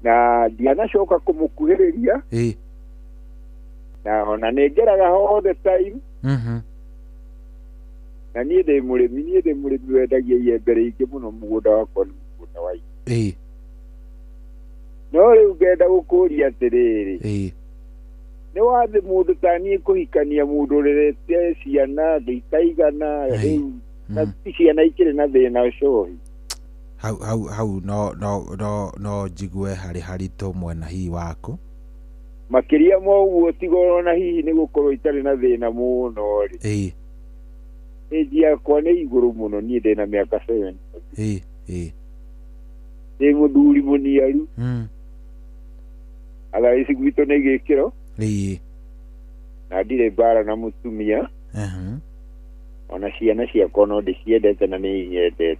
na ndianacoka kũmũkuhĩrĩria na ona nĩ ngeraga all the time na niĩ ndĩ mũrĩmi wendagia iembe rĩingĩ mũno mũgũnda wakwa nĩ mũgũnda wa no rĩu ngenda gũkũria atĩrĩrĩ nĩ wathĩ mũndũ ta niĩ kũhikania mũndũ ũrerete ciana itaigana rĩu na ciana ikĩrĩ na thĩna cohi hau no njigue harĩ haritũ mwena hihi waku makĩria ma ũguo tigoro na hihi nĩ gũkorwo itarĩ na thĩna mũno rĩ ĩnji yakwa nĩ igũrũ mũno niĩ ndĩ na mĩaka 7 ndĩ mũthuri mũniaru athaici gwitũ nĩ gĩkĩro na ndirĩ mbara na mũtumia ona ciana ciakwa no ndĩciendete na nĩ inyendete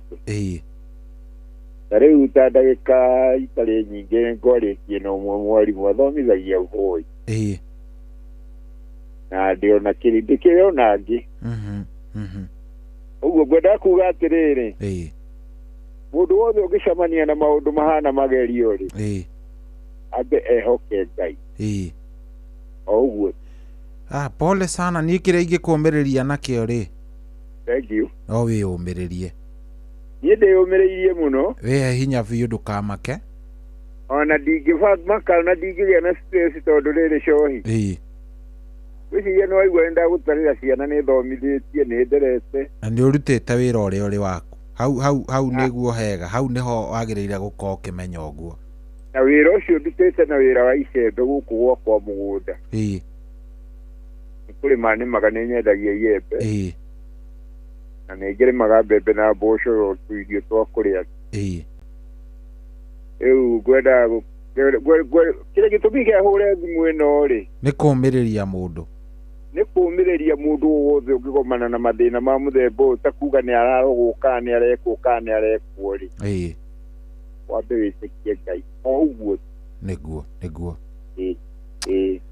ta rĩu ta ndagĩka itarĩ nyingĩ ngwarĩtie na ũmwe mwarimũ athomithagia ũhoi na ndĩona kĩrĩndĩ kĩrĩ ona angĩ ũguo ngwenda kuga atĩrĩrĩ mũndũ wothe ũngĩcemania na maũndũ mahana magerio rĩ ambe ehoke Ngai o ũguo. Pole sana niĩ kĩrĩa ingĩkũmĩrĩria nakĩo rĩ thank you no wĩyũmĩrĩrie niĩ ndĩyũmĩrĩirie mũno wĩhe hinya biũ ndũkamake ona ndingĩmaka na ndingĩgĩa na stress tondũ rĩrĩ cohi wĩciria nĩ waigua nĩ ndagũtarĩra ciana nĩ thomithĩtie nĩ nderete na nĩ ũrutĩte wĩra ũrĩa ũrĩ waku hau nĩguo hega hau nĩho wagĩrĩire gũkorwo ũkĩmenya ũguo na wĩra ũcio ndutĩte na wĩra wa icembe gũkũ gwakwa mũgũnda nĩ kũrĩma nĩmaga nĩ nyendagia iembe na nĩ ngĩrĩmaga mbembe na mboco tũirio twa kũrĩa rĩu ngwenda kĩrĩa gĩtũmi kĩa hũre thimũ ĩno rĩ nĩ kũũmĩrĩria mũndũ nĩ kũũmĩrĩria mũndũ wothe ũngĩgomana na mathĩna ma mũthemba ũyũ ta kuga nĩ ararogũka nĩ arekwo ka nĩ arekwo rĩ wambe wĩtĩkie Ngai o ũguo nĩguo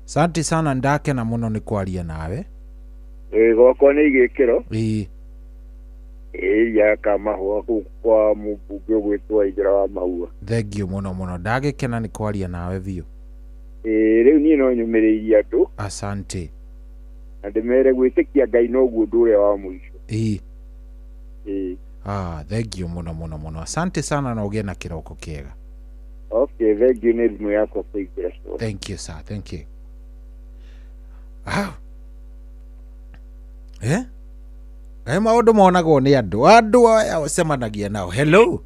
santi sana ndakena mũno nĩ kwaria nawe gwakwa nĩ igĩkĩro ya Kamahoha kũu kwa mũmbunge ũgwĩtwo Waithĩra wa Maua thengio mũno ndagĩkena nĩ kwaria nawe biũ rĩu niĩ no nyũmĩrĩirie andũ asante na ndĩmere gwĩtĩkia Ngai noguo ũndũ ũrĩa wa mũico thengio mũno asante sana na ũgĩe na kĩroko kĩega. Okay, thengio nĩ thimũ yakwa kũingĩra show. Thank you sir, thank you. Maũndũ monagwo nĩ andũ aya ũcemanagia nao. Hello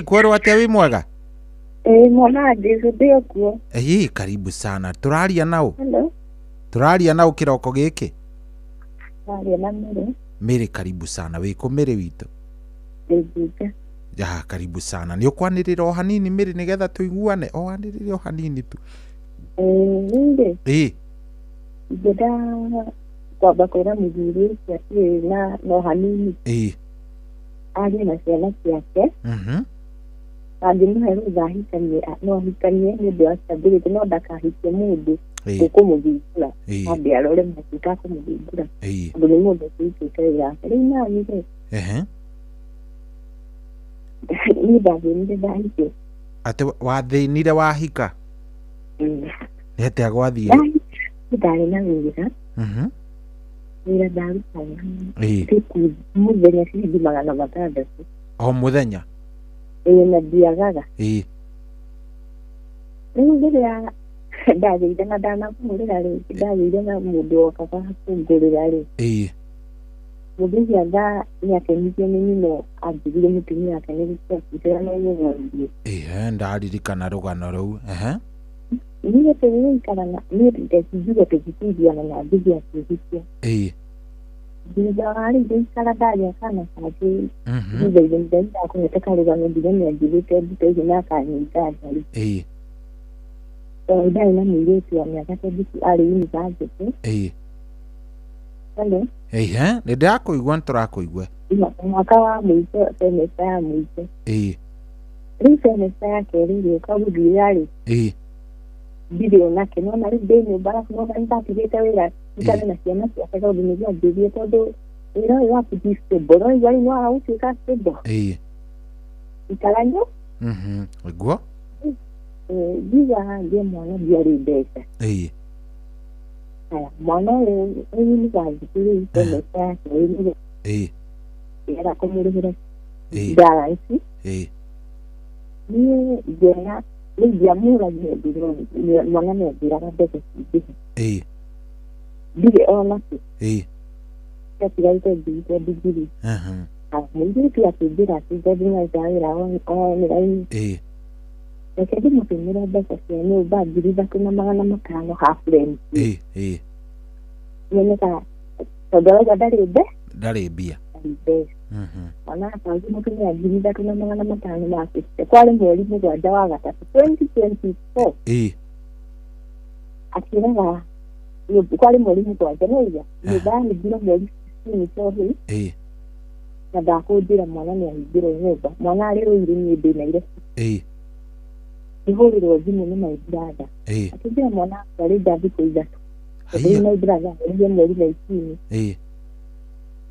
kwerwo atĩa wĩ mwega? Mwana Jesu ndio kuo. Karibu sana. Tũraria nao? Tũraria nao kĩroko gĩkĩ? Tũraria na Mĩrĩ karibu sana. Wĩkũ Mĩrĩ witũ? Karibu sana. Nĩ ũkwanĩrĩra o hanini Mĩrĩ nĩgetha tũiguane o hanĩrĩre o hanini tu. Ngenda kwamba kwĩra mũthuri ũcio atĩ na no hanini agĩe na ciana ciake na ngĩmũhe rũtha ahikanie no ahikanie nĩ ũndũ wa stability no ndakahikie mũndũ ukumugigura ambe arore mutaka kumugigura ndu ni mundu kwitira rina ni ni bathĩnire ndahike ate wathĩnire wahika nĩ atĩa gwathire ndarĩ na wĩra wĩra ndarutaga siku mũthenya ciringi 600 o mũthenya na ndiagaga rĩu rĩrĩa ndathire na ndanakũhũrĩra rĩngĩ ndathire na mũndũ okaga kũngũrĩra rĩ mũthenya thaa nĩakenirie nĩ nyino anjigire mũtumia wake nĩ gũkĩra na yeye ndaririkana rũgano rũu niĩ tũgĩikarana niĩ ndeciria tũgĩtuithiana na ndithi akĩhikia thutha wa rĩu ngĩikara ndarĩa kana kangĩ thutha-inĩ ndakũhete karũgano nginya nĩanjigĩte nduta icio na akanyita ndari ndarĩ na mũirĩtu wa mĩaka 20 arĩ yunivasĩtĩ nĩ ndĩrakũigua nĩtũrakũigua mwaka wa mũico semesta ya mũico rĩu semesta ya kerĩ rĩũka gũthira rĩ ndirĩ onake nona rĩu ndĩ nyũmba arabu nona nĩndatigĩte wĩra ikare na ciana ciake tondũ nĩguo njĩrie tondũ wĩra ũyũ waku ti stable no igua rĩu no wagũtuĩka stable ikaranyo iguo ndiga ngĩe mwana ndiarĩ mbeca mwana ũyũ yunivasĩtĩ rĩu semesta ya kerĩ era kũmũrĩhĩra ngaranci niĩ ngĩona rĩu ndiamũragia mwana nĩanjĩraga mbeca cingĩhe ndirĩ ona kĩ atigarĩte njigĩte ndigiri mũirĩtu akĩnjĩra atĩ tondũ nĩarutaga wĩra online reke ndĩmũtũmĩre mbeca cia nyũmba 3,500 half rent nĩoneka tondũ arauga ndarĩ mbia ona akangi mũtumia 3,500 makĩte kwarĩ mweri mũgwanja wa gatatũ 2024 akĩraga kwarĩ mweri mũgwanja noiga nyũmba yahingirwo mweri 16 na ndakũnjĩra mwana nĩahingĩrwo nyũmba mwana arĩ rũirũ niĩ ndĩ Nairobi ngĩhũrĩrwo thimũ nĩ my brother akĩnjĩra mwana arĩ thikũ ithatũ tondũ my brother arĩire mweri 19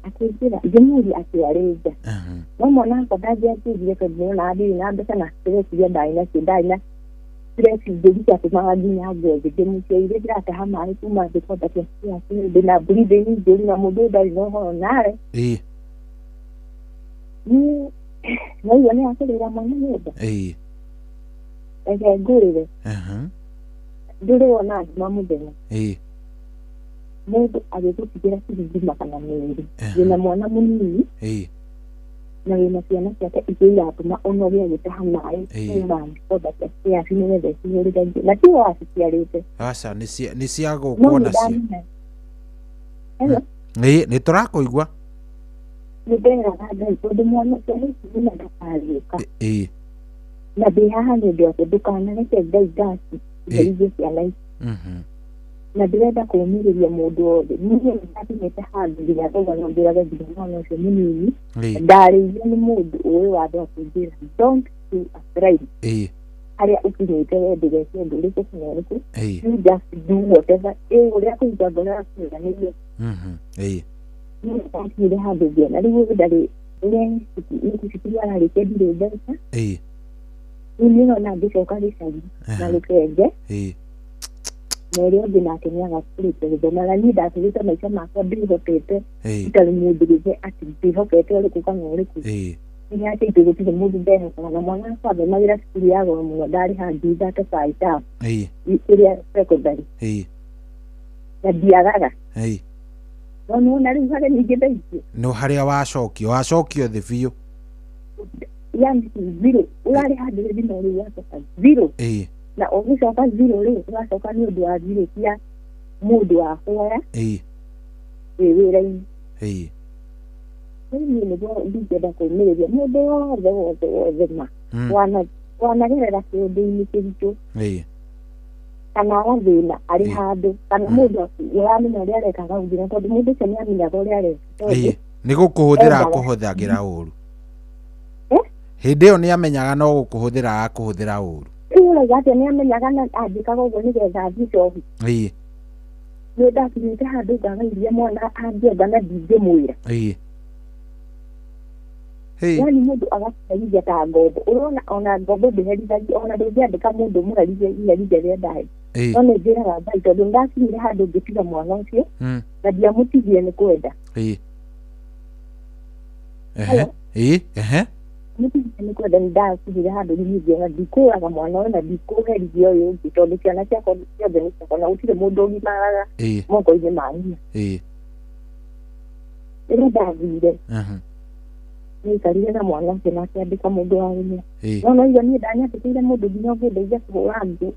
akĩnjĩra ngĩmũria akĩarĩ nja no mwana wakwa ndanjĩanjĩrire tondũ nĩona ndirĩ na mbeca na stressiria ndarĩ na stress ingĩ ciatũmaga nginya ngothi ndĩmũciaire ndĩrataha maĩ kuma thĩ kwambatia ciaku ndĩ na breathing njũru na mũndũ ũyũ ndarĩ na ũhoro nawe naigua nĩakũrĩra mwana nyũmba reke ngũrĩre ndũrĩ wona nduma mũthenya mũndũ agĩgũtigĩra ciringi 200 wĩna mwana mũnini na wĩna ciana ciake igĩ iratũma ũnoge agĩtaha maĩ kuma kwambatia ciaku nĩgetha icihũrĩre na tiwe waciciarĩte aca nĩ cia gũkwo nacio nĩtũrakũigua nĩnderaga Ngai tondũ mwana ũcio nĩna ndakarĩũka na ndĩ haha nĩ ũndũ atĩ ndũkanareke Ngai ngasi iherithie ciana ici na ndĩrenda kũũmĩrĩria mũndũ wothe niĩ nĩndakinyĩte handũ nginya thogana njũrage nginya mwana ũcio mũnini ndarĩirio nĩ mũndũ ũĩ watho akĩnjĩra don't do a crime harĩa ũkinyĩte we ndũgeke ũndũ ũrĩkũ kana ũrĩkũ you just do whatever ũrĩa kũruta ngoro yaku wĩranĩrie niĩ ndakinyire handũ ngĩona rĩu ndarĩ ũrĩa cukuru ararĩkia ndirĩ mbeca rĩu nĩona ngĩcoka gĩcagi na rũkenge na ũrĩa ũngĩ nake nĩagakũrĩte gũthoma na niĩ ndatũrĩte maica makwa ndĩhotete itarĩ mũndũ gĩthe atĩ ndĩhokete ũrĩkũ kana ũrĩkũ nĩatĩ itũ gũtirĩ mũndũ ndehokaga na mwana wakwa athomagĩra cukuru ya goro mũno ndarĩha ngiri 35 ĩrĩa secondary na ndiagaga no nĩwona rĩu harĩa ningĩ ndaingĩ no harĩa wacokio thĩ biũ yani zero ũrarĩ handũ thimũ rĩu wacoka zero na ũgĩcoka zero rĩ ũgacoka nĩ ũndũ wa zero cia mũndũ wa kuoya wĩra-inĩ niĩ nĩguo ndingĩenda kũũmĩrĩria mũndũ wothe ma wanagerera kĩũndũ-inĩ kĩritũ kana agathĩna arĩ handũ kana mũndũ ũramenya ũrĩa arekaga ũthĩra tondũ mũndũ ũcio nĩamenyaga ũrĩa areka nĩ gũkũhũthĩra akũhũthagĩra ũru hĩndĩ ĩyo nĩamenyaga no gũkũhũthĩra akũhũthĩra ũru Ndio gati ni amenyaga na andika go ni getha thicohi. Nĩ ndakinyĩte handũ ngagairie mwana angĩenda na ndingĩmwĩra. Yani mũndũ agateithia ta ngombo. Ũrona ona ngombo ndĩherithagia ona ndũngĩandĩka mũndũ mũherithie iherithia rĩa ndaĩ. No nĩ njĩraga Ngai tondũ ndakinyire handũ ngĩtiga mwana ũcio na ndiamũtigie nĩ kwenda. Mũtigie nĩ kwenda nĩ ndakinyire handũ ngĩthiĩ na ndikũraga mwana ũyũ na ndikũherithia ũyũ ũngĩ tondũ ciana ciakwa ciothe nĩ ciakwa na gũtirĩ mũndũ ũgimaraga moko-inĩ ma nyina. Rĩrĩa ndathire nĩaikarire na mwana ũcio na akĩandĩka mũndũ wa wĩra. No iga niĩ ndanyandĩkĩire mũndũ nginya ũngĩndeithia kũhũra ngũ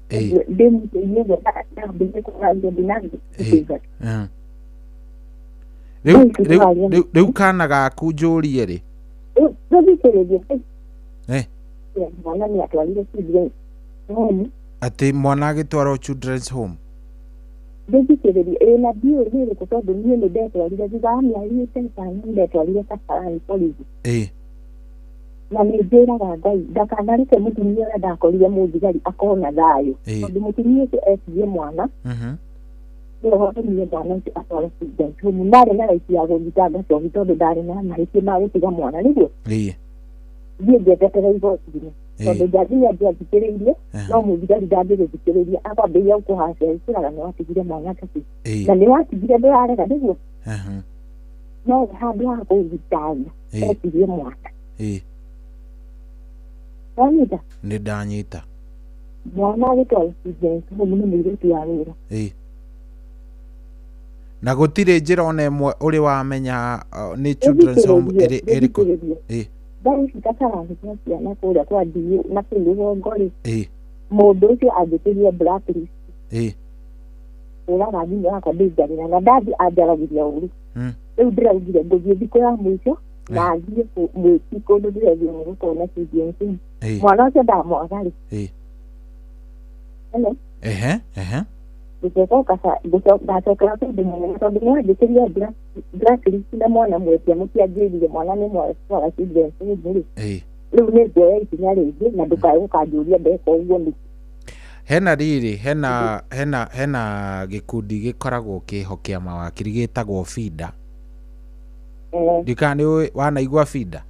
ndĩmũteithie ũguo ndambĩte kũhũra ngũ ndinagĩteithia. Rĩu kana gaku njũrie rĩ? Ndũthikĩrĩrie. Mwana nĩ atwarire children's home. Atĩ mwana agĩtwarwo children's home? Ndũthikĩrĩrie na ndiũĩ rĩrĩkũ tondũ niĩ nĩ ndetwarire thutha wa mĩeri ĩtano ndetwarire Kasarani borithi. Na nĩ njĩraga Ngai ndakanareke mũtumia ũrĩa ndakorire mũthigari akona thayũ tondũ mũtumia ũcio etirie mwana nĩhotomire mwana ũcio atware children's home. Ndarĩ na raici ya gũthitanga cohi tondũ ndarĩ na mahĩtia ma gũtiga mwana nĩguo thiĩ njetetere igoti-inĩ tondũ ndathiĩ ndiathikĩrĩirie no mũthigari ndangĩgũthikĩrĩria akwambĩrĩria gũkũhacĩra iciraga nĩ watigire mwana kaci na nĩ watigire ndũrarega nĩguo no handũ ha kũthitanga etirie mwana. Wanyita? Nĩ ndanyita. Mwana agĩtwarwo children's home nĩ mũirĩtu wa wĩra. Na gũtirĩ njĩra ona ĩmwe ũrĩ wamenya nĩ children's home ĩrĩkũ? Ndaici Kasarani kwa ciana kũrĩa kwa ndiũ na kĩrũgongo-rĩ mũndũ ũcio angĩkĩrie blacklist ũraga thimũ yakwa ndĩnjarĩra na ndathi anjaragiria ũru. Rĩu ndĩraugire ngũthiĩ thikũ ya mũico na thiĩ mwĩki kũndũ ndĩrethiĩ nĩ gũkona children's home. Mwana ũcio ndamwaga-rĩ ndacokera tondũ mũnene tondũ nĩwandĩkĩria blacklist na mwana mwetia mũtianjĩrire mwana nĩ mwatwara children's home-rĩ rĩu nĩ nguoya ikinya rĩngĩ na ndũkae gũkanjũria ndeka ũguo nĩkĩ. Hena rĩrĩ hena gĩkundi gĩkoragwo kĩhokia mawakiri gĩtagwo FIDA. Ndika nĩ wanaigua FIDA?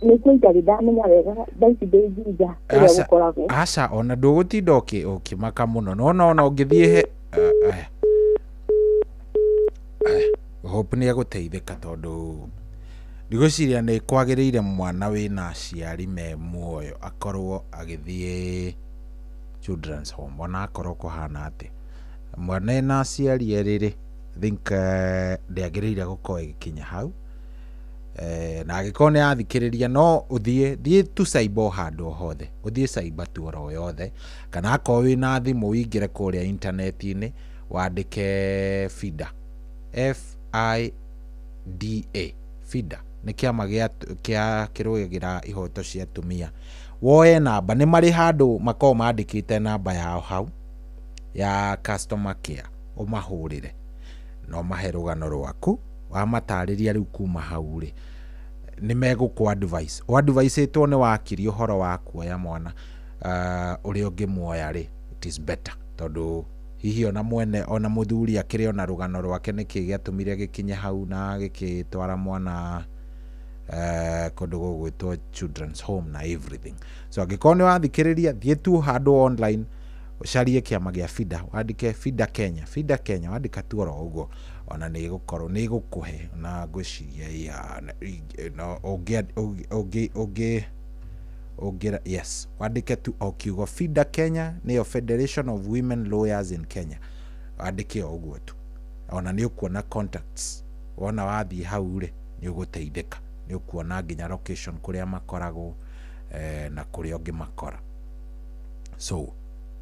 Nĩkũikarĩ ndamenya wega ndaici ndĩnginja ũrĩa gũkoragwo. Aca ona ndũgũtinda ũkĩmaka mũno no ũngĩthiĩ hope nĩ egũteithĩka tondũ ndigwĩciria nĩ kwagĩrĩire mwana wĩna aciari me muoyo akorwo agĩthiĩ children's home ona akorwo kũhana atĩ mwana ena aciari erĩ think ndĩagĩrĩire gũkorwo ĩgĩkinya hau. Na agĩkorwo nĩ athikĩrĩria no thiĩ tu cyber handũ o hothe ũthiĩ cyber tu oro yothe kana akorwo wĩna thimũ ũingĩre kũrĩa intaneti-inĩ wandĩke FIDA FIDA FIDA nĩ kĩama gĩa kĩrũagĩra ihoto cia atumia. Woe namba nĩ marĩ handũ makorwo mandĩkĩte namba yao hau ya customer care ũmahũrĩre no mahe rũgano rwaku wamatarĩria rĩu kuma hau rĩ nĩ megũkũ advice advice-ĩtwo nĩ wakiri ũhoro wa kuoya mwana ũrĩa ũngĩmuoya rĩ it is better tondũ hihi ona mwene ona mũthuri akĩrĩ ona rũgano rwake nĩkĩ gĩatũmire gĩkinye hau na gĩkĩtwara mwana kũndũ gũgwĩtwo children's home na everything. So angĩkorwo nĩ wathikĩrĩria thiĩ tu handũ online ũcarie kĩama gĩa FIDA wandĩke FIDA Kenya wandĩka tu oro ũguo ona nĩ gũkorwo nĩ gũkũhe na ngwĩciria yes wandĩke tu o kiugo FIDA Kenya nĩyo Federation of Women Lawyers in Kenya wandĩke o ũguo tu ona nĩ ũkuona contacts wona wathiĩ hau rĩ nĩ ũgũteithĩka nĩ ũkuona nginya location kũrĩa makoragwo na kũrĩa ũngĩmakora. So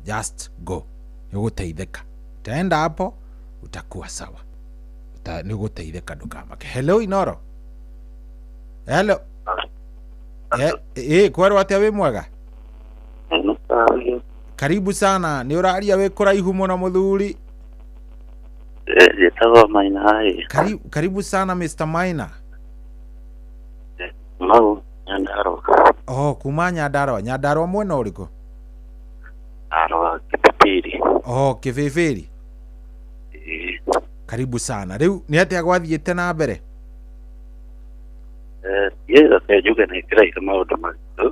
just go nĩ ũgũteithĩka utaenda hapo utakuwa sawa nĩ ũgũteithĩka ndũkamake. Hello Inoro. Hello. Kwerwo atĩa wĩ mwega? Karibu sana. Nĩ ũraria wĩ kũraihu mũno mũthuri? Njĩtagwo Maina. Karibu sana Mr. Maina. Mau Nyandarua. Oh, kuma Nyandarua mwena ũrĩkũ? Kibibiri. Oh, Kibibiri. Karibu sana. Rĩu nĩ atĩa gwathiĩte na mbere? Yeye njuge nĩ kĩraire maũndũ maritũ.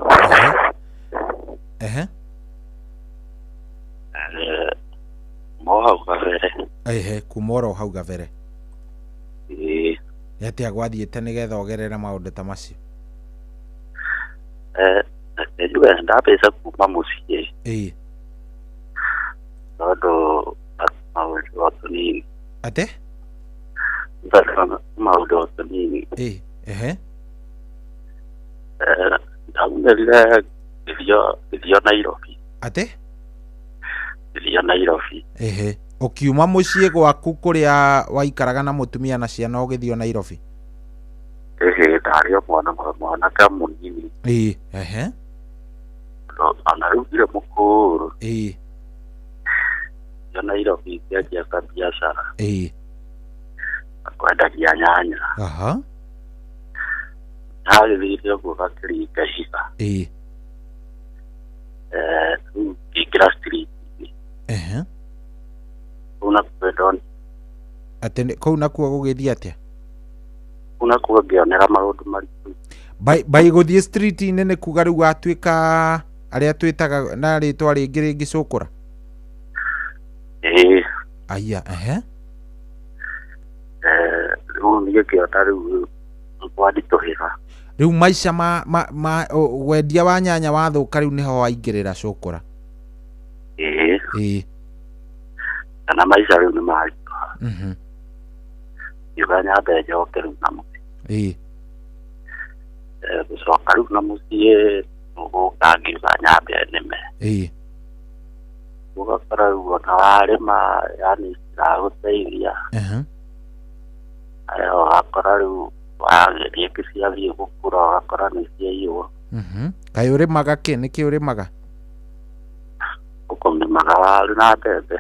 Hau gabere. Kumora hau gabere. Nĩ atĩa gwathiĩte nĩgetha ũgerere maũndũ ta macio? Njuge ndabeca kuma mũciĩ. Tondũ maũndũ o tũnini. Ate? Maũndũ o tũnini. Ndaumĩrire gĩthio Nairobi. Ate? Gĩthio Nairobi. Ũkiuma mũciĩ gwaku kũrĩa waikaraga na mũtumia na ciana ũgĩthio Nairobi? Ndarĩ o mwanake mũnini. Ona rĩu ndirĩ mũkũrũ. Gĩthio Nairobi ngĩanjia kabiacara. Kwendagia nyanya. Ndagĩthire ũguo gakĩringa higa. Ngĩingĩra street-inĩ. Kũu nakuo ndona. Atĩ kũu nakuo gũgĩthiĩ atĩa? Kũu nakuo ngĩonera maũndũ maritũ. Bai gũthiĩ street-inĩ nĩ kuga rĩu watuĩka arĩa twĩtaga na rĩtwa rĩngĩ cũkũra? Aya, rĩu niĩ ngĩona rĩu kwanditũhĩra. Rĩu maica ma wendia wa nyanya wathũka rĩu nĩho waingĩrĩra cũkũra? Kana maica rĩu nĩ maritũha. Ngiuga nyambe njoke rĩu na mũciĩ. Gũcoka rĩu na mũciĩ gũka ngiuga nyambe nĩme. Ũgakora rĩu ona warĩma yani ciragũteithia. Ũgakora rĩu wageria ciathiĩ gũkũra ũgakora nĩ ciaiywo. Kaĩ ũrĩmaga kĩ? Nĩkĩ ũrĩmaga? Ũkũrĩmaga waru na mbembe.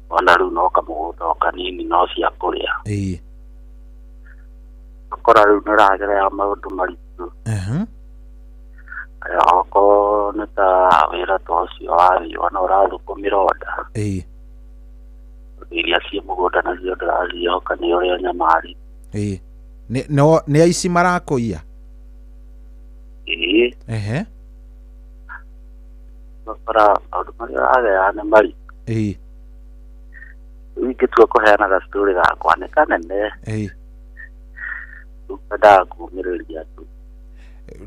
Ona rĩu no kamũgũnda o kanini no cia kũrĩa. Ũgakora rĩu nĩ ũragerera maũndũ maritũ. Okorwo nĩ ta wĩra ta ũcio wathiĩ ona ũrathũkũmĩra onda. Iria ciĩ mũgũnda nacio ndĩracihoka nĩ ũrĩa nyamari. Nĩ aici marakũiya? Ũgakora maũndũ marĩa ũragerera nĩ maritũ. Rĩu ingĩtua kũheana gacitorĩ gakwa nĩ kanene. Rĩu kwendaga kumĩrĩria tu.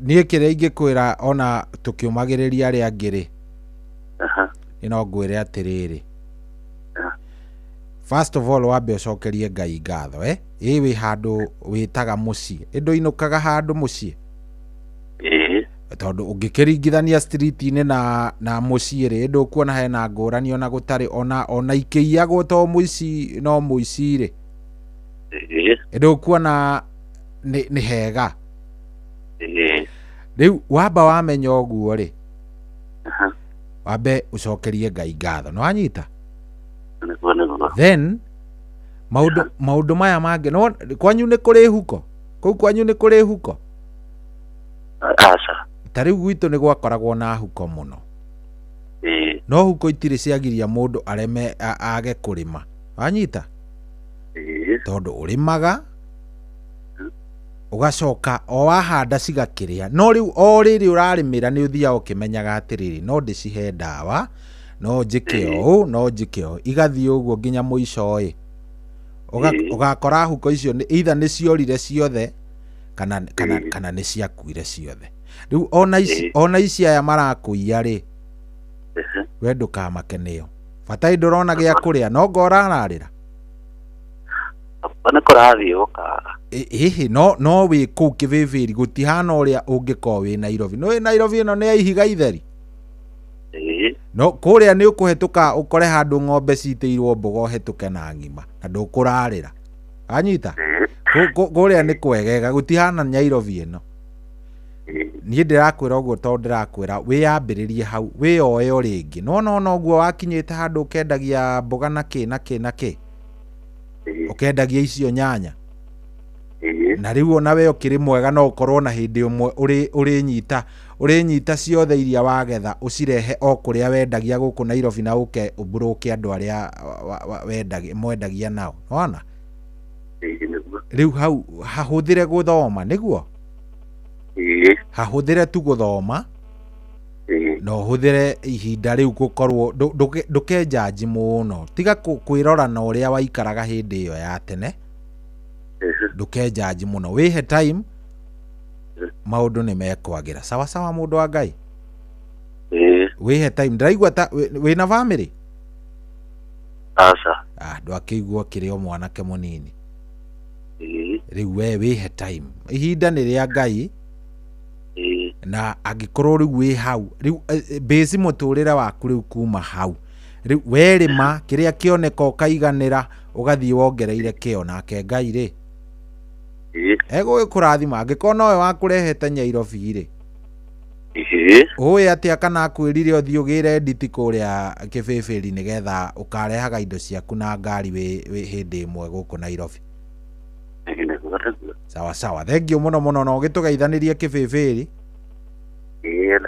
Niĩ kĩrĩa ingĩkwĩra ona tũkĩũmagĩrĩria arĩa angĩ-rĩ, no ngwĩre atĩrĩrĩ, first of all wambe ũcokerie Ngai ngatho. Wĩ handũ wĩtaga mũciĩ, ndũinũkaga handũ mũciĩ? Tondũ ũngĩkĩringithania street-inĩ na mũciĩ-rĩ, ndũkuona hena ngũrani ona gũtarĩ ona ikĩiyagwo to mũici no mũici-rĩ, ndũkuona nĩ hega. Rĩu wamba wamenya ũguo-rĩ, wambe ũcokerie Ngai ngatho, nĩ wanyita? Then maũndũ maya mangĩ no kwanyu nĩ kũrĩ huko? Kũu kwanyu nĩ kũrĩ huko? Aca. Ta rĩu gwitũ nĩ gwakoragwo na huko mũno. No huko itirĩ ciagiria mũndũ areme age kũrĩma, wanyita? Tondũ ũrĩmaga ũgacoka o wahanda cigakĩrĩa, no rĩu o rĩrĩ ũrarĩmĩra nĩ ũthiaga ũkĩmenyaga atĩrĩrĩ, no ndĩcihe ndawa, no njĩke ũũ, no njĩke ũũ, igathiĩ ũguo nginya mũico-ĩ, ũgakora huko icio either nĩ ciorire ciothe kana nĩ ciakuire ciothe. Rĩu ona ici aya marakũiya-rĩ, we ndũkamake nĩo, bata ndũrona gĩa kũrĩa, no ngo ũrararĩra. Nĩ kũrathiĩ gũkaga. No wĩ kũu Kĩbĩbĩri gũtihana ũrĩa ũngĩkorwo wĩ Nairobi. No wĩ Nairobi ĩno nĩ ya ihiga itheri. No kũrĩa nĩ ũkũhetũka ũkore handũ ng'ombe citĩirwo mboga ũhetũke na ng'ima na ndũkũrarĩra. Anyita? Kũrĩa nĩ kwegega gũtihana Nairobi ĩno. Niĩ ndĩrakwĩra ũguo tondũ ndĩrakwĩra wĩyambĩrĩrie hau, wĩyoe o rĩngĩ. No ũguo wakinyĩte handũ ũkendagia mboga na kĩ. Ũkendagia icio nyanya. na riu ona we ukiri mwega no ukorwo na hindi umwe uri nyita ciothe iria wagetha ucirehe o kuria wendagia guku Nairobi na uke ubroke andu aria mwendagia nao ona riu hau hahuthire guthoma niguo hahuthire tu guthoma no huthire ihinda riu gukorwo ndukenjaji muno tiga kwirora na uria waikaraga hindi iyo ya tene ndukenjaji muno wihe time maundu ni mekwagira sawa sawa mundu wa Ngai wihe time ndiraigua ta wina family asa ndwakeigua kirio mwanake munini riu we wihe time ihinda ni ria Ngai na angikorwo riu wi hau riu base muturira waku riu kuma hau riu werima kiria kioneka ukaiganira ugathii wongereire kio nake Ngai ri ego ikurathima angikona we wakurehete Nairobi ri oye atia kana akwirire uthii ugire edit kuria kibibiri nigetha ukarehaga indo ciaku na ngari wi hindi imwe guku Nairobi sawa sawa thank you muno no gitugeithanirie kibibiri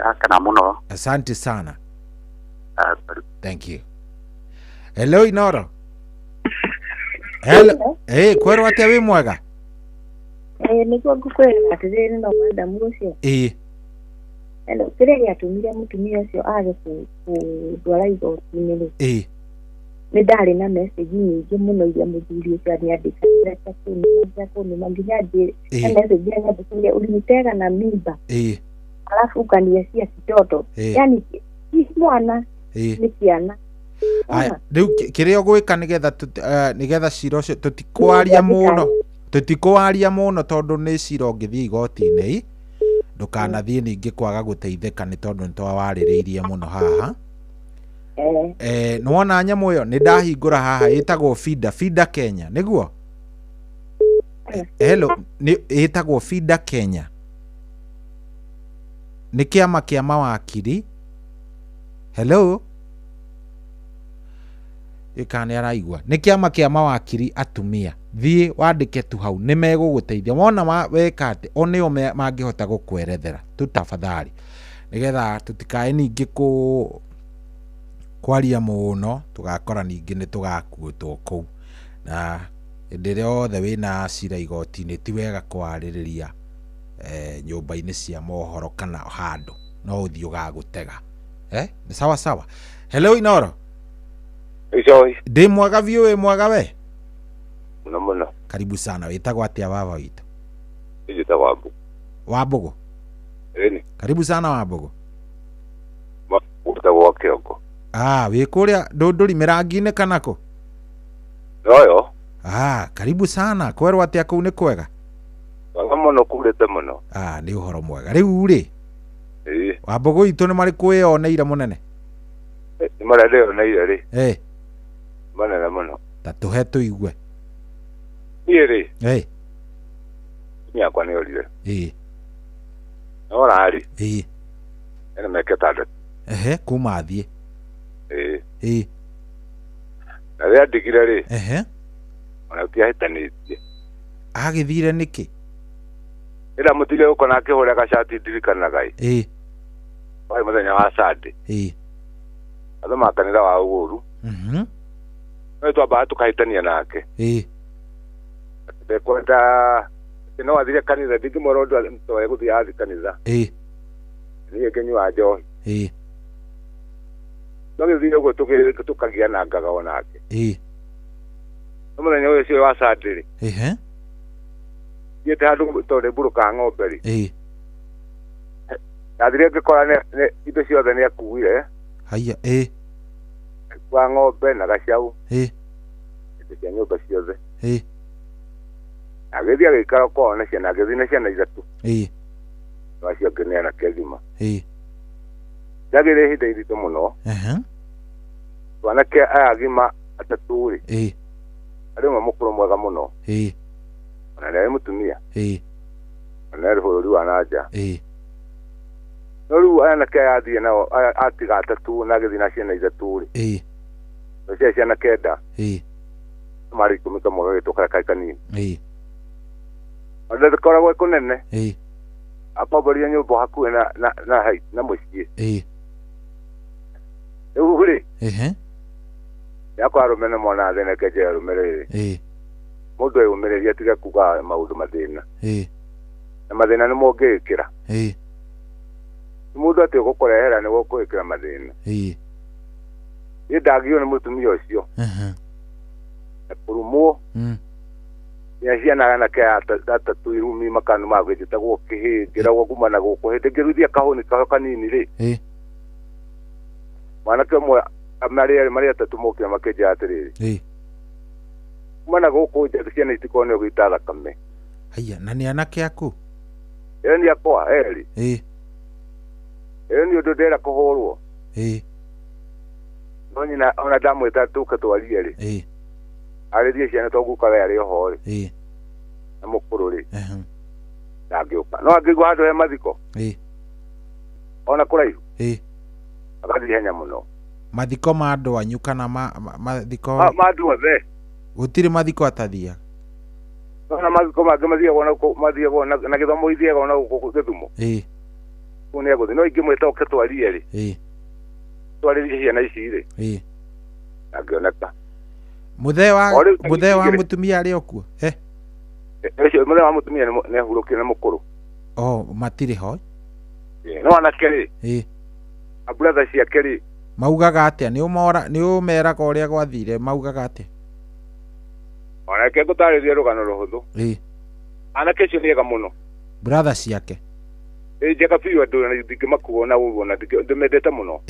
akana muno asante sana thank you hello Inoro hello kwero atia wi mwega nikuo ngukwira atiriri no madam ucio hello kire yatumire mutumia ucio age kudwara igoti-ini ri ni ndari na message nyingi muno iria muthuri ucio ariandikire kunima nginya ndire message yanyandikire ulimutega na mimba alafu ukania cia kitoto yani mwana ni ciana aya riu kiria gwika nigetha cira ucio tutikwaria muno tondu ni cira ngithii igoti-ini ndukanathie ningi kwaga guteithika ni tondu nitwawaririirie muno haha nwona nyamu iyo ni ndahingura haha itagwo FIDA Kenya niguo hello ni itagwo FIDA Kenya ni kiama kia mawakiri hello ikane araigua ni kiama kia mawakiri atumia thie wandike tu hau ni meguguteithia wona weka ati oneo mangihota gukwerethera tu tafadhali nigetha tutikae ningi kwaria muno tugakora ningi ni tugakuotwo kou na ndire othe wina cira igoti-ini ti wega kwaririria nyumba-ini cia mohoro kana handu no uthii ugagutega ni sawa sawa hello Inoro ndi mwega biu wi mwega we muno karibu sana witagwo atia baba witu njitagwo Wambugu karibu sana Wambugu witagwo Kiongo wi kuria ndunduri mirangi-ini kanako yoyo karibu sana kwerwo atia kuu ni kwega muno kurite muno ni uhoro mwega riu ri Wambugu itu ni mariku wioneire munene ni mararioneire ri manene muno tatuhe tuigue iri nyakwa ni orire ora ari ene meketade kuma athie na ria ndigire ri ona tiahitanitie agithire niki ira mutile uko na kihore gacati ndirikanaga wai muthenya wa Sunday atho makanira wa uguru no twamba tukahitania nake ndekwenda no athire kanitha ndingimwora undu ntoe guthii athi kanitha niĩ ngĩnyua njohi no gĩthire ũguo tukagianangaga onake no mũthenya ũyũ ũcio wa Sunday rĩ thiĩte handũ tondũ mbũrũka ng'ombe rĩ ndathire ngĩkora indo ciothe nĩ akuire haya kwa ng'ombe na gacaũ indo cia nyũmba ciothe agĩthiĩ agĩikara kwao na ciana agĩthiĩ na ciana ithatũ acio ngĩneana kĩthima ndagĩrĩ ihinda iritũ mũno twanake aya agima atatũ rĩ arĩ ũmwe mũkũrũ mwega mũno ona nĩ arĩ mũtumia ona arĩ bũrũri wa nanja no rĩu anake aya athiĩ nao atiga atatũ na agĩthiĩ na ciana ithatũ rĩ cia ciana kenda marĩ ikũmi kamwe gagĩtũkara karĩ kanini Onda koragwo kunene. Akomboria nyumba hakuhe na hai na muciĩ. Rĩu rĩ. Yakwa rumene mwana thene keje rumere. Mundu eyumireria tiga kuga maundu mathina. Na mathina nĩ mongĩkĩra. Mundu ati gukurehera nĩ gũkwĩkĩra mathina. Ni ndagio nĩ mutumia ũcio. Kurumwo. Ya ciana na kaya tatu irumi makanu magwĩtĩte gũkĩhĩngĩra gũkumana gũkũ hĩndĩ ngĩruithia kahũni kaho kanini rĩ. Mwanake ũmwe marĩ atatũ mokĩra makĩnjĩra atĩrĩrĩ. Kumana gũkũ nja ciana itikone gũita thakame. Haya, na nĩ anake aku? Ni akwa eri. Ni ũndũ ndĩra kũhũrwo. No nyina ona ndamwĩta tũka twarie rĩ. Arĩthie ciana tũguka we arĩ oho rĩ. Na mũkũrũ rĩ. Ndangĩũka. No angĩgwa handũ he mathiko. Ona kũraihu. Agathiĩ henya mũno. Mathiko ma andũ anyu kana mathiko? Ma andũ othe. Gũtirĩ mathiko atathiaga? Na mathiko mangĩ mathiagwo na gĩthomo ithiagwo na gũkũ Gĩthumo. Kũu nĩ egũthiĩ. No ingĩmwĩta ũke twarie rĩ. Twarĩrie ciana ici rĩ. Ndangĩoneka. Mũthee wa mũtumia arĩ okuo? Mũthee wa mũtumia nĩ ahurũkire nĩ mũkũrũ. Matirĩ ho? No anake rĩ. Abratha ciake rĩ. Maugaga atĩa? Nĩ ũmeraga ũrĩa gwathire, maugaga atĩa? Anake ngũtarĩria rũgano rũhũthũ. Anake cio nĩ ega mũno. Brother ciake? Njega biũ andũ na ndingĩmakuo na ũguo na ndĩmendete mũno.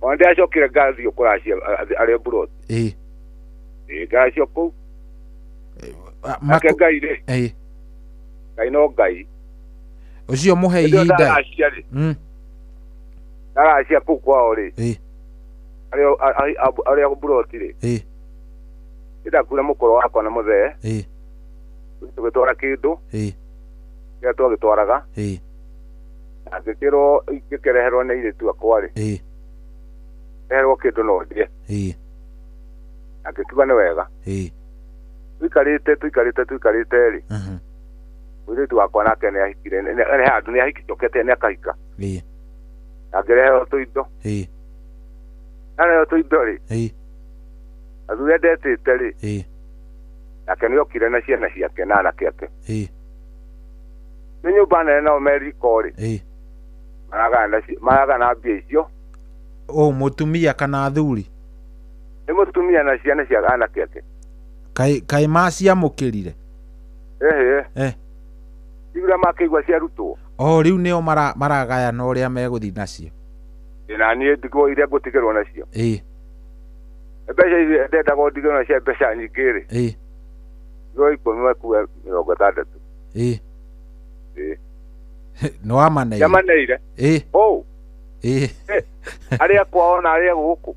Ona ndĩacokire ngathiĩ kũracia arĩ abroad. Ngacio kũu. Nake Ngai rĩ. Ngai no Ngai. Ũcio mũhe ihinda. Ndaracia kũu kwao rĩ. Arĩ abroad rĩ. Ndakura mũkoro wakwa na mũthee. Tũgĩtwara kĩndũ. Kĩrĩa twagĩtwaraga. Angĩkĩrwo ingĩkĩreherwo nĩ airĩtu akwa rĩ. Reherwo kĩndũ no ndĩe. Angĩkiuga nĩ wega. Tuikarĩte rĩ. Mũirĩtu wakwa nake nĩ ahikire. Nĩ handũ nĩ ahikicokete nĩ akahika. Angĩreherwo tũindo. Areherwo tũindo rĩ. Athuri ndetĩte rĩ. Nake nĩ okire na ciana ciake na anake ake. Nĩ nyũmba nene nao meriko rĩ. Maraga na mbia icio. Mũtumia kana athuri? Nĩ mũtumia na ciana cia anake ake. Kaĩ maciamũkĩrire? Igura makĩigua ciarutwo. Rĩu nĩo maragayana ũrĩa megũthiĩ nacio. Na niĩ ndigwo iria ngũtigĩrwo nacio. Mbeca ici ndendaga ndigĩrwo nacio mbeca nyingĩ rĩ. Ngiro 10 kuwe 60. No amaneire. Yamaneire. Arĩa kwao na arĩa gũkũ.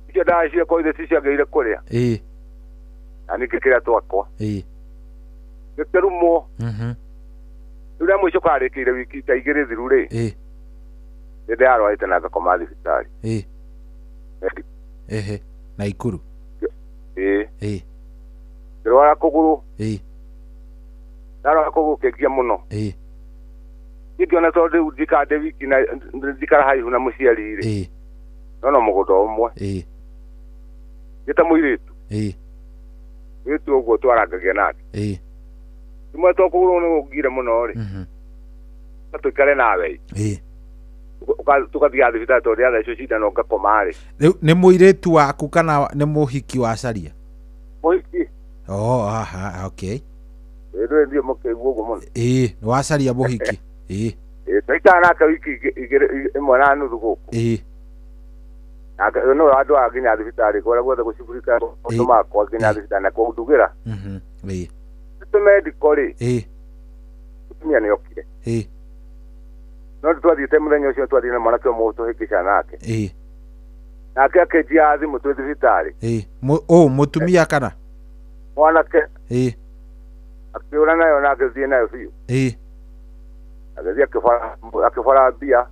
Icio ndacio kwa ithe ciciagĩire kũrĩa. Na nĩ kĩrĩa twakwa. Gĩkĩrumwo. Rĩrĩa mũico karĩkĩire wiki ta igĩrĩ thiru rĩ. Nĩ arwarĩte na ngakoma thibitarĩ. Naikuru. Ndĩrwara kũgũrũ. Ndarwara kũgũrũ kĩngia mũno. Ingĩona tondũ njikande wiki na njikara haihu na mũciari rĩ. No mũgũnda ũmwe. Gĩta mũirĩtu. Mũirĩtu ũguo twarangagia nake. Imwe to kũgũrũ nĩ gũkire mũno rĩ. Tũikare nawe. Tugathiĩ thibitarĩ tondũ athecwo cindano ngakoma rĩ. Rĩu nĩ mũirĩtu waku kana nĩ mũhiki wa caria? Mũhiki. Okay. Ndio mũkĩigua ũguo mũno. Nĩ wacaria mũhiki. Tũikara nake wiki ĩmwe na nuthu gũkũ. No andũ a nginya thibitarĩ kũrĩa guothe gũcibulika maũndũ makwa nginya thibitarĩ na kũndugĩra. Tũmediko rĩ. Mũtumia nĩ okire. No twathiĩte mũthenya ũcio twathiĩ na mwanake ũmwe tũhĩkĩca nake. Nake akĩnjia thimũ twĩ thibitarĩ. Mũtumia kana? Mwanake. Akĩũra nayo na agĩthiĩ nayo biũ. Agĩthiĩ akĩbara mbia.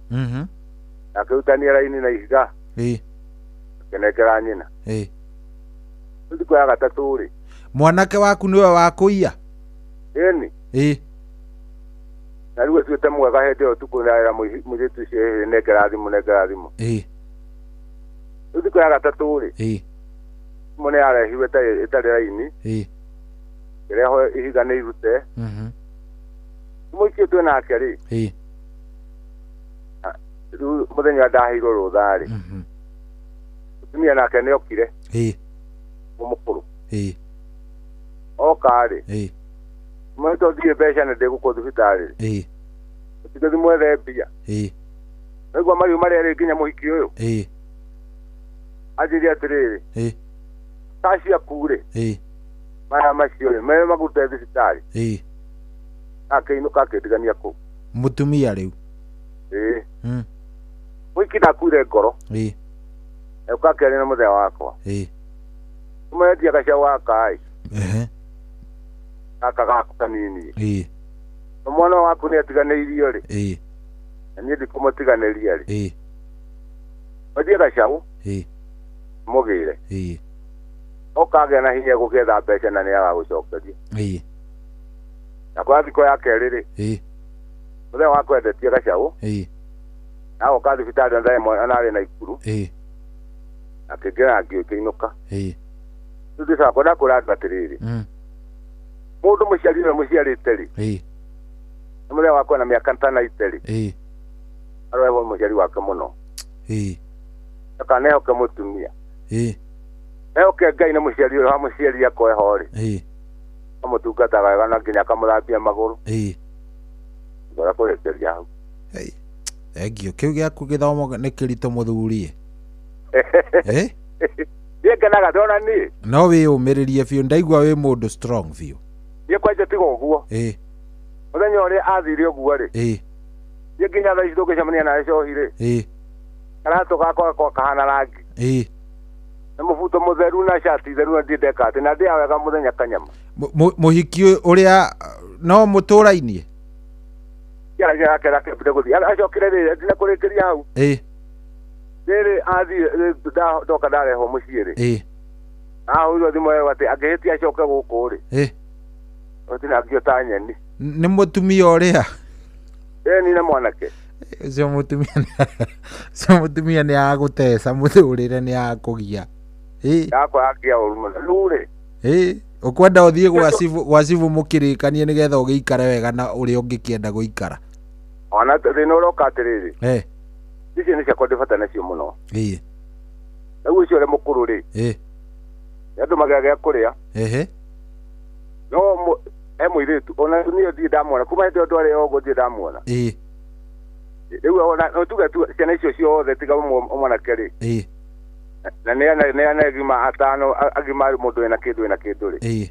Akĩrutania raini na ihiga. Akĩnengera nyina. Thikũ ya gatatũ rĩ. Mwanake waku nĩwe wa kũiya? na rĩu tuĩte mwega hĩndĩ ĩyo tukũnaĩra mũirĩtu ũcio nengera thimũ rĩu thikũ ya gatatũ-rĩ thimũ nĩyarehirwo ĩtarĩ raini ĩrehwo ihiga nĩ irute thimũ icio twĩ nake-rĩ rĩu mũthenya ndaheirwo rũtha-rĩ mũtumia nake nĩokire mũmũkũrũ oka-rĩ mwĩtwo thiĩ mbeca nĩ ndĩgũkũ thibitarĩ ũtigathi mwethe mbia naigua mariũ marĩa rĩ nginya mũhiki ũyũ anjĩria atĩrĩrĩ kaci aku-rĩ maya macio-rĩ me magũte thibitarĩ akĩinũka akĩndigania kũu mũtumia rĩu mũhiki ndakuire ngoro euka akĩaria na mũthenya wakwa ũmendia gacaũ gaka-ĩ gaka gaku kanini na mwana waku nĩ atiganĩirio-rĩ na niĩ ndikũmũtiganĩria-rĩ wendie gacaũ mũgĩre okagĩa na hinya gũgetha mbeca na nĩagagũcokeria na kwa thikũ ya kerĩ-rĩ mũthenya wakwa endetie gacaũ agoka thibitarĩ na ndagĩmwe anarĩ na ikuru akĩngĩra ngĩinũka rĩu ndĩcakwa ndakwĩra andũ atĩrĩrĩ mũndũ mũciari ũrĩa mũciarĩte-rĩ nĩ mũthenya wakwa na mĩaka ntanaite-rĩ arorehwo mũciari wake mũno ndakanehoke mũtumia ehoke Ngai nĩ mũciari ũrĩa wamũciarire akoeho-rĩ amũtungataga wega na nginya akamũthambia magũrũ ngora kũrekeria hau engio kĩu gĩaku gĩthomo nĩ kĩritũ mũthuri niĩ ngenaga ndona niĩ no wĩyũmĩrĩrie biũ ndaigua wĩ mũndũ strong biũ niĩ kwanja tiga ũguo mũthenya ũrĩa athire ũguo-rĩ niĩ nginya thaa ici tũngĩcemania na Cohi-rĩ karatũ gakwa kahana rangi nĩ mũbuto mũtheru na shati theru na ndĩndeka atĩ na ndĩa wega mũthenya kanyama mũhiki ũrĩa no mũtũra-inie kĩara gĩake rakĩmbire gũthiĩ acokire rĩrĩ ndina kũrĩkĩria hau rĩrĩ athire ndoka ndarehwo mũciĩ-rĩ ahũirwo thimũ ĩyo atĩ angĩhĩtia acoke gũkũ-rĩ ũtinangio ta nyeni nĩ mũtumia ũrĩa ni na mwanake ũcio mũtumia nĩ agũteca mũthũrĩre nĩ agũgia yakwa akia ũru rĩu-rĩ ũkwenda ũthiĩ gwa cibu mũkĩrĩkanie nĩgetha ũgĩikare wega na ũrĩa ũngĩkĩenda gũikara ona thĩna ũroka atĩrĩrĩ ici nĩ ciakwa ndĩbata nacio mũno rĩu ũcio ũrĩa mũkũrũ-rĩ nĩ andũ magĩa gĩa kũrĩa no he mũirĩtu ona niĩ ndirĩ ndamuona kuma hĩndĩ ĩyo ndwarĩ ũguo ndirĩ ndamuona rĩu ona tuge tu ciana icio ciothe tiga mwanake-rĩ na nĩ anegima atano agima mũndũ wĩna kĩndũ-rĩ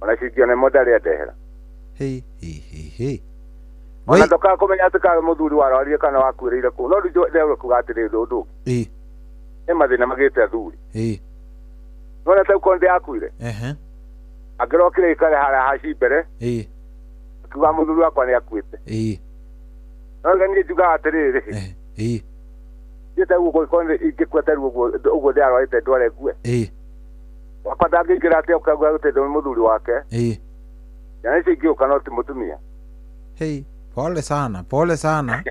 ona cingĩona ĩmwe ndarĩ andehera ona ndokaga kũmenya atĩ kawe mũthuri warwarire kana wakuĩrĩire kũu no rĩu kuga atĩrĩ ũndũ ũngĩ nĩ mathĩna magĩte athuri nona ta uko ndiakuire angirokire ikare harĩa haci mbere akiuga mũthuri wakwa nĩ akuĩte no nĩ njuga atĩrĩrĩ Yete ugo konde ingĩkwete ugo ndiarwarĩte ndware ngue wakwa ndangĩingĩra atĩ ũkauga gũteithia mũthuri wake na icio ingĩũka no ti mũtumia pole sana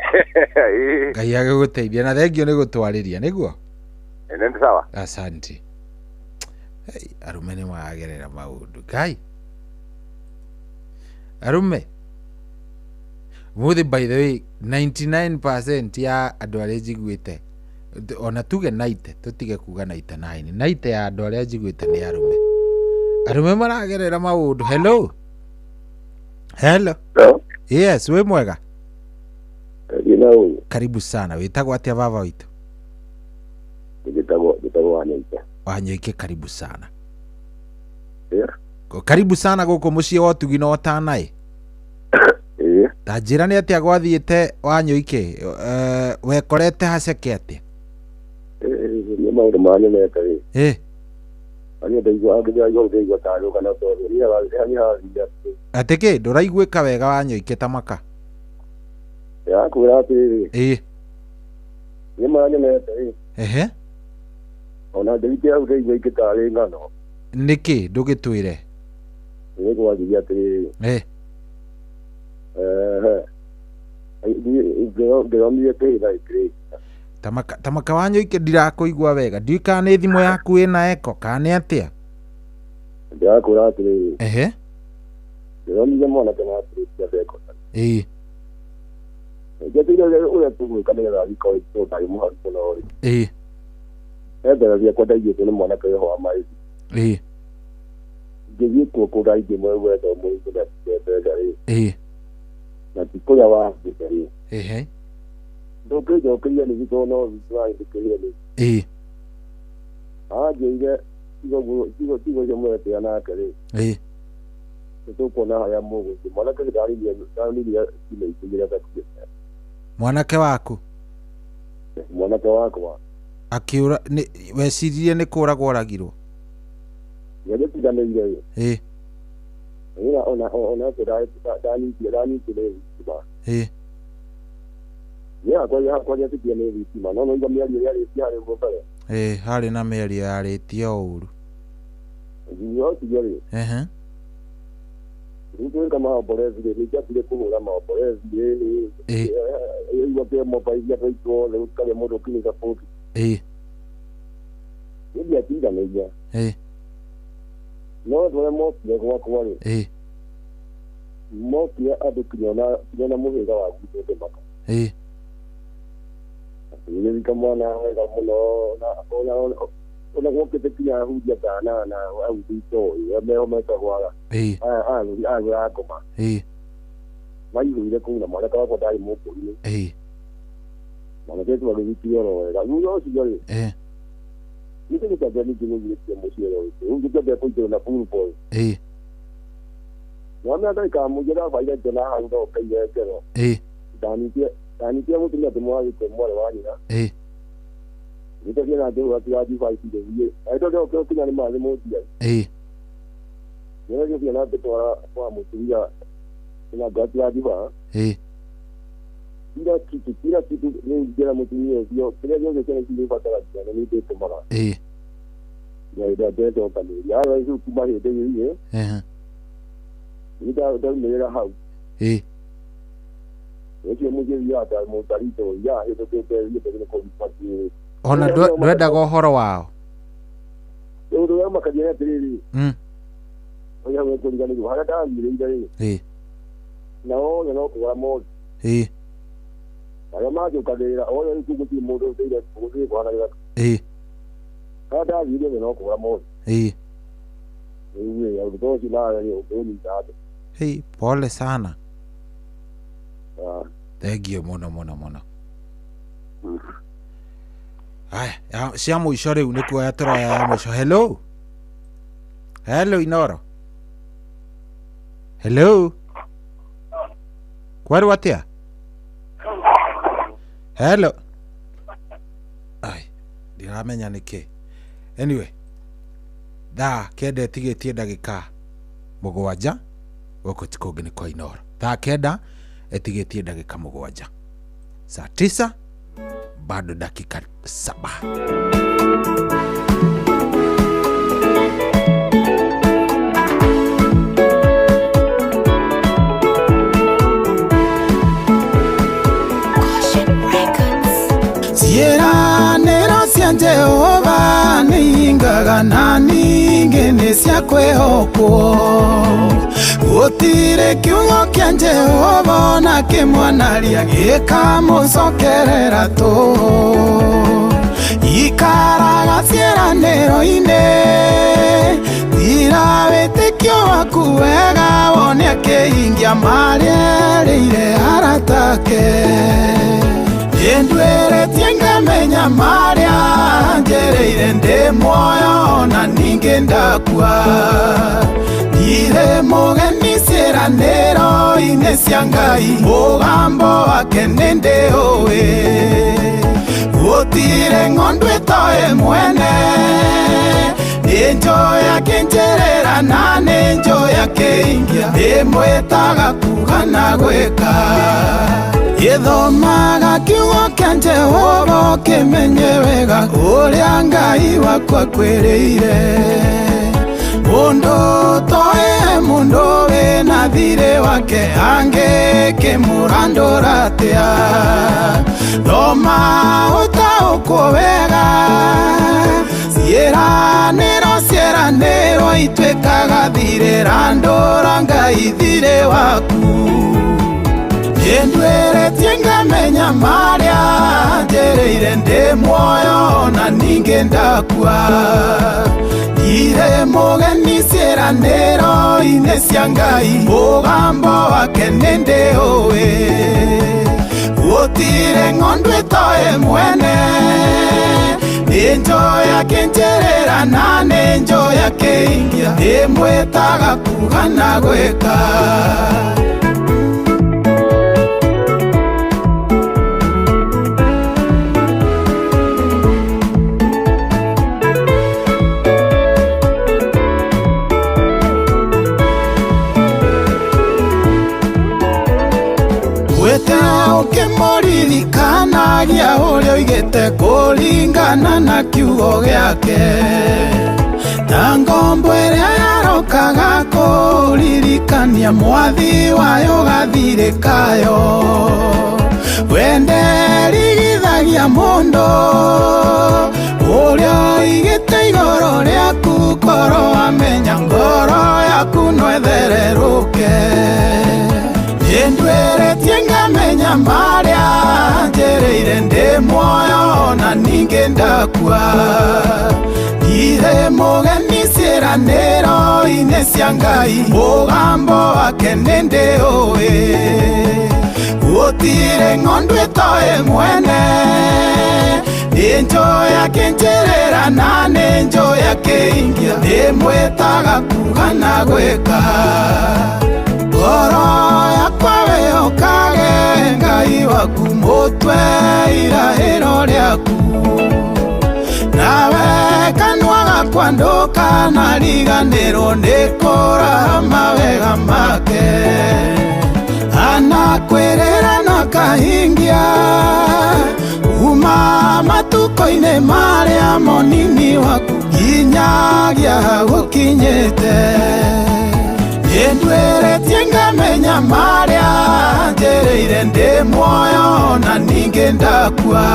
Ngai agĩgũteithia na thengio nĩ gũtwarĩria nĩguo nĩ sawa asante arume nĩ maragerera maũndũ Ngai arume muthi by the way 99% ya andũ arĩa njiguĩte ona tuge naite tutige kuga naite naite ya andũ arĩa njiguĩte nĩ arume maragerera maũndũ hello yes we mwega karibu sana wĩtagwo atĩa baba witũ Wanyoike karibu sana karibu sana gũkũ mũciĩ wa Ũtugi na Otanaĩ tanjĩra nĩ atĩa gwathiĩte Wanyoike wekorete haceke atĩa nĩ maũndũ manenete ani ndaigua ndaigua tarũ kana tondũ atĩ kĩ ndũraiguĩka wega Wanyoike ta maka yakwĩra atĩrĩrĩ nĩ manenete ona ndĩrĩte hau ndaigua tarĩ ng'ano nĩkĩ ndũgĩtwĩre Ni kwa ajili atiri. Ndio pe na ikre. Tamaka wanyu ike ndirakuigua wega. Ndiu kana nĩ thimũ yaku ĩna eko kana atia? Ndakura atiri. Ndio ni mwana kana atiri ya eko. Jatire ule tu kamera liko to dai mo ko no. Ebe ya kwada ye no mwana ka ho amai. Jeji ko dai je mo we do mo ko da dai. Na ti ko ya wa dai. Do ke jo ke ni ko no wa ke ke ni. Je tigo yo mo te ana kare. To ko na ya mo ko mwana ka dai ni ya ni ya ka Mwanake waku wa akiura wecirie nĩ kũragwo oragirwo yale tijane ile ona dani kile ba kwa ya tijane ile no ngo miali yale yale ngo pale hari na mĩario yarĩtie ũru yo tijale Ndio kama oborezi ni kile kuhura maoborezi iwape mobaili kwa hiyo leo kale modo kile support ndio atinda meja no ndio mo kwa kwa mo pia adukiona muhega wa kutoka maka ile kama na muno na ona kwa ketekia huja kana na au dito yameomeka kwa ya koma mai ile kuna mwana kwa dai moko ile mwana yetu walivitia roho la huyo sijui ndio ni tabia nyingi ile mosio roho huyo tabia kwa na full boy mwana dai kama mmoja faida tena ndo kaya kero dani pia mtu ndio mwana kwa mwana wani na ndio kile ndio watu waji faida ile ndio kwa kuna mali moja Ndio ndio na beto kwa mtulia ina gati ya diva ndio kitu ni ndio mtulia ndio kile ndio kile ndio fatara ndio ndio tomara ndio ndio kama ya hiyo kuma hiyo ndio ndio ndio hau ndio mmoja ya ta motarito ya hiyo ndio kwa pati ona ndwenda gohoro wao ndio makajia tiriri oya we ko ngani wala da mi ngai no ko mo aya ma jo kadera oya ku ku mo do de ko de ko ala kada video no ko mo ya do si la ya o ni da pole sana thank you mono aya cia mũico rĩu nĩ kuoya tũroya ya mũico hello Inoro hello kwaru atia hello ndiramenya nĩkĩ anyway kenda tigĩtie ndagĩka 7 gũkũ ti kũngĩ nĩ kwa Inoro kenda etigĩtie ndagĩka 7 saa 9 bado dakika 7 Ciĩranĩro cia Jehova nĩ ingaga na ningĩ nĩ cia kwĩhokwo gũtirĩ kiugo kĩa Jehova na kĩmwanaria gĩkamũcokerera tũ ikaraga ciĩranĩro-inĩ tira wĩtĩkio waku wega wone akĩhingia marĩa erĩire arata ake Ndweretie ngamenya marĩa njereire ndĩ muoyo na ningĩ ndakua ndire mũgeni ciĩranĩro-inĩ cia Ngai mũgambo wake nĩ ndĩũĩ gũtirĩ ng'ondu ĩtoĩ mwene nĩ njũĩ akĩnjĩrĩra na nĩ njũĩ akĩhingia ndĩmwĩtaga kuga na gwĩka Gĩthomaga kiugo kĩa Jehova kĩmenye wega ũrĩa Ngai wakwa kwĩrĩire Mundo toe mundo we na thire wake ange ke murandoratea Doma ota ukwega Sieranero itwekaga thire randora ngai thire waku Yendwere tienga menya maria Njereire nde moyo na ninge ndakua Ire mogeni sieranero inesia ngai Mugambo wake nende owe Utire ngondwe toe mwene Nenjo yake njerera na nenjo yake ingia Emwetaga kugana gweka Ukimoririkanagia uria igete kulingana na kiugo giake ta ngombo iria yarokaga kuririkania mwathi wayo gathirikayo wenderigithagia mundu uria igete igoro riaku koro amenya ngoro yaku noethereruke Yendwere tienga menya maria Njereire nde moyo na ninge ndakua Ire mogeni sieranero inesia ngai Mugambo wake nende owe Utire ngondwe toe mwene Nenjo yake njerera na nenjo yake ingia Emwetaga kugana gweka Goro yakwa weyokage ngai waku mutwe irahiro riaku Nawe kanua gakwa ndukanariganirwo nĩ kũraha mawega make Anakwĩrĩra na kahingia Uma matuko-inĩ marĩa monini waku Nginyagia gũkinyĩte Yendwere tienga menya maria Njereire nde moyo na ninge ndakua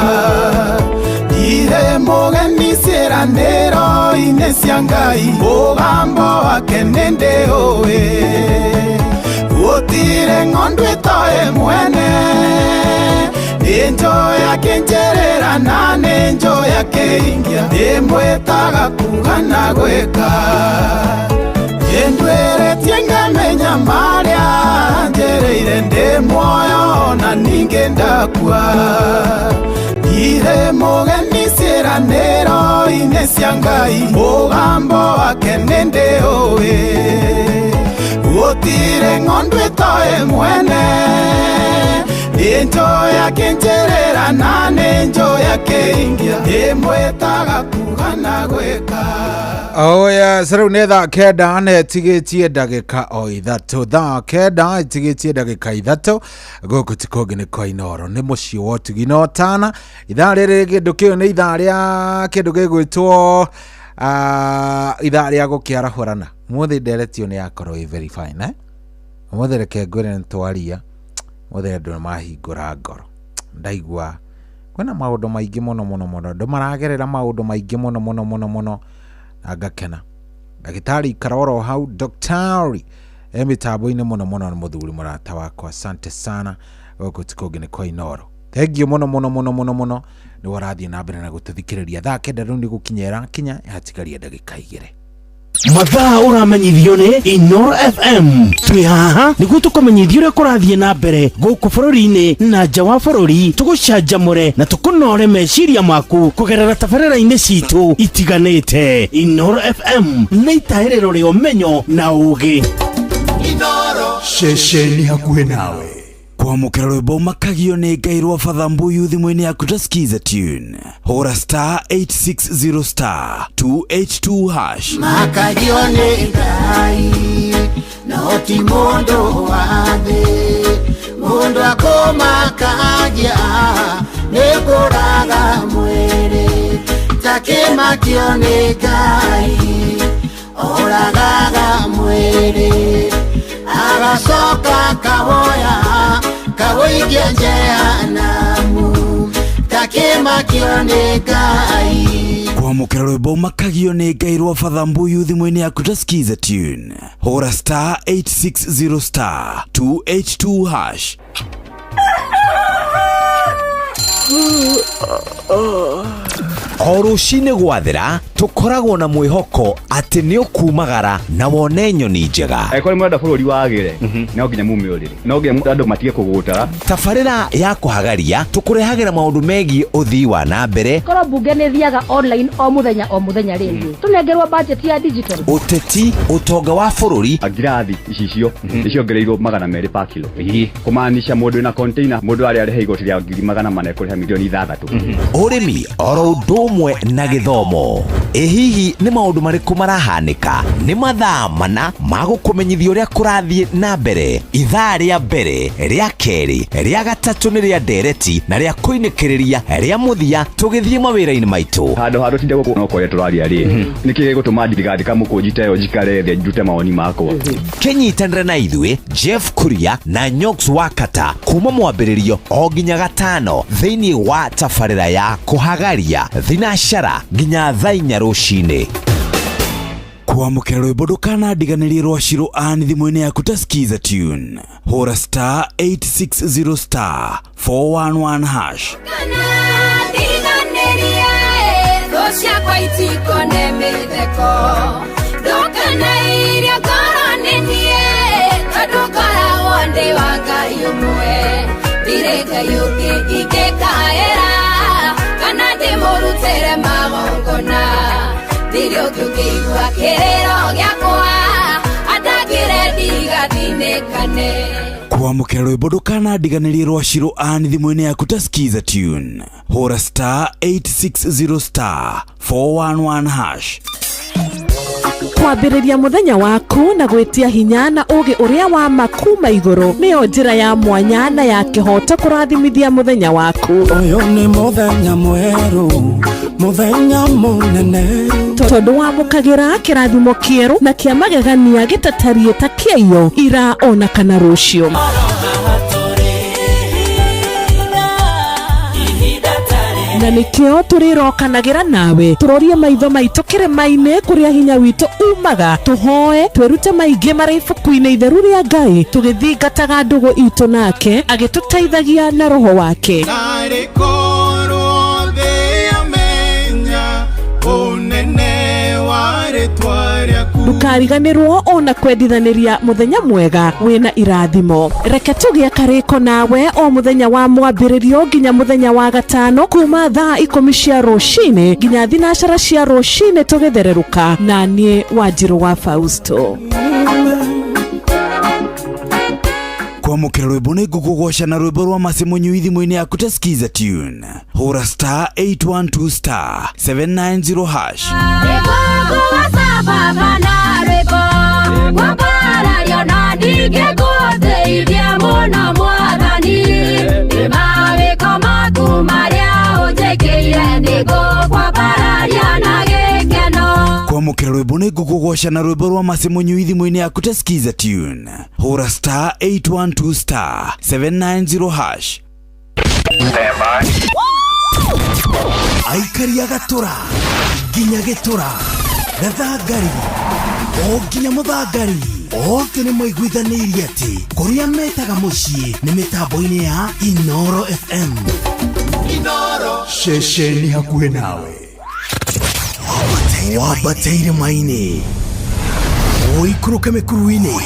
Ire mogeni sieranero inesia ngai Mugambo wake nende owe Utire ngondwe toe mwene Nenjo yake njerera na nenjo yake ingia Emwetaga kugana gweka Yendwere tienga menya maria Njereire nde moyo na ninge ndakua Ire mogeni sieranero inesia ngai Mugambo wake nende owe Utire ngondwe toe mwene Nenjo yake njerera na nenjo yake ingia Emwetaga kugana gweka Oya sara unetha kenda netigitie ndagika o ithatu thaa kenda itigitie ndagika ithatu guku tikogi ni Koinoro ni mucii wa Utugi na Otana ithaa riri kindu kiu ni ithaa ria kindu gigwitwo ithaa ria gukiarahurana muthi nderetio ni yakorwo i very fine muthi reke ngwire ntwaria muthi andu mahingura ngoro ndaigua kwina maundu maingi muno andu maragerera maundu maingi muno agakena ndagitari karoro hau daktari mitambo-ini muno na muthuri murata wakwa asante sana guku tikogi ni Koinoro thank you muno ni warathie na mbere na gututhikiriria thaa kenda riu ni gukinyera kinya yatigaria ndagika 2 mathaa uramenyithio ni Inoro FM twi haha niguo tukumenyithia uria kurathie na mbere guku bururi-ini na nja wa bururi tugucanjamure na tukunore meciria maku kugerera tabarĩra-inĩ citu itiganĩte Inoro FM nĩ itaĩrĩro rĩa ũmenyo na ũũgĩ Inoro ceceni hakuhĩ nawe kwamũkĩra rwĩmbo makagio nĩ Ngai rwa Father Mbuyu thimũ-inĩ yaku ta skiza tune hũra *860 282 hash makagio nĩ Ngai no ti mũndũ wa thĩ mũndũ akũmakagia nĩ kũraga mwĩrĩ ta kĩmakio nĩ Ngai oraga rĩrĩ agacoka kaboya kaboikia jehanamu takĩmakio nĩ Ngai. Kwamũkĩra rwĩmbo makagio nĩ Ngai rwa Father Mbuyu thimũ-inĩ yaku ta skiza tune. Hũra *860 *282#. O rũcinĩ gwathĩra tũkoragwo na mwĩhoko atĩ nĩ ũkumagara na wone nyoni njega. Ekore mwenda bũrũri wagĩre no nginya mume ũrĩrĩ, no nginya andũ matige kũgũtara. Tabarĩra ya kũhagaria tũkũrehagĩra maũndũ megiĩ ũthii wa na mbere. Korwo bunge nĩ thiaga online o mũthenya rĩngĩ tũnengerwo budget ya digital. Ũteti, ũtonga wa bũrũri. Ngirathi icicio nĩciongereirwo 200 per kilo. Kũmaanisha mũndũ wĩna container, mũndũ arĩa arĩhe igoti rĩa 400 kũrĩha milioni 6. Ũrĩmi oro ũndũ ũmwe na gĩthomo. Hihi nĩ maũndũ marĩkũ marahanĩka? Nĩ mathaa mana ma gũkũmenyithia ũrĩa kũrathiĩ na mbere. Ithaa rĩa mbere, rĩa kerĩ, rĩa gatatũ nĩ rĩa ndereti na rĩa kũinĩkĩrĩria rĩa mũthia tũgĩthiĩ mawĩra-inĩ maitũ. Handũ tinde gũkũ no kũrĩa tũraria nĩkĩ gũtũma thirikari kamũkũnjite yo njikare thĩ njute mawoni makwa. Kĩnyitanĩre na ithuĩ Jeff Kuria na Nyox Wakata kuma mwambĩrĩrio o nginya gatano thĩinĩ wa tabarĩra ya kũhagaria thinacara nginya thaa 4 rũcinĩ. Kwamũkĩra rwĩmbo ndũkanandiganĩrie rwa Shiro Ann thimũ-inĩ yaku ta skiza tune. Hũra *860 411#. Ciakwa itikone mĩtheko ndũkanairio ngoro nĩ niĩ tondũ ngoragwo ndĩ wa Ngai ũmwe ndirĩ Ngai ũngĩ ingĩkaĩra kana ndĩmũrutĩre magongona ndirĩ ũngĩ ũngĩigua kĩrĩro gĩakwa andangĩre ndigathinĩkane. Kwamũkĩra rwĩmbo ndũkanandiganĩrie rwa Shiro Ann thimũ-inĩ yaku ta skiza tune. Hũra *860 411#. Kwambĩrĩria mũthenya waku na gwĩtia hinya na ũgĩ ũrĩa wa makuma igũrũ nĩyo njĩra ya mwanya na ya kĩhoto kũrathimithia mũthenya waku. Ũyũ nĩ mũthenya mwerũ, mũthenya mũnene, tondũ wamũkagĩra kĩrathimo kĩerũ na kĩa magegania gĩtatariĩ ta kĩayo ira ona kana rũciũ. Na nĩkĩo tũrĩrokanagĩra nawe tũrorie maitho maitũ kĩrĩma-inĩ kũrĩa hinya witũ umaga tũhoe twĩrute maingĩ marĩ ibuku-inĩ itheru rĩa Ngai tũgĩthingataga ndũgũ itũ nake agĩtũteithagia na roho wake. Ndũkariganĩrwo ona kwendithanĩria mũthenya mwega wĩna irathimo. Reke tũgĩe karĩko nawe o mũthenya wa mwambĩrĩrio nginya mũthenya wa gatano kuma thaa 10 cia rũcinĩ nginya thinacara cia rũcinĩ tũgĩthererũka na niĩ Wanjirũ wa Fausto. Kwamũkĩra rwĩmbo nĩ ngũkũgoca na rwĩmbo rwa Mercy Mũnyui thimũ-inĩ yaku ta skiza tune. Hũra *812 790#. Gwambarario na ndingĩgũteithia mũno mwathani mawĩko maku marĩa ũnjĩkĩire nĩngũkwambararia na gĩkeno. Kwamũkĩra rwĩmbo nĩ ngũkũgoca na rwĩmbo rwa Mercy Mũnyui thimũ-inĩ yaku ta skiza tune. Hũra *812 790#. Aikari a Gatũra nginya Gĩtũra Gathangari o nginya Mũthangari othe nĩ maiguithanĩirie atĩ kũrĩa metaga mũciĩ nĩ mĩtambo-inĩ ya Inooro FM. Inooro ceceni hakuhĩ nawe wambateire maini ũikũrũke mĩkuru-inĩ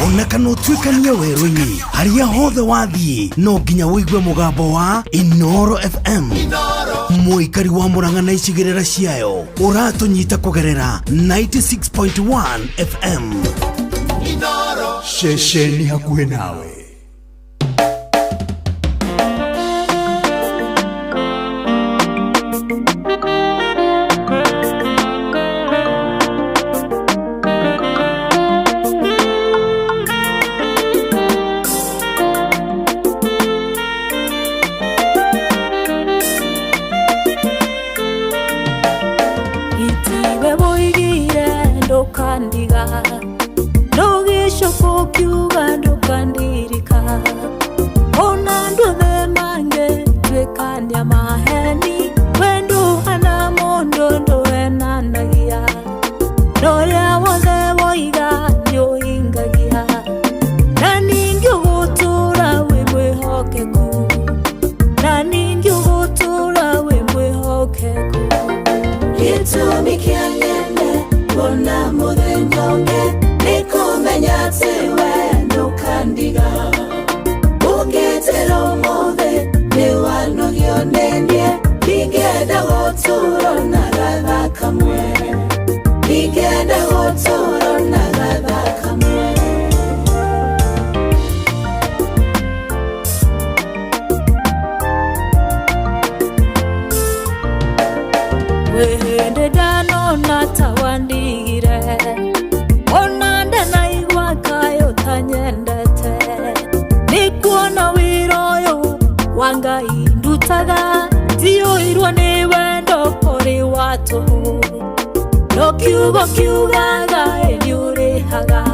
ona kana ũtuĩkanie werũ-inĩ harĩa hothe wathiĩ no nginya wĩigue mũgambo wa Inooro FM. Mũikari wa Mũrang'a na icigĩrĩra ciayo ũratũnyita kũgerera 96.1 FM. Inooro ceceni hakuhĩ nawe. Ungetero mothe ni wanogio nendie Ningenda goturo na gatha kamwe Ningenda goturo na gatha kamwe Wehende dano na tawandigire Onanda na igwa kayo tanyendete Nikuona wiroyo wanga indutaga Tiyo irwa ni wendo kori watu No kiugo kiugaga eliurehaga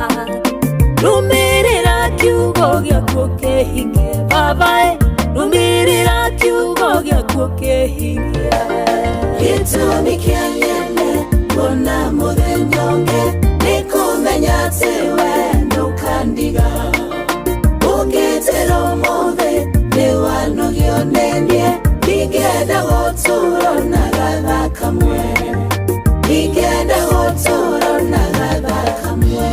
Numirira kiugo gya kukehinge babae Numirira kiugo gya kukehinge Gitumi kia nyene Kuna muthenyonge Nikumenya tewe nukandiga Ungetero mothe Ni wanogio nendie Ningenda goturo na gatha kamwe Ningenda goturo na gatha kamwe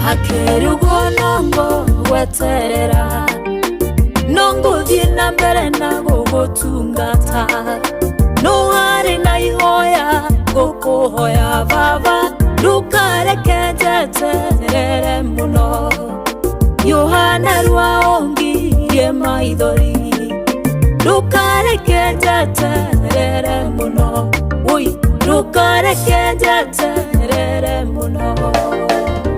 Hakerugo nongo weterera Nongo dhina mbere na gugutungata Nuhari na ihoya gukuhoya baba Ndukareke jeterere muno Yohana rwaongirie maithori Ndukareke jeterere muno Ui, ndukareke jeterere muno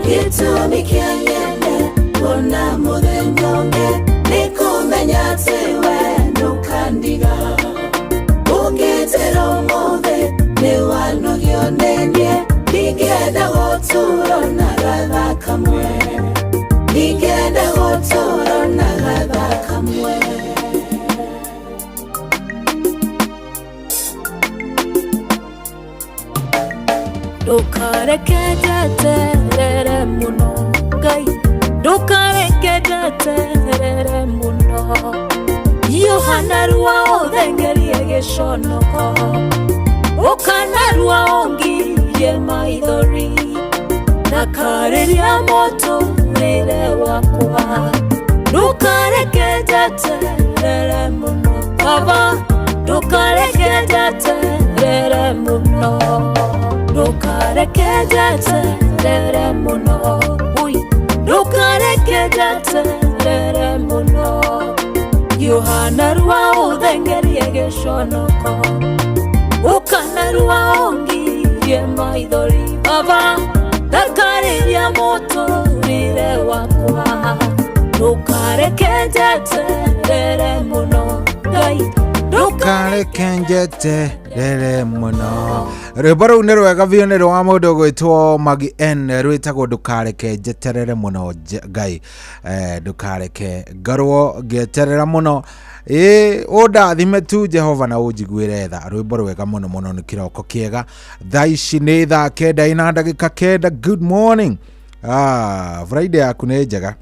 Gitumi kia nyene Kuna muthenyonge Nikumenya tewe nukandiga Ungetero mothe Ni wanogio nendie Ningenda goturo na gatha kamwe Ningenda goturo na gatha kamwe Ndukareke jeterere muno Ngai Ndukareke jeterere muno Yohana rwaothe ngerie giconoko Ukana rwaongirie maithori Nakariria muturire wakwa Ndukareke jeterere muno Baba Ndukareke jeterere muno Ndukareke jeterere muno Ui Ndukareke jeterere muno Yohana rwaothe ngerie giconoko Ukana rwaongirie maithori Baba Ndakariria muturire wakwa Ndukareke jeterere muno Ngai Ndukareke jeterere muno Rwimbo rũu nĩ rwega biũ nĩ rwa mũndũ gwĩtwo Magi N rwĩtagwo Ndukareke njeterere mũno Ngai Ndukareke ngarwo ngĩeterera mũno Ũndathime tu Jehova na ũnjiguĩre tha rwĩmbo rwega mũno mũno nĩ kĩroko kĩega thaa ici nĩ thaa 9:09 good morning Friday yaku nĩ njega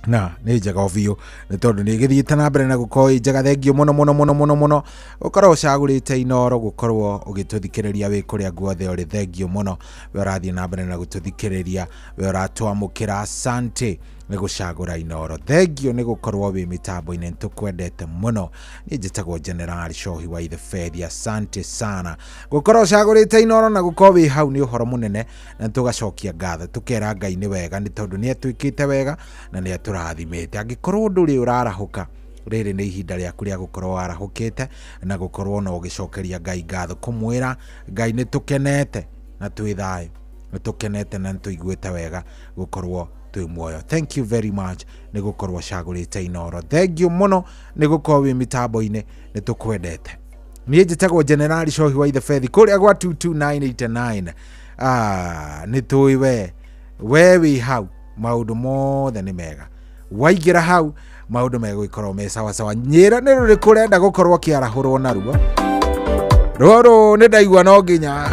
na nĩ njega biũ nĩ tondũ nĩ gĩthiĩte na mbere na gũkorwo njega thengio mũno mũno mũno mũno mũno ũkorwo ũcagũrĩte Inoro gũkorwo ũgĩtũthikĩrĩria wĩ kũrĩa guothe ũrĩ thengio mũno we ũrathiĩ na mbere na gũtũthikĩrĩria we ũratwamũkĩra asante nĩ gũcagũra Inoro thengio nĩ gũkorwo wĩ mĩtambo-inĩ nĩtũkwendete mũno niĩ njĩtagwo General Shohi wa the Fedi asante sana gũkorwo ũcagũrĩte Inoro na gũkorwo wĩ hau nĩ ũhoro mũnene na tũgacokia ngatho tũkera Ngai nĩ wega nĩ tondũ nĩ atwĩkĩte wega na nĩ atũrathimĩte angĩkorwo ndũrĩ ũrarahũka rĩrĩ nĩ ihinda rĩaku rĩa gũkorwo warahũkĩte na gũkorwo no ũgĩcokeria Ngai ngatho kũmwĩra Ngai nĩ tũkenete na twĩ thayũ nĩ tũkenete na nĩ tũiguĩte wega gũkorwo twĩ muoyo thank you very much nĩ gũkorwo cagũrĩte Inoro thank you mũno nĩ gũkorwo wĩ mĩtambo-inĩ nĩ tũkwendete niĩ njĩtagwo General Shohi wa the Fedi kũrĩa gwa 22989 nĩ tũĩ we wĩ hau maũndũ mothe nĩ mega waingĩra hau maũndũ megũkorwo me sawa sawa nyĩra nĩ rũrĩkũ ũrenda gũkorwo kĩarahũrwo naruo rũrũ nĩ ndaigua no nginya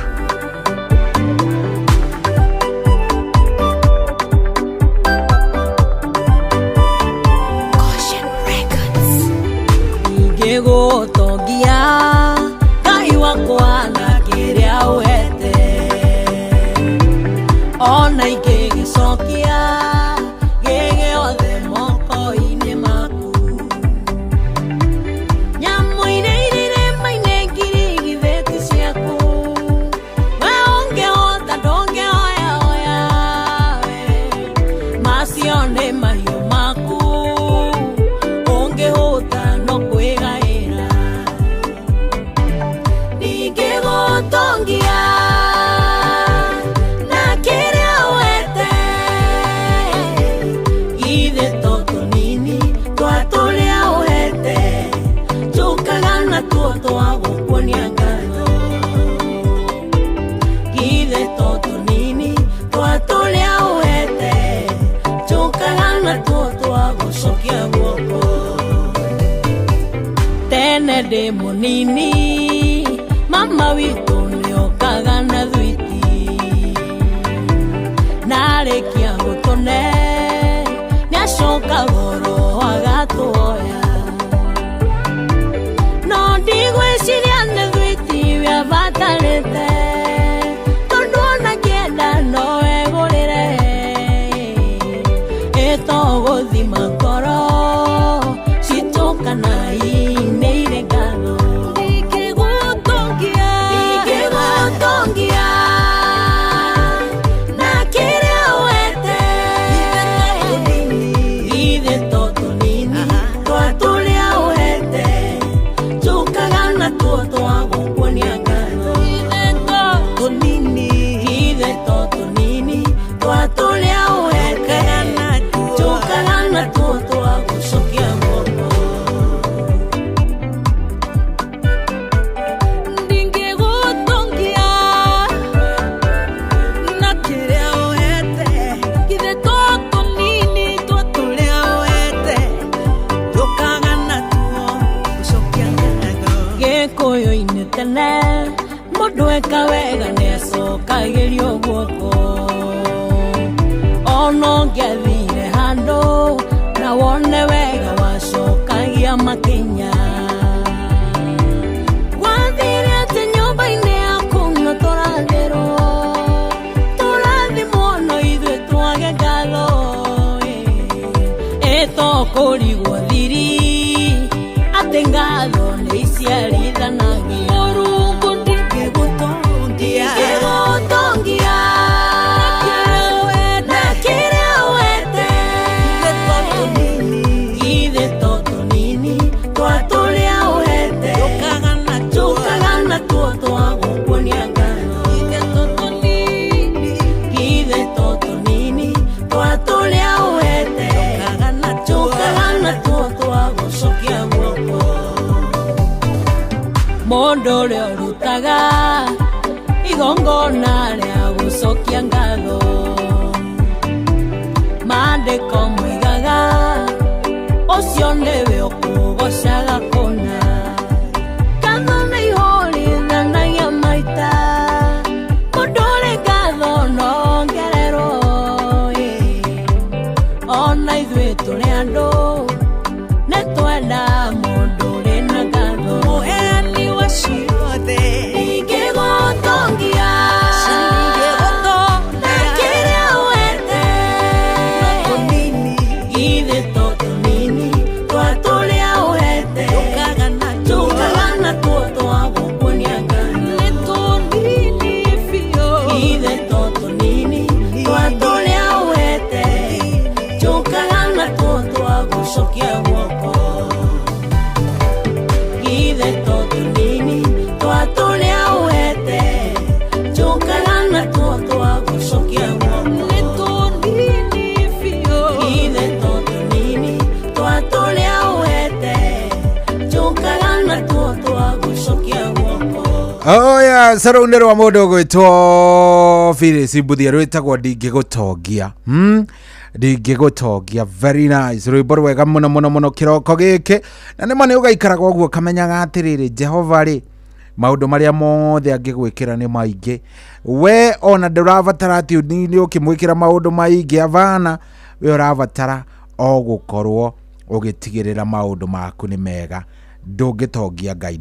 Gũtongia Ngai wakwa na kĩrĩa ingĩgũtongia na kĩrĩa wete githĩ to tũnini twa tũrĩa ũhete njũkaga natuo twagũkuonia ngatho githĩ to tũnini twa tũrĩa ũhete njũkaga natuo twagũcokia guoko tene ndĩ mũnini mama witũ nĩokaga na thwiti narĩkia gũtũne nĩacoka goro agatuoya no ndigwĩciria nĩ thwiti wĩabatarĩte tondũ ona kĩenda no egũrĩre ĩtogũthima ngoro citũkanai nĩ irĩ ngatho ingĩgũtongia na kĩrĩa wete githĩ to tũnini twa tũrĩa ũhete njũkaga natuo twagũkuonia ngatho githĩ to tũnini twa tũrĩa ũhete njũkaga natuo twagũcokia guoko ndingĩgũtongia na kĩrĩa ũhete githĩ to tũnini twa tũrĩa ũhete njũkaga natuo gũcokia ngatho gĩkũyũ-inĩ tene mũndũ eka wega nĩacokagĩrio guoko ona ũngĩathire handũ na wone wega wacokagia makinya wathire atĩ nyũmba-inĩ yaku no tũrathimwo no ithuĩ twage ngatho ĩtokũrigwo thiri atĩ ngatho nĩ iciarithanagia Mũrungu ndingĩgũtongia na kĩrĩa wete githĩ to tũnini twa tũrĩa ũhete njũkaga natuo twagũkuonia ngatho githĩ to tũnini twa tũrĩa ũhete njũkaga natuo twagũcokia guoko mũndũ ũrĩa ũrutaga igongona rĩa gũcokia ngatho maandĩko moigaga ũcio nĩwe ũkũgocaga kũna ngatho nĩ ihũrithanagia maita mũndũ ũrĩ ngatho nongererwo ona ithuĩ tũrĩ andũ nĩ twenda mũndũ ũrĩ na ngatho mũheani wa ciothe ingĩgũtongia na kĩrĩa wete githĩ to tũnini twa tũrĩa ũhete njũkaga natuo twagũkuonia ngatho githĩ to tũnini twa tũrĩa ũhete njũkaga natuo twagũcokia guoko githĩ to tũnini twa tũrĩa ũhete njũkaga natuo twagũcokia guoko githĩ to tũnini twa tũrĩa ũhete njũkaga natuo twagũcokia guoko oya sarunde rwa mũndũ ũgwĩtwo Phyllis Mbuthia rwĩtagwo ndingĩgũtongia ndingĩgũtongia very nice rwĩmbo rwega mũno mũno mũno kĩroko gĩkĩ na nĩma nĩ ũgaikaraga ũguo kamenyaga atĩrĩrĩ Jehova rĩ maũndũ marĩa mothe angĩgwĩkĩra nĩ maingĩ we ona ndũrabatara atĩ nĩ ũkĩmwĩkĩra maũndũ maingĩ avana we ũrabatara o gũkorwo ũgĩtigĩrĩra maũndũ maku nĩ mega ndũngĩtongia Ngai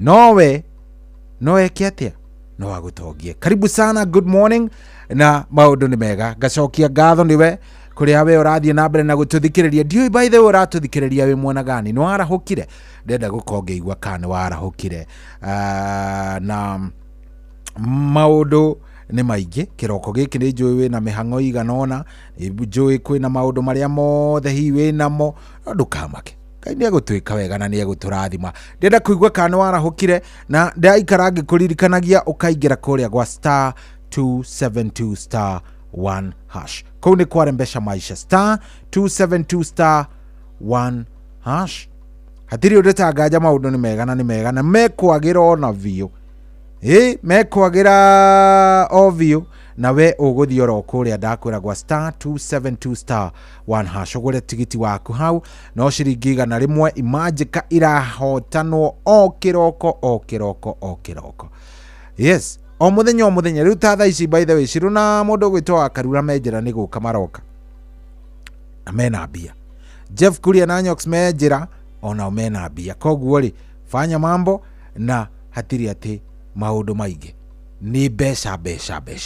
no eke atĩa no agũtongie karibu sana good morning na maũndũ nĩ mega ngacokia ngatho nĩwe kuria we ũrathiĩ na mbere na gũtũthikĩrĩria ndiũĩ by the way ũratũthikĩrĩria wĩ mwena gani nĩ warahũkire ndenda gũkorwo ngĩigua kana nĩ warahũkire na maũndũ nĩ maingĩ kĩroko gĩkĩ nĩ njũĩ wĩ na mĩhang'o igana ũna njũĩ kwĩ na maũndũ marĩa mothe hihi wĩ namo ndũkamake Ngai nĩ egũtwĩka wega na nĩ egũtũrathima. Ndĩrenda kũigua kana warahũkire na ndaikara ngĩkũririkanagia ũkaingĩra kũrĩa gwa star 272 star 1 hash. Kũu nĩ kwarembesha maisha star 272 star 1 hash. Hatiri ũndĩtangaja maũndũ nĩ mega na nĩ mega na mekwagĩra ona biũ. Mekwagĩra o biũ na we ũgũthiĩ oro kũrĩa ndakwĩra gwa star 272 star 1 hash. Ũgũre tigiti waku hau no ciringi igana rĩmwe imagika irahotanwo o kĩroko. Yes, o mũthenya rĩu ta thaa ici by the way cirũ na mũndũ gwĩtwa Karura menjera nĩ gũka maroka na mena mbia. Jeff Kuria na Nyox menjera ona mena mbia. Koguo rĩ fanya mambo na hatiri ati maũndũ maingĩ ni besha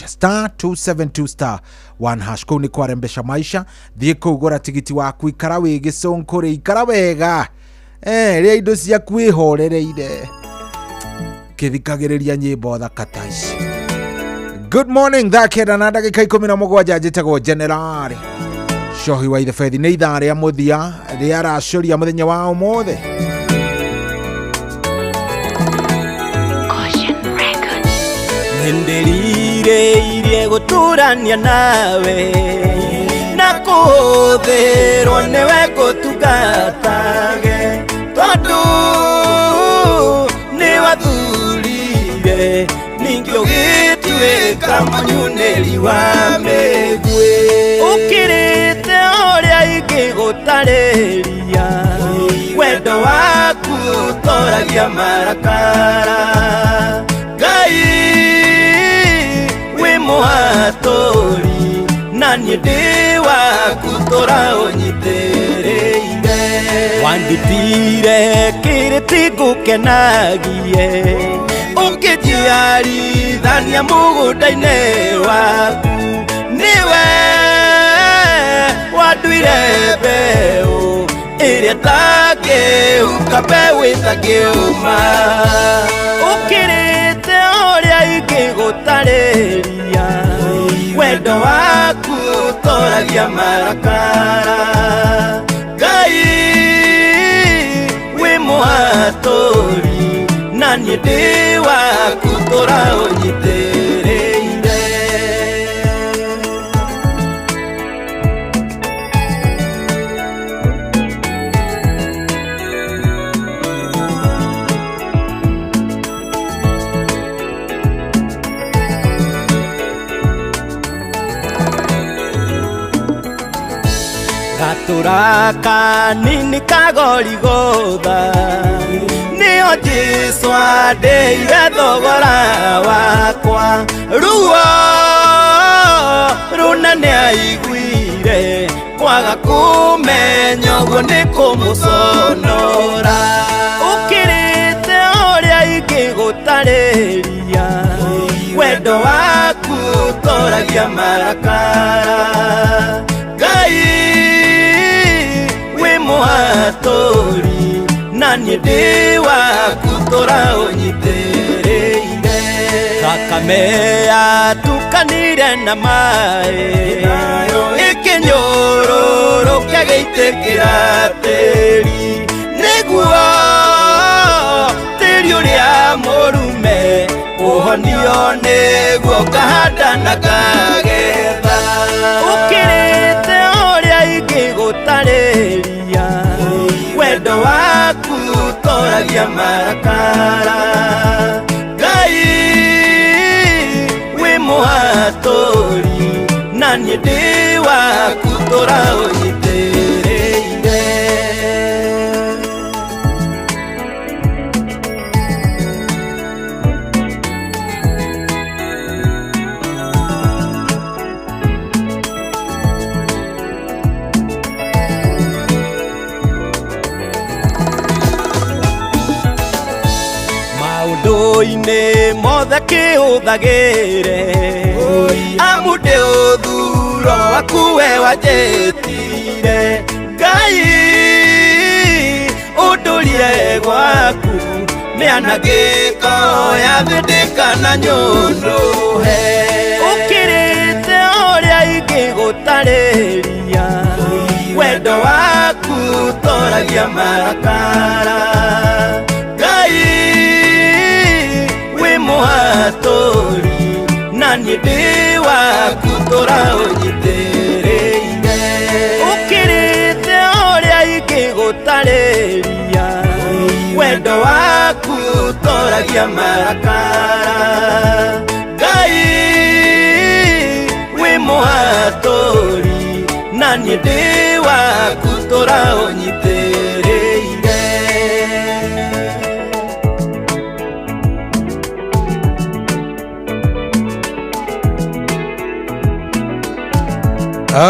star 272 star 1 hash. Kũu nĩ kwarembesha maisha. Thiĩ kũu gũra tigiti waku, ikara wĩ gĩcũnkũrĩ, ikara wega rĩa indo ciaku ihorereire kĩthikagĩrĩria nyĩmbo thaka ta ici. Good morning, thakĩra na ndagĩka 17 njĩtagwo General Cohi wa Ithe Fethi. Nĩ ithaa rĩa mũthia rĩa aracũria mũthenya wa ũmũthĩ. Ndendirire gũturania nawe na kũhũthĩrwo nĩwe ngũtungatage tondũ nĩ wathurire ningĩ ũgĩtuĩka mũnyunĩri wa mĩguĩ. Ũkĩrĩte ũrĩa ingĩgũtarĩria wendo waku ũtoragia marakara. Ngai wĩ mũhatũri na niĩ ndĩ waku tũra ũnyitĩrĩire. Wandutire kĩrĩti ngũkenagie ũkĩnjiarithania mũgũnda-inĩ waku. Nĩwe wanduire mbeũ ĩrĩa tangĩhuka, mbeũ ĩtangĩũma. Ũkĩrĩte ũrĩa ingĩgũtarĩria wendo waku ũtoragia marakara. Ngai wĩ mũhatũri na niĩ ndĩ waku tũra ũnyitĩrĩire. Gatura kanini kagorigotha nĩo Jesũ andĩire thogora wakwa. Ruo rũnene aiguire kwaga kũmenya ũguo nĩ kũmũconora. Ũkĩrĩte ũrĩa ingĩgũtarĩria wendo waku ũtoragia marakara. Ngai wĩ mũhatũri na niĩ ndĩ waku tũra ũnyitĩrĩire. Thakame yatukanire na maĩ ĩkĩnyũrũrũkia gĩitĩkĩra tĩri, nĩguo tĩri ũrĩa mũrume ũhonio nĩguo ngahanda na ngagetha. Ũkĩrĩte ũrĩa ingĩgũtarĩria wendo waku ũtoragia marakara. Ngai wĩ mũhatũri na niĩ ndĩ waku tũra ũnyitĩrĩire. Maũndũ-inĩ mothe kĩũthagĩre amu ndĩ ũthuro waku we wanjĩtire. Ngai ũndũrire gwaku mĩanangĩko ya thĩ ndĩkana nyũndũhe. Ũkĩrĩte ũrĩa ingĩgũtarĩria wendo waku waku toragia marakara Ngai wi muhaturi na ni ndi waku tora unyitiriire ukirite uria ikigutariria wendo waku toragia marakara Ngai wi muhaturi na ni ndi waku tora unyitiriire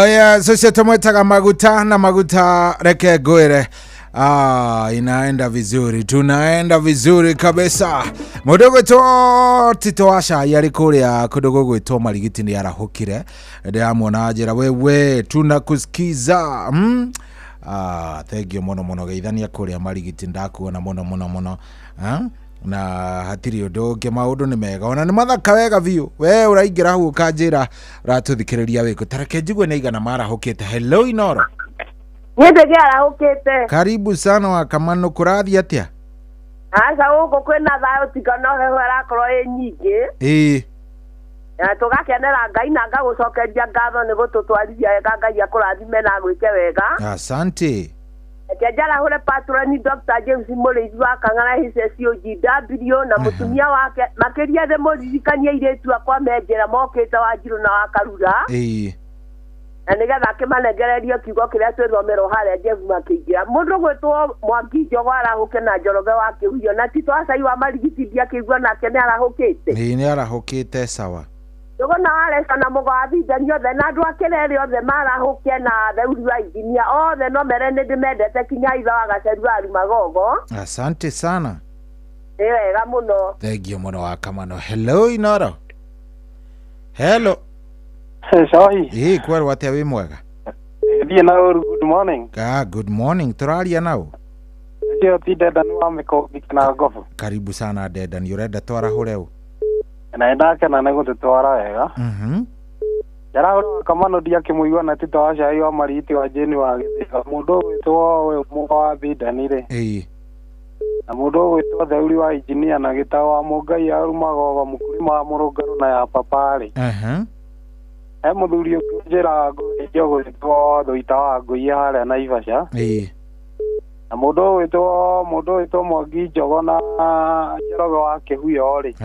Oya, sisi tumwetaga maguta na maguta reke gwire. Inaenda vizuri, tunaenda vizuri kabisa. Mudogo to Tito Asha yari kuria kudogo gwitwo marigiti ni arahukire. Ndiamwona ajira wewe tunakusikiza. Thank you muno geithania kuria marigiti ndakuona muno. Na hatiri undu ungi maundu ni mega ona ni mathaka wega biu we uraingira hau ukanjira uratuthikiriria wiku tareke njigwe ni igana marahukite. Hello Inoro. Nyendege arahukite. Karibu sana wa Kamano, kurathi atia? Asa uko kwena thayo tikano heho arakorwo e nyingi. Na tugakenera Ngai na ngagucokeria ngatho ni gututwarithia wega Ngai akurathime na gwike wega. Asante. Kejala hore patroni Dr. James Muriithi wa Kang'ara HSUGW na mutumia wake makiria the moririkania iretu akwa menjera mokite wa Njiro na wa Karura. Na nigetha akimanegererio kiugo kiria twithomero haria Jeff makiingira mundu gwitwo Mwangi Njogo arahuke na Njoroge wa Kihurio na Tito Acai wa marigitithia kiugo nake ni arahukite. Ni arahukite sawa. Tugo na wale sana mugathi danyo the na andu akirere othe marahuke na theuri wa injinia othe no merene ndimendete kinya itha wa Gaceru ari Magogo. Asante sana. Ni wega muno. Thank you muno wa Kamano. Hello Inoro. Hello. Sorry. Kwari watia wi mwega? Dia na good morning. Good morning. Turaria nao. Ndio Dedan wa Meko bikina gofu. Karibu sana Dedan. Yurenda twara hureu. Na ndake na nego tutwara wega. Jara Kamano dia kimuigwa na Tito Acai wa mariti wa Jeni wa Githika. Mundu witwo we mwa bidanire. Na mundu witwo theuri wa engineer na gitawa Mungai aru Magogo mukulima wa Murungaru na ya Papari. Muthuri njira Njogo witwo Thuita wa Ngui haria Naivasha. Na mundu witwo Mwangi Njogo na Njoroge wa Kihurio ri.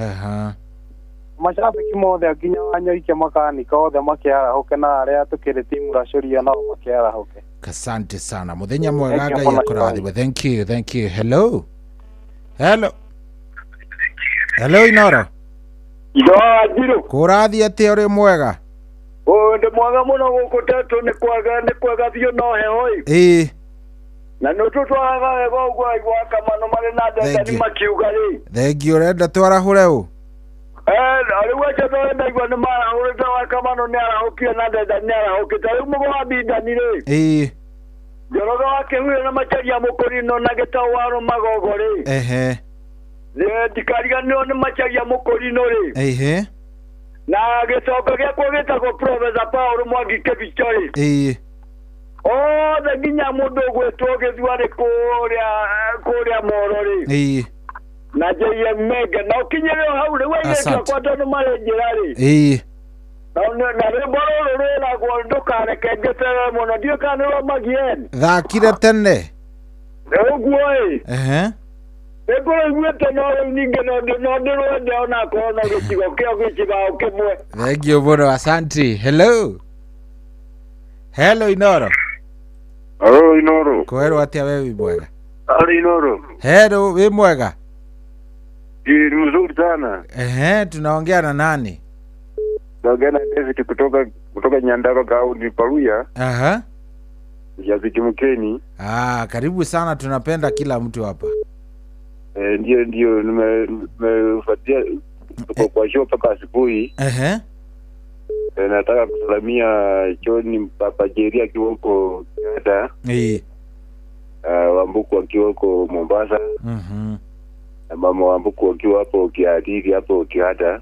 Mashabiki mothe nginya wanyoike makanika othe makiarahuke na aria tukiri timu racuria nao makiarahuke. Asante sana. Muthenya mwega Ngai akurathime. Thank you. Hello Inoro. Njiro. Kurathi atia uri mwega? Ndi mwega muno guku tetu ni kwega thio no heho. Na no tutwaraga wega ugwa igwa Kamano mari na ndani makiuga ri. Thank you. Renda twara hureu. Aliwa chato enda igwa ni mara ureta wa Kamano ni arahukia na ndani arahukita riu mugo wa bidanire. Njoroge wa Kihurio na macharia mukurino na gitawa wa Magogo ri. Ndikariganirwo ni macharia mukurino ri. Na gicoko giakwo gitagwo Professor Paul Mwangi Kibicho ri. The nginya mundu gwetwo githiwari kuria Moro ri. Na JM Mega na ukinyere hau riu waigetwa kwa tondu marenjera ri. Na riboro rura gwo ndukareke ngetere muno ndio kanirwo magien. Thakire tene. Uguo Ego ngwete no ninge no ndirwende ona kona gicigo kio gicibao kimwe. Thank you muno, asante. Hello Inoro. Inoro. Kwero atia wewe mwega? Inoro. Hello, wewe mwega? Ni mzuri sana. Tunaongea na nani? Naongea na David kutoka Nyandarua Gauni Paruya. Ya Zikimkeni. Karibu sana, tunapenda kila mtu hapa. Ndio nimefuatia kwa show paka asubuhi. Nataka kusalamia John Papa Jerry akiwa huko Canada. Wambuku akiwa huko Mombasa. Na mama Wambuku akiwa hapo Kiadili hapo Kiada.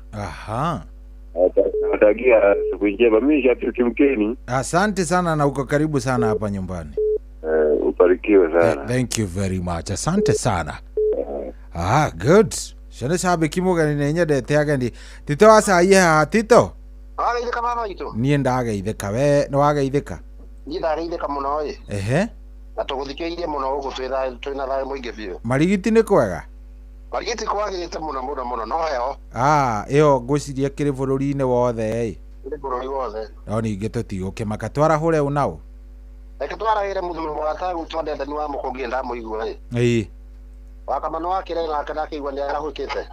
Natakia siku njema. Mimi Shafiki Mkeni. Asante sana na uko karibu sana hapa nyumbani. Mbarikiwe sana. Thank you very much. Asante sana. Good. Shana sabe kimuga ni nyendete ageni. Tito asaiye Tito. Agaithika mama itu. Nie ndagaithika we no agaithika. Nie ndagaithika muno ri. Na tuguthikiire muno ugu twina thayo muingi biu. Marigiti ni kwega. Marigiti kwagirite muno no yo. Iyo ngwiciria kiri bururi-ini wothe Kiri bururi wothe. No ningi tutigoke makatwara hure unao. Eke twaraire muthuru wa tagu twendete ni wa mukongi ndamuigua wakamano wakire na kana kigwa ni arahukite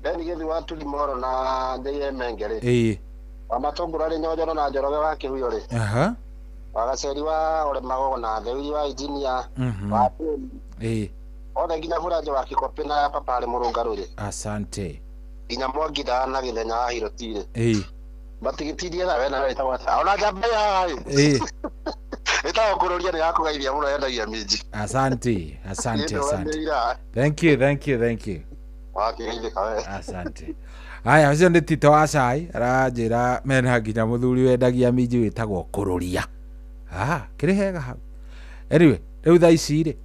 Then githi watu limoro na ndeye mengere wamatongura ri nyojo na njoroge wake huyo ri wagaceri wa ore magogo na theuri wa engineer wa othe nginya buraje wa kikopi na papa ri murungaru ri asante nginya mwangitha na githenya wa hirotire batigitirie na wena weta wata ona jambe ya Ita okururia ni yakugaithia muno yendagia miji. Asante. Thank you. Wakiithika we. Asante. Aya ucio ndi Tito wa cai aranjira mena nginya muthuri wendagia miji witagwo kururia. Kiri hega hau. Anyway, riu thaa ici ri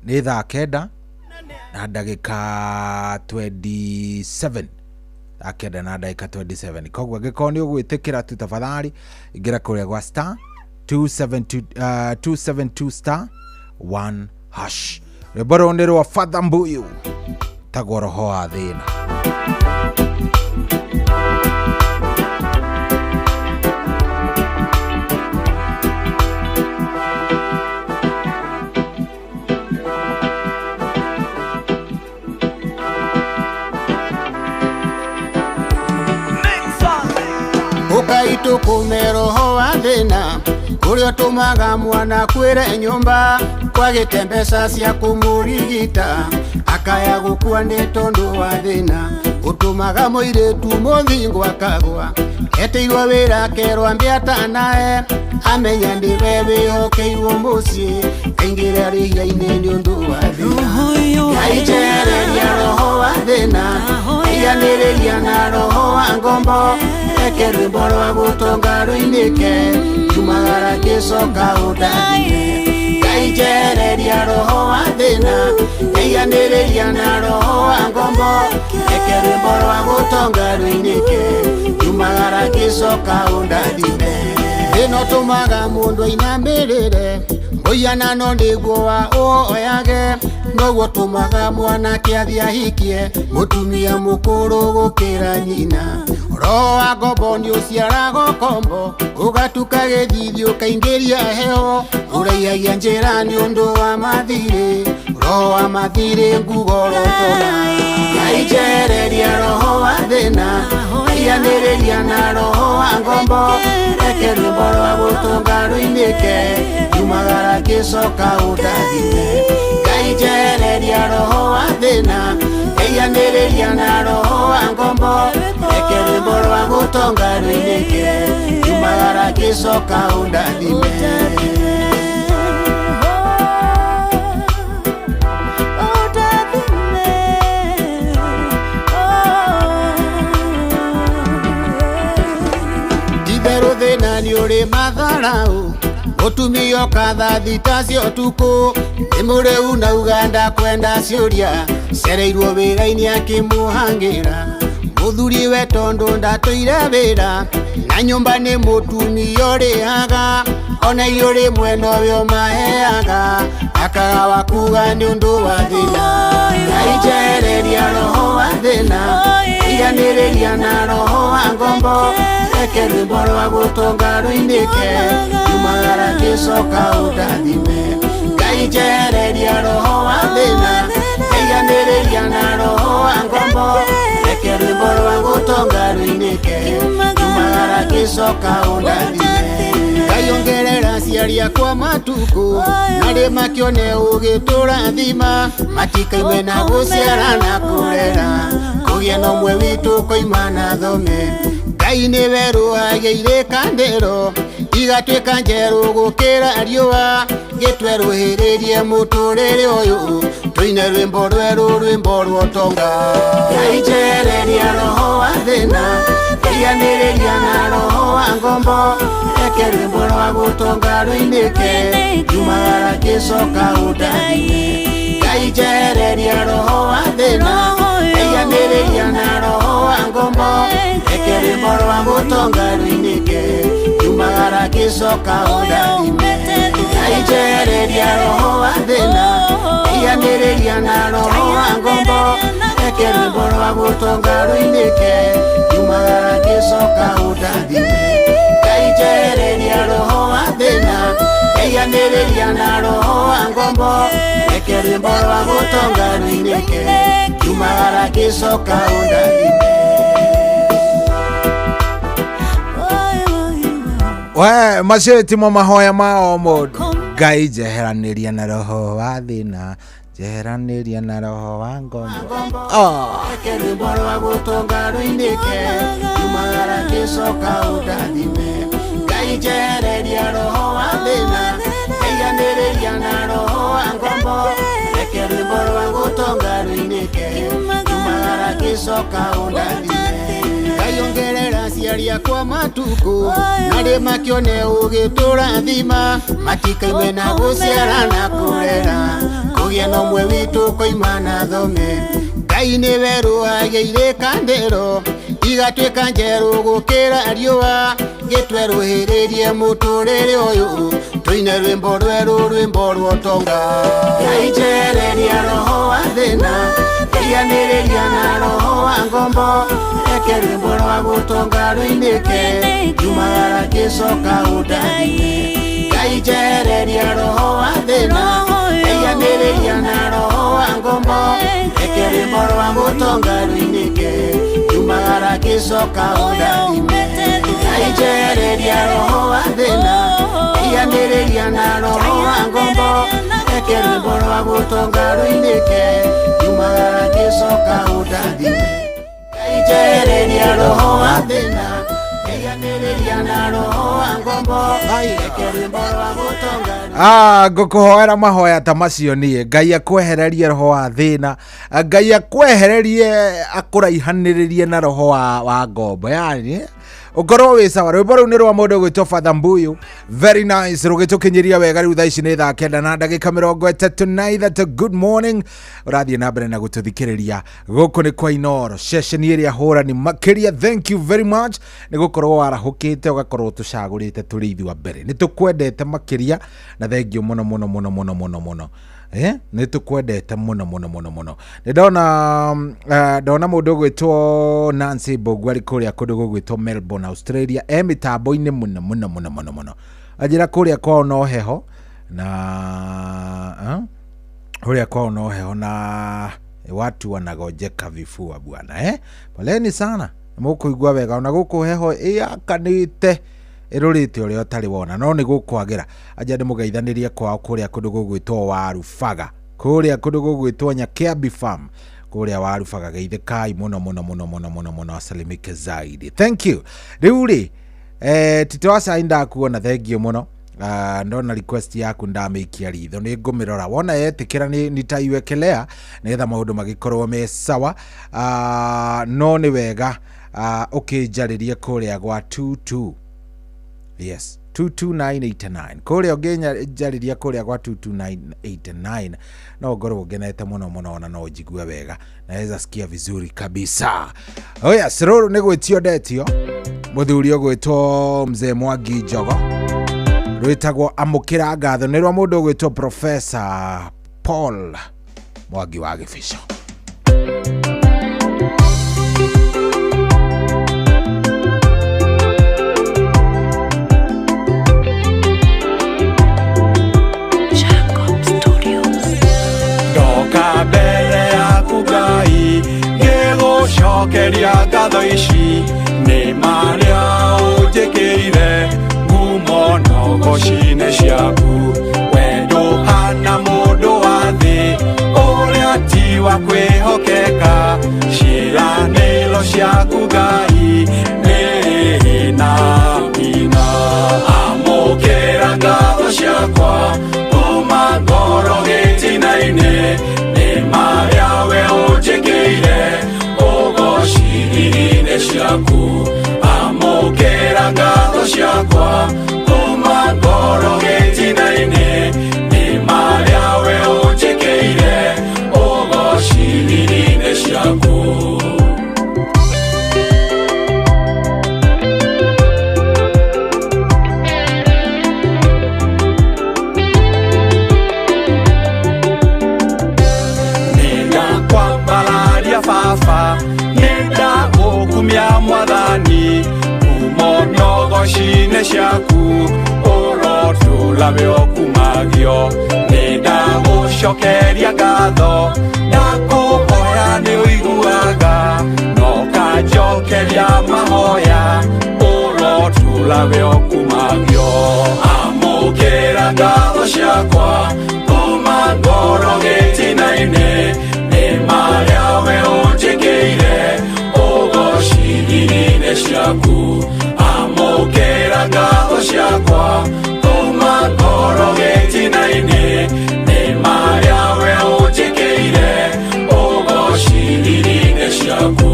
ni thaa 9 na ndagika 27. Akenda na ndagika 27. Kogwa ngikoni ugwitikira tu tafadhali ingira kuria gwa star 272 star 1 hash. Reboro ndero wa Father Mbuyu tagoro ho athina. Ukaitu kumeroho wa thina kurio tumaga mwana kwire nyumba kwagite mbeca cia kumurigita akaya gukua ni tondu wa thina utumaga muiritu muthingo akagwa eteirwo wira kerwa mbiata nae amenya ndiwe wihokeirwo mucii kaingire ria-ini ni undu wa thina aijereria roho wa thina ianiriria na roho wa ngombo eke rwimbo rwa gutonga ruinike jumagara gicoka udathime ngaijereria roho wa thina ianiriria na roho wa ngombo eke rwimbo rwa gutonga ruinike jumagara gicoka udathime ino tumaga mundu inamirire Oyanano niguo wa oyage noguo tumaga mwana kiathia hikie mutumia mukuru gukira nyina roho wa ngombo ni uciarago kombo ugatuka githithio kaingiria heo uraiagia njira ni undu wa mathiri roho wa mathiri ngugorotona ngaijereria roho wa thina ianiriria na roho wa ngombo eke rwimbo rwa gutunga ruinike jumagara gicoka udathime ngaijereria roho wa thina ianiriria na roho wa ngombo eke rwimbo rwa gutunga ruinike jumagara gicoka udathime ni uri matharau utumio katha thita cio tuku imure una uganda kwenda ciuria cereirwo wira-ini akimuhangira muthuri we tondu ndatuire wira na nyumba ni mutumio rihaga ona irio rimwe novyo maheaga akaga wakuga ni undu wa thina ngaijereria roho wa thina ianiriria na roho wa ngombo eke rwimbo rwa gutonga ruinike jumagara gicoka udathime ngaijereria roho wa thina ianiriria na roho wa ngombo eke rwimbo rwa gutonga ruinike jumagara gicoka udathime ngayongerera ciaria kwa matuku nari makione ugitura thima matikaime na guciara na kurera kugie no mwe witu koimana thome Ngai niwe ruhageire kandero igatwika njeru gukira riua gitwe ruhiririe muturire uyu tuine rwimbo rweru rwimbo rwotonga ngaijereria roho wa thina ianiriria na roho wa ngombo ekerwimbo rwa gutonga rwinike jumagara gicoka undathime Ngai njehereria roho wa thina eyanĩrĩria na roho wa ngombo ekerwimbo rwa gutonga rwinike jumagara gicoka undathime Ngai njehereria roho wa thina eyanĩrĩria na roho wa ngombo ekerwimbo rwa gutonga rwinike jumagara gicoka undathime Ngai njehereria roho wa thina eyanĩrĩria na roho wa ngombo ekerwimbo rwa gutonga rwinike jumagara gicoka undathime we maceti mo mahoya mao mundu Ngai njeheranĩria na roho wa thina njeheranĩria na roho wa ngombo ekerwimbo rwa gutonga rwinike jumagara gicoka undathime Ngai njehereria roho wa thina eyanĩrĩria na roho wa ngombo ekerwimbo rwa gutonga rwinike jumagara gicoka undathime Ngai ongerera aciari akwa matuko narĩ makĩone ũgĩtũrathima matikaime na gũciara na kũrera kũgĩa na ũmwe witũ koimana thome Ngai nĩwe rũagĩire kandero igatuĩka njerũ gũkĩra riũa gĩtwerũhĩrĩrie mũtũrĩre ũyũ tũine rwĩmbo rwerũ rwĩmbo rwa ũtonga Ngai njehereria roho wa thĩna eyanĩrĩria na roho wa ngombo ekerwimbo rwa gutonga rwinike jumagara gicoka undathime Ngai njehereria roho wa thĩna eyanĩrĩria na roho wa ngombo ekerwimbo rwa gutonga rwinike jumagara gicoka undathime Ngai njehereria roho wa thĩna eyanĩrĩria na roho wa ngombo ekerwimbo rwa gutonga rwinike jumagara gicoka undathime Ngai njehereria roho wa thĩna eyanĩrĩria na roho wa ngombo ekerwimbo rwa gutonga ngũkũhoera mahoya ta macio niĩ Ngai akwehererie roho wa thĩna Ngai akwehererie akũraihanĩrĩrie na roho wa ngombo yani ukorwo wi sawa rwimbo rũu nĩ rwa mũndũ gwĩtwo Father Mbuyu very nice rũgĩtũkinyĩria wega rĩu thaa ici nĩ thaa 9 na ndagĩka 39 good morning ũrathiĩ na mbere na gũtũthikĩrĩria gũkũ nĩ kwa Inoro session ĩrĩa hũrani makĩria thank you very much nĩ gũkorwo warahũkĩte ũgakorwo tũcagũrĩte tũrĩ ithuĩ mbere nĩ tũkwendete makĩria na thank you mũno mũno mũno mũno mũno mũno nĩ tũkwendete mũno mũno mũno mũno nĩ ndona mũndũ gwĩtwo Nancy Bogwari kũrĩa kũndũ gwĩtwo Melbourne Australia mĩtambo-inĩ mũno mũno mũno mũno mũno ajĩra kũrĩa kwao no heho na kũrĩa kwao no heho na watu wanagojeka vifua bwana poleni sana mũkũigua wega ona gũkũ heho yakanĩte ĩrũrĩte ũrĩa ũtarĩ wona no nĩ gũkwagĩra aja ndĩ mũgeithanĩrie kwao kũrĩa kũndũ gũgwĩtwo Warubaga kũrĩa kũndũ gũgwĩtwo Nyakiambi Farm kũrĩa Warubaga geithĩkai mũno mũno mũno mũno mũno mũno asalimike zaidi thank you rĩu rĩ tite wa Cai ndakuona thank you mũno ndona request yaku ndamĩikia ritho nĩ ngũmĩrora wona yetĩkĩra nitaiwekelea nĩgetha maũndũ magĩkorwo me sawa no nĩ wega ũkĩnjarĩrie kũrĩa gwa 22 yes 22989 kũrĩa ũngĩnjarĩria kũrĩa gwa 22989 no ngorwo ngenete mũno mũno ona no njigue wega naweza sikia vizuri kabisa oya siruru nĩ gwĩtio ndetio mũthuri ũgwĩtwo Mzee Mwangi Njogo rwĩtagwo amũkĩra ngatho nĩ rwa mũndũ ũgwĩtwo Professor Paul Mwangi wa Gĩbico Cokeria ngatho ici nĩ marĩa ũnjĩkĩire ngumo nogo-inĩ ciaku wendo hana mũndũ wa thĩ ũrĩa ti wa kwĩhokeka ciĩranĩro ciaku Ngai nĩ na hinya amũkĩra ngatho ciakwa kuma ngoro gĩtina-inĩ nĩ marĩa we ũnjĩkĩire ciaku amũkĩra ngatho kumia mwathani kumo nyogoci-inĩ ciaku ũrotũũrawe okumagio nĩ ndagũcokeria ngatho ndakũhoya nĩ ũiguaga nokanjokeria mahoya ũrotũũrawe okumagio amũkĩra ngatho ciakwa kuma ngoro gĩtina-inĩ nĩ marĩa we ũnjĩkĩire ũgocithiri-inĩ ciaku amũkĩra ngatho ciakwa kuma ngoro gĩtina-inĩ nĩ marĩa we ũnjĩkĩire ũgocithiri-inĩ ciaku.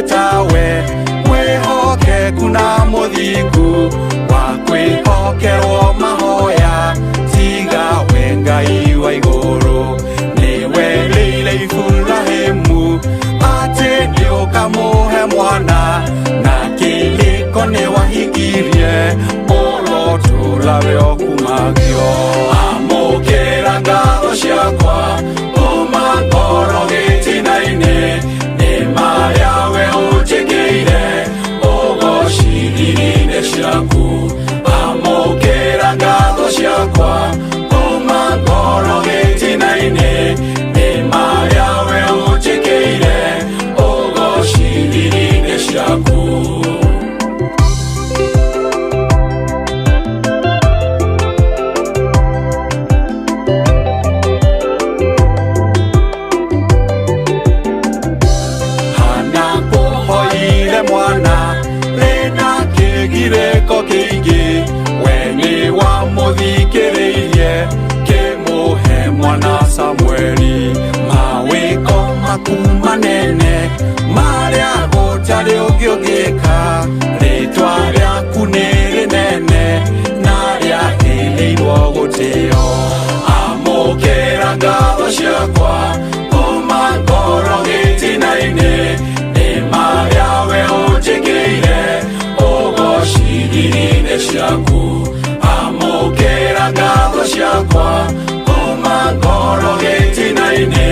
Tawe mwihokeku na muthingu wa kwihokerwo mahoya tiga we Ngai wa iguru niwe rĩire Iburahĩmu atĩ nĩũkamũhe mwana na kĩrĩko nĩwahingirie ũrotũũrawe okumagio amũkĩra ngatho ciakwa kuma ngoro gĩtina-inĩ marĩa we ũnjĩkĩire ũgocithiri-inĩ ciaku amũkĩra ngatho ciakwa kuma ngoro gĩtina-inĩ nĩ marĩa we ũnjĩkĩire ũgocithiri-inĩ ciaku. Kireko kĩingĩ we nĩ wamũthikĩrĩirie kĩmũhe mwana Samweli mawĩko maku manene marĩa gũtarĩ ũngĩ ũngĩka rĩtwa rĩaku nĩ rĩnene na rĩagĩrĩirwo gũtĩo amũkĩra ngatho ciakwa kuma ngoro gĩtina-inĩ nĩ marĩa we ũnjĩkĩire ũgocithiri-inĩ ciaku amũkĩra ngatho ciakwa kuma ngoro gĩtina-inĩ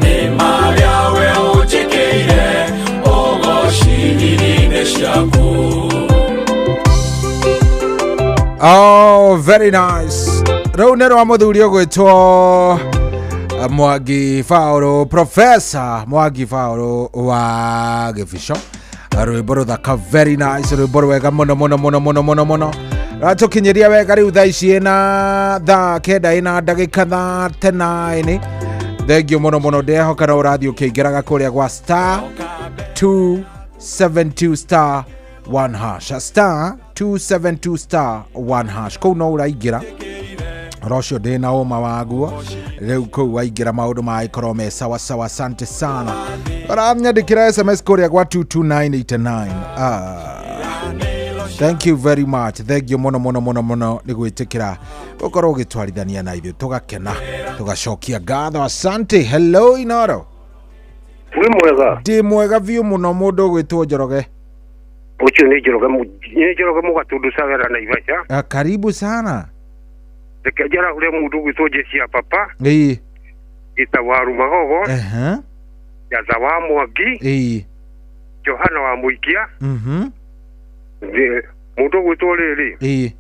nĩ marĩa we ũnjĩkĩire ũgocithiri-inĩ ciaku. Oh, very nice. Rĩu nĩ rwa mũthuri ũgwĩtwo Mwangi Paul, Professor Mwangi Paul wa Gĩbico. Rwĩmbo rũthaka, very nice, rwĩmbo rwega mũno mũno mũno mũno mũno mũno. Ratũkinyĩria wega rĩu thaa ici na thaa kenda ina ndagĩka 39. Thengiũ mũno mũno, ndehoka no ũrathiĩ ũkĩingĩraga kũrĩa gwa star 272 star 1 hash, star 272 star 1 hash. Kũu no ũraingĩra rocio ndĩna ũma waguo rĩu kũu waingĩra maũndũ magĩkorwo me sawa sawa. Asante sana. Aranyandĩkĩra SMS kũrĩa gwa 22989. Thank you very much. Thengiũ mũno mũno mũno mũno nĩ gwĩtĩkĩra gũkorwo ũgĩtwarithania na ithuĩ, tũgakena tũgacokia ngatho. Asante. Hello Inoro. Wĩ mwega? Ndĩ mwega biũ mũno. Mũndũ ũgwĩtwo Njoroge. Ũcio nĩ Njoroge Mũgatundu Savera Naivasha. Karibu sana. Reke njara ule mũndũ ũgwĩtwo Jesi ya papa. Ĩĩ. Itawaru Magogo. Jaza wa Mwangi. Ĩĩ. Johana wa Mũikia. Mũndũ ũgwĩtwo rĩrĩ. Ĩĩ.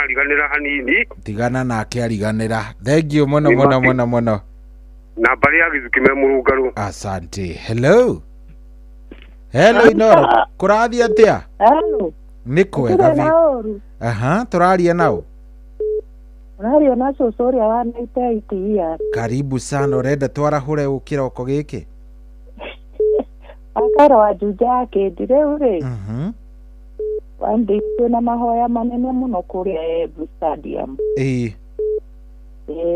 Ariganĩra hanini. Tigana nake ariganĩra. Thengiũ mũno mũno mũno mũno. Na bali ya Gĩthukime Mũrũngarũ. Asante. Hello. Hello Inoro. Kũrathiĩ atĩa? Hello. Nĩ kwega biũ. Tũraria nao. Tũraria na cũcũ ũrĩa wanĩte itia. Karibu sana. Ũrenda twarahũre kĩroko gĩkĩ? Akara wa Juja akĩndi rĩu rĩ. Wandĩkĩtwo na mahoya manene mũno kũrĩa Embu Stadium. Ĩĩ.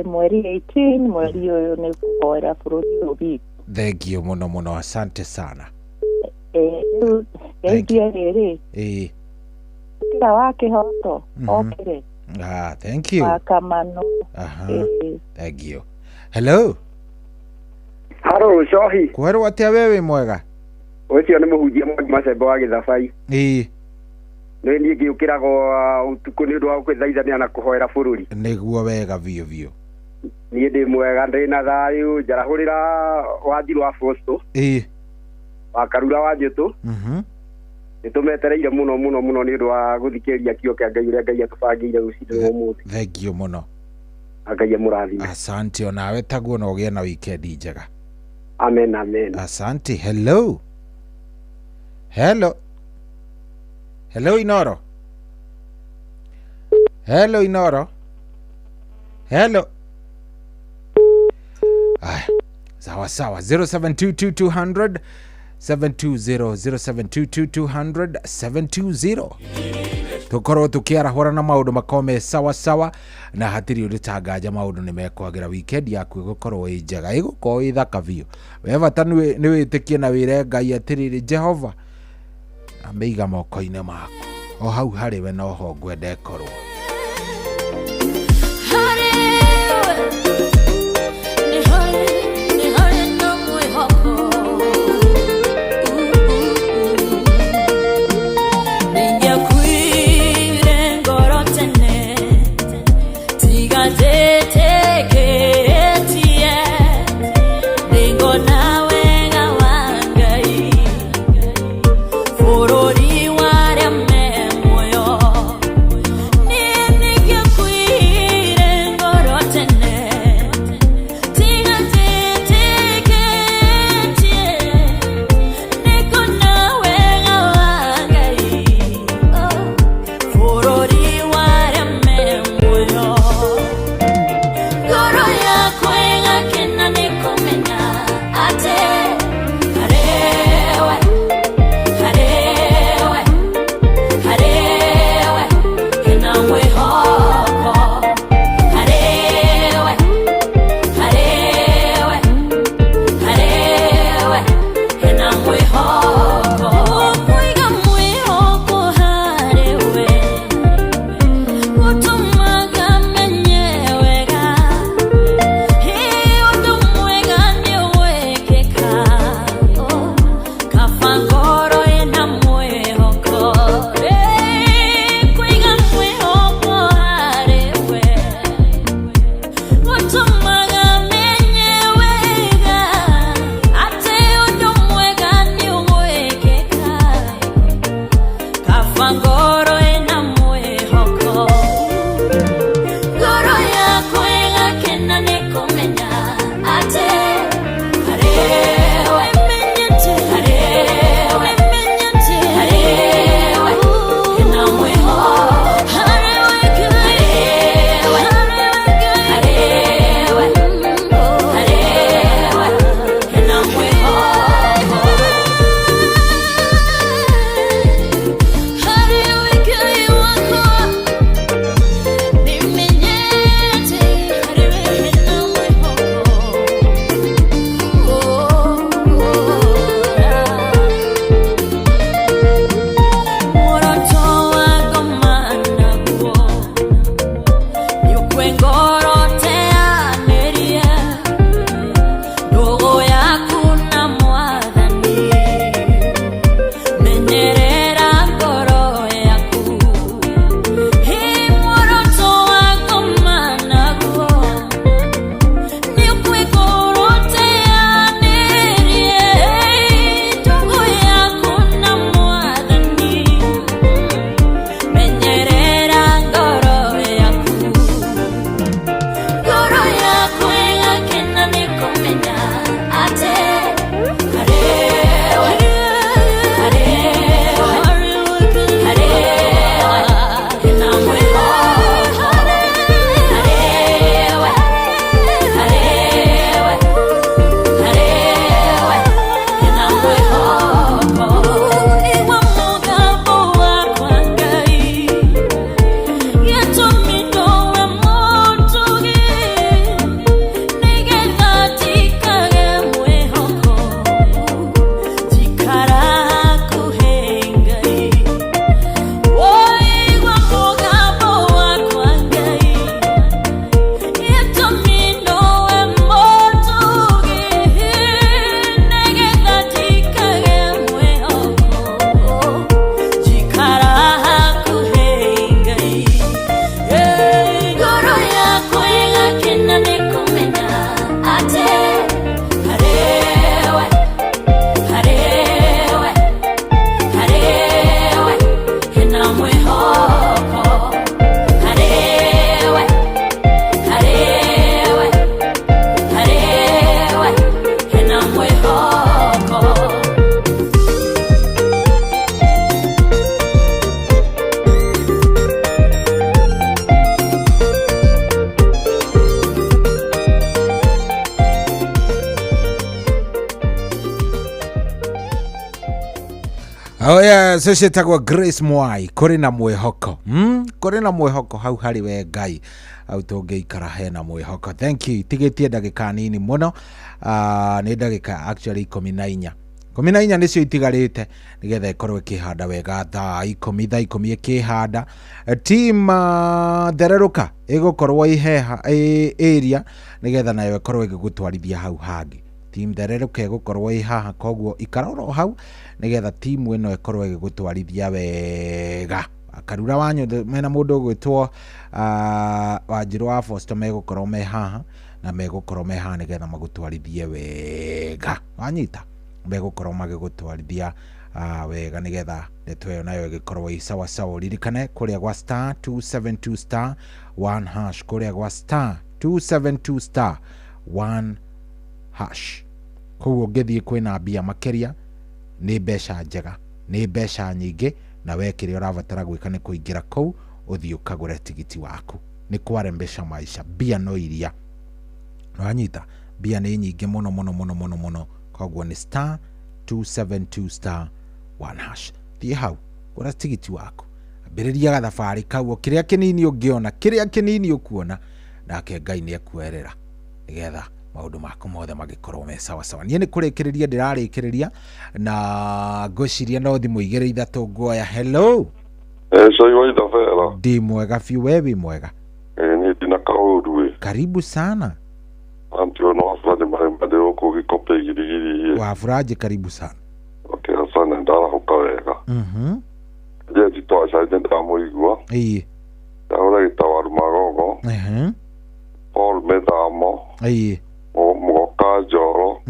Mweri 18 mweri ũyũ nĩ kũhoera bũrũri ũyũ witũ. Thengiũ mũno mũno. Asante sana. Rĩu geithia rĩrĩ. Ĩĩ. Kira wa kĩhoto okĩre. Thank you. Wakamano. Thank you. Hello. Haro Shohi. Kwerwo atĩa wewe mwega? Ucio ni muhunjia Macembe wa Githabai. Nĩ niĩ ngĩũkĩraga ũtukũ nĩ ũndũ wa gũthaithania na kũhoera bũrũri. Nĩguo wega biũ biũ. Niĩ ndĩ mwega ndĩna thayũ njarahũrĩra Wanjiru wa Fosto. Wa Karura wa Njũtũ. Nĩtũmetereire mũno mũno mũno nĩ ũndũ wa gũthikĩrĩria kĩo kĩa Ngai ũrĩa Ngai atũbangĩire rũcinĩ ũmũthĩ. Thengiũ mũno. Ngai amũrathime. Asante onawe taguo na ũgĩe na weekend njega. Amen amen. Asante. Hello. Hello. Hello Inoro. Hello Inoro. Hello. Sawa sawa. 0722 720 0722 720. Tukorwo tukiarahũra na maundu makome sawa sawa na hatiri uritanganja maundu ni mekwagira weekend yaku gukorwo i njega igukorwo i thaka biũ weva ta ni witikie na wire Ngai atiriri Jehova ameiga moko-inĩ maku o hau harĩ we noho ngwenda korwo Ni Oh yeah, so citagwo Grace Mwai, kuri na mwihoko. Kuri na mwihoko hau hari we Ngai. Au tungeikara hena mwihoko. Thank you. Tigitie ndagika nini muno. Ni ndagika actually 14. 14 nicio itigarite nigetha ikorwo ikihanda wega thaa 10 ikihanda. Team Thereruka igukorwo iheha area nigetha nayo ikorwo igigutwarithia hau hangi. Team Thereruka igukorwo ihaha koguo ikaroro hau nigetha timu ino ikorwo igigutwarithia wega. Akarura wanyu mena mundu gwitwo Wanjiru wa Foster megukorwo me haha na megukorwo me haha nigetha magutwarithie wega. Wanyita megukorwo magigutwarithia wega nigetha ndeto yo nayo igikorwo i sawa sawa. Ririkane kuria gwa star 272 star 1 hash, kuria gwa star 272 star 1 hash. Koguo ngithie kwina mbia makeria ni mbeca njega, ni mbeca nyingi, na wekire urabatara gwika ni kuingira kou uthii ukagure tigiti waku. Ni kwarembesha maisha. Bia no iria. Wanyita bia ni nyingi muno. Koguo ni star 272 star 1 hash. Thie hau gura tigiti waku. Ambiriria gathabari kau, kiria kinini ungiona, kiria kinini ukuona, nake Ngai ni akuerera nigetha maundu maku mothe magikorwo me sawa sawa. Nie ni kurikiriria ndirarikiriria na ngwiciria no thimu igire ithatu nguoya. Hello. So you ida fera. Ndi mwega fiu, wewe mwega? Ni dina kauru. Karibu sana. Antio no afraje mbade oko gikope giri. Wa afraje karibu sana. Okay, asante ndara hukawega. Je tito ashaje ndamo igwa. Taura itawaru magogo. Paul medamo. Mugoka joro.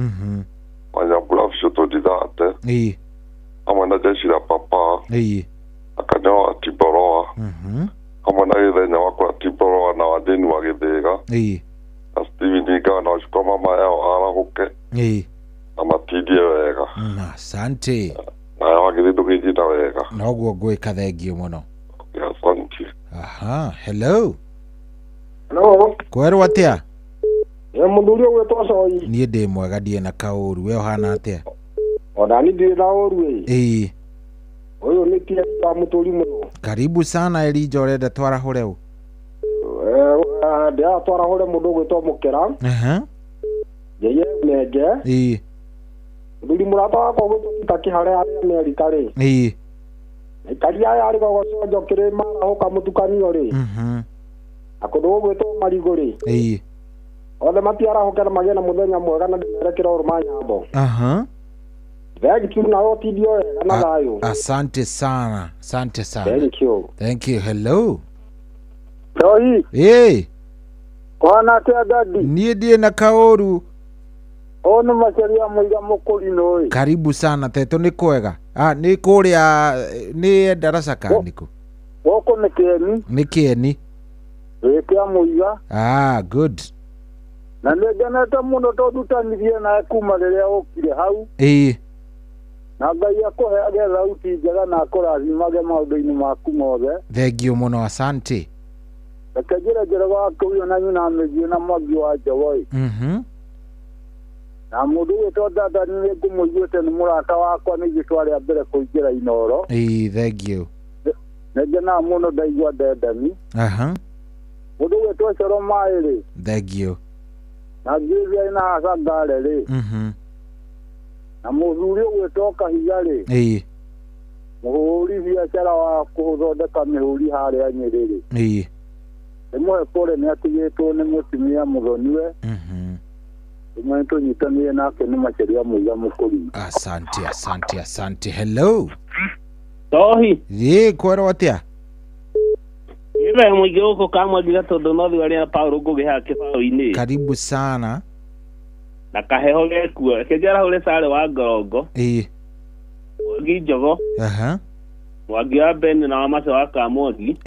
Manya bulafisho to didate. Amana jeshira papa. Akanyo atiboroa. Amana idenya wako atiboroa na wadeni wagithega. Steven Diga na shukwa mama yao arahuke. Na matidie wega. Asante. Na wagithindo gijita wega. Na guo gwika thengio muno. Asante. Aha, hello. Hello. Kwerwo atia? Mundurio gwetwo Coi. Nie ndi mwega ndie na kauru. We hana atia? Odani ndi na oru Oyo ni kia ta muturi muno. Karibu sana Elijah, urenda twarahure u? Ndia twarahure mundu gwetwo Mukera. Yeye nege. Nduri murata wako gwetwo Kihare ari Amerika ri. Karia yari go gocojo kire mara hoka mutukanio ri. Akodo gwetwo Marigo ri. Ole matiara hokera magena muthenya mwega na ndirekera uruma nyambo. Thank you na otidio na dayo. Asante sana. Asante sana. Thank you. Thank you. Hello. Hey. Kwana tia dadi. Nie die na kaoru. Ono macharia mwiga mukuri noi. Karibu sana teto ni kwega. Ni kuria ni darasa kaniko. Woko ni Kieni. Ni Kieni. Kia mwiga. Good. Na neganata muno todutanirie na kuma riria okire hau. Na Ngai akoheage thauti njega na akũrathimage maũndũ-inĩ maku mothe. Thengio mũno, asante. Reke njĩre waku uyo na nyina mĩgiĩ na Mwangi wa Njogoi. Na mũndũ wĩtwo Dada nĩ ngũmũiguĩte nĩ mũrata wakwa nĩ gĩtwa rĩa mbere kũingĩra Inooro. Thengio. Nĩngenaga mũno ndaigua Dedani. Mũndũ wĩtwo Coro Maĩ-rĩ. Thengio. Na ngĩthia na Hacangare-rĩ. Na mũthuri ũgwĩtwo Kahiga-rĩ. Mũhũri biacara wa kũthondeka mĩhũri harĩa Nyĩrĩ-rĩ. Rĩmwe kũrĩ nĩ atigĩtwo nĩ mũtumia mũthoniwe. Rĩmwe tũnyitanĩire nake nĩ Macharia Mũiga Mũkũri. Asante. Hello. Tohi. Kwerwo atia? Ibe mwige huko kama bila todo no thiwa ria Paulo ngũgĩha kĩbaũ-inĩ. Karibu sana. Na kaheho gekuo kejara ule sare wa Ngorongo. Mwangi Njogo. Mwangi wa Ben na Wamase wa Kamogi.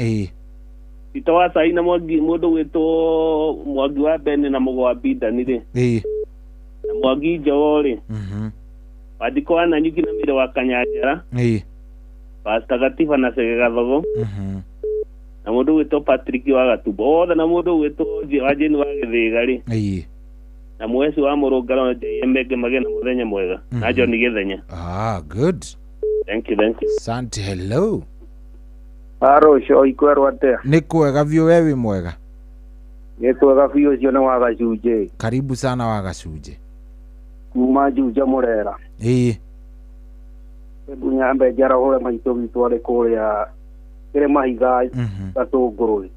Itawa sai na Mwangi mundu witwo Mwangi wa Ben na Mũgwa Bindani-rĩ. Na Mwangi Njogo-rĩ. Wadiko na nyuki na mire wa Kanyanjara. Pastor Gatiba na Sege Gathogo. Na mundu witwo Patrick wa Gatumbo. Othe na mundu witwo Wajeni wa Gĩthĩga-rĩ. Na mwezi wa Mũrũngano JMG magena muthenya mwega. Na John Gĩthenya. Good. Thank you. Asante. Hello. Arosho ikwero atea. Nikwega vyo wewe mwega. Nikwega vyo cio na wagacuje. Karibu sana wagacuje. Kuma juja Murera. Bunyambe jara hore maito bitware kuria kire mahiga gatunguru.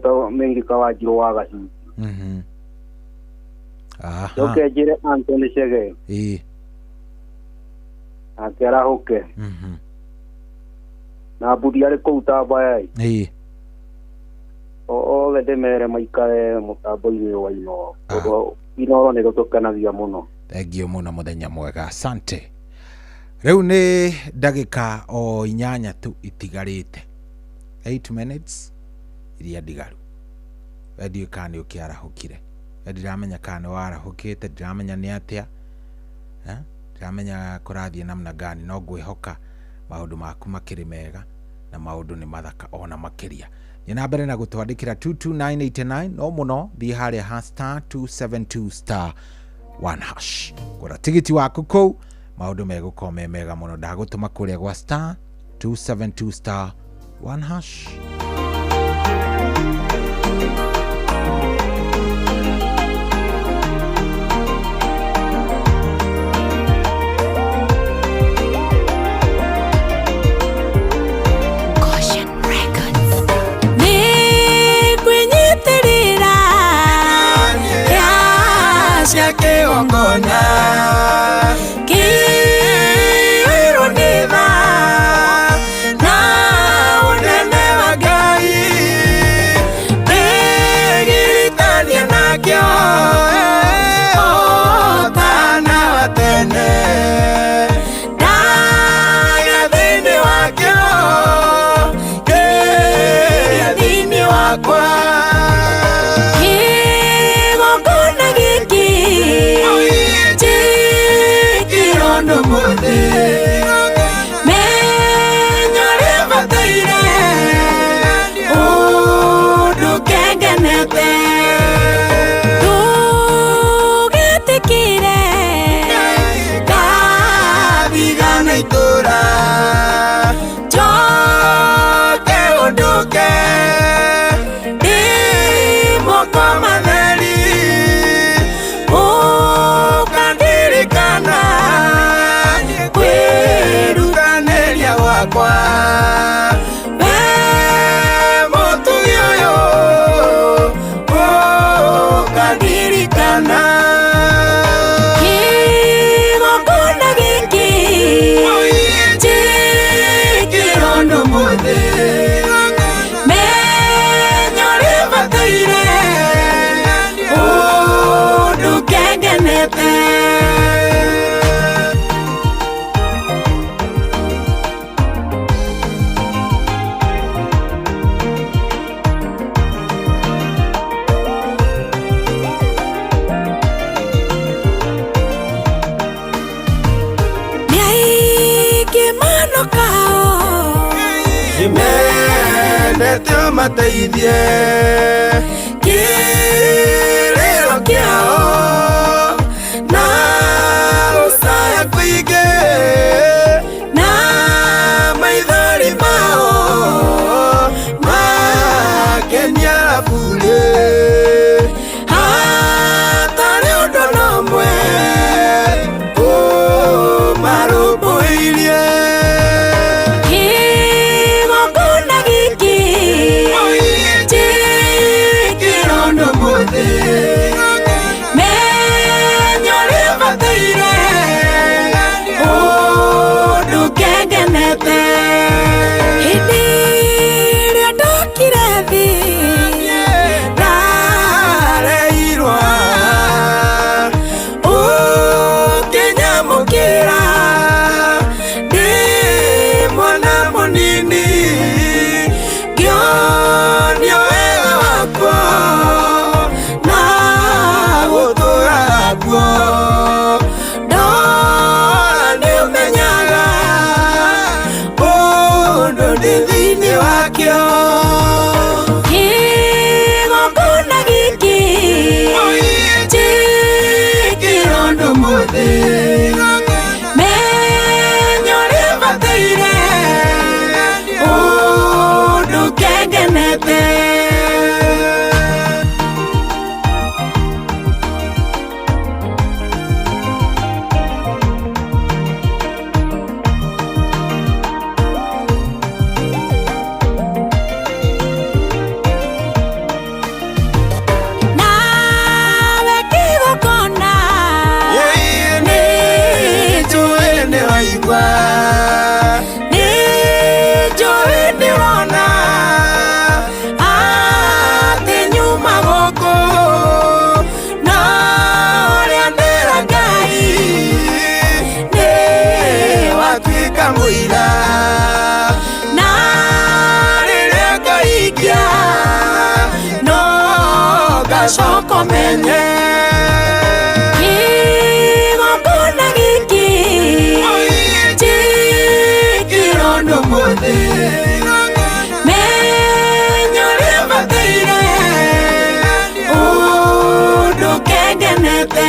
To mengi kawajiro wagacuje. Aha. Yoke jire Anthony Chege. Akera hoke. Na budiare kouta bai. O le demere maikae mutaboi wa ino. Ino ne gutokana vya muno. Thengio muno muthenya mwega. Asante. Riu ni ndagika o 8 tu itigarite. 8 minutes iria ndigaru. Wendi kani ukiarahukire. Ndiramenya kana warahukite, ndiramenya ni atia. Ndiramenya kurathie namna gani, no ngwihoka maundu maku makiri mega na maundu ni mathaka ona makiria. Ni na mbere na gutwandikira 22989 no muno thi haria *272*1#. Gura tigiti waku kou maundu megukome mega muno, ndagutuma kuria gwa *272*1#. Ongona Kiru niva Na unene wa gai Begiritania na kyo Otana watene Daga dhini wa kyo Keria dhini wa kwa Mateithie kiriro kiao na usaya kuige na maithori mao makenya bure hatari undu nomwe marubuirie Oh bamenye igongona gĩkĩ kĩrondo mũthĩ menya ũrĩa bataire ũndũ kengenete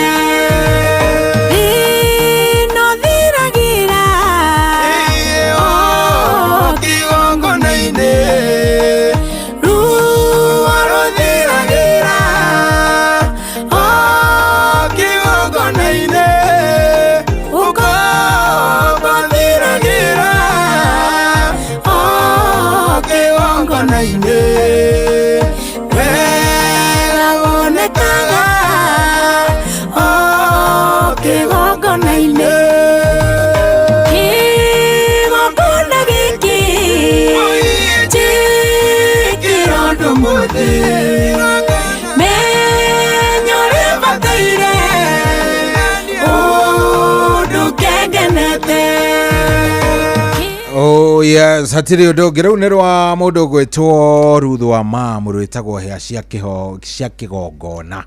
Oh yes, hatiri undu ngiru ni rwa mundu gwitwo Ruth wa Mamu rwitagwo hea cia kigongona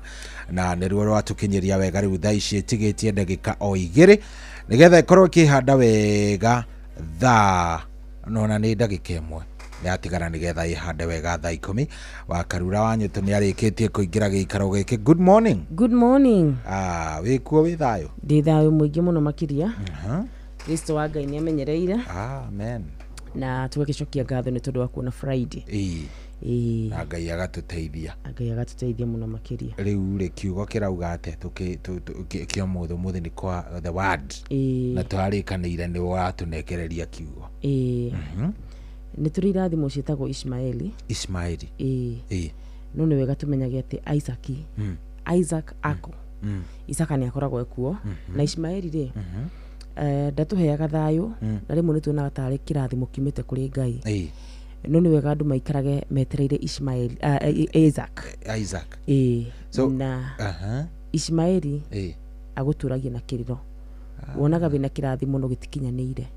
na ni rwo rwatukinyiria wega riu thaa ici tigitie ndagika o 2 nigetha ikorwo kihanda wega thaa nona ni ndagika 1 yatigara nigetha ihande wega thaa 10 wa Karura Wanyutu ni arikitie kuingira giikaro giki. Good morning. Good morning. Wikuo wi thayo? Ndi thayo muingi muno makiria. Kristo wa Ngai ni amenyereire. Amen. Na tugagicokia ngatho ni tondu wa kuona Friday. Na Ngai agatuteithia. Ngai agatuteithia muno makiria. Riu ri kiugo kirauga ate kio muthi ni kwa the word. Na twarikanire ni watunekereria kiugo. Ni turi irathimo cietagwo Ishmaeli. No ni wega tumenyage ati Isaac ako. Isaka ni akoragwo ekuo na Ishmaeli ri ndatuheaga thayo na rimwe nituonaga tari kirathimo kimite kuri Ngai. No ni wega andu maikarage metereire Ishmaeli Isaac. So na Ishmaeli aguturagia na kiriro. Wonaga wina kirathimo no gitikinyanire.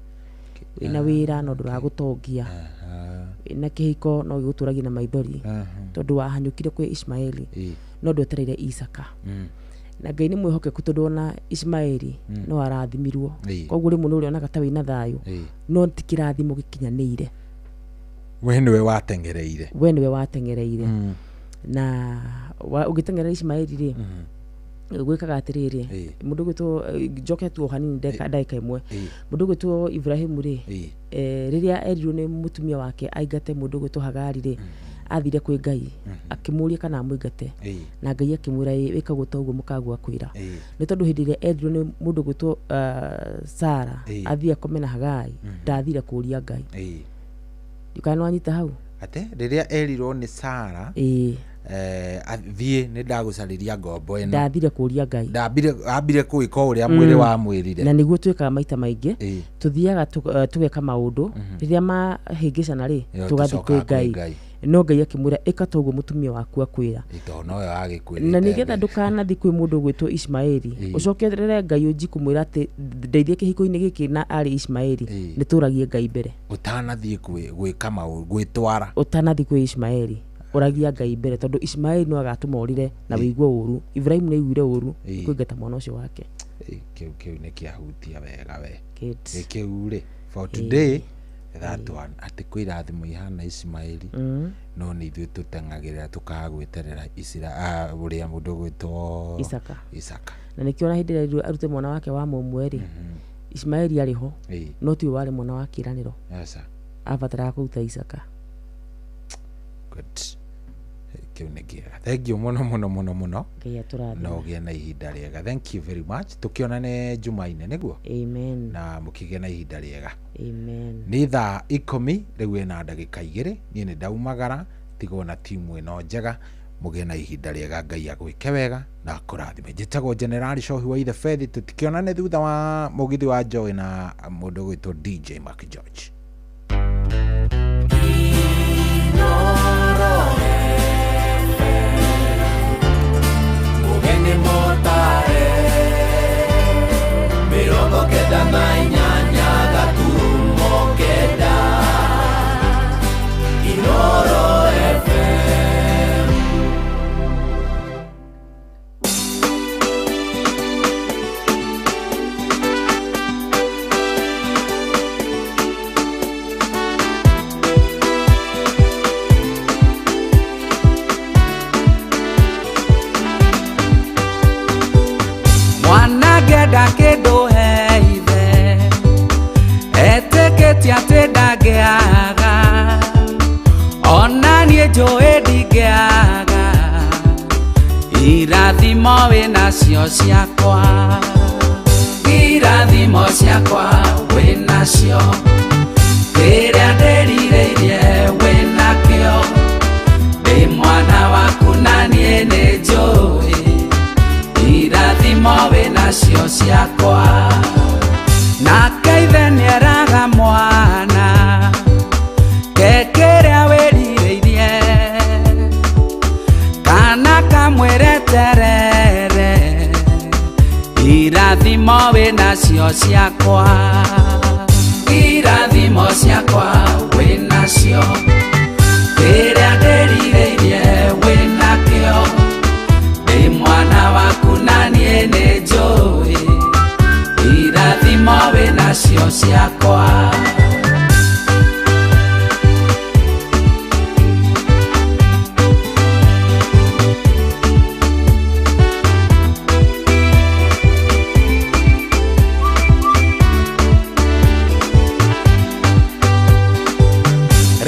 Wina wira no nduragutongia. Na kihiko no giguturagia na maithori. Tondu wahanyukire kwi Ishmaeli no ndwetereire Isaka. Na Ngai ni mwihokeku tondu ona Ishmaeli no arathimirwo. Koguo rimwe nuri onaga ta wina thayo no ti kirathimo gikinyanire. We niwe watengereire. Na ugitengerera Ishmaeli ri gwikaga atiriri mundu gwitwo njoke tu hanini ndeka imwe mundu gwitwo Ibrahimu ri riria erirwo ni mutumia wake aigate mundu gwitwo Hagari ri athire kwi Ngai akimuria kana amwingate na Ngai akimwira wikagwo toguo mukagwa kwira ni tondu hindi ria erirwo ni mundu gwitwo Sara athia komena Hagari ndathire kuria Ngai ndikana wanyita hau ate riria erirwo ni Sara athie ni ndagucariria ngombo eno ndathire kuria Ngai ambire kuika uria mwiri wa mwirire na niguo twikaga maita maingi tuthiaga tugeka maundu riria mahingicana ri tugathi kwi Ngai no Ngai akimwira ika toguo mutumia waku akwira itono yo agikwira na nigetha ndukanathi kwi mundu gwitwo Ishmaeli ucokerere Ngai unji kumwira ati ndeithie kihiko-ini giki na ari Ishmaeli nituragie Ngai mbere utanathie gwika maundu gwitwara utanathi kwi Ishmaeli uragia Ngai mbere tondu Ishmaeli no agatumorire na wigwo uru Ibrahim ni wire uru kuingata mwana ucio wake kiu ni kiahutia wega we kiu ri for today that one ati kwirathimo ihana Ishmaeli no ni ithuĩ tutengagĩrĩra tukagweterera uria mundu gwitwo Isaka na nikiona hindi ĩrĩa arute mwana wake wa mũmwe-rĩ Ishmaeli ariho no ti wari mwana wa kĩranĩro abataraga kũruta Isaka. Good. Kiu nĩ kĩega. Thank you muno no gĩa na ihinda rĩega. Thank you very much. Tukionane Jumaine nĩguo. Amen. Na mũkĩgĩa na ihinda rĩega. Amen. Nĩ thaa 10 rĩu ena ndagĩka 2 niĩ nĩ ndaumagara tigwo na timu ĩno njega mũgĩe na ihinda rĩega Ngai agwĩke wega na kũrathime. Njĩtagwo General Shohi wa Ithe Faith. Tutikionane thutha wa mũgithi wa Joy na mũndũ gwĩtwo DJ Mark George. Mirongo kenda na inyanya gaturumo kenda Inooro FM. ti atendageaga ona nie njoe ndingeaga irathimo wĩnacio ciakwa irathimo ciakwa wĩnacio rĩrĩa ndĩrirĩirie wĩnakĩo ndĩ mwana waku na niĩ nĩ njũĩ irathimo wĩnacio ciakwa nake ithe nĩeraga mwana kĩrĩa wĩrirĩirie kana kamwĩreterere irathimo wĩnacio ciakwa irathimo ciakwa wĩnacio rĩrĩa ndĩrirĩirie wĩnakĩo ndĩ mwana waku na niĩ nĩ njũĩ irathimo wĩnacio ciakwa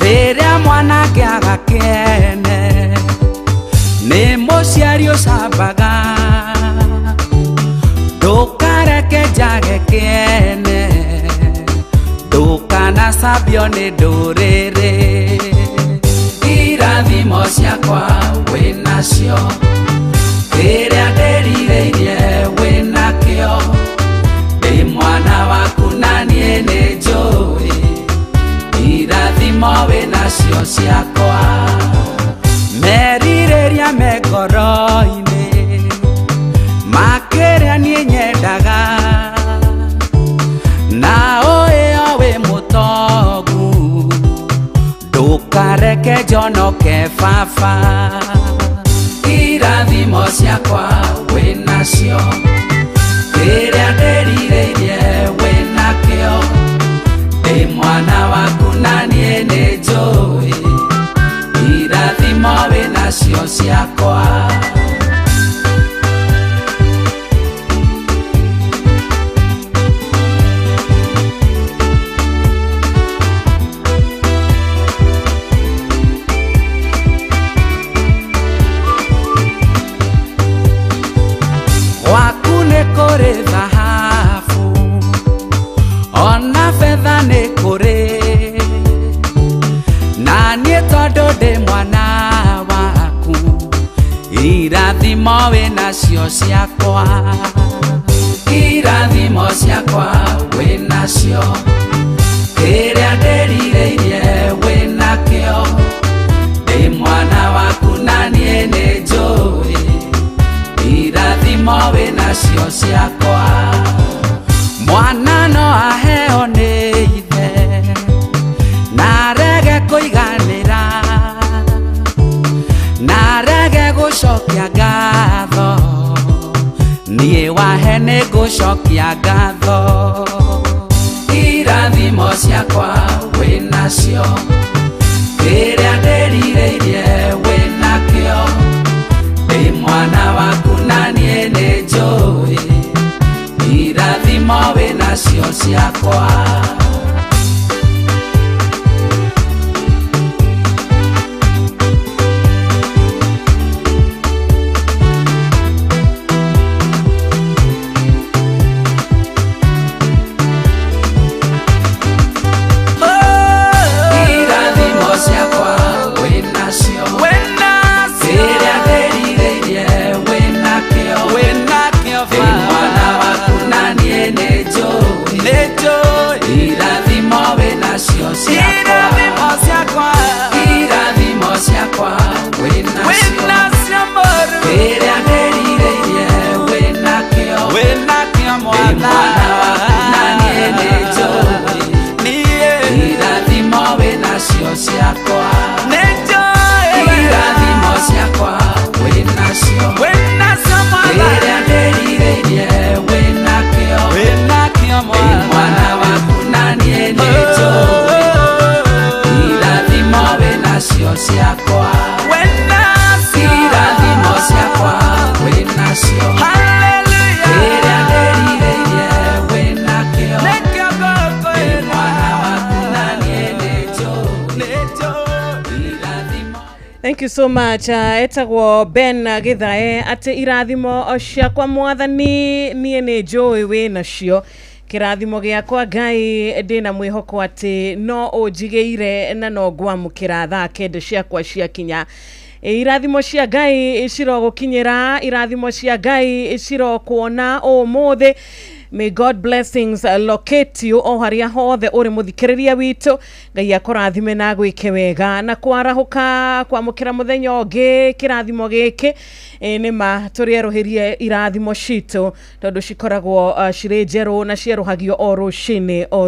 rĩrĩa mwanake agakene nĩ mũciari ũcambaga ndũkareke njage kĩene ndũkanacambio nĩ ndũrĩrĩ irathimo ciakwa wĩnacio rĩrĩa ndĩrirĩirie wĩnakĩo ndĩ mwana waku na niĩ nĩ njũĩ irathimo wĩnacio ciakwa merirĩria me ngoro-inĩ makĩrĩa niĩ nyendaga na ũĩo wĩ mũtongu ndũkareke njonoke baba irathimo ciakwa wĩnacio rĩrĩa ndĩrirĩirie wĩnakĩo ndĩ mwana waku na niĩ nĩ njũĩ irathimo wĩnacio ciakwa gwaku nĩ kũrĩ thahabu ona betha nĩ kũrĩ na niĩ tondũ ndĩ mwana waku irathimo wĩnacio ciakwa irathimo ciakwa wĩnacio rĩrĩa ndĩrirĩirie wĩnakĩo ndĩ mwana waku na niĩ nĩ njũĩ irathimo wĩnacio ciakwa mwana no aheo nĩ ithe na rege kũiganĩra na rege gũcokia ngatho niĩ wahe nĩ ngũcokia ngatho irathimo ciakwa wĩnacio rĩrĩa ndĩrirĩirie wĩnakĩo ndĩ mwana waku na niĩ nĩ njũĩ irathimo wĩnacio ciakwa irathimo ciakwa wĩnacio rĩrĩa ndĩrirĩirie wĩnakĩo ndĩ mwana waku na niĩ nĩ njũĩ Thank you so much. Etagwo Ben Githae ate irathimo ciakwa mwathani nie ni njui we nacio kirathimo giakwa Ngai ndina mwihoko ati no unjigeire na no ngwamukira thaa kende ciakwa ciakinya. Irathimo cia Ngai iciro gukinyira, irathimo cia Ngai iciro kuona umuthi. May God blessings locate you o haria hothe uri muthikiriria witu. Ngai akorathime na gwike wega na kwarahuka kwamukira muthenya ungi kirathimo giki ni ma turieruhirie irathimo citu tondu cikoragwo cire njeru na cieruhagio o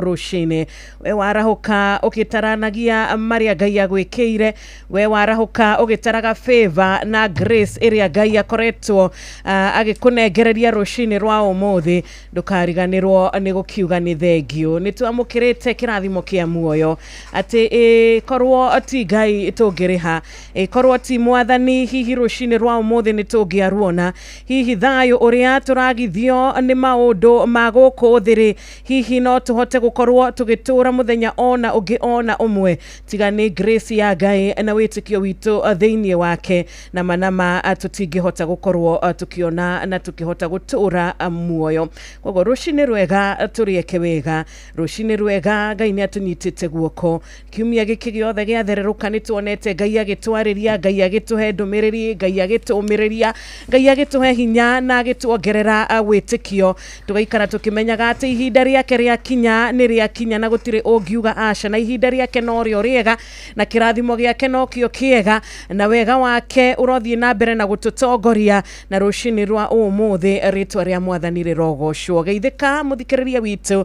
rucini we warahuka ugitaranagia maria Ngai agwikire, we warahuka ugitaraga favor na grace iria Ngai akoretwo agikunengereria rucini rwa umuthi. Ndukariganirwo ni gukiuga ni thengio ni twamukirite kirathimo kia muoyo ati korwo ati Ngai tungiriha korwo ati mwathani hihi rucini rwa umuthi ni tungiaruona hihi thayo uria turagithio ni maundu maguku thiri hihi no tuhote gukorwo tugitura muthenya ona ungi ona umwe tiga ni grace ya Ngai na witikio witu thiini wake na manama tutingihota gukorwo tukiona na tukihota gutura muoyo. Kogo rucini rwega turieke wega, rucini rwega Ngai ni atunyitite guoko. Kiumia giki giothe giathereruka ni tuonete Ngai agitwariria, Ngai agituhe ndumiriri, Ngai agituumiriria, Ngai agituhe hinya na agituongerera witikio. Tugaikara tukimenyaga ati ihinda riake riakinya ni riakinya na gutire ungiuga aca, na ihinda riake no rio riega na kirathimo giake no kio kiega na wega wake urothie na mbere na gututongoria na rucini rwa umuthi ritwa ria mwathani rirogocwo. Geithika muthikiriria witu,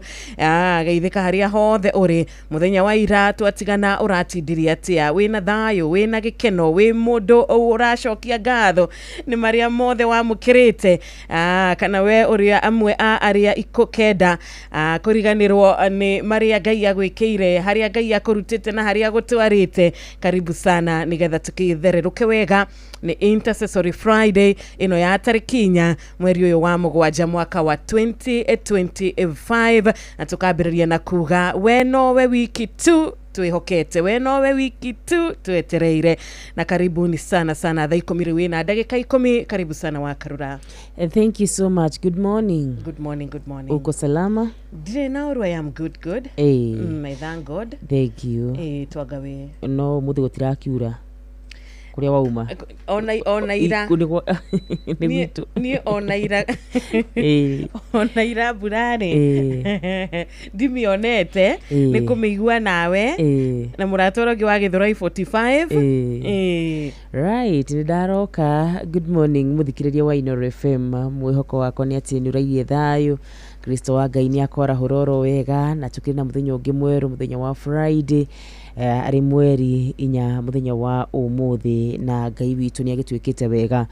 geithika haria hothe uri muthenya wa ira twatigana uratindiria atia wina thayo wina gikeno wi mundu uracokia ngatho ni maria mothe wamukirite kana we uria amwe aria ikukenda kuriganirwo ni maria Ngai agwikire haria Ngai akurutite na haria gutwarite. Karibu sana nigetha tukithereruke wega ni Intercessory Friday ino ya tarikinya mweri uyu wa mugwanja mwaka wa 2025 na tukambiriria na kuga we nowe wiki tu twihokete, we nowe wiki tu twetereire. Na karibuni sana thaa 10 na dakika 10. Karibu sana Wakarura. Thank you so much. Good morning. Good morning. Uko salama? Now I am good. I thank God. Thank you. Twagawe. No muthi gutirakiura kuria wauma ona ira ni vitu ni ona ira ona ira burane ndimionete ni kumigua nawe na muratorogi wa Githurai 45 right ndaroka. Good morning muthikiriria wa Ino FM, mwihoko wako ni ati ni urairie thayo Kristo wa Ngai ni akora hororo wega na tukiri na muthenya ungi mweru, muthenya wa Friday ari mweri inya muthenya wa umuthi na Ngai witu ni agitwikite wega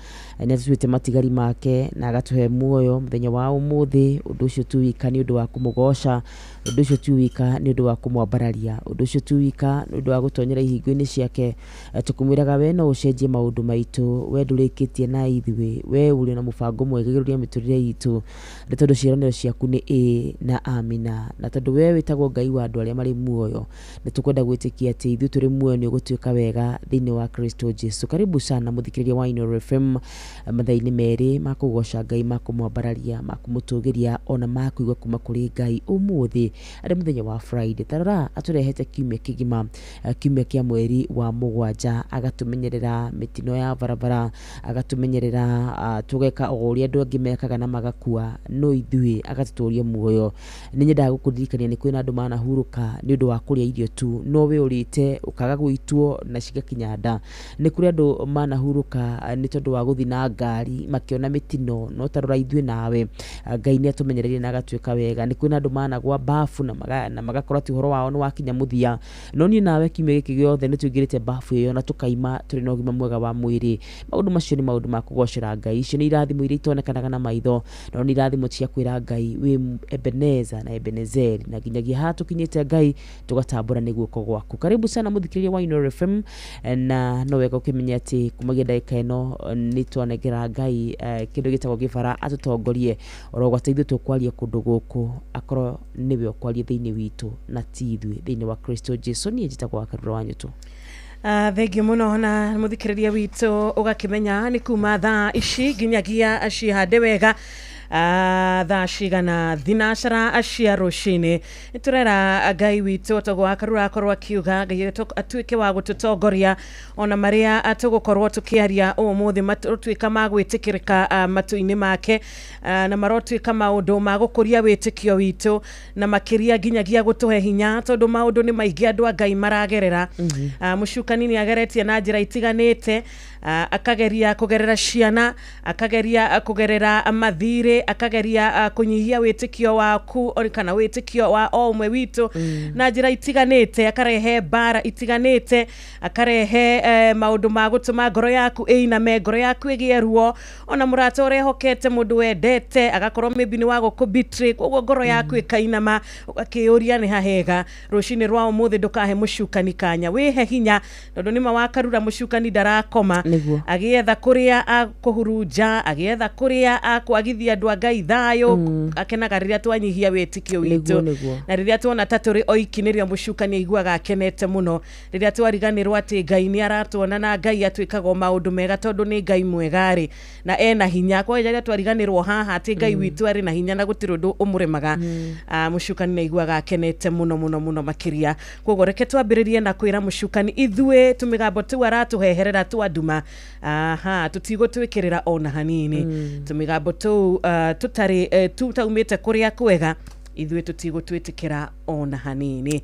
ni atuite matigari make na agatuhe muoyo muthenya wa umuthi. Undu ucio tu wika ni undu wa kumugosha, undu ucio tu wika ni undu wa kumwambararia, undu ucio tu wika ni undu wa gutonyera ihingo-ini ciake. Tukumwiraga we no ucenjie maundu maitu, we ndurikitie na ithuĩ, we uri na mubango mwega giruria miturire itu ni tondu ciĩranĩro ciaku ni na amina, na tondu we witagwo Ngai wa andu aria mari muoyo ni tukwenda gwitikia ati ithuĩ turi muoyo ni ugutuika wega thiini wa Kristo Jesu. Karibu sana muthikiriria wa Ino FM, mathaini meri makugosha Ngai, makumwambararia, makumutugiria ona makuigwa kuma kuri Ngai umuthi ari muthenya wa Friday. Tarora aturehete kiumia kigima, kiumia kia mweri wa mugwanja, agatumenyerera mitino ya barabara, agatumenyerera tugeka uria andu angi mekaga na magakua, no ithuĩ agatuturia muoyo. Ni nyenda gukuririkania ni kwina andu manahuruka ni undu wa kuria irio tu, no we urite ukaga guitwo na cigakinya nda. Ni kuri andu manahuruka ni tondu wa guthi na ngari makiona mitino, no tarora ithuĩ nawe Ngai ni atumenyereire na agatwika wega. Ni kwina andu managwa bafu na magakora ti horo wao ni wakinya muthia, no ni nawe kiumia giki giothe ni tuingirite bafu iyo na tukaima turi na ugima mwega wa mwiri. Maundu macio ni maundu ma kugocera Ngai, icio ni irathimo iria itonekanaga na maitho, no ni irathimo cia kwira Ngai wi Ebeneza na Ebenezeri na nginyagia hatukinyite Ngai tugatambura ni guoko gwaku. Karibu sana muthikiriria wa Ino FM, na no wega ukimenya ati kumagia ndagika ino ni twanegera Ngai kindu gitagwo gibara atutongorie orogwata ithuĩ tukwaria kundu guku akorwo niwe ukwaria thiini witu na ti ithuĩ thiini wa Kristo Jesu. Ni njitagwo Wakarura wanyu tu. Thengiũ mũno na mũthikĩrĩria witũ ũgakĩmenya nĩ kuma thaa ici nginyagia cihande wega thaa cigana thinacara cia rũcinĩ. Nĩ tũrera Ngai witũ Togo wa Karura akorwo akiuga Ngai atuĩke wa gũtũtongoria ona marĩa tũgũkorwo tũkĩaria ũmũthĩ matuĩka ma gwĩtĩkĩrĩka matũ-inĩ make na marotuĩka maũndũ ma gũkũria wĩtĩkio witũ na makĩria nginyagia gũtũhe hinya tondũ maũndũ nĩ maingĩ andũ a Ngai maragerera. Mũcukani nĩ ageretie na njĩra itiganĩte, akageria kũgerera ciana, akageria kũgerera mathirĩ, akageria kũnyihia wĩtĩkio waku kana wĩtĩkio wa o ũmwe witũ na njĩra itiganĩte, akarehe mbara itiganĩte, akarehe maũndũ ma gũtũma ngoro yaku ĩiname, ngoro yaku ĩgĩe ruo, ona mũrata ũrĩa hokete mũndũ wendete agakorwo maybe nĩ wa gũkũ-betray, koguo ngoro yaku ĩkainama, ũgakĩũria nĩ hahega. Rũcinĩ rwa ũmũthĩ ndũkahe mũcukani kanya, wĩhe hinya tondũ nĩma wa Karura mũcukani ndarakoma, agĩetha kũrĩa akũhurunja, agĩetha kũrĩa akwagithia andũ a Ngai thayũ, akenaga rĩrĩa twanyihia wĩtĩkio witũ, na rĩrĩa tuona ta tũrĩ oiki nĩrĩo mũcukani aiguaga akenete mũno, rĩrĩa twariganĩrwo atĩ Ngai nĩ aratuona na Ngai atuĩkaga maũndũ mega tondũ nĩ Ngai mwega-rĩ na ena hinya. Kwa hiyo rĩrĩa twariganĩrwo haha atĩ Ngai witũ arĩ na hinya na gũtirĩ ũndũ ũmũremaga, mũcukani nĩ aiguaga akenete mũno mũno mũno makĩria. Koguo reke twambĩrĩrie na kwĩra mũcukani ithuĩ tũmĩgambo tũu aratũheherera twanduma tũtigũtwĩkĩrĩra ona hanini, tũmĩgambo tũu tũtarĩ tutaumĩte kũrĩa kwega, ithuĩ tũtigũtwĩtĩkĩra ona hanini.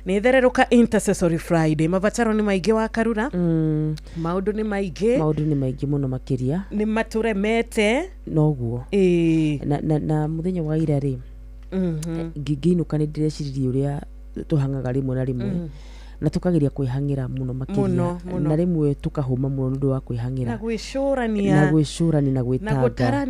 Nĩ thererũka Intercessory Friday, mabataro nĩ maingĩ wa Karura, maũndũ nĩ maingĩ mũno makĩria, nĩ matũremete noguo na mũthenya wa ira rĩ ngĩinũka nĩ ndĩreciria ũrĩa tũhangaga rĩmwe na rĩmwe na tukageria kwĩhang'ĩra mũno makĩria na rĩmwe tukahũma mũno nĩ ũndũ wa kwĩhang'ĩra na gwĩcũrania na gwĩtanga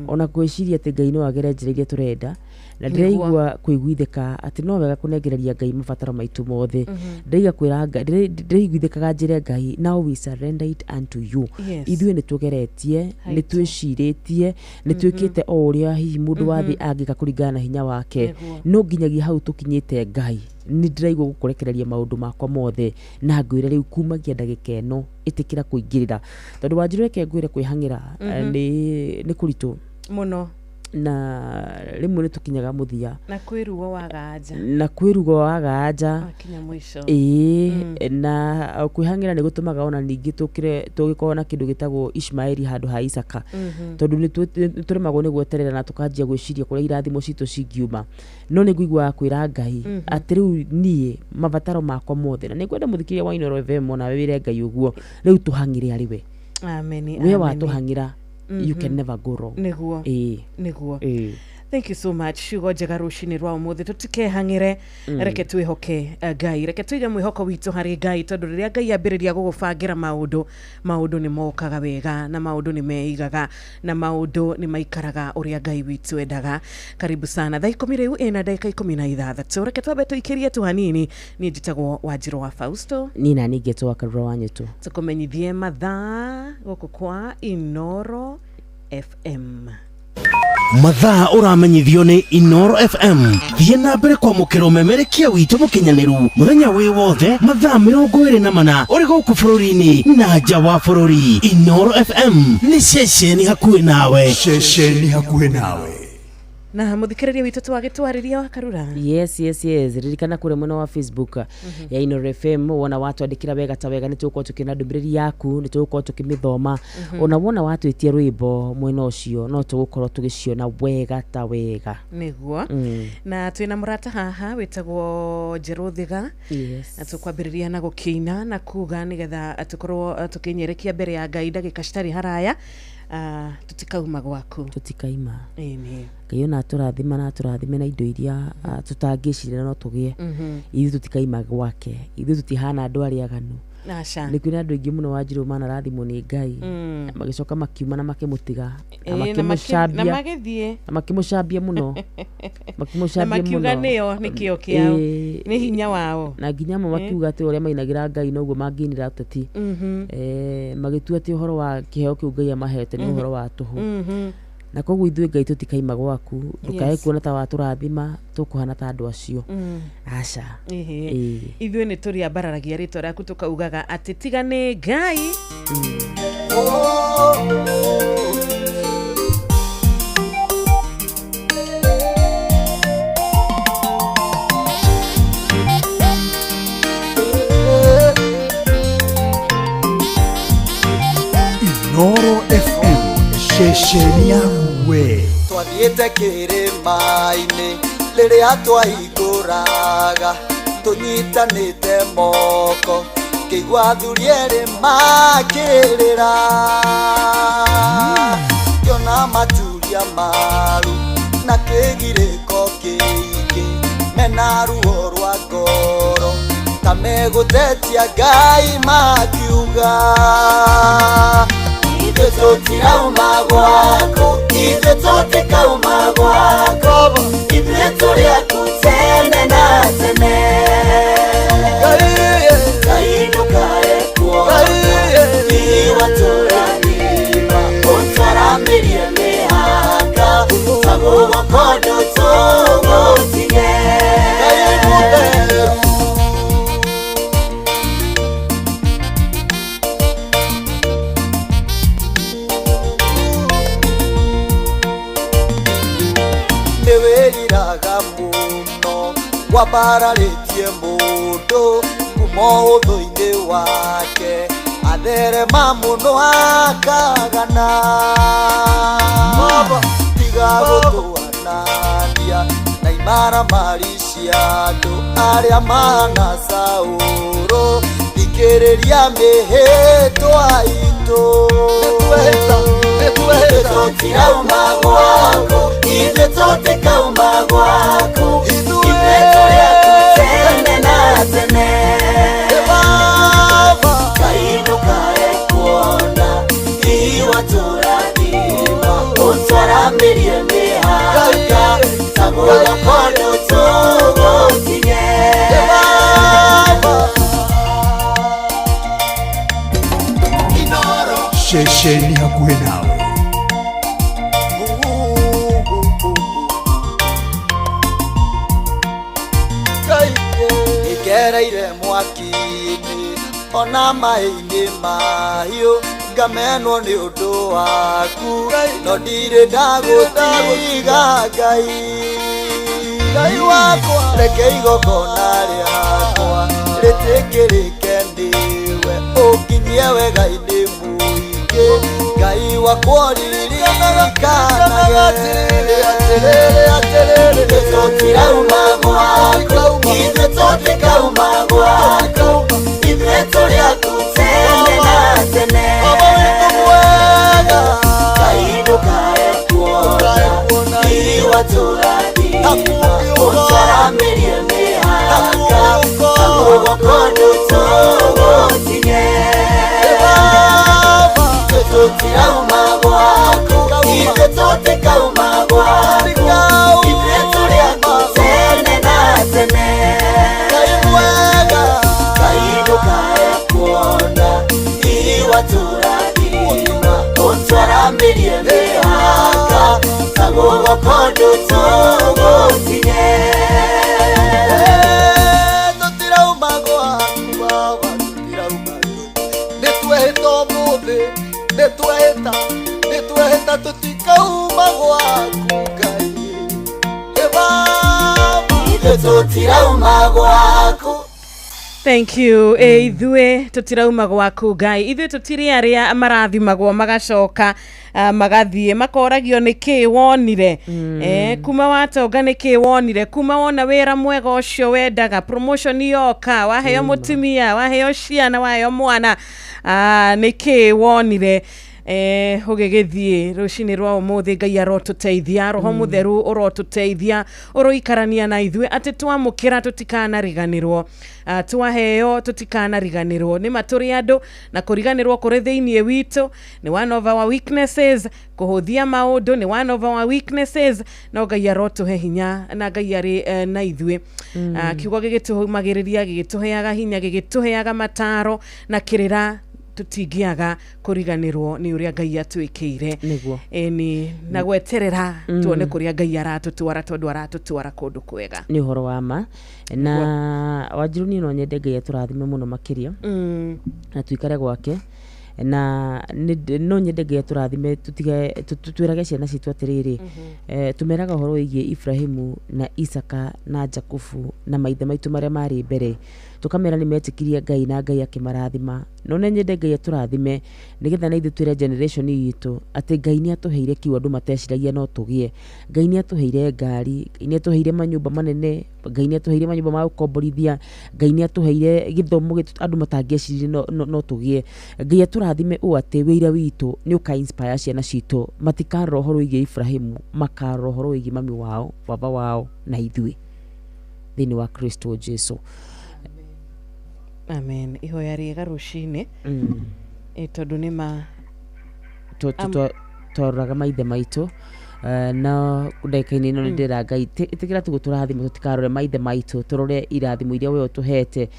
ona gwĩciria atĩ Ngai no agere njĩra iria tũrenda, na ndĩraigua kwĩguithĩka atĩ no wega kũnengereria Ngai mabataro maitũ mothe. Ndĩraiguithĩkaga njĩra Ngai, now we surrender it unto you. Ithuĩ nĩ tũgeretie, nĩ twĩcirĩtie, nĩ twĩkĩte o ũrĩa hihi mũndũ wa thĩ angĩka kũringana na hinya wake, no nginyagia hau tũkinyĩte Ngai nĩ ndĩraigua gũkũrekereria maũndũ makwa mothe na ngwĩre rĩu kumagia ndagĩka ĩno ĩtĩkĩra kũingĩrĩra, tondũ wanjĩrĩ reke ngwĩre kwĩhang'ĩra nĩ kũritũ mũno na rĩmwe nĩ tũkinyaga mũthia na kwĩrugo waganja na kwĩhang'ĩra nĩ gũtũmaga ona ningĩ tũgĩkorwo na kĩndũ gĩtagwo Ishmaeli handũ ha Isaka, tondũ nĩ tũremagwo nĩ gweterera na tũkanjia gwĩciria kũrĩa irathimo citũ cingiuma. No nĩ ngũigua kwĩra Ngai atĩ rĩu niĩ mabataro makwa mothe, na nĩ ngwenda mũthikĩria wa Inooro FM ona wĩre Ngai ũguo, rĩu tũhang'ĩre arĩ we. We watũhang'ĩra, you can never go wrong. Niguo. Thank you so much. Ciugo njega rũcinĩ rwa ũmũthĩ tũtikehang'ĩre, reke twĩhoke Ngai, reke tũige mwĩhoko witũ harĩ Ngai, tondũ rĩrĩa Ngai ambĩrĩria gũgũbangĩra maũndũ nĩ mokaga wega na maũndũ nĩ meigaga na maũndũ nĩ maikaraga ũrĩa Ngai witũ endaga. Karibu sana. Thaa 10 rĩu ĩna ndagĩka 16. Reke twambe tũikĩrie tu hanini. Niĩ njĩtagwo Wanjirũ wa Fausto. Niĩ na niĩ ngetwo wa Karura wa Nyũtũ. Tũkũmenyithie mathaa gũkũ kwa Inooro FM. Mathaa ũramenyithio nĩ Inooro FM. Thiĩ na mbere kwamũkĩra ũmemerekia witũ mũkinyanĩru mũthenya wĩ wothe mathaa 24 ũrĩ gũkũ bũrũri-inĩ na nja wa bũrũri. Inooro FM nĩ ceceni hakuhĩ nawe. Na mũthikĩrĩria witũ twagĩtwarĩria wa Karura. Yes. Ririkana kũrĩ mwena wa Facebook ya Inooro FM, wona watwandĩkĩra wega ta wega nĩ tũgũkorwo tũkĩona ndũmĩrĩri yaku, nĩ tũgũkorwo tũkĩmĩthoma. Ona wona watwĩtia rwĩmbo mwena ũcio no tũgũkorwo tũgĩciona wega ta wega. Nĩguo. Na twĩna mũrata haha wĩtagwo Njerũ Thĩga. Na tũkwambĩrĩria na gũkĩina na kuga nĩgetha tũkorwo tũkĩnyerekia mbere ya Ngai ndagĩka citarĩ haraya. Tutikauma gwaku. Tutikaima. Ngai ona atũrathima na atũrathime na indo iria tutangĩcirĩra no tũgĩe. Ithuĩ tutikaima gwake. Ithuĩ tutihana andũ arĩa aganu. Nĩ kwĩna andũ aingĩ mũno Wanjirũ manarathimwo nĩ Ngai, magĩcoka makiuma na makĩmũtiga na makĩmũcambia mũno, makiuga nĩo nĩkĩo kĩao, nĩ hinya wao, na nginya amwe makiuga atĩ ũrĩa mainagĩra Ngai noguo mangĩinĩra ũteti, magĩtua atĩ ũhoro wa kĩheo kĩu Ngai amahete nĩ ũhoro wa tũhũ. na koguo ithuĩ Ngai tũtikaima gwaku ndũkae kuona ta watũrathima tũkũhana ta andũ acio aca ithuĩ nĩ tũrĩambararagia rĩtwa rĩaku tũkaugaga atĩ tiga nĩ Ngai Noro FM ceceni ya we twathiĩte kĩrĩma-inĩ rĩrĩa twahingũraga tũnyitanĩte moko kĩigua athuri erĩ makĩrĩra kĩona maturia maru na kĩgirĩko kĩingĩ mena ruo rwa ngoro ta megũtetia Ngai makiuga ithuĩ tũtirauma gwako ithuĩ tũtikauma gwako ithuĩ tũrĩ aku tene na tene Ngai ndũkae kuona watũrathima ũtwaramĩrie mĩhaka ta guoko ndũtũgũtige Ngai mũtheru nĩwĩriraga mũno wambararĩtie mũndũ kuma ũthũ-inĩ wake atherema mũno akagana tiga gũtũanania na imaramari cia andũ arĩa mahana Saũlũ thikĩrĩria mĩhĩtwa itũ ithuĩ tũtirauma gwako ithuĩ tũtikauma gwako ithuĩ tũrĩ aku tene na tene Ngai ndũkae kuona watũrathima ũtwaramĩrie mĩhaka ta guoko ndũtũgũtige ceceni hakuhĩ nawe ngereire mwaki-inĩ ona maĩ-inĩ mahiũ ngamenwo nĩ ũndũ waku no ndirĩ ndagũtiga Ngai wakwa reke igongona rĩakwa rĩtĩkĩrĩke nĩwe ũnginyie wega-inĩ mũingĩ Ngai wakwa ũririkanage atĩrĩrĩ tũtirauma gwako ithuĩ tũtikauma gwako ithuĩ tũrĩ aku tene na tene Ngai ndũkae kuona watũrathima ũtwaramĩrie mĩhaka ta guoko ndũtũgũtige ithuĩ tũtirauma gwako ithuĩ tũtikauma gwako ithuĩ tũrĩ aku tene na tene Ngai ndũkae kuona watũrathima ũtwaramĩrie mĩhaka ta guoko ndũtũgũtige tũtirauma gwaku baba tũtirauma nĩtwehĩta ũmũthĩ nĩtwehĩta tũtikauma gwaku Ngai ithuĩ tũtirauma gwaku. Thank you. Ithuĩ tũtirauma gwaku Ngai. Ithuĩ tũtirĩ arĩa marathimagwo magacoka magathiĩ makoragio nĩ kĩ wonire. Kuma watonga nĩ kĩ wonire. Kuma wona wĩra mwega ũcio wendaga, promotion yoka, waheo mũtumia, waheo ciana, waheo mwana, nĩ kĩ wonire. Ũgĩgĩthiĩ rũcinĩ rwa ũmũthĩ Ngai arotũteithia, Roho Mũtheru ũrotũteithia, ũroikarania na ithuĩ atĩ twamũkĩra tũtikanariganĩrwo, twaheo tũtikanariganĩrwo. Nĩma tũrĩ andũ na kũriganĩrwo kũrĩ thĩinĩ witũ nĩ one of our weaknesses, kũhũthia maũndũ nĩ one of our weaknesses, no Ngai arotũhe hinya na Ngai arĩ na ithuĩ. Kiugo gĩgĩtũmagĩrĩria, gĩgĩtũheaga hinya, gĩgĩtũheaga mataro na kĩrĩra tutingiaga kuriganirwo ni uria Ngai atwikire eni na gweterera tuone kuria Ngai aratutwara tondu aratutwara kundu kwega ni horo wa ma na Wanjiru ni no nyende Ngai aturathime muno makiria na tuikare gwake na no nyende Ngai aturathime tutige tutwirage ciana citu atiriri tumeraga horo wigie Ibrahimu na Isaka na Jakubu na maithe maitu maria mari mbere tukamera ni metikirie Ngai na Ngai akimarathima no nyende Ngai aturathime nigetha na ithu twire generation yitu ati Ngai ni atuheire kiu andu mateciragia no tugie Ngai ni atuheire ngari ni atuheire manyumba manene Ngai ni atuheire manyumba ma gukomborithia Ngai ni atuheire githomo andu matangecirie no tugie Ngai aturathime u ati wira witu ni uka inspire ciana citu matikaro horo igi Ibrahimu makaro horo igi mami wao baba wao na ithui thini wa Kristo Jesu. Amen. Ihoya riega rucini tondu ni ma toraga maithe maitu na ndekaini no ndira Ngai itikira tuguturathimo tutikarore maithe maitu turore irathimo iria we utuhete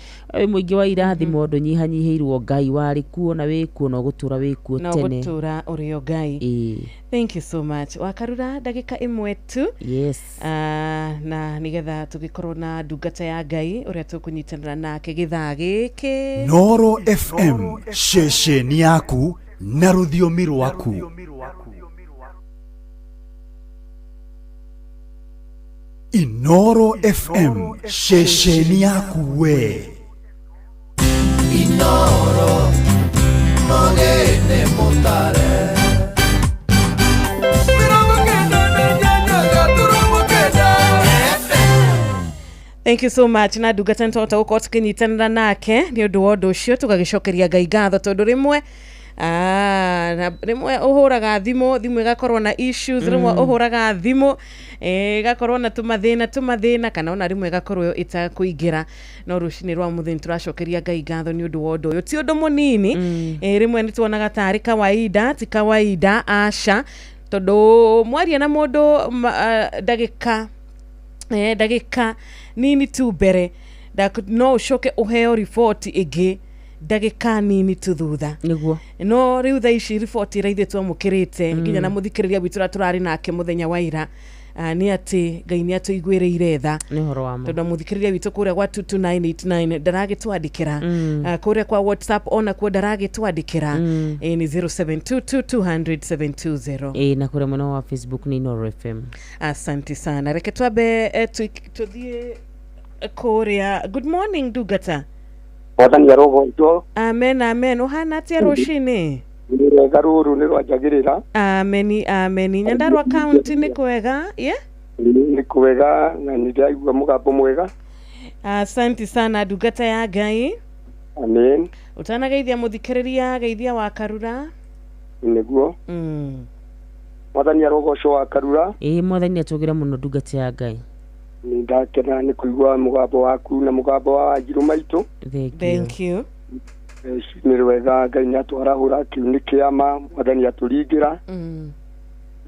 muingi wa irathimo ndu nyihanyihirwo Ngai wari kuo na wikuo no gutura wikuo tene no gutura urio Ngai. Thank you so much. Wakarura ndagika imwe tu. Yes. Na nigetha tugikorwo na ndungata ya Ngai uria tukunyitanira nake githaa giki Noro FM shesheni yaku na ruthiomi rwaku. Inoro FM shesheni yaku we Inoro Mogene Motare Thank you so much na ndungata ntota gukorwo tukinyitanira nake ni undu wa undu ucio tugagicokeria Ngai ngatho tondu rimwe na rimwe uhuraga thimu igakorwo na issues rimwe uhuraga thimu igakorwo na tumathina kana ona rimwe igakorwo itakuingira no rucini rwa muthini turacokeria Ngai ngatho ni undu wa undu uyu ti undu munini rimwe ni tuonaga tari kawaida ti kawaida asha tondu mwaria na mundu ndagika nini tu mbere no ucoke uheo report igi ndagika nini tu thutha niguo no riu tha ici report iraithe twamukirite nginya na muthikiriria witu turari nake muthenya wa ira ni ati Ngai ni atuiguireire tha ni horo wa tondu muthikiriria witu kuria gwa 22989 ndaragitwandikira kuria kwa WhatsApp ona kuo ndaragitwandikira ni 0722200720 na kuria mwena wa Facebook ni Noro FM. Asante sana reke twabe tuthie kuria. Good morning ndungata. Wathani ya roho ito. Amen uhana atia rucini ni garuru ni rwajagirira. Amen Nyandarua county ni kwega ni kwega na ni ndaigua mugambo mwega. Asante sana ndungata ya Ngai. Amen. Utanageithia muthikiriria geithia wa Karura niguo Wathani ya roho cio wa Karura. Mwathani atugira muno ndungata ya Ngai. Ni ndakena ni kuigua mugambo waku na mugambo wa Wanjiru maitu. Thank you. Ni rwega Ngai ni atwarahura kiuni kiama Wathani aturingira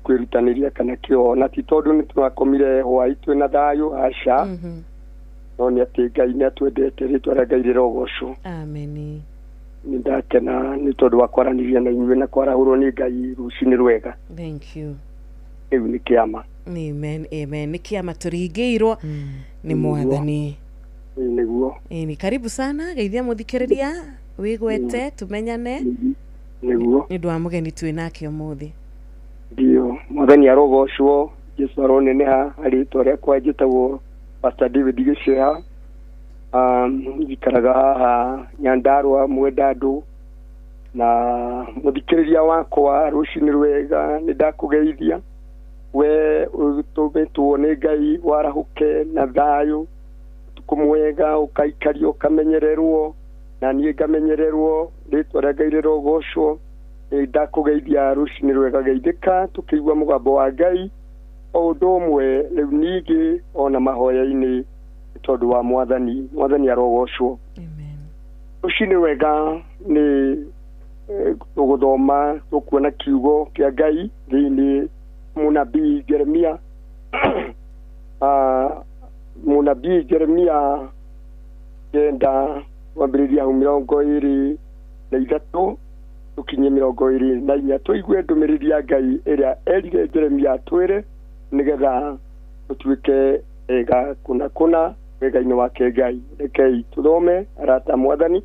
kwirutaniria kana kio na ti tondu ni twakomire hwaitu na thayu asha no ni ati Ngai ni atwendete ritwa ria Ngai rirogoco. Amen. Ni ndakena ni tondu wa kwaraniria na inyuĩ na kwarahurwo ni Ngai rucini rwega. Thank you. Iu ni kiama. Amen ni kiama turingiirwo ni Mwathani niguo. Ni karibu sana geithia muthikiriria wigwete tumenyane niguo ni ndwa mugeni twi nake umuthi. Ndio Mwathani arogocwo Jesu aroneneha aritwa riakwa njitagwo Pastor David Gicea. Njikaraga haha Nyandarua Mwendandu na muthikiriria wakwa rucini rwega ni ndakugeithia we utubetwo ni Ngai warahuke na thayu tukumwega ukaikario ukamenyererwo na niĩ ngamenyererwo ritwa ria Ngai rirogocwo. Ndakugeithia rucini rwega geithĩka tukĩigua mũgambo wa Ngai o ũndũ ũmwe rĩu ningĩ ona mahoya-inĩ tondu wa Mwathani arogocwo. Rucini rwega nĩ tuguthoma tukuona kiugo kia Ngai thĩinĩ munabii Jeremia munabii Jeremia kenda wambĩrĩria hau 23 tukinye 24 tuigue ndumiriri ya Ngai iria erire Jeremia twire nigetha tutuike ega kuna wega-inĩ wake Ngai. Rekei tuthome arata mwathani.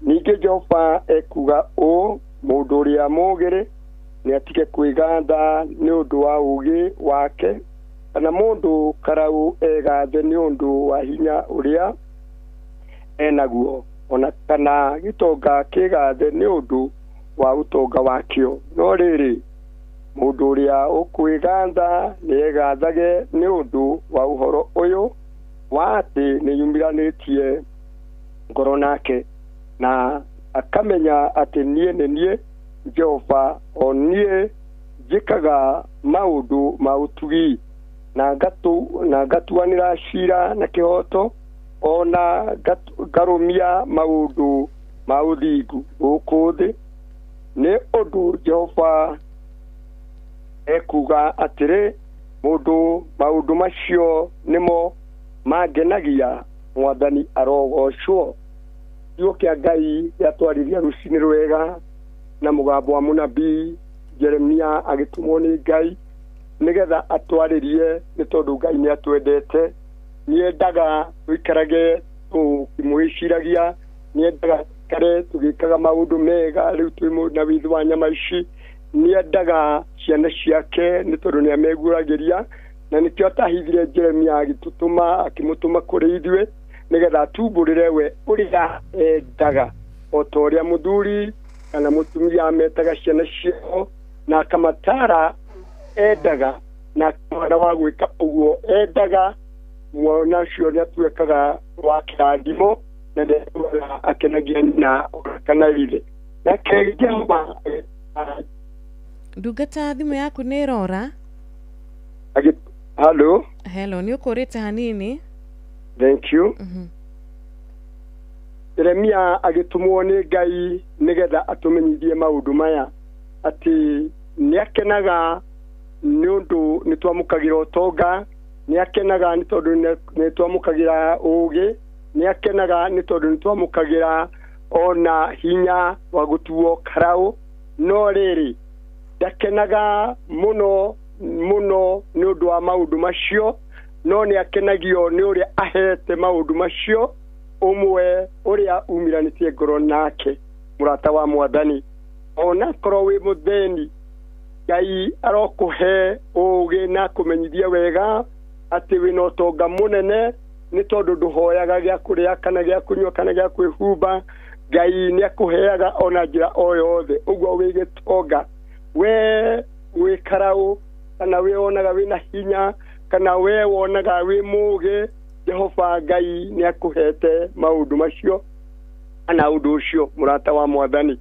Ningĩ Jehova ekuga mũndũ ũrĩa mũũgĩrĩ nĩ atige kwĩgatha nĩ ũndũ wa ũũgĩ wake, kana mũndũ karau egathe nĩ ũndũ wa hinya ũrĩa enaguo, ona kana gĩtonga kĩgathe nĩ ũndũ wa ũtonga wakĩo. No rĩrĩ, mũndũ ũrĩa ũkwĩgatha nĩegathage nĩ ũndũ wa ũhoro ũyũ wa atĩ nĩyumiranĩtie ngoro nake, na akamenya atĩ niĩ nĩ niĩ Jehova, o niĩ njĩkaga maũndũ ma ũtugi na ngatuanĩra cira na kĩhoto, ona ngarũmia maũndũ ma ũthingu gũkũ thĩ. Nĩ ũndũ Jehova ekuga atĩrĩ, maũndũ macio nĩmo mangenagia, Mwathani arogocwo. Kiugo kĩa Ngai gĩatwarithia rũcinĩ rwega na mũgambo wa mũnabii Jeremia agĩtumwo nĩ Ngai nigetha atwarĩrie, nĩ tondũ Ngai nĩ atwendete. Niendaga tũikarage tũkĩmwĩciragia, niendaga kare tũgĩkaga maũndũ mega. Rĩu twĩ na witho wa nyama ici, niendaga ciana ciake nĩ tondũ nĩ ameguũragĩria, na nĩkĩo atahithire Jeremia agĩtũtũma, akĩmũtũma kũrĩ ithuĩ nigetha atumbũrĩre we ũrĩa endaga, o ta ũrĩa mũthuri kana mũtumia ametaga ciana ciao na akamatara endaga, na mwana wa gwĩka ũguo endaga, mwana ũcio nĩ atuĩkaga wa kĩrathimo na nĩatuaga akenagia na kana ithe. Nake Jehova ndungata thimũ yaku nĩ ĩrora. Hello, nĩ ũkũrĩte hanini. Thank you. Jeremia agĩtumwo nĩ Ngai nigetha atũmenyithie maũndũ maya, atĩ nĩ akenaga nĩ ũndũ nĩ twamũkagĩra ũtonga, nĩ akenaga nĩ tondũ nĩ twamũkagĩra ũũgĩ, nĩ akenaga nĩ tondũ nĩ twamũkagĩra ona hinya wa gũtuo karau. No rĩrĩ, ndakenaga mũno nĩ ũndũ wa maũndũ macio, no nĩ akenagio nĩ ũrĩa ahete maũndũ macio ũmwe ũrĩa umiranĩtie ngoro nake. Mũrata wa Mwathani, ona korwo wĩ mũthĩni, Ngai arokũhe ũũgĩ na kũmenyithia wega atĩ wĩna ũtonga mũnene, nĩ tondũ ndũhoyaga gĩa kũrĩa kana gĩa kũnyua kana gĩa kwĩhumba. Ngai nĩ akũheaga ona njĩra o yothe. Ũguo wĩ gĩtonga, we wĩ karau, kana we wonaga wĩna hinya, kana we wonaga wĩ mũũgĩ, Jehova Ngai nĩ akũhete maũndũ macio kana ũndũ ũcio. Mũrata wa Mwathani,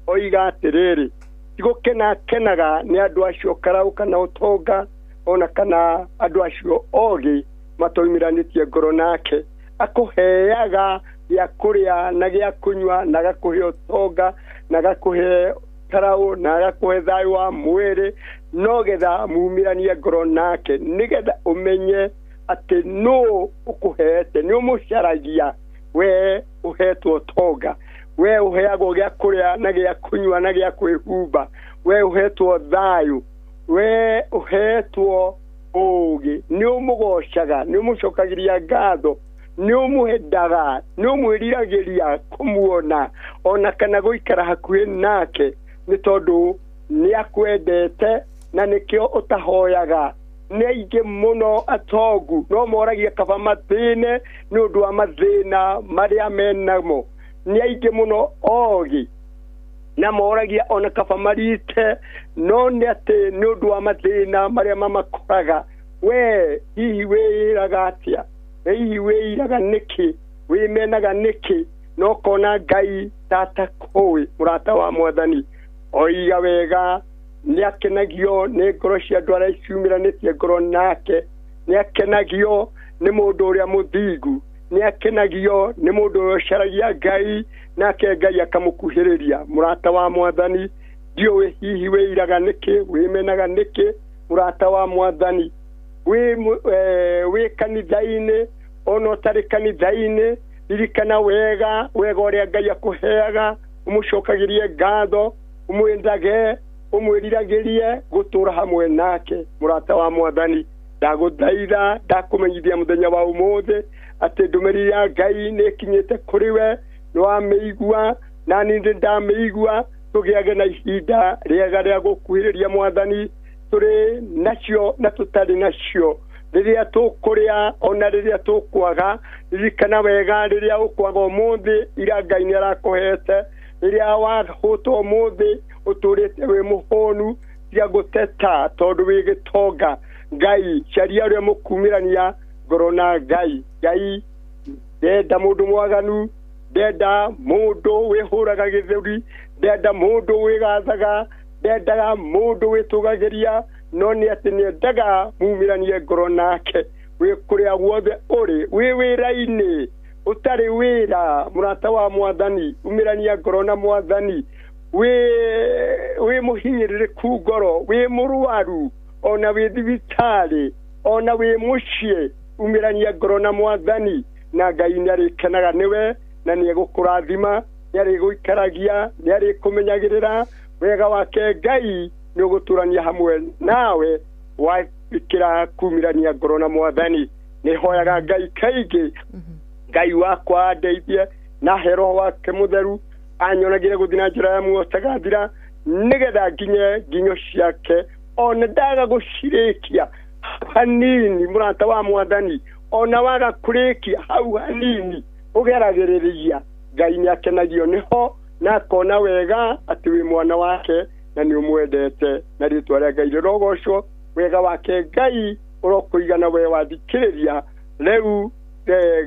oiga atĩrĩrĩ, tigũkenaga nĩ andũ acio karau kana ũtonga, ona kana andũ acio ogĩ matoimiranĩtie ngoro nake. Akũheaga gĩa kũrĩa na gĩa kũnyua, na agakũhe ũtonga, na agakũhe karau, na agakũhe thayũ wa mwĩrĩ, no getha mumiranie ngoro nake, nigetha ũmenye atĩ no ũkũhete, nĩ ũmũcaragia. We ũhetwo ũtonga, we ũheagwo gĩa kũrĩa na gĩa kũnyua na gĩa kwĩhumba, we ũhetwo thayũ, we ũhetwo ũũgĩ, nĩ ũmũgocaga, nĩ ũmũcokagĩria ngatho, nĩ ũmũhendaga, nĩ ũmwĩriragĩria kũmuona ona kana gũikara hakuhĩ nake, nĩ tondũ nĩ akwendete na nĩkĩo ũtahoyaga. Nĩ aingĩ mũno atongu no moragia kaba mathĩne nĩ ũndũ wa mathĩna marĩa menamo. Nĩ aingĩ mũno ogĩ na moragia ona kaba marite, no nĩ atĩ nĩ ũndũ wa mathĩna marĩa mamakoraga. We hihi wĩraga atĩa? Hihi wĩiraga nĩkĩ? Wĩmenaga nĩkĩ? No kona Ngai tata kũĩ. Mũrata wa Mwathani, oiga wega, nĩ akenagio nĩ ngoro cia andũ arĩa ciumiranĩtie ngoro nake. Nĩ akenagio nĩ mũndũ ũrĩa mũthingu, nĩ akenagio nĩ mũndũ ũrĩa ũcaragia Ngai, nake Ngai akamũkuhĩrĩria. Mũrata wa Mwathani, ndiũĩ hihi wĩiraga nĩkĩ, wĩmenaga nĩkĩ? Mũrata wa Mwathani, wĩ kanitha-inĩ, ona ũtarĩ kanitha-inĩ, ririkana wega ũrĩa Ngai akũheaga, ũmũcokagirie ngatho, ũmwendage, ũmwĩriragĩrie gũtũra hamwe nake. Mũrata wa Mwathani, ndagũthaitha ndakũmenyithia mũthenya wa ũmũthĩ atĩ ndũmĩrĩri ya Ngai nĩ ĩkinyĩte kũrĩ we, nĩwamĩigua na niĩ ndamĩigua. Tũgĩage na ihinda rĩega rĩa gũkuhĩrĩria Mwathani, tũrĩ nacio na tũtarĩ nacio. Rĩrĩa tũkũrĩa ona rĩrĩa tũkwaga, ririkana wega rĩrĩa ũkwaga ũmũthĩ ira Ngai nĩ arakũhete. Rĩrĩa wahũtwo ũmũthĩ ũtũrĩte wĩ mũhũnu, tiga gũteta tondũ wĩ gĩtonga. Ngai caria ũrĩa mũkumĩrania ngoro na Ngai. Ngai ndenda mũndũ mwaganu, ndenda mũndũ wĩhũraga gĩthũri, ndenda mũndũ wĩgathaga, ndendaga mũndũ wĩtũgagĩria, no nĩ atĩ nĩendaga mumĩranie ngoro nake. Wĩ kũrĩa guothe ũrĩ, wĩ wĩra-inĩ, ũtarĩ wĩra, mũrata wa Mwathani, umĩrania ngoro na Mwathani. Wĩ mũhinyĩrĩrĩku ngoro, wĩ mũrwaru, ona wĩ thibitarĩ, ona wĩ mũciĩ, umĩrania ngoro na Mwathani, na Ngai nĩarĩkenaga nĩwe na nĩegũkũrathima, nĩarĩgũikaragia, nĩarĩkũmenyagĩrĩra. Wega wake Ngai nĩũgũtũrania hamwe nawe wikira kumĩrania ngoro na Mwathani. Nĩhoyaga Ngai kaingĩ, Ngai wakwa ndeithie na Roho wake mũtheru anyonagire gũthiĩ na njĩra ya muoyo tagathira, nĩgetha nginye nginyo ciake, ona ndaga gũcirĩkia hanini. Mũrata wa Mwathani, ona waga kũrĩkia hau hanini ũgeragĩrĩria, Ngai nĩakenagio nĩho na akona wega atĩ wĩ mwana wake na nĩ ũmwendete. Na rĩtwa rĩa Ngai rĩrogocwo. Wega wake Ngai ũrokũigana we wathikĩrĩria. Rĩu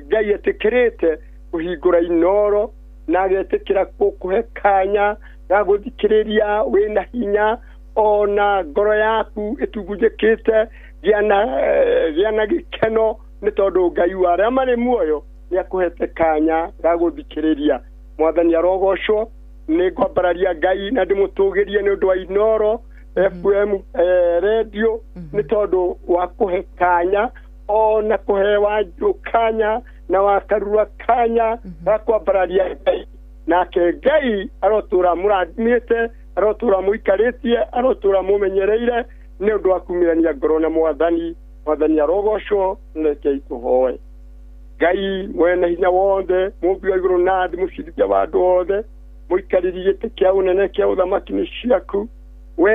Ngai etĩkĩrĩte kũhingũra inoro na agetĩkĩra gũkũhe kanya ga gũthikĩrĩria wĩna hinya, ona ngoro yaku ĩtungũnjĩkĩte. Gĩa na gĩkeno nĩ tondũ Ngai wa arĩa marĩ muoyo nĩakũhete kanya ga gũthikĩrĩria. Mwathani arogocwo. Nĩ ngwambararia Ngai na ndĩmũtũgĩrie nĩ ũndũ wa inoro FM radio, nĩ tondũ wa kũhe kanya, ona kũhe Wanjũ kanya na Wakarura kanya ga kwambararia Ngai. Nake Ngai arotũra mũrathimĩte, arotũra mũikarĩtie, arotũra mũmenyereire nĩ ũndũ wa kumĩrania ngoro na Mwathani. Mwathani arogocwo. Rekei tũhoe. Ngai mwene hinya wothe, mũmbi wa igũrũ na thĩ, mũcirithia wa andũ othe, mũikarĩri gĩtĩ kĩa ũnene kĩa ũthamaki-inĩ ciaku, we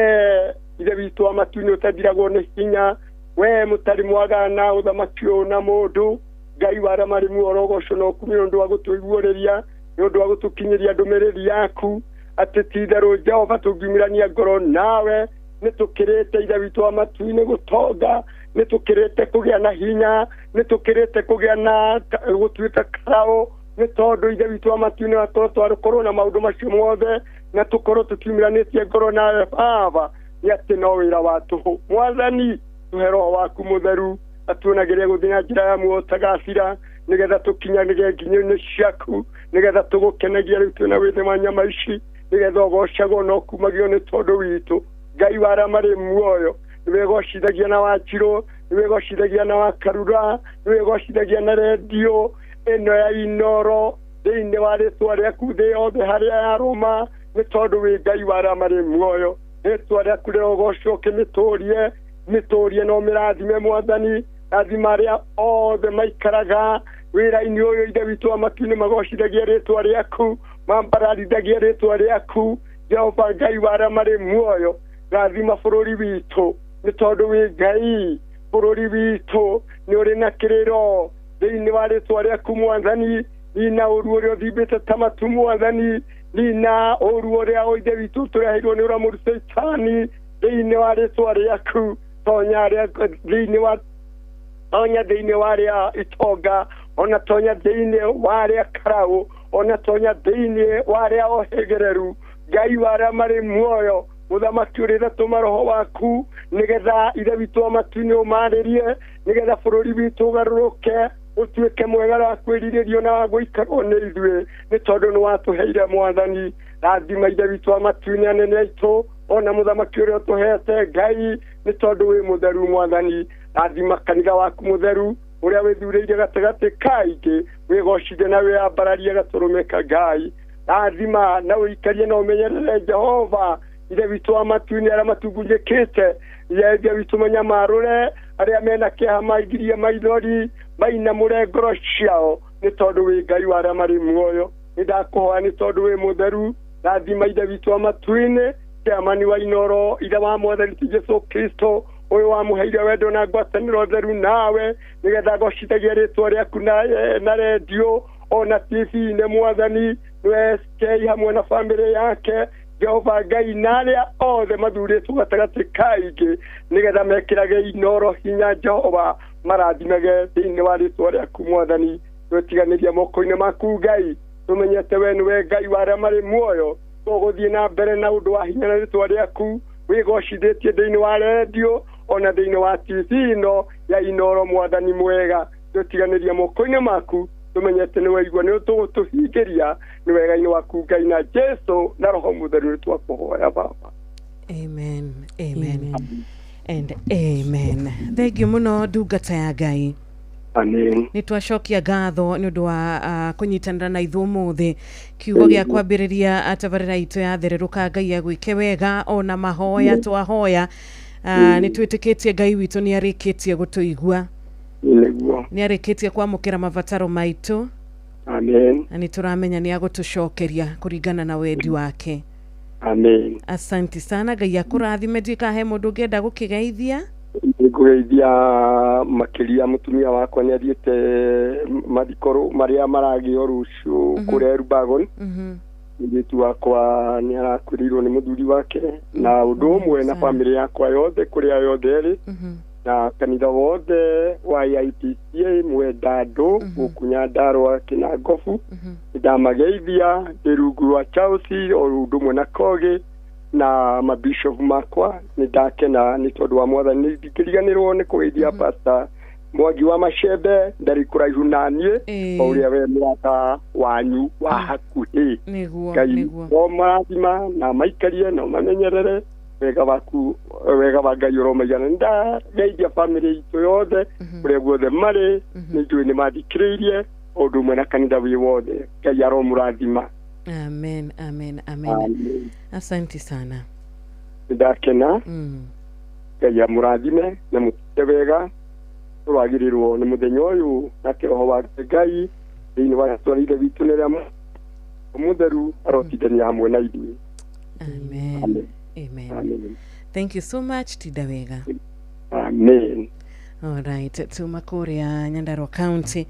ithe witũ wa matu-inĩ ũtathiragwo nĩ hinya, we mũtarĩ mwagana na ũthamaki ũyũ na mũndũ. Ngai wa arĩa marĩ muoyo ũrogocwo na ũkumio nĩ ũndũ wa gũtũiguũrĩria, nĩ ũndũ wa gũtũkinyĩria ndũmĩrĩri yaku atĩ ti-itherũ Jehova tũngiumĩrania ngoro nawe. Nĩtũkĩrĩte ithe witũ wa matu-inĩ gũtonga, nĩtũkĩrĩte kũgĩa na hinya, nĩtũkĩrĩte kũgĩa na gũtuĩka karaũ, nĩ tondũ ithe witũ wa matu-inĩ twakorwo na maũndũ macio mothe na tũkorwo tũkiumĩranĩtie ngoro nawe Baba, nĩ atĩ no wĩra wa tũhũ. Mwathani, tũhe Roho waku mũtheru atuonagĩrĩre gũthiĩ na njĩra ya muoyo tagacĩra, nĩgetha tũkinyanĩre nginyo-inĩ ciaku, nĩgetha tũgũkenagia rĩu twĩna wĩthema nyama ici, nĩgetha ũgocagwo na ũkumagio nĩ tondũ witũ. Ngai wa arĩa marĩ muoyo, nĩwĩgocithagia na Wanjirũ, nĩwĩgocithagia na Wakarura, nĩwĩgocithagia na redio ĩno ya inoro thĩinĩ wa rĩtwa rĩaku thĩ yothe harĩa yarũma, nĩ tondũ wĩ Ngai wa arĩa marĩ muoyo. Rĩtwa rĩaku rĩrogocwo ũkĩmĩtũrie na ũmĩrathime Mwathani. Rathima arĩa othe maikaraga wĩra-inĩ ũyũ ithe witũ wa matu-inĩ, magocithagia rĩtwa rĩaku, mambaralithagia rĩtwa rĩaku. Jehova Ngai wa arĩa marĩ muoyo, rathima bũrũri witũ, nĩ tondũ wĩ Ngai. Bũrũri witũ nĩ ũrĩ na kĩrĩro thĩinĩ wa rĩtwa rĩaku Mwathani. Nina ũru ũrĩa ũthimbĩte ta matu Mwathani, nina ũru ũrĩa ithe witũ tũreheirwo nĩ ũramũru Saitani thĩinĩ wa rĩtwa rĩaku. Tonya thĩinĩ wa rĩa itonga, ona tonya thĩinĩ wa rĩa karaũ, ona tonya thĩinĩ wa rĩa ohĩgereru. Ngai wa arĩa marĩ muoyo, mũthamaki ũrĩ tũma Roho waku, nĩgetha ithe witũ wa matu-inĩ ũmarĩrie, nĩgetha bũrũri witũ ũgarũrũke ũtuĩke mwega wa kwĩrirĩrio na wa gũikarwo nĩ ithuĩ, nĩ tondũ nĩ watũheire Mwathani. Rathima ithe witũ wa matu-inĩ anene aitũ, ona mũthamaki ũrĩa ũtũhete Ngai, nĩ tondũ wĩ mũtheru Mwathani. Rathima kanitha waku mũtheru, uria withuriire gatagati kaingi wigocire na wiambararie gaturumika Ngai rathima na uikarie na umenyerere Jehova ire witu amatu-ini aria matungurikite ire witu manyamarure aria mena kiha maigirie maithori mainamure ngoro ciao ni tondu wi Ngai wa aria mari muoyo ndakuhoya ni tondu wi mutheru rathima ire witu amatu-ini kiamani wa inoro ire wa mwathani Jesu Kristo uyu wamuheire wendo na ngwataniro theru nawe nigetha gocithagia ritwa riaku na redio ona TV-inĩ mwathani niwe hamwe na family yake Jehova Ngai na aria othe mathuritwo gatagati kaingĩ nigetha mekĩrage inoro hinya Jehova marathimage thĩinĩ wa ritwa riaku mwathani twetiganĩria moko-inĩ maku Ngai tumenyete we niwe Ngai wa aria marĩ muoyo tũgũthiĩ na mbere na ũndũ wa hinya na ritwa riaku wigocithĩtie thĩinĩ wa redio ona thĩinĩ wa TV ino ya inoro mwathani mwega twetiganĩria moko-inĩ maku tumenyete nĩ waigua nĩ tũgũtũhingĩria nĩ wega-inĩ waku Ngai na Jesu na roho mũtheru twakuhoya baba. Amen, amen, and amen. Thengiũ mũno ndungata ya Ngai. Amen. Nĩ twacokia ngatho nĩ ũndũ wa kũnyitanĩra na ithuĩ ũmũthĩ kiugo gĩa kwambĩrĩria tabarĩra itũ ya thererũka Ngai agwĩke wega ona mahoya twahoya nĩ twĩtĩkĩtie Ngai witũ nĩ arĩkĩtie gũtũigua nĩ arĩkĩtie kwamũkĩra mabataro maitũ. Amen. Na nĩ tũramenya nĩ agũtũcokeria kũringana na wendi wake. Amen. Asante sana Ngai akũrathime ndikahe mũndũ ũngĩenda gũkĩgeithia. Ngũgeithia makĩria mũtumia wakwa nĩ athiĩte mathikoro marĩa maragĩo rũciũ kũrĩa Rubagon. Mũirĩtu wakwa nĩ arakuĩrĩirwo nĩ mũthuri wake na ũndũ ũmwe na family yakwa yothe kũrĩa yothe ĩrĩ na kanitha wothe wa IPCA mwenda andũ gũkũ Nyandarua Kinangofu ndamageithia ndĩrungu rwa Chelsea o ũndũ ũmwe na Kogi na mabishop makwa nĩ ndakena nĩ tondũ wa mwathani nĩ ndikĩriganĩrwo nĩ kũgeithia pastor Mwangi wa Mashembe ndarĩ kũraihu na niĩ o ũrĩa we mwaka wanyu wa hakuhĩ Ngai o marathima na maikarie na mamenyerere wega waku wega wa Ngai ũromaigana ndageithia family itũ yothe ũrĩa guothe marĩ nĩ njũĩ nĩ mathikĩrĩirie o ũndũ ũmwe na kanitha wĩ wothe Ngai aromũrathima. Amen, amen, amen. Asante sana. Ndakena Ngai amũrathime na mũtite wega tũragĩrĩrwo nĩ mũthenya ũyũ na kĩroho wa Ngai thĩinĩ wa twarĩire witũ nĩ rĩa mũtheru arotithania hamwe na ithuĩ. Amen. Amen. Amen. Thank you so much Tidawega. Amen. All right, tuma kũrĩa Nyandarua County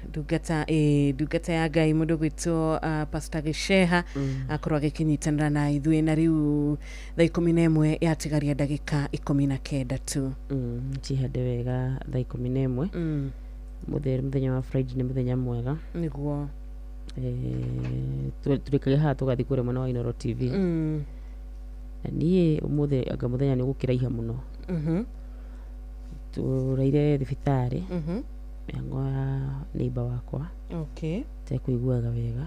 ndungata ya Ngai mũndũ gwitũ Pastor Gĩceha akorwo agĩkĩnyitanĩra na ithuĩ na rĩu thaa 11 yatigaria ndagĩka 19 tu. Tihande wega thaa 11 mũthenya wa Friday nĩ mũthenya mwega nĩguo tũrĩkagia haha tũgathiĩ kũrĩa mwena wa Inoro TV niĩ ũmũthĩ anga mũthenya nĩ ũgũkĩraiha mũno tũraire thibitarĩ mĩhango ya neighbor wakwa tekũiguaga wega.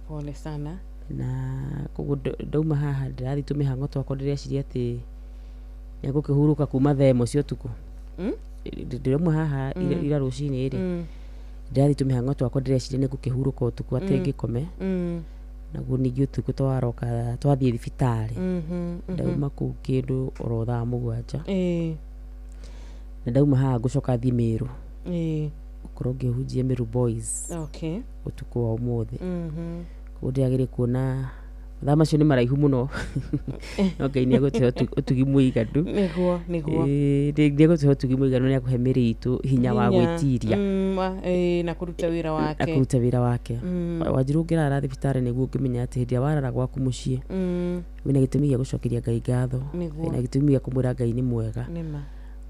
Pole sana. Na koguo ndauma haha ndĩrathiĩ tũmĩhango twakwa ndĩreciria atĩ nĩ agũkĩhurũka kuma thaa ĩmwe cia ũtukũ ndĩrauma haha ira rũcinĩ rĩ ndĩrathiĩ tũmĩhango twakwa ndĩreciria nĩ ngũkĩhurũka ũtukũ atĩ ngĩkome naguo ningĩ ũtukũ twaroka twathiĩ thibitarĩ ndauma kũu kĩndũ oro thaa 7 na ndauma haha ngũcoka thiĩ Meru ũkorwo ngĩhunjia Meru Boys ũtukũ wa ũmũthĩ koguo ndĩragĩrĩire kuona mathaa macio nĩ maraihu mũno no Ngai nĩ agũtũhe ũtugi mũiganu nĩ agũtũhe ũtugi mũiganu nĩ akũhe mĩĩrĩ itũ hinya wa gwĩtiria na kũruta wĩra wake Wanjirũ ũngĩrara thibitarĩ nĩguo ũngĩmenya atĩ hĩndĩ ĩrĩa warara gwaku mũciĩ wĩna gĩtũmi gĩa gũcokeria Ngai ngatho wĩna gĩtũmi gĩa kũmwĩra Ngai nĩ mwega.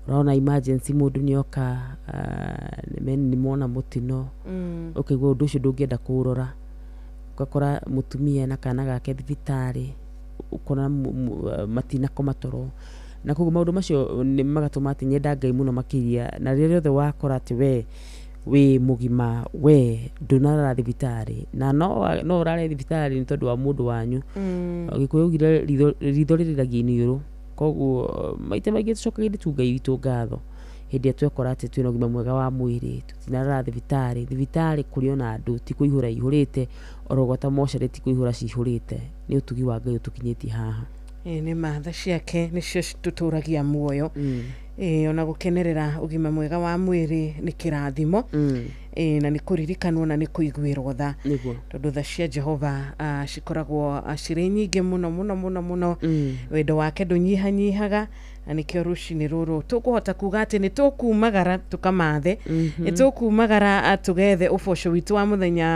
Ũrona emergency mũndũ nĩoka nĩ mona mũtino ũkaigua ũndũ ũcio ndũngĩenda kũũrora ũgakora mũtumia na kana gake thibitarĩ ũkona matinakoma toro na koguo maũndũ macio nĩ magatũma atĩ nyenda Ngai mũno makĩria na rĩrĩa rĩothe wakora atĩ we wĩ mũgima we ndũnarara thibitarĩ na no ũrare thibitarĩ nĩ tondũ wa mũndũ wanyu Gĩkũyũ augire ritho rĩrĩragia iniũrũ koguo maita maingĩ tũcokagĩria tu Ngai witũ ngatho hindi twekora ati twina ugima mwega wa mwiri tutinarara thibitari kuriona andu ti kuihura ihurite orogota moshare ti kuihura cihurite ni utugi wa Ngai utukinyitie haha ni matha ciake nicio tuturagia muoyo ona gukenerera ugima mwega wa mwiri ni kirathimo na ni kuririkanwo na ni kuiguirwo tha tondu tha cia Jehova cikoragwo cirĩ nyingĩ mũno wendo wake ndũnyihanyihaga na nikio rucini ruru tukuhota kuga ati ni tukumagara tukamathe ni tukumagara tugethe uboco witu wa muthenya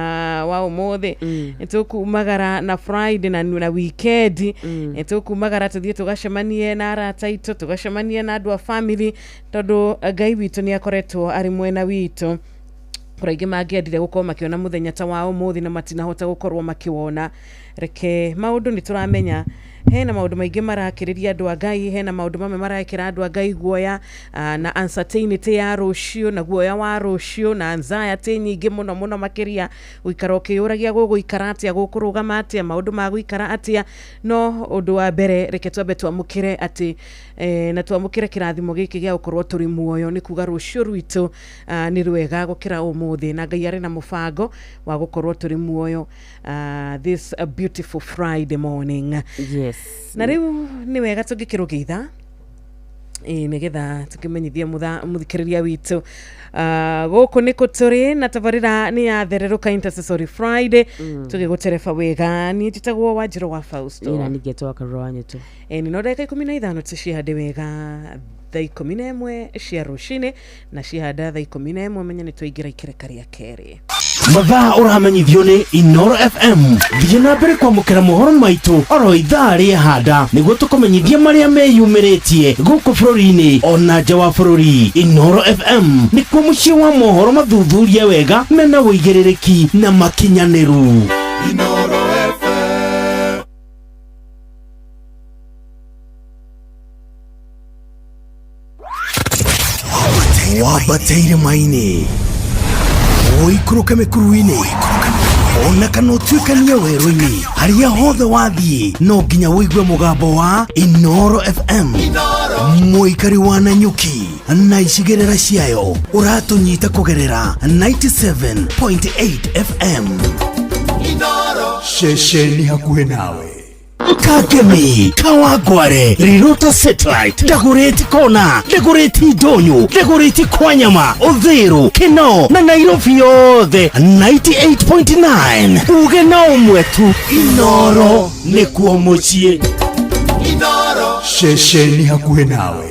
wa umuthi ni tukumagara na Friday na weekend ni tukumagara tuthie tugacemanie na arata itu tugacemanie na andu a family tondu Ngai witu ni akoretwo ari mwena witu kuraige mangiendire gukorwo makiona muthenya ta wa umuthi na matinahota gukorwo makiwona reke maundu ni turamenya hena maundu maingi marakiriria andu a Ngai hena maundu mamwe marakira andu a Ngai guoya na uncertainty ya rucio na guoya wa rucio na anxiety nyingi muno makiria guikara ukiyuragia guguikara atia gukurugama atia maundu ma guikara atia no undu wa mbere reke twambe twamukire ati na twamukire kirathimo giki gia gukorwo turi muoyo ni kuga rucio rwitu ni rwega gukira umuthi na Ngai ari na mubango wa gukorwo turi muoyo this a beautiful Friday morning. Yes. Na riu ni wega tungikirugitha nigetha tukimenyithia muthikiriria witu guku niko turi na tabarira ni yathereruka Intercessory Friday tugigutereba wega ni titagwo Wanjiru wa Fausto ina nigetwa akaroanyetu ni no ndeka 15 tucihande wega thaa 11 cia rucini na cihanda thaa 11 menya ni twaingira ikereka ria keri mathaa uramenyithio ni Inoro FM thiĩ na mbere kwamũkĩra mohoro maitũ oro ithaa rĩa handa nĩguo tũkũmenyithia marĩa meyumĩrĩtie gũkũ bũrũri-inĩ ona nja wa bũrũri. Inoro FM nĩkuo mũciĩ wa mohoro mathuthurie wega mena wũigĩrĩrĩki na makinyanĩru. Inoro FM wabateire maini oikuruka mikuruini ona kana utuikania werũ-inĩ harĩa hothe wathiĩ no nginya wĩigue mũgambo wa Inoro FM mũikari wa Nanyuki na icigĩrĩra ciayo ũratũnyita kũgerera 97.8 FM Inoro ceceni hakuhĩ nawe Kagemi, Kawagware, Rirota Satellite, Dagoretti Kona, Dagoretti Donyo, Dagoretti Kwanyama, Odhero, Keno, na Nairobi yothe 98.9 uge na umwetu Inoro nikuo mũciĩ Inoro ceceni hakuhĩ nawe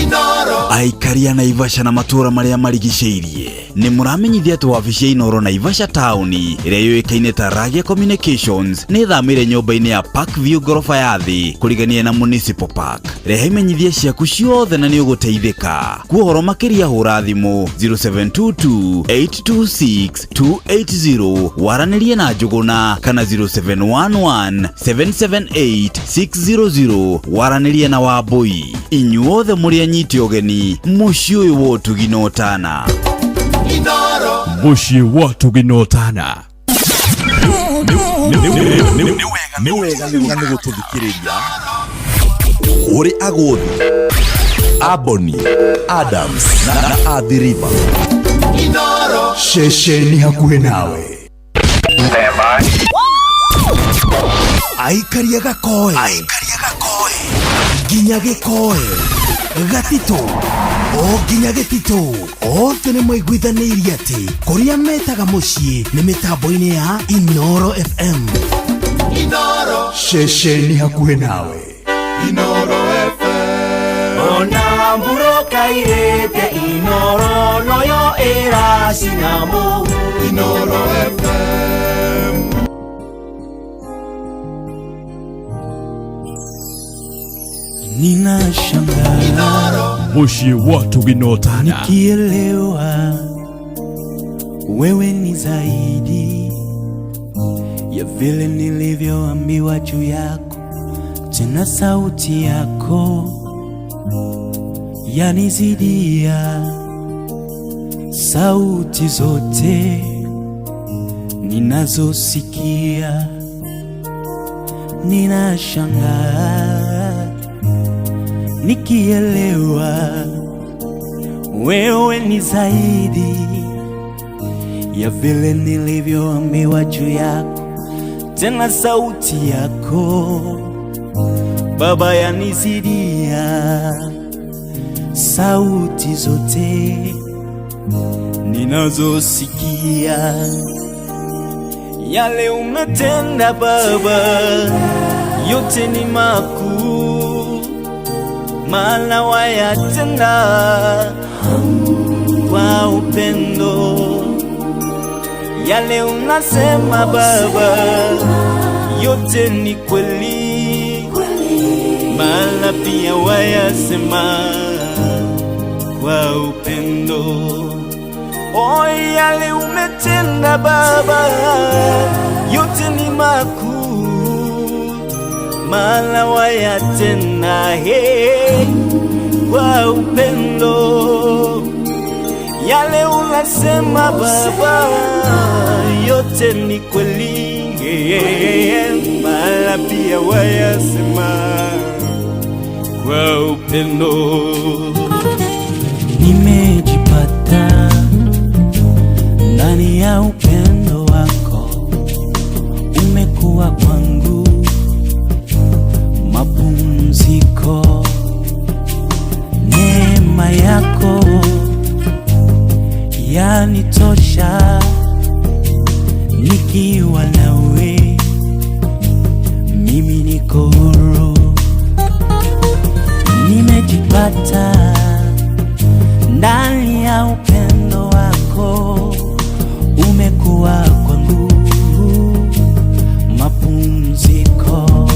Inoro Aikaria Naivasha na matura maria marigicĩirie ni muramenyithia tu wabici ya Inoro Naivasha town iria yoikaine ta Ragia Communications ni thamire nyumba-ini ya Park View gorofa ya thi kurigania na Municipal Park. Reha imenyithia ciaku ciothe na ni uguteithika. Kuhoro makiria hura thimu 0722826280 waranirie na Njuguna kana 0711778600 waranirie na Wambui. Inyuothe muri anyiti ogeni muciĩ ũyũ wa ũtugi na ũtana. Inoro muciĩ wa ũtugi na ũtana nĩ wega nĩ gũtũthikĩrĩria ũrĩ Agũthi, Aboni, Adams na Athiriva. Inoro ceceni hakuhĩ nawe aikaria Gakoe nginya Gĩkoe Gatito o nginya Gĩtitũ othe nĩ maiguithanĩirie atĩ kũrĩa metaga mũciĩ nĩ mĩtambo-inĩ ya Inoro FM Inoro ceceni hakuhĩ nawe Inoro FM ona mbura kairĩte Inoro noyo ĩracina mũhu Inoro FM ninashangaa muciĩ wa ũtugi na ũtana nikielewa wewe ni zaidi ya vile nilivyoambiwa juu yako, tena sauti yako yanizidia sauti zote ninazosikia. Ninashangaa nikielewa wewe ni zaidi ya vile nilivyoambiwa juu yako, tena sauti yako Baba yanizidia sauti zote ninazosikia. Yale umetenda Baba yote ni makuu, maana wayatenda kwa upendo. Yale unasema Baba yote ni kweli, maana pia wayasema kwa upendo. Oh, yale umetenda Baba yote ni makuu, maana wayatenda kwa upendo. Yale unasema Baba yote ni kweli, maana pia wayasema kwa upendo. Nimejipata ndani ya upendo wako, umekuwa kwangu mapumziko. Neema yako yanitosha, nikiwa nawe mimi niko huru. Nimejipata ndani ya upendo wako, umekuwa kwangu mapumziko.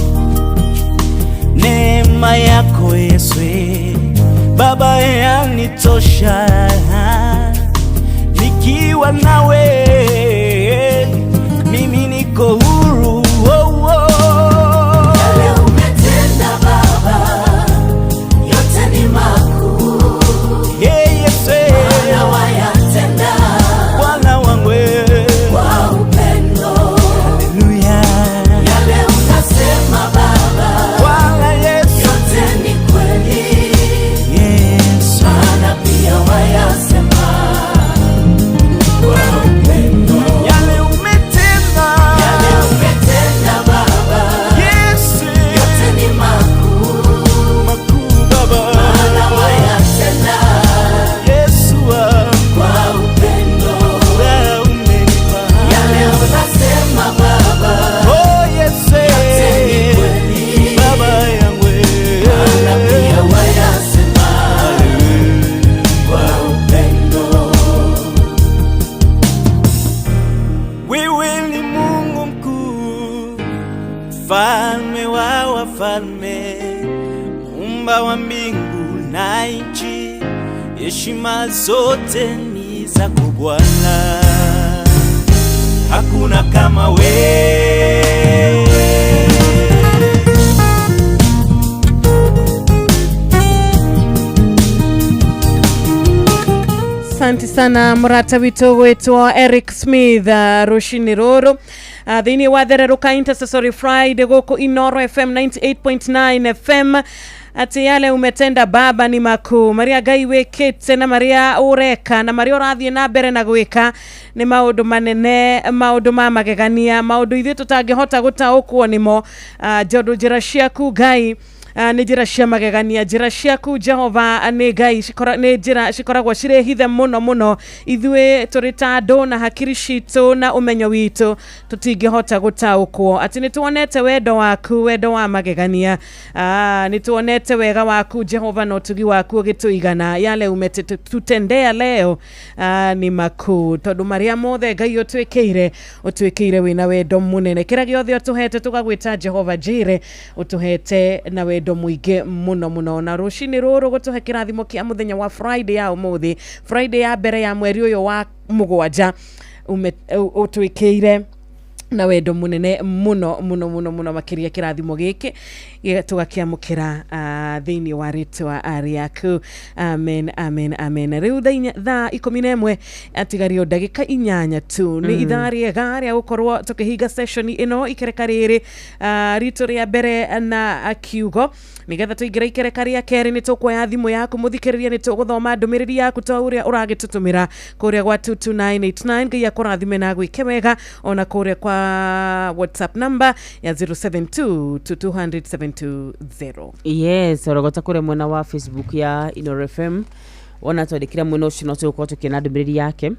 Neema yako Yesu Baba yanitosha, nikiwa nawe mimi niko huru. Yale umetenda Baba yote ni makuu, Yesu maana wayatenda Bwana wangu kwa upendo. Haleluya. Yale unasema Baba Bwana Yesu yote ni kweli, Yesu, maana pia wayasema kwa upendo. yale umetenda Baba Yesu yote ni makuu, Baba, maana wayatenda Yesu kwa upendo. Yale unasema Baba oh Yesu yote ni kweli, Baba yangu, maana pia wayasema kwa upendo. wewe ni Mungu mkuu, mfalme wa wafalme, muumba wa mbingu na nchi. Heshima zote ni zako Bwana, hakuna kama wewe. Asante sana murata wito wetwa Eric Smith rushini roro thini wa thereruka Intercessory Friday goko Inoro FM 98.9 FM. Ati yale umetenda Baba ni makuu. Maria Gai wekete na Maria ureka na Maria urathie na mbere na gwika ni maundu manene, maundu ma magegania, maundu ithuĩ tutangĩhota gũtaũkwo nimo. Jondu njĩra ciaku Ngai nĩ njĩra cia magegania. Njĩra ciaku Jehova nĩ Ngai nĩ njĩra cikoragwo cirĩ hithe mũno mũno. Ithuĩ tũrĩ ta andũ na hakiri citũ na ũmenyo witũ tũtingĩhota gũtaũkwo. Atĩ nĩ tuonete wendo waku, wendo wa magegania. Nĩ tuonete wega waku Jehova na ũtugi waku ũgĩtũigana. Yale umetutendea leo ni makuu. Tondũ marĩa mothe Ngai ũtwĩkĩire wĩna wendo mũnene. Kĩrĩa gĩothe ũtũhete tũgagwĩta Jehova Jireh, ũtũhete na wendo mũingĩ mũno mũno. Na rũcinĩ rũrũ gũtũhe kĩrathimo kĩa mũthenya wa Friday ya ũmũthĩ, Friday ya mbere ya mweri ũyũ wa mũgwanja, ũtwĩkĩire na wendo munene muno muno muno muno makiria kirathimo giki tugakiamukira thiini wa ritwa ariaku. Amen, amen, amen. Riu thaa 11 atigario ndagika 8 tu ni ithaa riega ria gukorwo tukihinga session ino ikereka riri rito ria mbere na kiugo nigetha tuingira ikereka ria keri ni tukwoya thimu yaku muthikiriria ni tuguthoma ndumiriri yaku ta uria uragitutumira kuria gwa 22989 ngai akurathime na gwike wega ona kuria kwa WhatsApp number ya 0722200720. Yes, orogota kure mwena wa Facebook ya Inoro FM ona twandikira mwena ucio no tuko tukina ndumiriri yake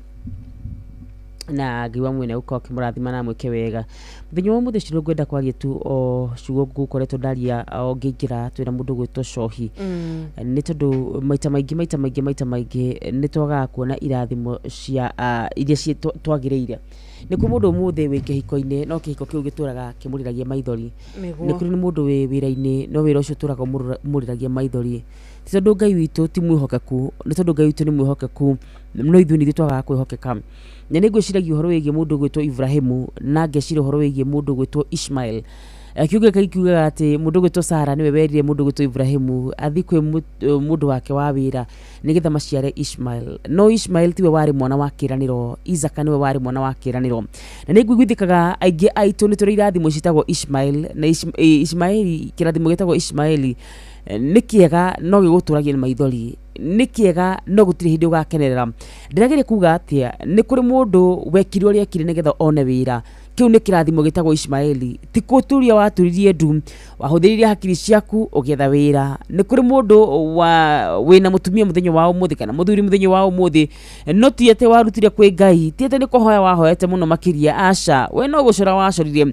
na ngiwa mwene uko kimurathima na mwike wega. Muthenya wa muthe ciro gwenda kwaria tu o ciugo gukoretwo ndaria o ngingira twina mundu gwitwo Cohi ni tondu maita maingi ni twaga kuona irathimo cia iria ci twagireire ni ku mundu muthe wi kihiko-ini no kihiko kiu gituraga kimuriragia maithori ni kuri ni mundu wi wira-ini no wira ucio turaga muriragia maithori ti tondu Ngai witu ti mwihokeku ni tondu Ngai witu ni mwihokeku no ithu ni twaga kwihokeka na nĩ ngwĩciragia ũhoro wĩgiĩ mũndũ gwĩtwo Ibrahimu na ngeciria ũhoro wĩgiĩ mũndũ gwĩtwo Ishmael. Kiugo kiugaga atĩ mũndũ gwĩtwo Sara nĩwe werire mũndũ gwĩtwo Ibrahimu athi kwĩ mũndũ wake wa wĩra nĩgetha maciare Ishmael. No Ishmael tiwe warĩ mwana wa kĩranĩro, Isaka nĩwe warĩ mwana wa kĩranĩro. Na nĩ ngwĩguthĩkaga aingĩ aitũ nĩ tũrĩ irathimo ciĩtagwo Ishmael na Ishmaeli, kĩrathimo gĩtagwo Ishmaeli nĩ kĩega no gĩgũtũragia na maithori, nĩ kĩega no gũtirĩ hĩndĩ ũgakenerera. Ndĩrageria kuga atĩa nĩ kũrĩ mũndũ wekire ũrĩa ekire nĩgetha one wĩra. Kiu nĩ kĩrathimo gĩtagwo Ishmaeli. Ti kũturia waturirie ndu wahũthĩrire hakiri ciaku ũgetha wĩra. Nĩ kũrĩ mũndũ wĩna mũtumia mũthenya wa ũmũthĩ kana mũthuri mũthenya wa ũmũthĩ no ti atĩ warutire kwĩ Ngai, ti atĩ nĩ kũhoya wahoete mũno makĩria, aca we no gũcora wacorire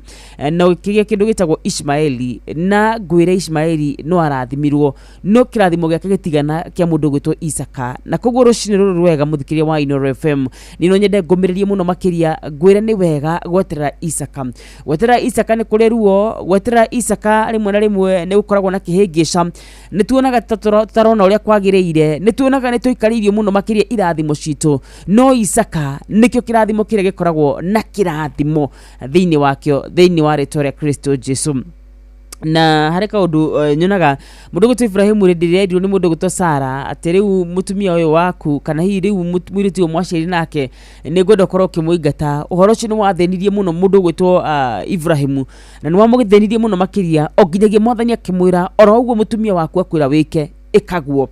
na ũkĩgĩa kĩndũ gĩtagwo Ishmaeli. Na ngwĩre Ishmaeli no arathimirwo no kĩrathimo gĩake gĩtigana kĩa mũndũ gwĩtwo Isaka. Na koguo rũcinĩ rũrũ rwega mũthikĩria wa Inoro FM ni no nyende ngũmĩrĩrie mũno makĩria ngwĩre nĩ wega gweterera Isaka. Gweterera Isaka nĩ kũrĩ ruo, gweterera Isaka rĩmwe na rĩmwe nĩ gũkoragwo na kĩhĩngĩca. Nĩ tuonaga tarona ũrĩa kwagĩrĩire, nĩ tuonaga nĩ tũikarĩirio mũno makĩria irathimo citũ, no Isaka nĩkĩo kĩrathimo kĩrĩa gĩkoragwo na kĩrathimo thĩinĩ wakĩo, thĩinĩ wa rĩtwa rĩa Kristo Jesu. Na harĩ kaũndũ nyonaga mũndũ gwĩtwo Ibrahimu rĩrĩa nĩ mũndũ gwĩtwo Sara atĩ rĩu mũtumia ũyũ waku kana hihi rĩu mũirĩtu ũyũ mwaciari nake nĩ ngwenda ũkorwo ũkĩmũingata. Ũhoro ũcio nĩ wathĩnirie mũno mũndũ gwĩtwo Ibrahimu na nĩ wamũthĩnirie mũno makĩria o nginyagia Mwathani akĩmwĩra oro ũguo mũtumia waku akwĩra wĩke ĩkaguo.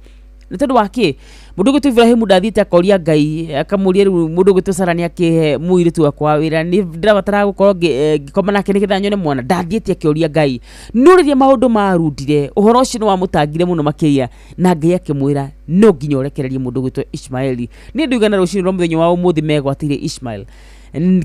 Nĩ tondũ wa kĩ mũndũ gwĩtwo Ibrahimu ndathiĩte akoria Ngai akamũria rĩu mũndũ gwĩtwo Sara nĩ akĩhe mũirĩtu wakwa wĩra nĩ ndĩrabatara gũkorwo ngĩkoma nake nĩgetha nyone mwana. Ndathiĩte akĩoria Ngai no rĩrĩa maũndũ marutire ũhoro ũcio nĩ wamũtangire mũno makĩria na Ngai akĩmwĩra no nginya ũrekererie mũndũ gwĩtwo Ishmaeli. Niĩ ndugana rũcinĩ rwa mũthenya wa ũmũthĩ megwatĩire Ishmael.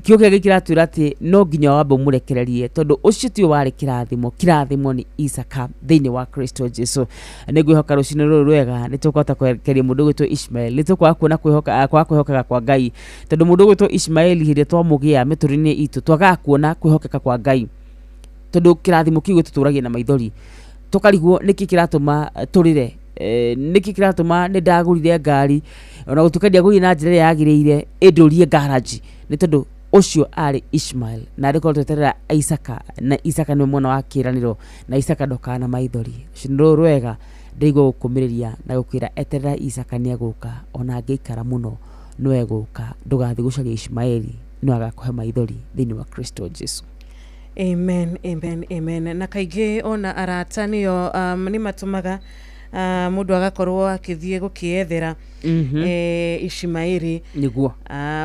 Kiugo gĩkĩ kĩratwĩra atĩ no nginya wambe mũrekererie tondũ ũcio tiwe warĩ kĩrathimo. Kĩrathimo nĩ Isaka thĩinĩ wa Kristo Jesu. Nĩ ngwĩhoka rũcinĩ rũrũ rwega nĩ tũkũhota kwerekeria mũndũ gwĩtwo Ishmael, nĩ tũkwaga kuona kwĩhokeka kwa Ngai tondũ mũndũ gwĩtwo Ishmaeli hĩndĩ twamũgĩa mĩtũrĩre-inĩ itũ twagaga kuona kwĩhokeka kwa Ngai tondũ kĩrathimo kĩu gĩtũtũragia na maithori tũkarigwo nĩkĩ kĩratũma tũrĩre, nĩkĩ kĩratũma nĩ ndagũrire ngari ona gũtuĩka ndiagũrire na njĩra ĩrĩa yagĩrĩire ĩndũrie garage. Nĩ tondũ ũcio arĩ Ishmael na arĩ tweterera Isaka na Isaka nĩ mwana wa kĩranĩro na Isaka ndokaga na maithori. Rũcinĩ rwega ndaigua gũkũmĩrĩria na gũkwĩra eterera Isaka nĩ egũka ona angĩikara mũno no egũka. Ndũgathiĩ gũcaria Ishmaeli no agakũhe maithori thĩinĩ wa Kristo Jesu. Amen, amen, amen. Na kaingĩ ona arata nĩo nĩ matũmaga mũndũ agakorwo akĩthiĩ gũkĩethera Ishmaeli nĩguo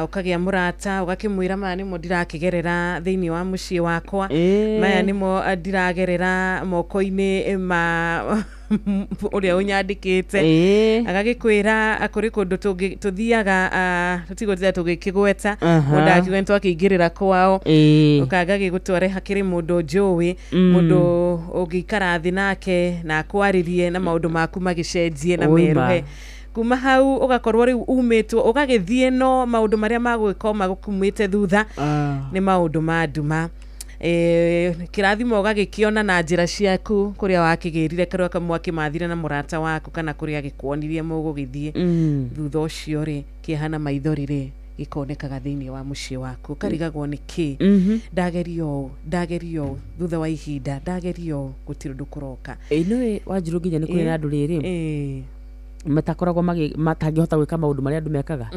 ũkagĩa mũrata ũgakĩmwĩra maya nĩmo ndirakĩgerera thĩinĩ wa mũciĩ wakwa, maya nĩmo ndiragerera moko-inĩ ma ũrĩa ũnyandĩkĩte. Agagĩkwĩra kũrĩ kũndũ tũthiaga tũtigũthiaga tũgĩkĩgweta mũndũ akiuga nĩtwakĩingĩrĩra kwao ũkaga gĩgũtware hakĩrĩ mũndũ njũĩ, mũndũ ũngĩikara thĩ nake na akwarĩrie na maũndũ maku magĩcenjie na meruhe. Kuma hau ũgakorwo rĩu umĩtwo ũgagĩthiĩ no maũndũ marĩa magwĩka magũkumĩte thutha nĩ maũndũ ma nduma. Kĩrathimo ũgagĩkĩona na njĩra ciaku kũrĩa wakĩgĩrire kĩrĩa kamwakĩmathire na mũrata waku kana kũrĩa gĩkuonirie mũgũgĩthiĩ thutha ũcio rĩ kĩhana maithori rĩ gikonekaga thiini wa mucii waku karigagwo niki ndagerio thutha wa ihinda ndagerio gutiri ndukuroka no Wanjiru nginya ni kuri na andu riri matakoragwo matangihota gwika maundu maria andu mekaga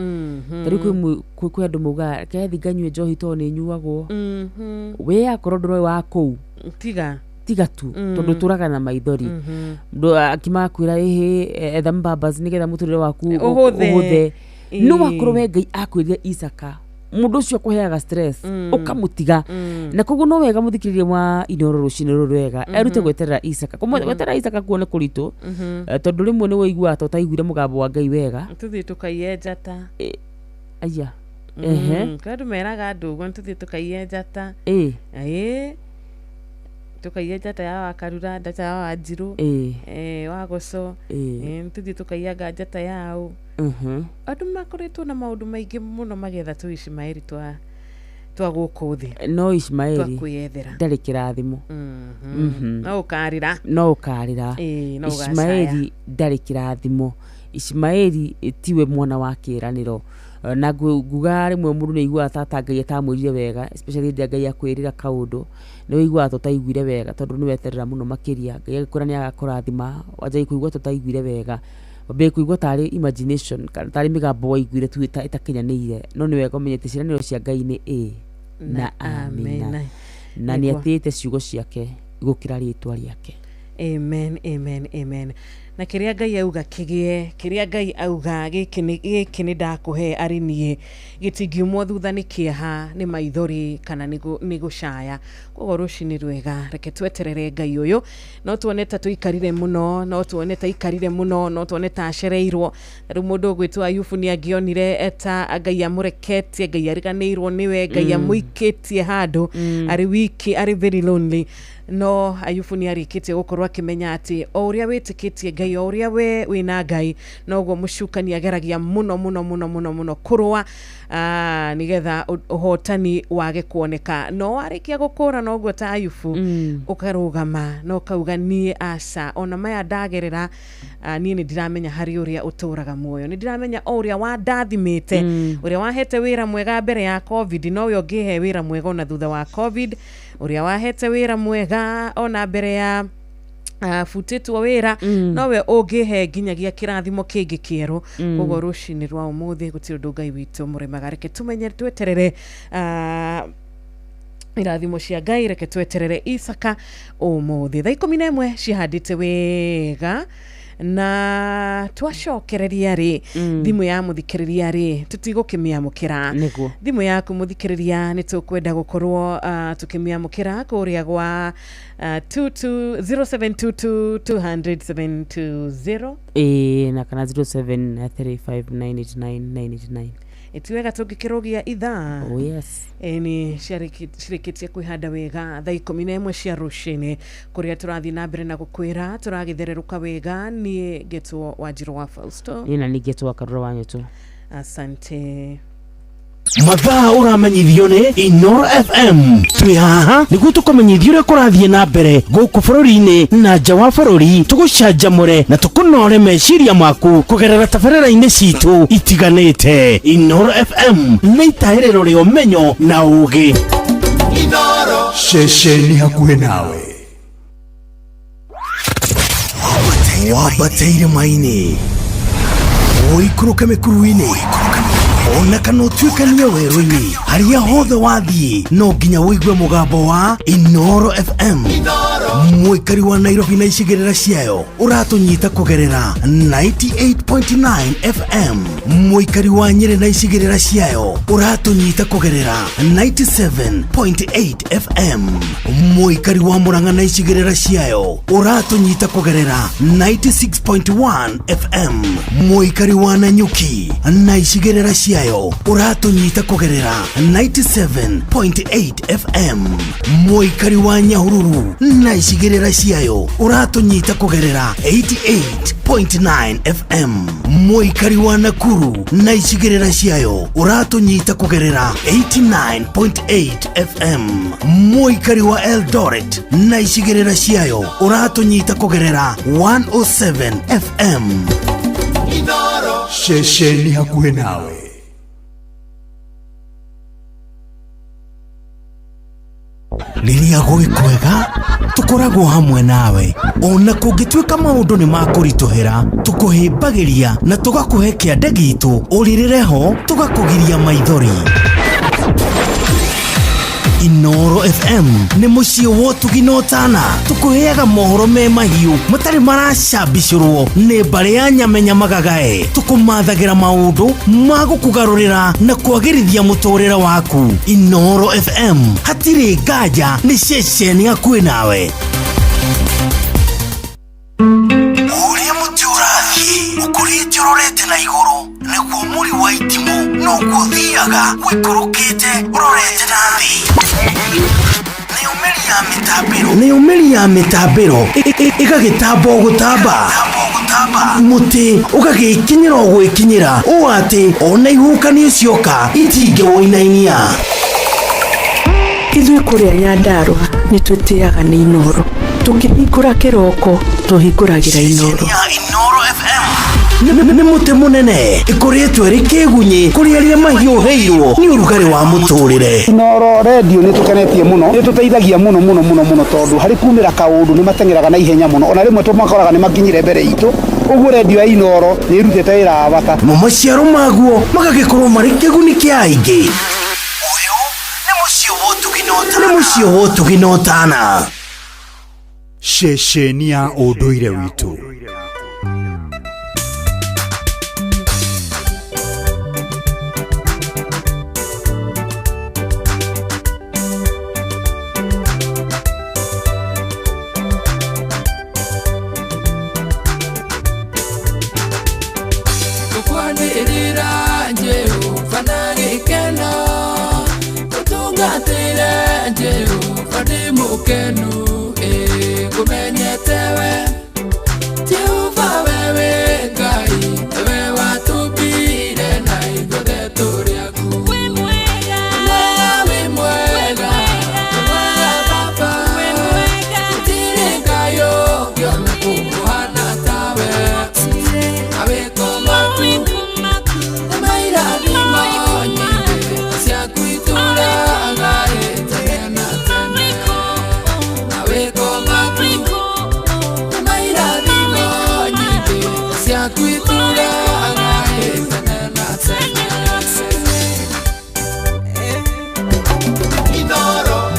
tari kwi andu muga kethi nganyue njohi to ni nyuagwo we akorwo nduro wa kuu tiga tu tondu turaga na maithori ndo akimakwira etha mbambas nigetha muturire waku uhuthe no wakorwo we Ngai akwirire Isaka mundu ucio kuheaga stress ukamutiga na koguo no wega muthikiririe mwa Inoro rucini ruru wega erute gweterera Isaka gweterera Isaka kuone kuritu tondu rimwe ni woigua to taiguire mugambo wa Ngai wega tuthie tukaiye njata aya kandu meraga andu uguo tuthie tukaiye njata tukaiye njata ya Wakarura njata ya Wanjiru Wagoco tuthie tukaiyaga njata yao andu makoretwo na maundu maingi muno magetha tu Ishmaeli twa guku thi no Ishmaeli twakwiyethera ndari kirathimo no ukarira Ishmaeli ndari kirathimo Ishmaeli tiwe mwana wa kiraniro na nguga rimwe mundu ni igua tata Ngai atamwirire wega especially ndi Ngai akwirira kaundu ni igua tutaiguire wega tondu ni weterera muno makiria Ngai agikura ni agakurathima wajai kuigua tutaiguire wega babe kuigua tari imagination kana tari migambo waiguire tu itakinyanire no ni wega umenyete ciraniro cia Ngai ni na amina na ni atite ciugo ciake igukira ritwa riake amen na kiria Ngai auga kigie kiria Ngai auga giki ni ndakuhe ari nie gitingiumwo thutha ni kieha ni maithori kana ni gucaya koguo rucini rwega reke tweterere Ngai uyu no tuoneta tuikarire muno no tuoneta ikarire muno no tuoneta acereirwo ru mundu gwitwa Ayubu ni agionire eta Ngai amureketie Ngai ariganirwo niwe Ngai amuikitie handu ari wiki ari very lonely no Ayubu ni arikitie gukorwa akimenya ati o uria witikitie Ngai o uria we wina Ngai noguo mucukani ageragia muno kurwa nigetha uhotani wage kuoneka no arikia gukura noguo ta Ayubu ukarugama no kauga ni asa ona maya ndagerera ni ndiramenya hari uria uturaga muoyo ni ndiramenya o uria wandathimite uria wahete wira mwega mbere ya COVID no we ungihe wira mwega ona thutha wa COVID uria wahete wira mwega ona mbere ya futitwo wira nowe ungihe nginyagia kirathimo kingi kieru koguo rucini rwa umuthi gutiri undu Ngai witu murimaga reke tumenye tweterere irathimo cia Ngai reke tweterere Isaka umuthi thaa 11 cihandite wega na twacokereria ri thimu ya muthikiriria ri tutigukimiamukira thimu yaku muthikiriria ni tukwenda gukorwo tukimiamukira kuria gwa 0722200720 na kana 0735989999 etiwega tungikirogia ithaa yes ni shirikitie kwihanda wega thaa 11 cia rucini kuria turathi na mbere na gukwira turagithereruka wega ni Getwo Wanjiru wa Fausto ina ni Getwo Wakarura wanyu asante mathaa uramenyithio ni Inoro FM twi haha niguo tukumenyithia uria kurathie na mbere guku bururi-ini na nja wa bururi tugucanjamure na tukunore meciria maku kugerera tabarĩra-inĩ citu itiganĩte Inoro FM nĩ itaĩrĩro rĩa ũmenyo na ũũgĩ Inoro ceceni hakuhĩ nawe wambateire maini ũikũrũke mĩkuru-inĩ ona kana utuikania werũ-inĩ haria hothe wathiĩ no nginya wĩigue mũgambo wa Inoro FM mwĩkari wa Nairobi na icigĩrĩra ciayo ũratũnyita kũgerera 98.9 FM mwĩkari wa Nyĩrĩ na icigĩrĩra ciayo ũratũnyita kũgerera 97.8 FM mwĩkari wa Murang'a na icigĩrĩra ciayo ũratũnyita kũgerera 96.1 FM mwĩkari wa Nanyuki na icigĩrĩra ciayo ũratũnyita kũgerera 97.8 FM mwĩkari wa Nyahururu na icigĩrĩra ciayo ũratũnyita kũgerera 88.9 FM mwĩkari wa Nakuru na icigĩrĩra ciayo ũratũnyita kũgerera 89.8 FM mwĩkari wa Eldoret na icigĩrĩra ciayo ũratũnyita kũgerera 107 FM Inoro ceceni hakuhĩ nawe Riria gwĩkwega tukoragwo hamwe nawe ona kũngĩtuĩka maũndũ nĩ makũritũhĩra tukũhĩmbagĩria na tũgakũhe kĩande gitũ ũrĩrĩre ho tũgakũgiria maithori. Inoro FM nĩ mũciĩ wa ũtugi na ũtana tũkũheaga mohoro me mahiũ matarĩ maracambicũrwo nĩ mbarĩ ya nyamenya magagae tũkũmathagĩra maũndũ ma gũkũgarũrĩra na kwagĩrithia mũtũrĩre waku. Inoro FM hatirĩ nganja nĩ ceceni hakuhĩ nawe. Ũrĩa mũtĩ ũrathiĩ ũkũrĩte ũrorete na igũrũ nĩguo mũri wa itimũ noguo ũthiaga wĩkũrũkĩte ũrorete na thĩ. Nĩumĩri ya mĩtambĩro ĩgagĩtamba gũtamba mũtĩ ũgagĩkinyĩra gwĩkinyĩra ũũ atĩ ona ihukanio cioka itingĩwoinainia. Ithuĩ kũrĩa Nyandarua nĩ twĩtĩaga nĩ Inoro, tũkĩhingũra kĩroko tũhingũragĩra Inoro. Nĩ mũtĩ mũnene ĩkoretwo ĩrĩ kĩgunyi kũrĩ arĩa mahiũhĩirwo nĩ ũrugarĩ wa mũtũrĩre. Inoro radio nĩ tũkenetie mũno, nĩ tũteithagia mũno tondũ harĩ kumĩra kaũndũ nĩ matengeraga na ihenya mũno, ona rĩmwe tũmakoraga nĩ makinyire mbere itũ. Ũguo radio ya Inoro nĩ ĩrutĩte wĩra wa bata. Maciaro maguo magagĩkorwo marĩ kĩguni kĩa aingĩ. Ũyũ nĩ mũciĩ wa ũtugi na ũtana. Ceceni ya ũndũire witũ.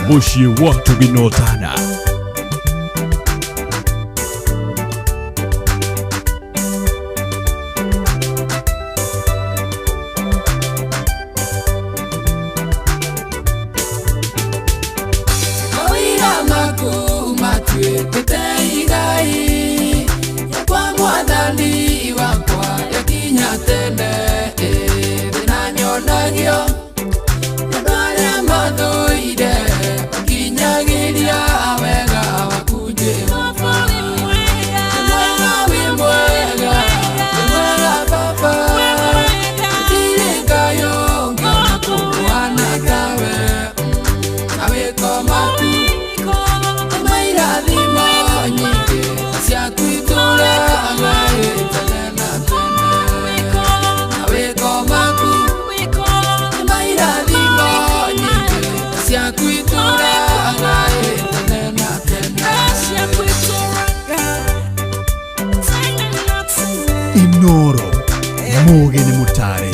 Mũciĩ wa ũtugi na ũtana. Inoro Muge ni Mutare.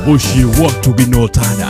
muciĩ gwatu ginotana.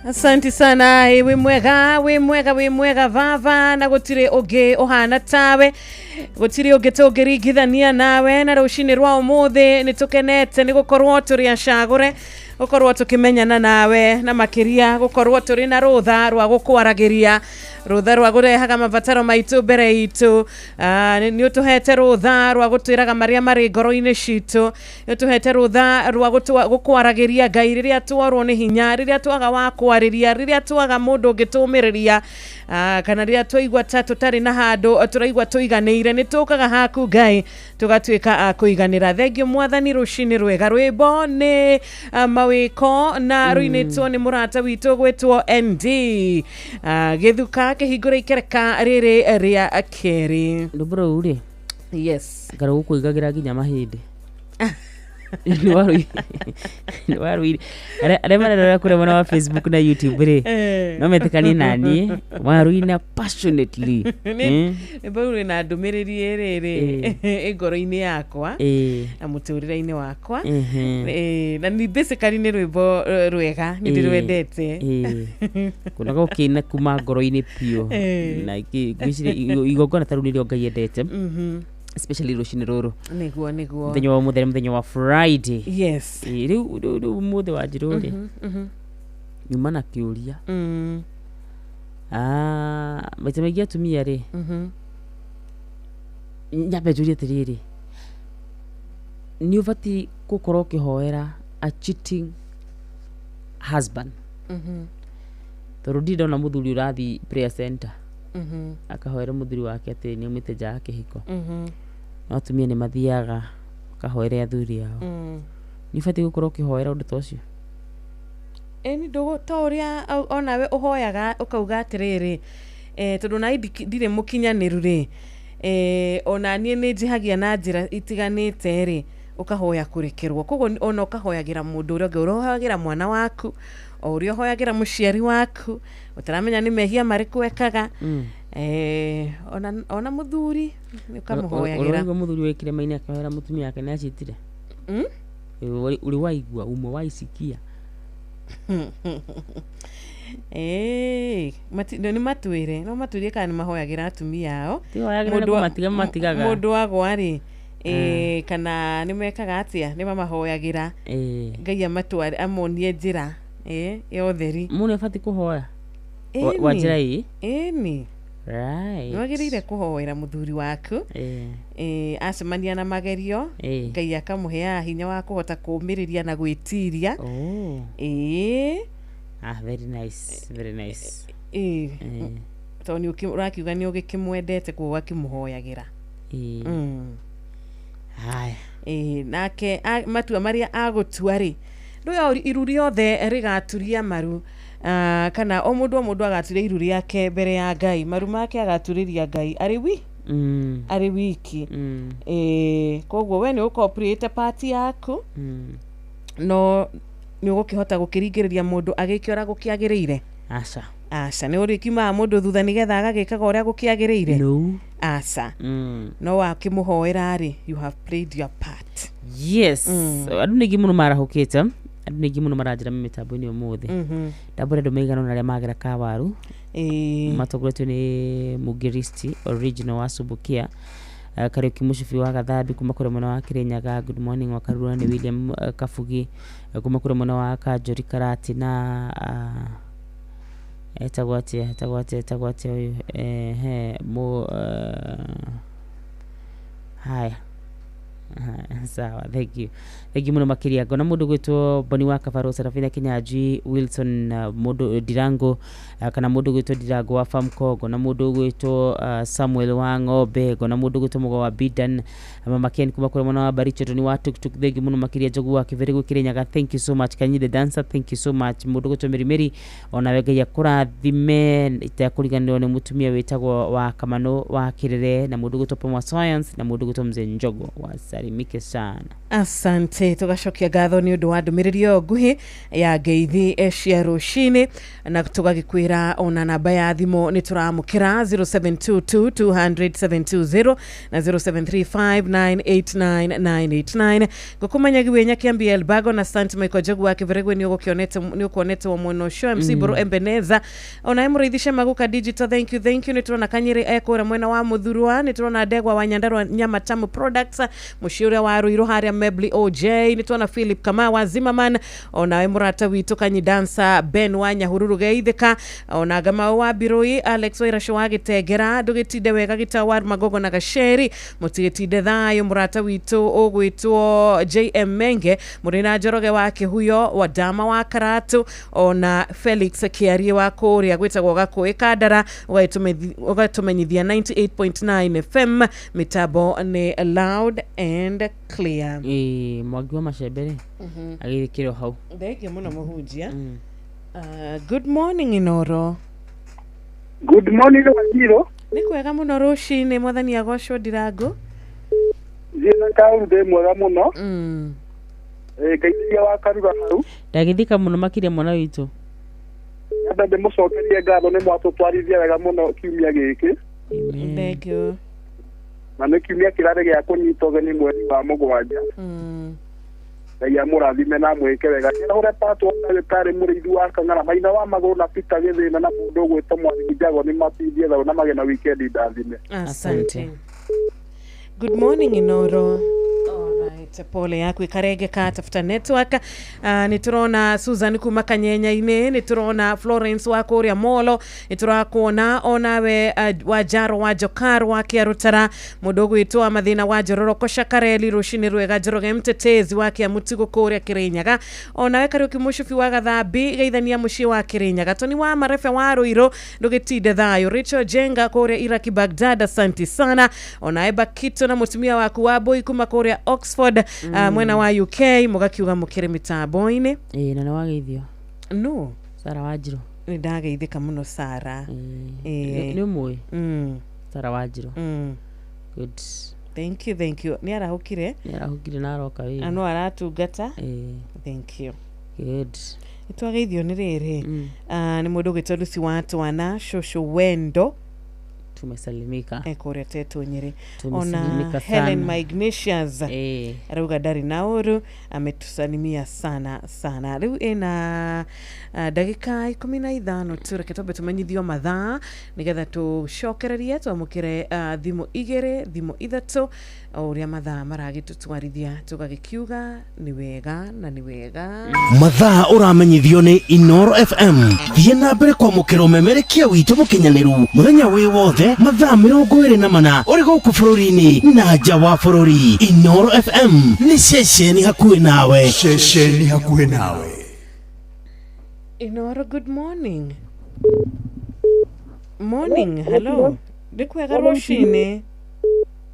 Asante sana, we mwega vava na gutire oge ohana tawe gutire oge togerigithania nawe na rushini rwa umuthe nitukenete ni gukorwo turi acagure gukorwo tukimenyana nawe na makiria gukorwo turi na rutha rwa gukwaragiria rutha rwa gurehaga mabataro maitu mbere itu ni utuhete rutha rwa gutwiraga maria mari ngoro-ini citu ni utuhete rutha rwa gukwaragiria Ngai riria twarwo ni hinya riria twaga wa kwariria riria twaga mundu ngitumiriria kana riria twaigwa ta tutari na handu turaigwa tuiganiire ni tukaga haku Ngai tugatwika a kuiganira. Thengio mwathani rushini rwega rwimbo ni mawiko na ruinitwo ni murata witu gwetwo ND githuka kihingura ikereka riri ria akeri ndubro uri. Yes, ngara gukuigagira nginya mahindi ni waru are mararora kure mwana wa Facebook na YouTube ri no metekani nani waru ina passionately ni buru na ndumiriri riri igoro-ini yakwa na muturire-ini wakwa na ni basically ni rwimbo rwega ni ndirwendete kuna gukina kuma ngoro-ini pio na gwicire igongona taru nirio Ngai endete especially rushini ruru niguo muthenya wa muthenya muthenya wa Friday. Yes, riu muthe wa njiruri nyuma na kiuria maita maingi atumia ri nyambe njurie tiriri ni ubati gukorwo ukihoera a cheating husband toru ndona muthuri urathi prayer center akahoera muthuri wake ati ni umite nja kihiko no atumia ni mathiaga akahoera athuri ao ni bati gukorwo ukihoera undu ta ucio ni ndugu ta uria onawe uhoyaga ukauga atiriri tondu na ndire mukinyaniru ri ona nie ni njihagia na njira itiganite ri ukahoya kurekerwo koguo ona ukahoyagira mundu uria uhoyagira mwana waku o uria uhoyagira muciari waku utaramenya ni mehia mariku ekaga ona muthuri ukamuhoyagira ora muthuri wekire maina akahoera mutumia yake ni acitire uri waigua umwe waisikia ni matwire no matwire kana ni mahoyagira atumia ao mundu wagwa ri kana ni mekaga atia ni mamahoyagira Ngai amatware amonie njira ya utheri mundu abati kuhoya wa njira hii ni right wagirire kuhoera muthuri waku acemania na magerio Ngai akamuhea hinya wa kuhota kumiriria na gwitiria very nice toni urakiuga ni ugikimwendete kuwa kimuhoyagira haya nake matua maria agutua ri ndu iru riothe rigaturia maru kana o mundu agaturia iru riake mbere ya Ngai maru make agaturiria Ngai ari wiki koguo we ni ukoprete party yaku no ni ugukihota gukiringiriria mundu agikiora gukiagirire aca ni urikima mundu thutha nigetha agagikaga uria gukiagirire aca no wakimuhoera ri you have played your part. Yes, andu ningi muno marahukite andu ningi muno maranjira mitambo-ini umuthi ndabure andu maigana na aria magera kawaru matogoretio ni Mugiristi original wa Subukia Kariuki Mushifi wa Gathabi kuma kure mwana wa Kirinyaga. Good morning wa Karura ni William Kafugi kuma kure mwana wa Kajori Karati na etagwate huyu mo haya sawa, thank you muno makiria. Ngona mundu gwitwo Boni wa Kabaro, Serafina Kinyaji, Wilson mundu Dirango, kana mundu gwitwo Dirango wa Famco, ngona mundu gwitwo Samuel wa Ng'ombe, ngona mundu gwitwo Mugo wa Bidan, Mama Ken kuma kure mwana wa Baricho ni wa Tuk thank you muno makiria. Jogu wa Kivere Kirinyaga, thank you so much. Kanyi the dancer, thank you so much. Mundu gwitwo Meri ona wega ya kurathime itakuriganirwo ni mutumia witagwo wa Kamano wa Kirere, na mundu gwitwo Pomwa Science, na mundu gwitwo Mzee Njogo wa Sarimike sana. Asante, tugacokia ngatho ni undu wa ndumiririo nguhi ya ngeithi cia rucini, na tugagikwira ona namba ya thimo ni turamukira 0722200720 na 0735989989. Gukumanya giwenya kiambi Elbago na Sant Michael Jogu wa Kiveregwe ni ukonete wa mwono show MC Buru Embeneza ona emureithisha maguka digital. Thank you ni turona Kanyiri ekora mwena wa Muthurwa, ni turona Ndegwa wa Nyandarua Nyama Tamu Products, Mushure wa Ruiru haria Mebli OJ, ni tuona Philip Kama wa Zimmerman, ona emurata witu Kanyi dancer Ben wa Nyahururu Geithika, ona Gama wa Biroi Alex wa Irasho wa Gitegera, dugitide wega Gitawar Magogo na Gasheri, mutigitide thayo murata witu ogwitwo JM Menge, murina Njoroge wake huyo wa Dama wa Karatu, ona Felix Kiarie wa Korea gwitagwo Gakoi Kadara, ugatumenyithia 98.9 FM, mitabo ni loud and clear. Mwagi wa Mashebere agirikiro hau ndege muno muhunjia. Good morning Inoro. Good morning Wajiro. Ni kwega muno rucini mwathani agocwo Ndirango. Zina kaunde mwega muno. Geithia wa Karura hau. Ndagithika muno makiria mwana witu. Anda ndimucokerie ngatho ni mwatutwarithia wega muno kiumia giki. Thank you. Na nĩ kiumia kĩrarĩ gĩa kũnyita ũgeni mweri wa mũgwanja. Ngai amũrathime na mwĩke wega. Kĩrahũre patwo ndagĩtarĩ mũrĩithi wa Kang'ara, Maina wa Magũrũ na Peter Gĩthĩna na mũndũ ũgwĩtwo Mwangi Njago nĩ mateithie thau na magĩe na wikendi ndathime. Asante. Good morning Inoro. Alright, pole yako ikarengeka tafuta network. Ni turona Susan kuma Kanyenya-ini, ni turona Florence wa Kuria Molo, ni turakuona onawe Wajaro wa Jokar wa Kiarutara, mundu gwitwa Mathina wa Jororoko Shakareli rucini rwega Njoroge Mtetezi wa Kiamutigo Kuria Kirinyaga, onawe Kariuki Mushifi wa Gathabi geithania muci wa Kirinyaga, Toni wa Marefe wa Ruiro ndugitide thayo, Richard Jenga Kuria Iraki Baghdad, asante sana. Onawe Bakito na mutumia wa Kuwaboi kuma Kuria Oxford, mwena wa UK mugakiuga mukire mitambo-ini. Na na wageithio no Sara Wajiro ni ndageithika muno Sara. Ni mwe Sara Wajiro. Good, thank you. Ni arahukire na aroka wi ano aratungata. Thank you. Good. Itwageithio ni riri ni mundu gwitwo Lucy wa Twana Shosho Wendo, tumesalimika Kuria Tetu Nyeri. Ona Helen Magnesius arauga ndari na uru ametusalimia sana. Riu ina ndagika 15 tureke tobe tumenyithio mathaa nigetha tucokererie twamukire thimu igere thimu ithatu uria mathaa maragitutwarithia tugagikiuga ni wega na ni wega. Mathaa uramenyithio ni Inoro FM. Thie na mbere kwa mukiro memerekia witu mukinyaniru muthenya wi wothe mathaa 24 uri guku bururi-ini na nja wa bururi. Inoro FM ni ceceni hakuhi nawe. Inoro, good morning. Morning, hello. Ndikwega rucini.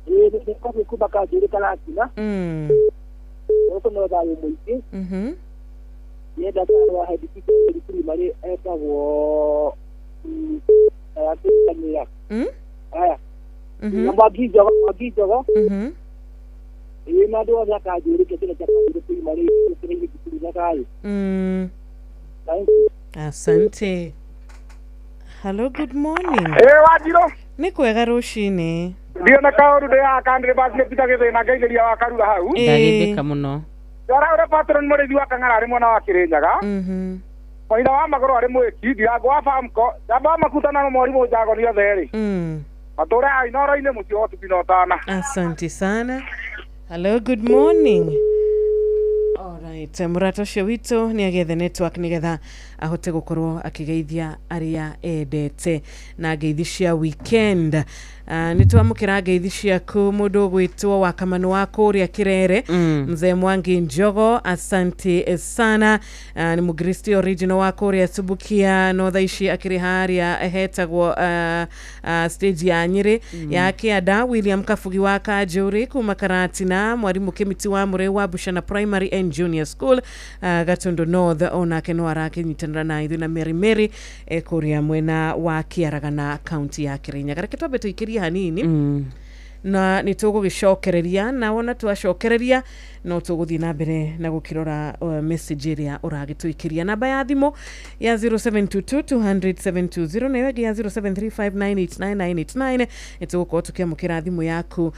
Nĩ kuba Kajiri Karatina. Ũko no thayo mũingĩ. Nĩ ndatawa hedikithi primary etagwo ayatimira. Aya. Mwangi Njogo. Ina ndo za Kajiri kile cha Kajiri primary kile kile kai. Asante. Hello, good morning. Wajiro. Ni kwega rucini. Ndio na kauru de akandre basne Peter Gĩthĩna ngeitheria wa Karura hau. Ndagithika muno. Ndaraure patron mũrĩithi wa Kang'ara ari mwana wa Kirinyaga. Maina wa Magũrũ ari mwĩki Ndirango wa Famco. Ndamba makutana na mwarimũ Njago ni othe ri. Matũra Inoro-inĩ mũciĩ wa Tuginotana. Asante sana. Hello, good morning. Alright, murato ũcio witũ nĩ agethe network nĩgetha ahote gũkorwo akĩgeithia arĩa endete na ngeithi cia weekend. Nĩ twamũkĩra ngeithi ciaku mũndũ ũgwĩtwo wa kamano wa kũrĩa Kirere, mzee Mwangi Njogo, asante sana. Nĩ Mugristi original wa kũrĩa Subukia, no thaa ici akĩrĩ harĩa hetagwo stage ya Nyĩrĩ ya Kĩanda. William Kabugi wa Kanjũri kuma Karatina, mwarimũ Kĩmiti wa Mũrĩ wa Bushana Primary and Junior School, Gatundu North, onake no arakĩnyitanĩra na ithuĩ na Mary kũrĩa mwena wa Kĩaragana county ya Kirinyaga. Reke twambe tũikĩrie hanini na nĩ tũgũgĩcokereria, na wona twacokereria no tũgũthiĩ na mbere na gũkĩrora message ĩrĩa ũragĩtũikĩria. Namba ya thimũ ya 0722 na ya 0735989989 nĩtũgũkorwo tũkĩamũkĩra thimũ yaku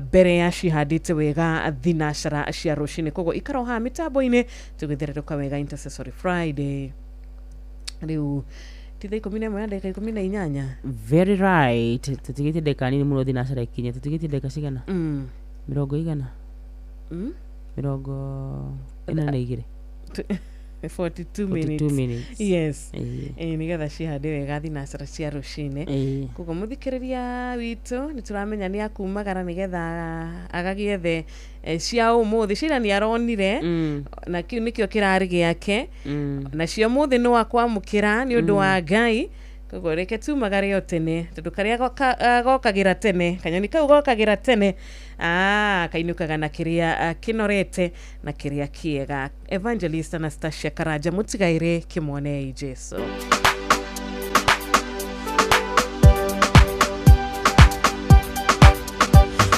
mbere ya cihandĩte wega thinacara cia rũcinĩ. Koguo ikara o haha mĩtambo-inĩ tũgĩthererũka wega Intercessory Friday. Rĩu titha 11 na dakika 18. Very right. Tutigĩtie dakika nini mũno thinacara ikinye. Tutigĩtie dakika cigana? Mĩrongo igana? Mĩrongo ĩna na igĩrĩ. 42 minutes. Yes. Nĩgetha cihande wega thinacara cia rũcinĩ. Koguo mũthikĩrĩria witũ nĩ tũramenya nĩ akumagara nĩgetha agagĩethe cia ũmũthĩ. Cira nĩ aronire na kĩu nĩkĩo kĩrarĩ gĩake, na cio mũthĩ no akwamũkĩra nĩ ũndũ wa Ngai. Koguo reke tumagare o tene, tondũ karĩa gokagĩra tene, kanyoni kau gokagĩra tene, kainukaga na kĩrĩa kĩnorete na kĩrĩa kĩega. Evangelist Anastasia Karanja, mũtigaire kĩmwonei Jesu.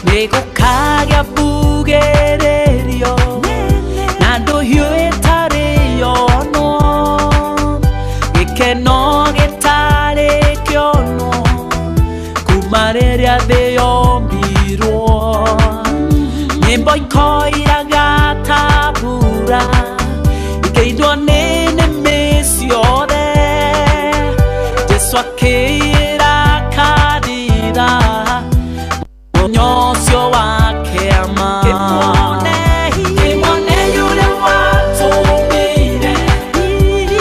Nĩgũkagĩa mbugĩrĩrio na ndũhiũ ĩtarĩ yono, gĩkeno gĩtarĩ kĩono kuma rĩrĩa thĩ yombirwo. Nyĩmbo ikoiraga ta mbura ikĩindwo nĩ nĩmĩ ciothe, Jesũ akĩĩra kanitha mũnyo ũcio wa kĩama. Kĩmone yũrĩa watũmire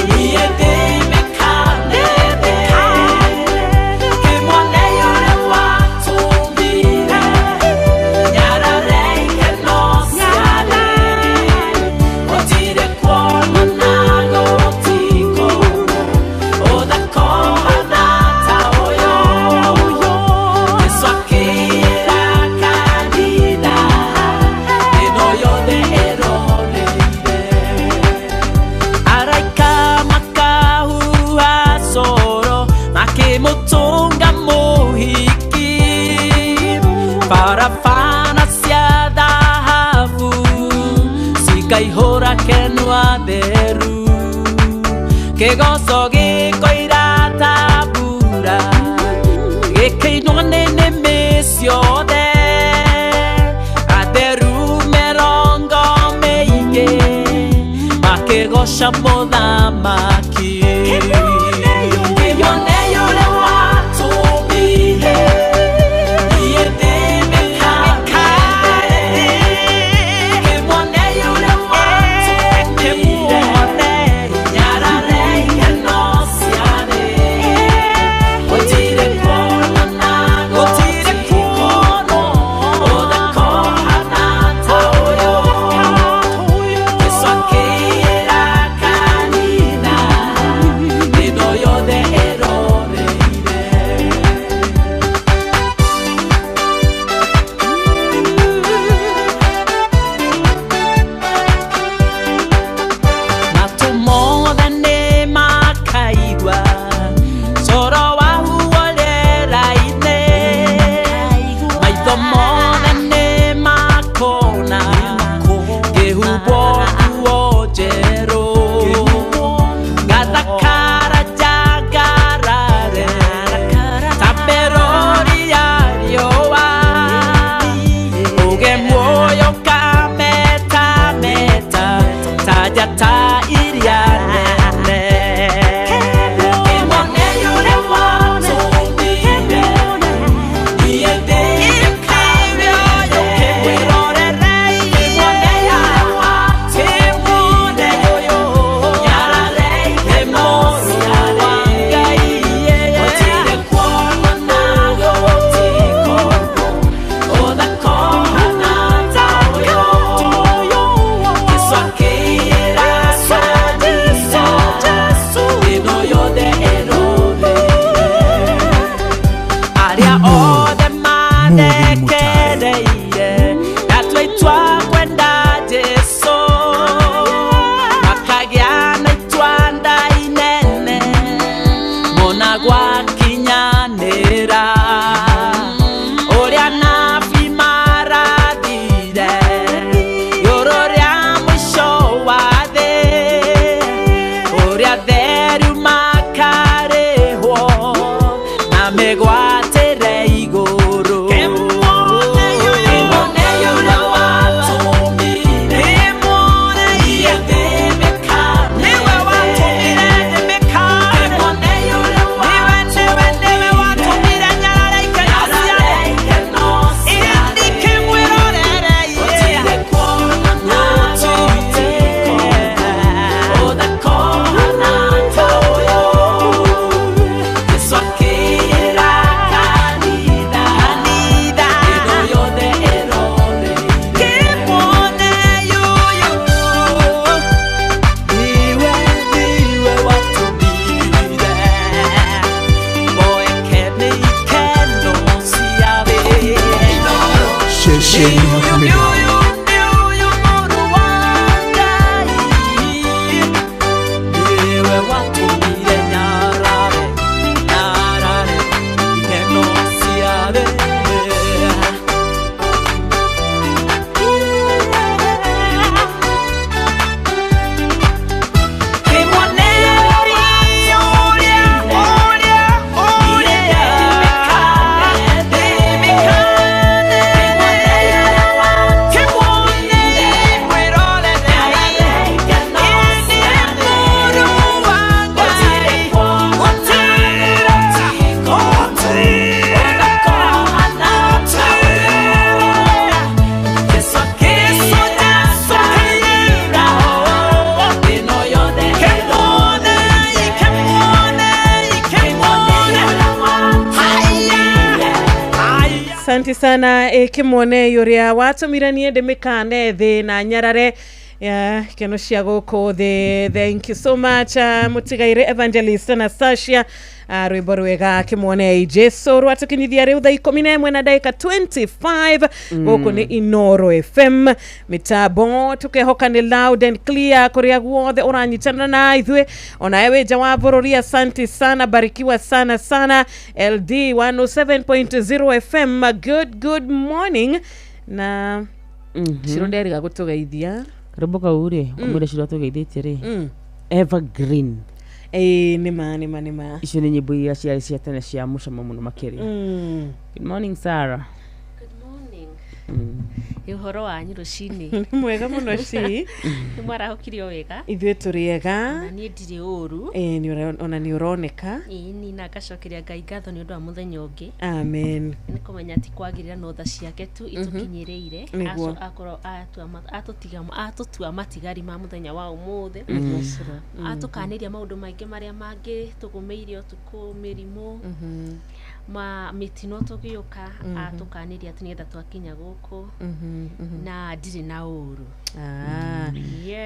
niĩ ndĩmĩkanĩte. Kĩmone yũrĩa watũmire nyarare ikeno ciarĩ, gũtirĩ kuonana gũtiko ũthakohana ta ũyũ. Jesũ akĩĩra kanitha ĩno yothe ĩroreire. Araika makahuha coro makĩmũtũnga mũhiki, barabara cia thahabu cikaihũra kenua theru, kĩgoco gĩkoira ta mbura gĩkĩinwo nĩ nĩmĩ ciothe, atheru mĩrongo mĩingĩ makĩgoca mũthamaki. Kĩmone yũrĩa watũmire niĩ ndĩmĩkanĩte. Kĩmone yũrĩa watũmire nyarare ikeno ciarĩ, gũtirĩ kuonana gũtiko ũthakohana ta ũyũ. Jesũ akĩĩra kanitha ndekereire natwaitwa kwenda Jesu makagia naitwa ndainene mona gwakinyanira uria nabi marathire iguru ria mwisho wa thi uria theru makarihwo na migwatire iguru Asante sana Kimone yuria watumira niende mikane thi na nyarare keno cia guku thi. Thank you so much mutigaire Evangelist Anastasia rwimbo rwega Kimone Jesu rwatukinyithia riu thaa 11 na dakika 25 guku ni Inoro FM mitambo tukehoka ni loud and clear kuria guothe uranyitana na ithwe ona ewe jawabururi. Asante sana, barikiwa sana sana. LD 107.0 FM good morning na shironderi gagutugeithia Roboka ure umure shiro tugeithite ri Evergreen nima icio ni nyimbo iria cia tene cia mucamo muno makiri. Good morning Sarah. Uhoro wanyu rucini ni mwega muno ci ni mwarahukirio wega ithuĩ tũrĩega na niĩ ndirĩ ũru ona nĩ ũroneka ni na ngacokeria Ngai ngatho nĩ ũndũ wa mũthenya ũngĩ. Amen. Nĩ kũmenya ati kwagĩrĩra no tha ciake tu itukinyĩrĩire akorwo atutua matigari ma mũthenya wa ũmũthĩ atukanĩria maũndũ maingĩ marĩa mangĩ tũgũmĩire ũtukũ mĩrimũ mitino tũgĩũka atukanĩria ati nĩgetha twakinya gũkũ na ndirĩ na ũru.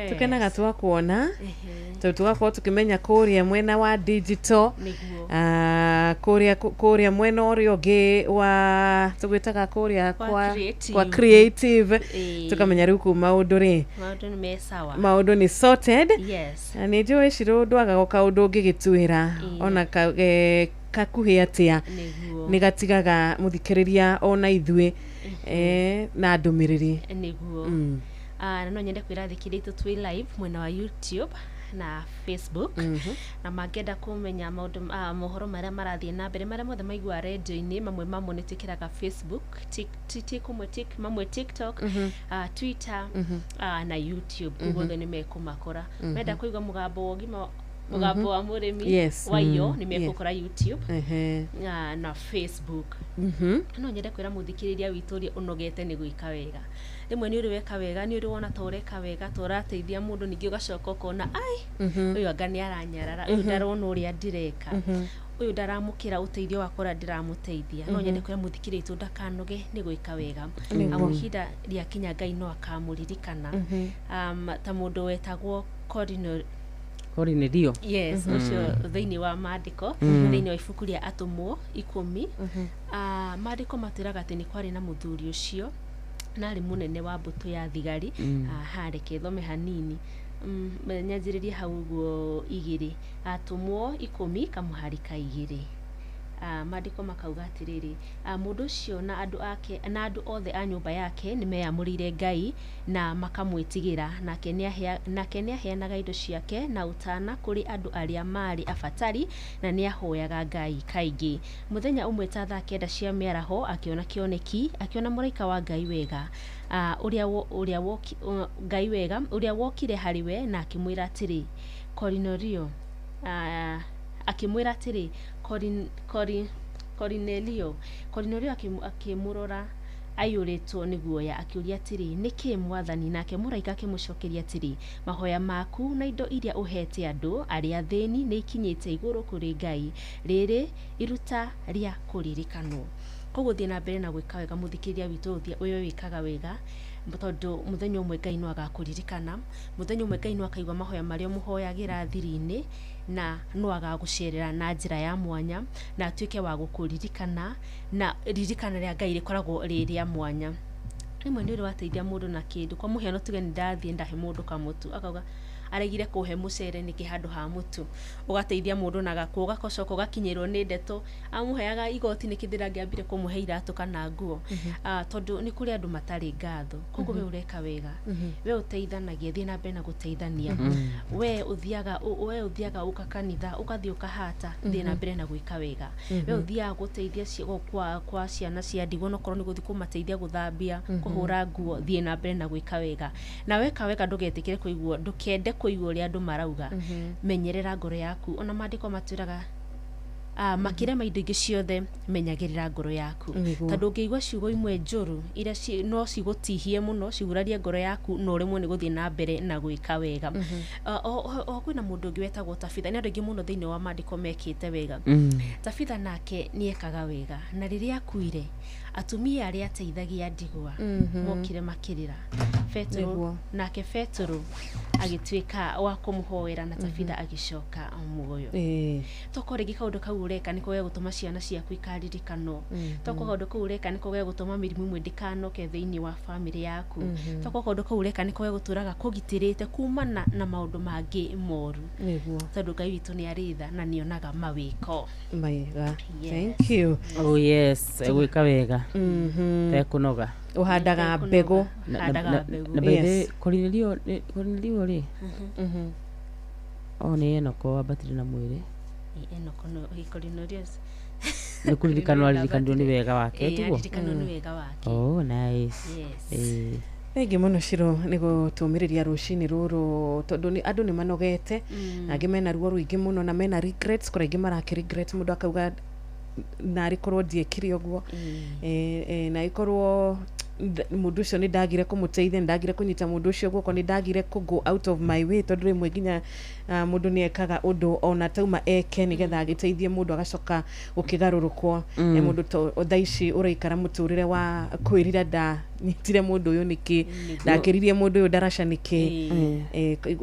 Tukenaga twakuona tugakorwo tukimenya kũrĩa mwena wa digital kũrĩa mwena ũrĩa ũngĩ wa tũgwĩtaga kũrĩa kwa creative tukamenya rĩu kuma maũndũ rĩ maũndũ nĩ mesawa maũndũ nĩ sorted. Yes. Nĩ njũĩ cirũ ndwaga kaũndũ ũngĩgĩtuĩra ona kakuhĩ atia nĩ gatigaga mũthikĩrĩria ona ithuĩ na ndũmĩrĩri nĩguo. Na no nyende kwĩrathikĩria itũ twĩ live mwena wa YouTube na Facebook na mangĩenda kũmenya maũndũ mohoro marĩa marathiĩ na mbere marĩa mothe maigua radio-inĩ mamwe mamo nĩ twĩkĩraga Facebook mamwe TikTok Twitter na YouTube guothe nĩ mekũmakora. Menda kũigua mũgambo mũgambo wa mũrĩmi wayo nĩ mekũkora YouTube na Facebook. No nyende kwĩra mũthikĩrĩria witũ ũrĩa ũnogete nĩ gwĩka wega. Rĩmwe nĩ ũrĩ weka wega nĩ ũrĩ wona ta ũreka wega ta ũrateithia mũndũ ningĩ ũgacoka ũkona ũyũ anga nĩ aranyarara ũyũ ndarona ũrĩa ndireka ũyũ ndaramũkĩra ũteithio wakora ndiramũteithia. No nyende kwĩra mũthikĩrĩria witũ ndakanoge nĩ gwĩka wega amu ihinda rĩakinya Ngai no akamũririkana. Ta mũndũ wetagwo Cornelio yes ucio thiini wa maandiko thiini wa ibuku ria Atumwo 10 maandiko matwiraga ati ni kwari na muthuri ucio nari munene wa mbutu ya thigari hareke thome hanini nyanjiririe hau guo 2 Atumwo 10 kamuharika 2 maandiko makauga atiriri mundu ucio na andu ake na andu othe a nyumba yake nimeyamurire Ngai na makamwitigira nake niaheanaga indo ciake na utana kuri andu aria mari abatari na niahoyaga Ngai kaingi. Muthenya umwe ta thaa 9 cia miaraho akiona kioneki akiona muraika wa Ngai wega Ngai wega uria wokire hariwe na akimwira atiri Cornelio akimwira atiri Cornelio akimurora ayuritwo ni guoya akiuria atiri niki mwathani nake muraika akimucokeria atiri mahoya maku na indo iria uhete andu aria theni ni ikinyite iguru kuri Ngai riri iruta ria kuririkano. Koguo thie na mbere na gwika wega muthikiria witu uyo wikaga wega tondu muthenya umwe Ngai no agakuririkana muthenya umwe Ngai no akaigwa mahoya maria muhoyagira thiri-ini na no agagucerera na njira ya mwanya na atuike wa gukuririkana na ririkana ria Ngai rikoragwo riria mwanya. Rimwe ni uri wateithia mundu na kindu kwa muhiano tuge ni ndathie ndahe mundu kamutu akauga aregire kuhe mucere niki handu ha mutu ugateithia mundu na gakuga kocoka gakinyirwo ni ndeto amuheaga igoti nikithira ngiambire kumuhe iratu kana nguo tondu ni kuri andu matari ngatho koguo we ureka wega we uteithanagia thie na mbere na guteithania we uthiaga uka kanitha ukathie ukahata thie na mbere na gwika wega we uthiaga guteithia kwa ciana cia ndigwa no korwo ni guthi kumateithia guthambia kuhura nguo thie na mbere na gwika wega na weka wega ndugetikire kuigwa ndukende kuigwa ria andu marauga menyerera ngoro yaku ona maandiko matwiraga makirema indo ingi ciothe menyagirira ngoro yaku tondu ngiigwa ciugo imwe njuru iria no cigutihie muno cigurarie ngoro yaku no rimwe ni guthie na mbere na gwika wega kwina mundu ungi wetagwo Tabitha ni andu ingi muno thiini wa maandiko mekite wega Tabitha nake niekaga wega na riria akuire atumia aria ateithagia ndigwa mokire makirira Petro nake Petro agitwika wa kumuhoera na Tabitha agicoka muoyo tokore gikaundu kau ureka niko gya gutuma ciana ciaku ikaririkano toko kaundu kau ureka niko gya gutuma mirimu imwe ndikanoke thiini wa family yaku toko kaundu kau ureka niko gya guturaga kugitirite kumana na maundu mangi moru tondu Ngai witu ni aritha na nionaga mawiko maiga thank you yes gwika wega tekunoga uhandaga mbegu na bethe Cornelio ri ni Enoko abatiri na mwiri Enoko no Cornelio ni kuririkanwa ni wega wake tugo ni wega wake nice Thengi muno Shiro ni gutumiriria rucini ruru tondu ni andu ni manogete angi mena ruo ruingi muno na mena regrets kora ingi maraki regret mundu akauga na rikorwo ndiekire uguo na ikorwo mundu ucio ni ndagire kumuteithia ndagire kunyita mundu ucio guko ni ndagire ku go out of my way tondu rimwe nginya mundu ni ekaga undu ona tauma eke nigetha agiteithie mundu agacoka gukigarurukwo mundu to thaici uraikara muturire wa kwirira nda nyitire mundu uyu niki ndakiririe mundu uyu darasha niki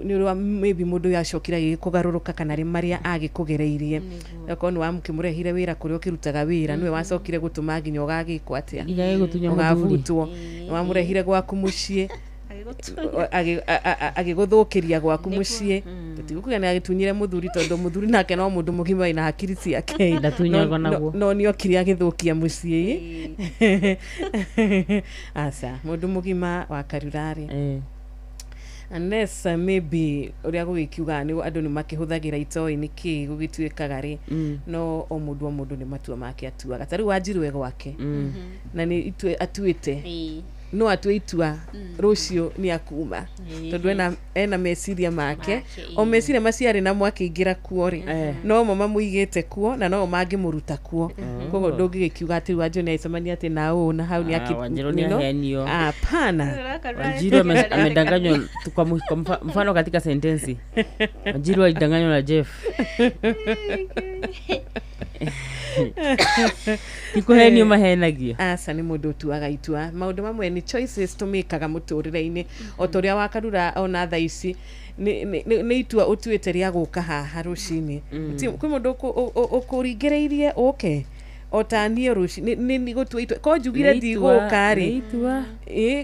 ni uri maybe mundu uyu acokira kugaruruka kana rimaria agikugereirie akoni wa mukimurehire wira kuri ukirutaga wira niwe wacokire gutuma nginya ugagikwa atia ugavutwo wamurehire gwaku mucii agiguthukiria gwaku mucii tutigukuga ni agitunyire muthuri tondu muthuri nake no mundu mugima ina hakiri ciake ndatunyagwa naguo no ni okiri agithukia mucii asa mundu mugima wa karurari unless maybe uria gugikiuga ni andu ni makihuthagira itoi niki gugituikaga ri no o mundu ni matua make atuaga tari wanjiru gwake na ni atuite no atuitua rucio ni akuma tondu ena meciria make o meciria maciari na mwakiingira kuo ri no mama muigite kuo na no mangimuruta kuo kogo ndungikiuga ati wanjiru ni aicemania ati na na hau ni akihenio hapana Wanjiru amedanganywa kwa mfano katika sentensi Wanjiru alidanganywa na Jeff ikuhenio mahenagio asa ni mundu tuaga itua maundu mamwe ni choices tumikaga muturire-ini otoria wakarura ona tha ici ni itua utuite ria guka haha rucini kwi mundu ukuringireirie uke otanie ruci ni gutua itua ko njugire ndiguka ri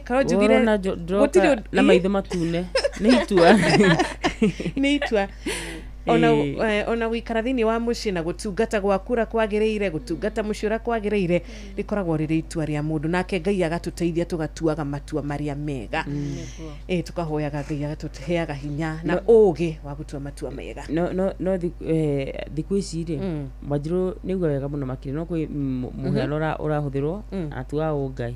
ko njugire na maitho matune ni itua ni itua ona wikara thini wa muci na gutungata gwakura kwagireire gutungata muciura kwagireire rikoragwo riri itua ria mundu nake Ngai agatuteithia tugatuaga matua maria mega tukahoyaga Ngai agatuteaga hinya na ugi wa gutua matua mega no thiku ici ri Wanjiru nigwa wega muno makiri no kwi muhiano urahuthirwo atua Ngai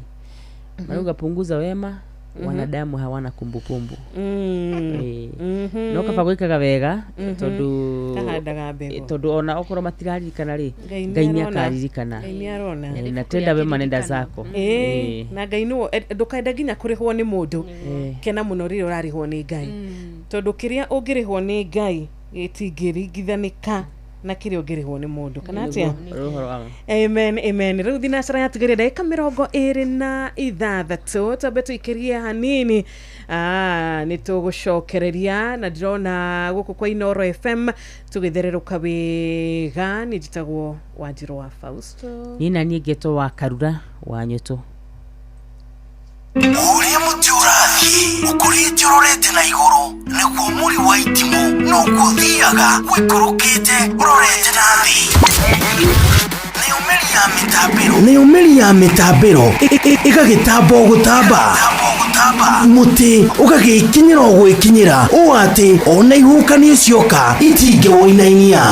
maruga punguza wema wanadamu hawana kumbukumbu no kaba gwikaga wega tondu ona okoro matiraririkana ri Ngai ni akaririkana na tenda wema nenda zako na Ngai no ndukaenda nginya kurihwo ni mundu kena muno riri urarihwo ni Ngai tondu kiria ungirihwo ni Ngai gitingirigithanika na kirio ngirihwo ni mundu kana atia amen riu thinacara yatugirire ndagika 26 tambe tuikirie hanini ni tugucokereria na ndirona guku kwa Inoro FM tugithererũka wega ni njitagwo Wanjiru wa Fausto nina nie ngeto wa Karura wa Nyutu uria muti urathie ukurite urorete na iguru niguo muri wa itimu no kuthiaga wikurukite urorete na thi ni umeri ya mitambiro igagitambo gutamba muti ugagikinyira gwikinyira o ati ona ihukani cioka itinge woinainia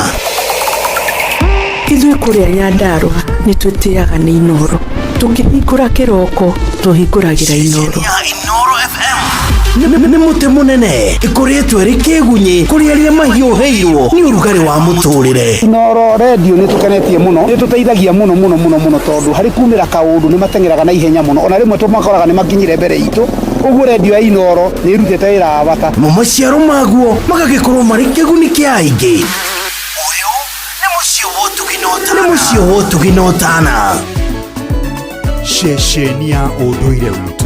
ithuĩ kũrĩa Nyandarua nĩ twĩtĩaga nĩ Inoro tũkĩhingũra kĩroko tũhingũragĩra Inoro nĩ mũtĩ mũnene ĩkoretwo ĩrĩ kĩgunyi kũrĩ arĩa mahiũhĩirwo nĩ ũrugarĩ wa mũtũrĩre. Inoro radio nĩ tũkenetie mũno nĩ tũteithagia mũno tondũ harĩ kumĩra kaũndũ nĩ matengeraga na ihenya mũno ona rĩmwe tũmakoraga nĩ makinyire mbere itũ ũguo radio ya Inoro nĩ ĩrutĩte wĩra wa bata mo maciaro maguo magagĩkorwo marĩ kĩguni kĩa aingĩ. Nĩ mũciĩ wotuginotana ceceni ya ũndũire witũ.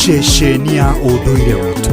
Ceceni ya ũndũire witũ.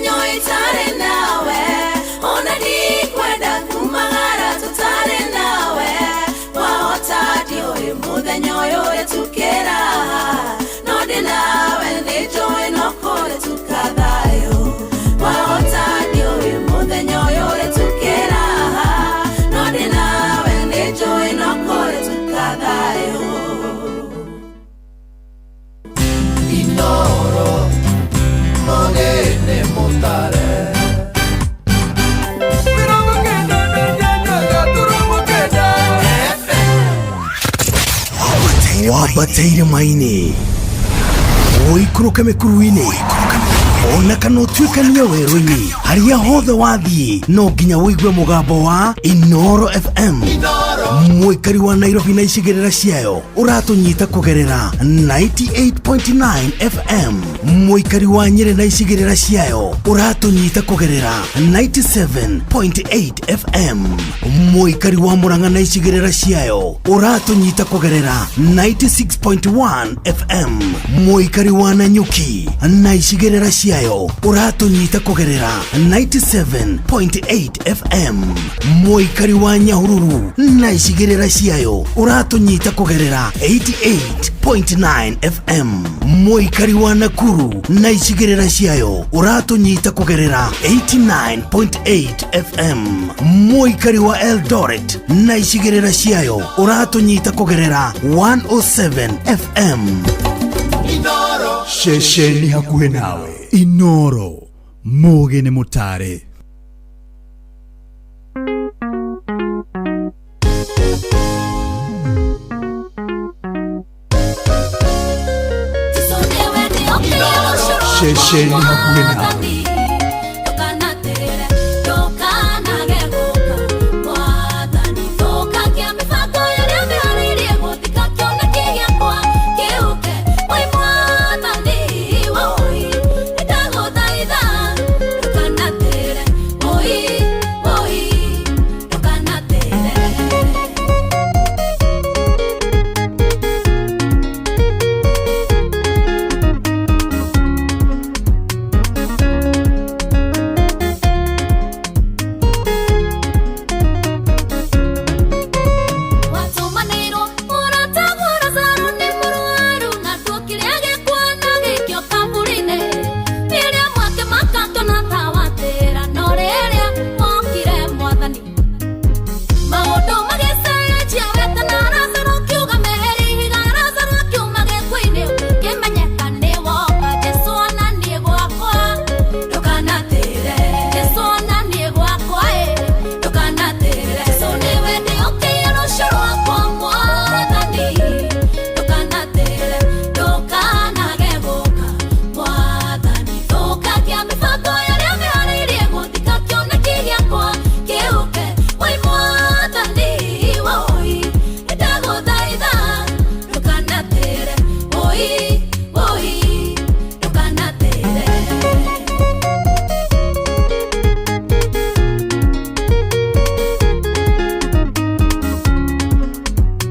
muthenya itare nawe ona ni kwenda kumagara tutare nawe wahota ndiũĩ muthenya ũyũ ũrĩtukĩra no ndĩ nawe nĩnjũĩ no kũrĩtuka thayũ wahota ndiũĩ muthenya ũyũ ũrĩtukĩra no ndĩ nawe nĩnjũĩ no kũrĩtuka thayũ Inoro Mogene Motare Wabataire maini Oikũrũka mĩkuru-inĩ ona kana ũtuĩkania werũ-inĩ harĩa hothe wathiĩ no nginya wĩigue mũgambo wa Inoro FM mũikari wa Nairobi na icigĩrĩra ciayo ũratũnyita kũgerera 98.9 FM mũikari wa Nyĩrĩ na icigĩrĩra ciayo ũratũnyita kũgerera 97.8 FM mũikari wa Murang'a na icigĩrĩra ciayo ũratũnyita kũgerera 96.1 FM mũikari wa Nanyuki na icigĩrĩra ciayo ũratũnyita kũgerera 97.8 FM mũikari wa Nyahururu na icigĩrĩra ciayo ũratũnyita kũgerera 88.9 FM mũikari wa Nakuru na icigĩrĩra ciayo ũratũnyita kũgerera 89.8 FM mũikari wa Eldoret na icigĩrĩra ciayo ũratũnyita kũgerera 107 FM Inoro Shesheni hakuhe nawe Inoro Mogene Motare Shesheni hakuhe nawe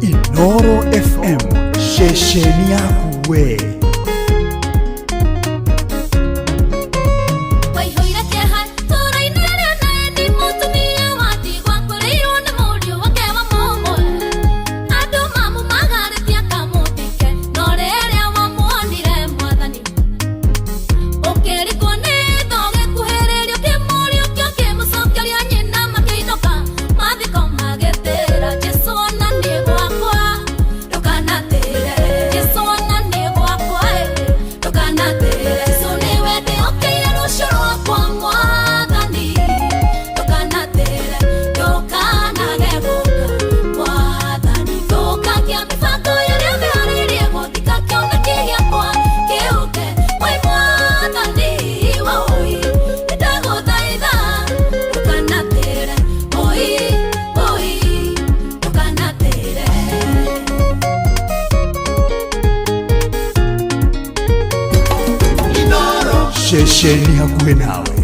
Inoro FM Shesheni yakuwe Shesheni hakuhe nawe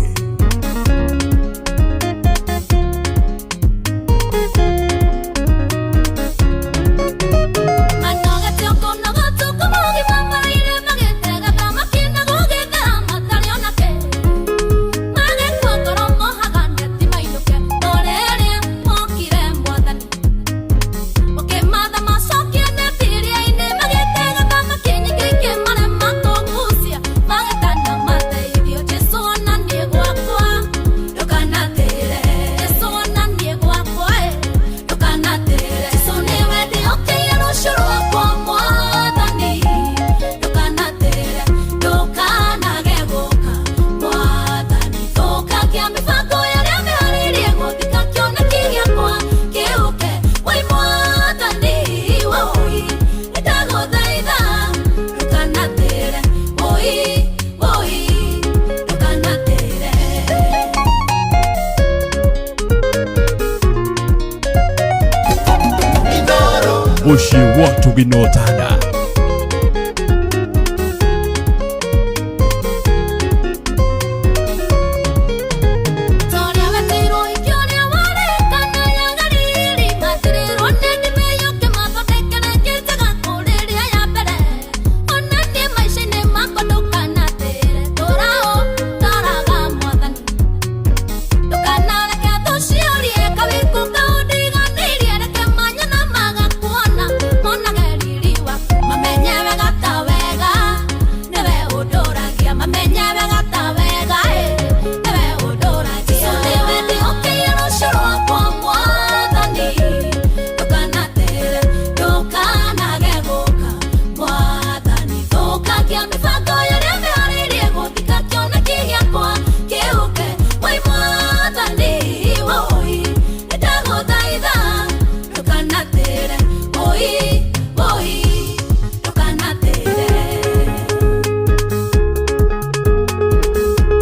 Mushi watu binotana.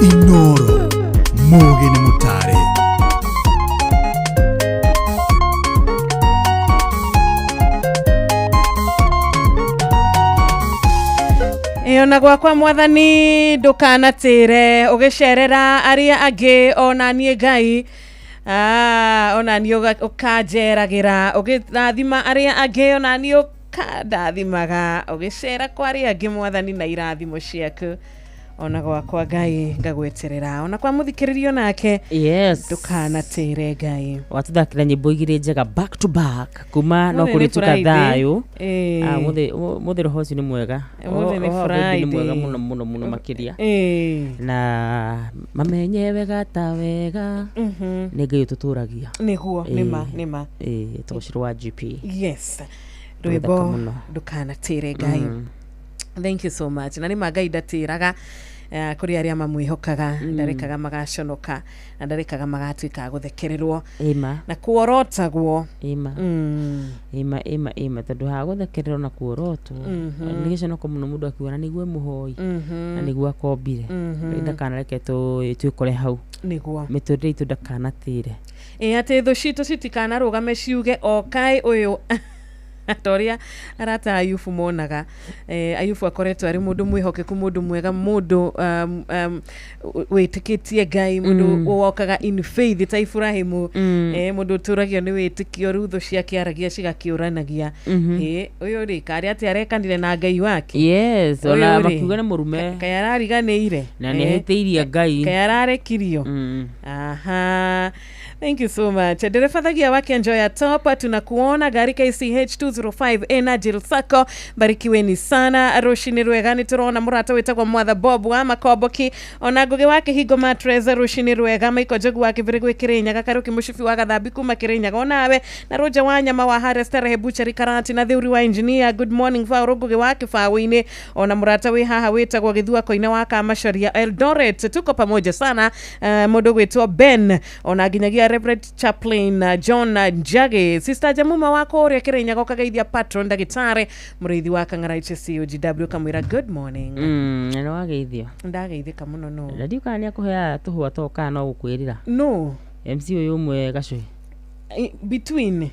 Inoro Mugi ni Mutare. Ona gwakwa mwathani ndukanatire ugicerera aria angi ona nie Ngai ona nie ukanjeragira ugirathima aria angi ona nie ukandathimaga ugicera kwa aria angi mwathani na irathimo ciaku ona gwakwa Ngai ngagweterera ona kwa muthikiririo nake yes ndukanatire Ngai watuthakira nyimbo igire njega back to back kuma no kuri tukathayo muthe roho ucio ni mwega muthe ni Friday ni mwega muno makiria na mamenye wega ta wega ni Ngai ututuragia niguo nima tugucirwo wa GP yes rwimbo ndukanatire Ngai thank you so much na ni Ngai ndatiraga kuri aria mamwihokaga ndarekaga magaconoka na ndarekaga magatwika guthekererwo na kuorotagwo ima tondu ha guthekererwo na kuorotwo ni giconoko muno mundu akiona niguo muhoi na niguo akombire ndakanareke twikore hau niguo miturire itu ndakanatire ati thu citu citikanarugame ciuge okai uyu Toria arata Ayufu monaga Ayufu akoretwo ari mundu mwihokeku mundu mwega mundu witikitie Ngai mundu wokaga in faith ta Ibrahimu mundu turagio ni witikio rutho ciake aragia cigakiuranagia uyu ri kari ati arekanire na Ngai wake yes ona makiuga ni murume kaya arariganiire na ni hetiiria Ngai kaya ararekirio aha thank you so much nderefathagia wake Enjoy Top tunakuona gari KCH 205 Energy Sacco barikiweni sana rushini rwega ni turona murata wetagwa Mother Bob wa Makoboki ona ngugi wake Higo Mattress rushini rwega Maiko Jogu wake vire gwikirinya gakaruki mushifi wa gathambi kuma kirinyaga onawe na Roja wa nyama wa Harvester Hebuchari Karati na Theuri wa Engineer good morning fa rugugi wake fa wine ona murata we haha wetagwa Githua koina wa Kamasharia Eldoret tuko pamoja sana mundu gwetwa Ben ona ginyagia Reverend Chaplain John Njage sister Jamuma wako ria kirinyaga ukagaithia patron ndagitare murithi wa Kang'ara HCOGW kamwira good morning no wageithio ndageithika muno no radio kani akuhea tuhwa toka no gukwirira no MC uyu umwe gacui between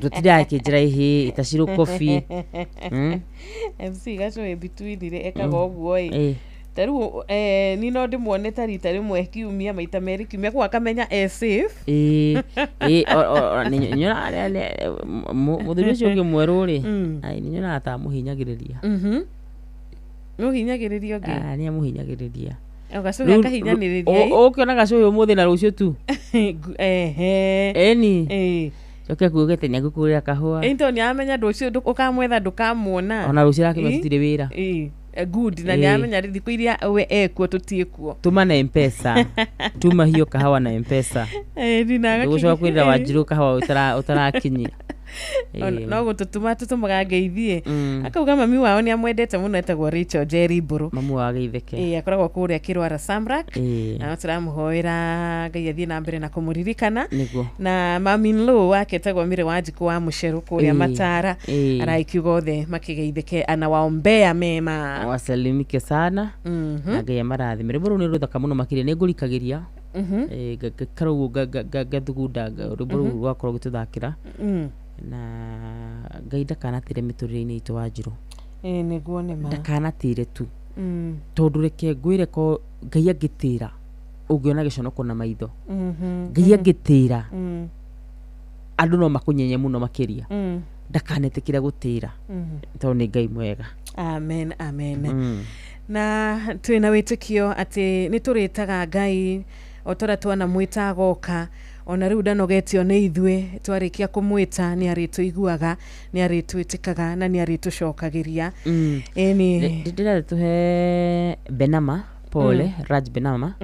tutira kijira ihi itashiro coffee MC gacui between ire ekaga oguo taru ni no ndimwone tarita rimwe kiumia maita meri kiumia kwa kamenya safe nyona muthuri ucio ungi mweru ri ai ni nyona ata muhinyagiriria muhinyagiriria ungi ni amuhinyagiriria ugacoka kahinyaniria ukiona gacuyu umuthi na rucio tu eni Joke kuogete ni agukurira kahua into ni amenya nducio ukamwetha ndukamuona ona rucio rake matutire wira good na ni amenya thiku iria we ekuo tutiekuo tuma na M-Pesa tuma hiyo kahawa na M-Pesa ndinaga gucoka kwirira Wanjiru kahawa utarakinyia no gututuma tutumaga ngeithie akauga mami wao ni amwendete muno etagwo Rachel Jerry Buru mamu wa Geitheke akoragwo kuria Kirwara Samrak na turamuhoera Ngai athie na mbere na kumuririkana na mami Lo wake etagwo Mire Wanjiku wa Musheru kuria Matara araikiuga othe makigeitheke ana waombea mema wasalimike sana na Ngai amarathimire Buru ni ruthaka muno makiria ni ngurikagiria karugu gathugunda ruburu rwakorwo gituthakira na Ngai ndakanatire miturire-inĩ itũ Wanjiru nĩguo nĩ ma ndakanatire tu tondu reke ngwire ko Ngai angĩtĩra ũngĩona gĩconoko na maitho Ngai angĩtĩra andũ no makunyenye muno makiria ndakanetĩkĩra gũtĩra tondũ nĩ Ngai mwega. Amen, amen. Na twina wĩtĩkio atĩ nĩ tũrĩtaga Ngai o tora twana mwĩta agoka ona rĩu ndanogetio nĩ ithuĩ twarĩkia kũmwĩta nĩ arĩtũiguaga nĩ arĩtwĩtĩkaga na nĩ arĩtũcokagĩria. Ĩni ndĩrenda tũhe Benama Pole Raj Benama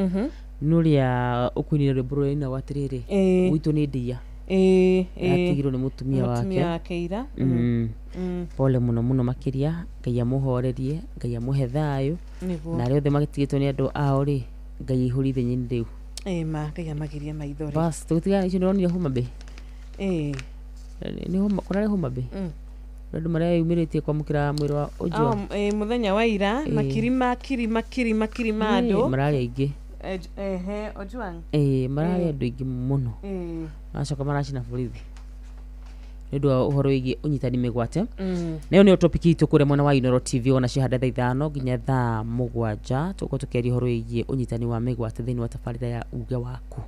nuria ũkwinire rwĩmbo rũrĩa watirĩrĩ gwitũ nĩ ndia atigirwo nĩ mutumia wake ira. Pole muno muno makiria Ngai amũhorerie Ngai amũhe thayũ na arĩa othe magĩtigĩtwo nĩ andũ ao rĩ Ngai ihũri ithenya-inĩ rĩu ma Ngai amagirie maithori bas tũgĩtiga icio nĩronire Homa Bay nĩ kũrarĩ Homa Bay andũ marĩa yumĩrĩtie kwamũkĩra mwĩrĩ wa Ojwang mũthenya wa ira makiri andũ mararĩ aingĩ Ojwang mararĩ andũ aingĩ mũno macoka maracina borithi nĩ ũndũ wa ũhoro wĩgiĩ ũnyitani mĩgwate. Nayo nĩyo topic itũ kũrĩa mwena wa Inooro TV ona cihanda thaa 5 nginya thaa 7 tũkorwo tũkĩaria ũhoro wĩgiĩ ũnyitani wa mĩgwate thĩinĩ wa tabarĩra ya uge waku.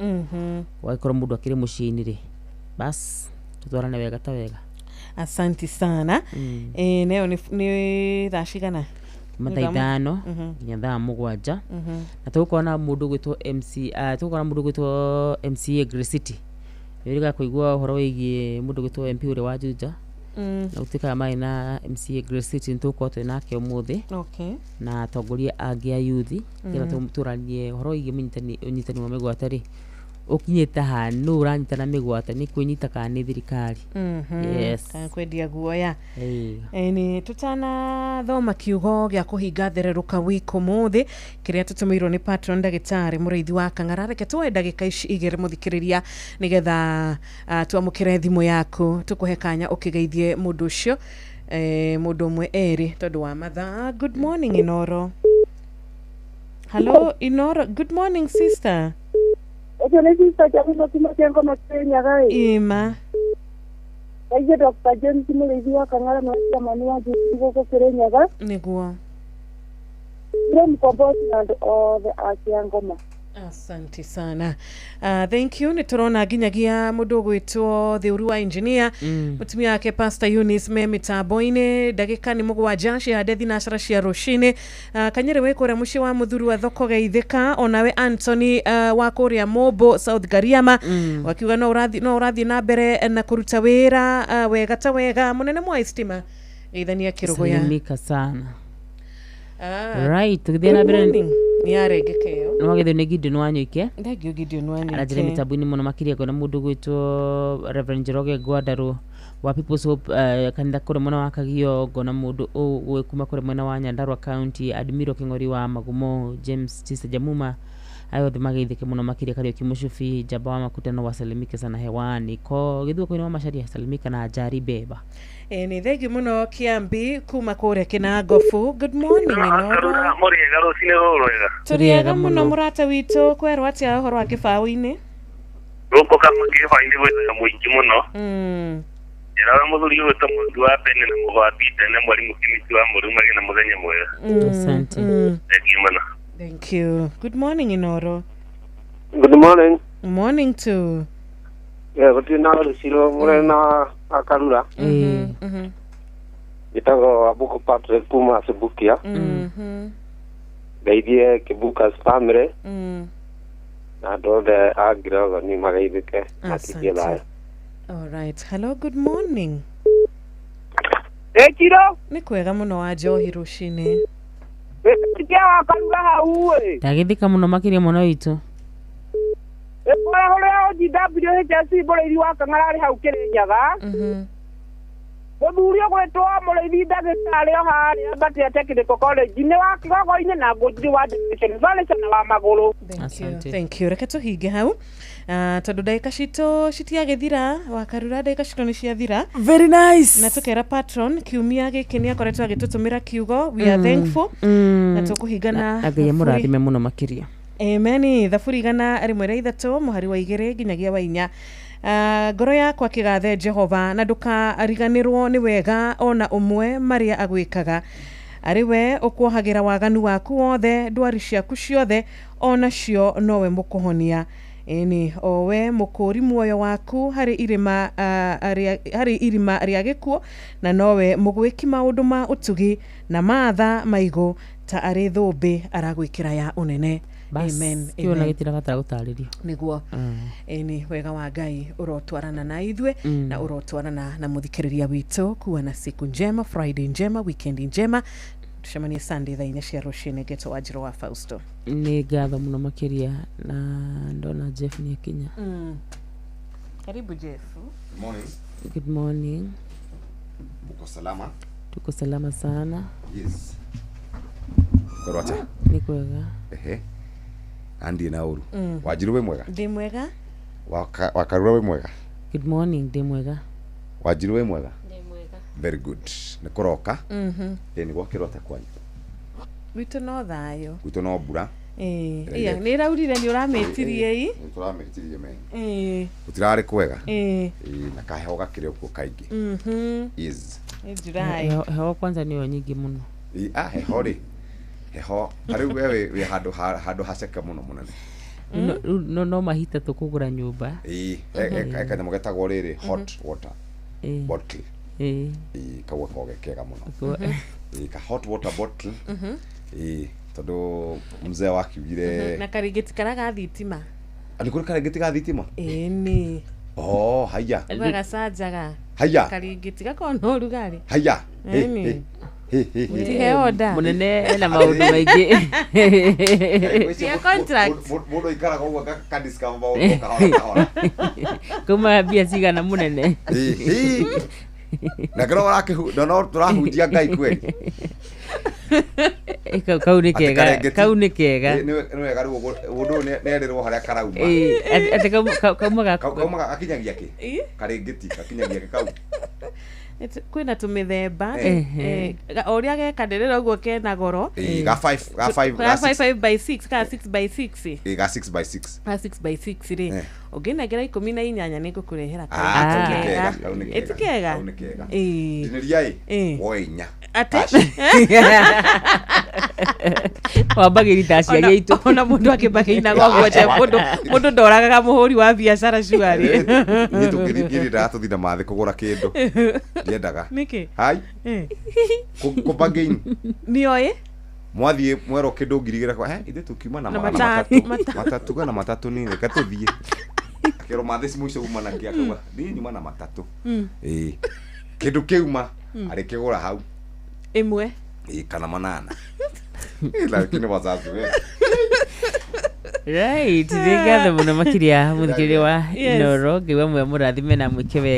Wagĩkorwo mũndũ akĩrĩ mũciĩ-inĩ rĩ bas tũtwarane wega ta wega. Asanti sana. Nayo nĩ thaa cigana? Mathaa 5 nginya thaa 7 na tũgũkorwo na mũndũ gwĩtwo MCA Grey City Nĩrĩga kũigua ũhoro wĩgiĩ mũndũ gwĩtwo MP ũrĩa wa Juja na gũtuĩkaga marĩ na MCA Grey City nĩtũgũkorwo twĩ nake ũmũthĩ na atongoria angĩ a youth nĩgetha tũranie ũhoro wĩgiĩ ũnyitani wa mĩgwate rĩ ũkinyĩte ha nũ ũranyitana mĩgwate nĩ kwĩnyita kana nĩ thirikari kana kwendia guoya. Nĩ tũtanathoma kiugo gĩa kũhinga thererũka wiki ũmũthĩ kĩrĩa tũtũmĩirwo nĩ patron ndagĩtarĩ mũrĩithi wa Kang'ara. Reke tuoe ndagĩka ici igĩrĩ mũthikĩrĩria nĩgetha twamũkĩre thimũ yaku tũkũhe kanya ũkĩgeithie mũndũ ũcio mũndũ ũmwe erĩ tondũ wa mathaa. Good morning Inooro. Hello Inooro. Good morning sister. Ojo nĩ sister Jamu Kimakengo Makenyaga Ima. Kaije Dr. James mũrĩithi wa Kang'ara na mani wa Gĩkũgũ Kĩrĩnyaga. Nĩguo. Nĩ mkombozi andũ othe a Kĩangoma. Asante sana. Thank you. Nĩtũrona nginyagia mũndũ gwĩtwo Thĩũru wa engineer mũtumia wake Pastor Eunice me mitambo-inĩ ndagĩka nĩ 7 cihande thinacara cia rũcinĩ. Kanyere wĩ kũrĩa mũciĩ wa mũthuri wa thoko Geithĩka onawe Anthony wa kũrĩa Mobo South Gariama wakiuga no ũrathiĩ na mbere na kũruta wĩra wega ta wega mũnene mwa istima geithania kĩrũgũya. Salimika sana. Right, tugithia na mbere ni arengekeo no githio ni Gideon Wanyuike ndagio Gideon Wanyuike arajire mitambu-ini muno makiria kona mundu gwitwo Reverend Njoroge Gwandarũ wa People's Hope kanitha kũrĩa mwena wa Kagio ngona mundu kuma kũrĩa mwena wa Nyandarua County Admiral King'ori wa Magumo James Tisa Jamuma ayo othe mageithĩke muno makiria Kariuki Mũcubi Jamba wa Makutano wasalimike sana hewani ko githua kwina wa Macharia salimika na Jari Beba. Nĩ thengi muno Kiambi kuma kũrĩa Kĩnangobu. Good morning Inooro. Mũrĩega rũcinĩ rũrwega. Tũrĩega mũno mũrata witũ kwerwo atĩa ũhoro wa kĩbaũ-inĩ gũkũ kama kĩbaũ-inĩ gwĩthaga mũingĩ mũno njĩraga mũthuri ũyũ ta mũndũ wa Bene na mũgwatite na mwarimu Kimiti wa Mũrumage na mũthenya mwega. Asante. Thank you mũno. Thank you. Good morning Inooro. Good morning. Morning too. Gũtirĩ na rũciro mũrĩ na akarura gĩtagwo Abuko Patrick kuma Sebukia geithie Kibuka's family na andũ othe a Ngirogo ni mageithĩke matigĩe thayũ. All right. Hello, good morning. Kiro nĩ kwega mũno wa njohi rũcinĩ Kia wakaruga hau ndagĩthika mũno makĩria mũno witũ Ekora hore OGW HSC mũrĩithi wa Kang'ara arĩ hau Kĩrĩnyaga mũthuri ũgwĩtwo mũrĩithi ndagĩtarĩ o harĩa Mbatia Technical College nĩ wa Kĩgogo-inĩ na ngũnjiri wa Division Valence wa Magũrũ. Thank you. Reke tũhinge hau tondũ ndagĩka citũ citiagĩthira wakarura ndagĩka citũ nĩ ciathira. Very nice. Na tũkera patron kiumia gĩkĩ nĩ akoretwo agĩtũtũmĩra kiugo we are thankful na tũkũhinga na Ngai mũrathime mũno makĩria. Amen. Thaburi 103 mũhari wa 2 nginyagia wa 4 ngoro yakwa kigathe Jehova na ndukariganirwo ni wega ona umwe maria agwikaga ari we ukuhagira waganu waku wothe ndwari ciaku ciothe ona cio nowe mukuhonia eni owe mukuri muoyo waku hari irima ria gikuo na nowe mugwiki maundu ma utugi na matha maigo ta ari thumbi aragwikira ya unene. Amen. Kiona gitira gata gutaririo niguo eni wega wa Ngai urotwarana na ithwe na urotwarana na muthikiriria witu kuwa na siku njema, Friday njema, weekend njema. Tushemanie Sunday thaa 4 cia rucini geto Wanjiru wa Fausto. Ni ngatho muno makiria na ndona Jeff ni akinya. Karibu Jeff. Good morning. Good morning. Uko salama? Tuko salama sana. Yes. Korwacha. Ni kwega. Andi na uru. Wanjiru we mwega? Ndi mwega. Wakarura we mwega? Good morning, ndi mwega. Wanjiru we mwega? Ndi mwega. Very good. Ni kuroka. Ni gwakirota kwanyu. Wito no thayo. Wito no mbura. Iya ni raurire ni urametirie i. Ni turametirie me. Utirari kwega. Na kaheho gakire kuo kaingi. Is. Ejirai. Heho kwanza niyo nyingi muno. Heho ri. Heho ari we handu haceka muno munene. No mahita tukugura nyumba. Ekanya mugetagwo riri hot water bottle. Kawa koge kega muno. Ka hot water bottle. Tondu mzee wakiugire na karigiti karaga thitima. Alikuri karigiti ga thitima? Ni. Haya. Bagacajaga. Haya. Karigiti gakona urugari. Haya. Tiheoda. Munene na maundu maingi. Ya contract. Mundu ikaraga uguo kadiscount maundu kahora. Kuma bia cigana munene. Na ngoro no turahunjia Ngai kweli. Kau ni kega. Ni wega riu undu nerirwo haria karauma. Ati kaumaga akinyagia ki? Karingiti akinyagia ki kau. Kwina tumithemba oria gekandirira uguo kena goro ga 5 by 6 ka 6 by 6 ga 6 by 6 ga 6 by 6 ri uginagera 18 nigukurehera etikega diniriai oinya ate wambagiri tacia gitu ona mundu akibageina gogwoje mundu ndoragaga muhuri wa biashara shuari ni tukiri ndatuthina mathi kugura kindu ndiendaga niki hai kubagein nioye mwathie mwero kindu ngirigira kwa ithe tukiuma na matatu kana matatu nini katuthie akero mathi mwisho uma na kiakwa ni nyuma na matatu kindu kiuma ari kigura hau imwe kana manana lakini wazazi right, ngatho muno makiria muthikiri wa Inoro ngiwa mwe murathime na mwike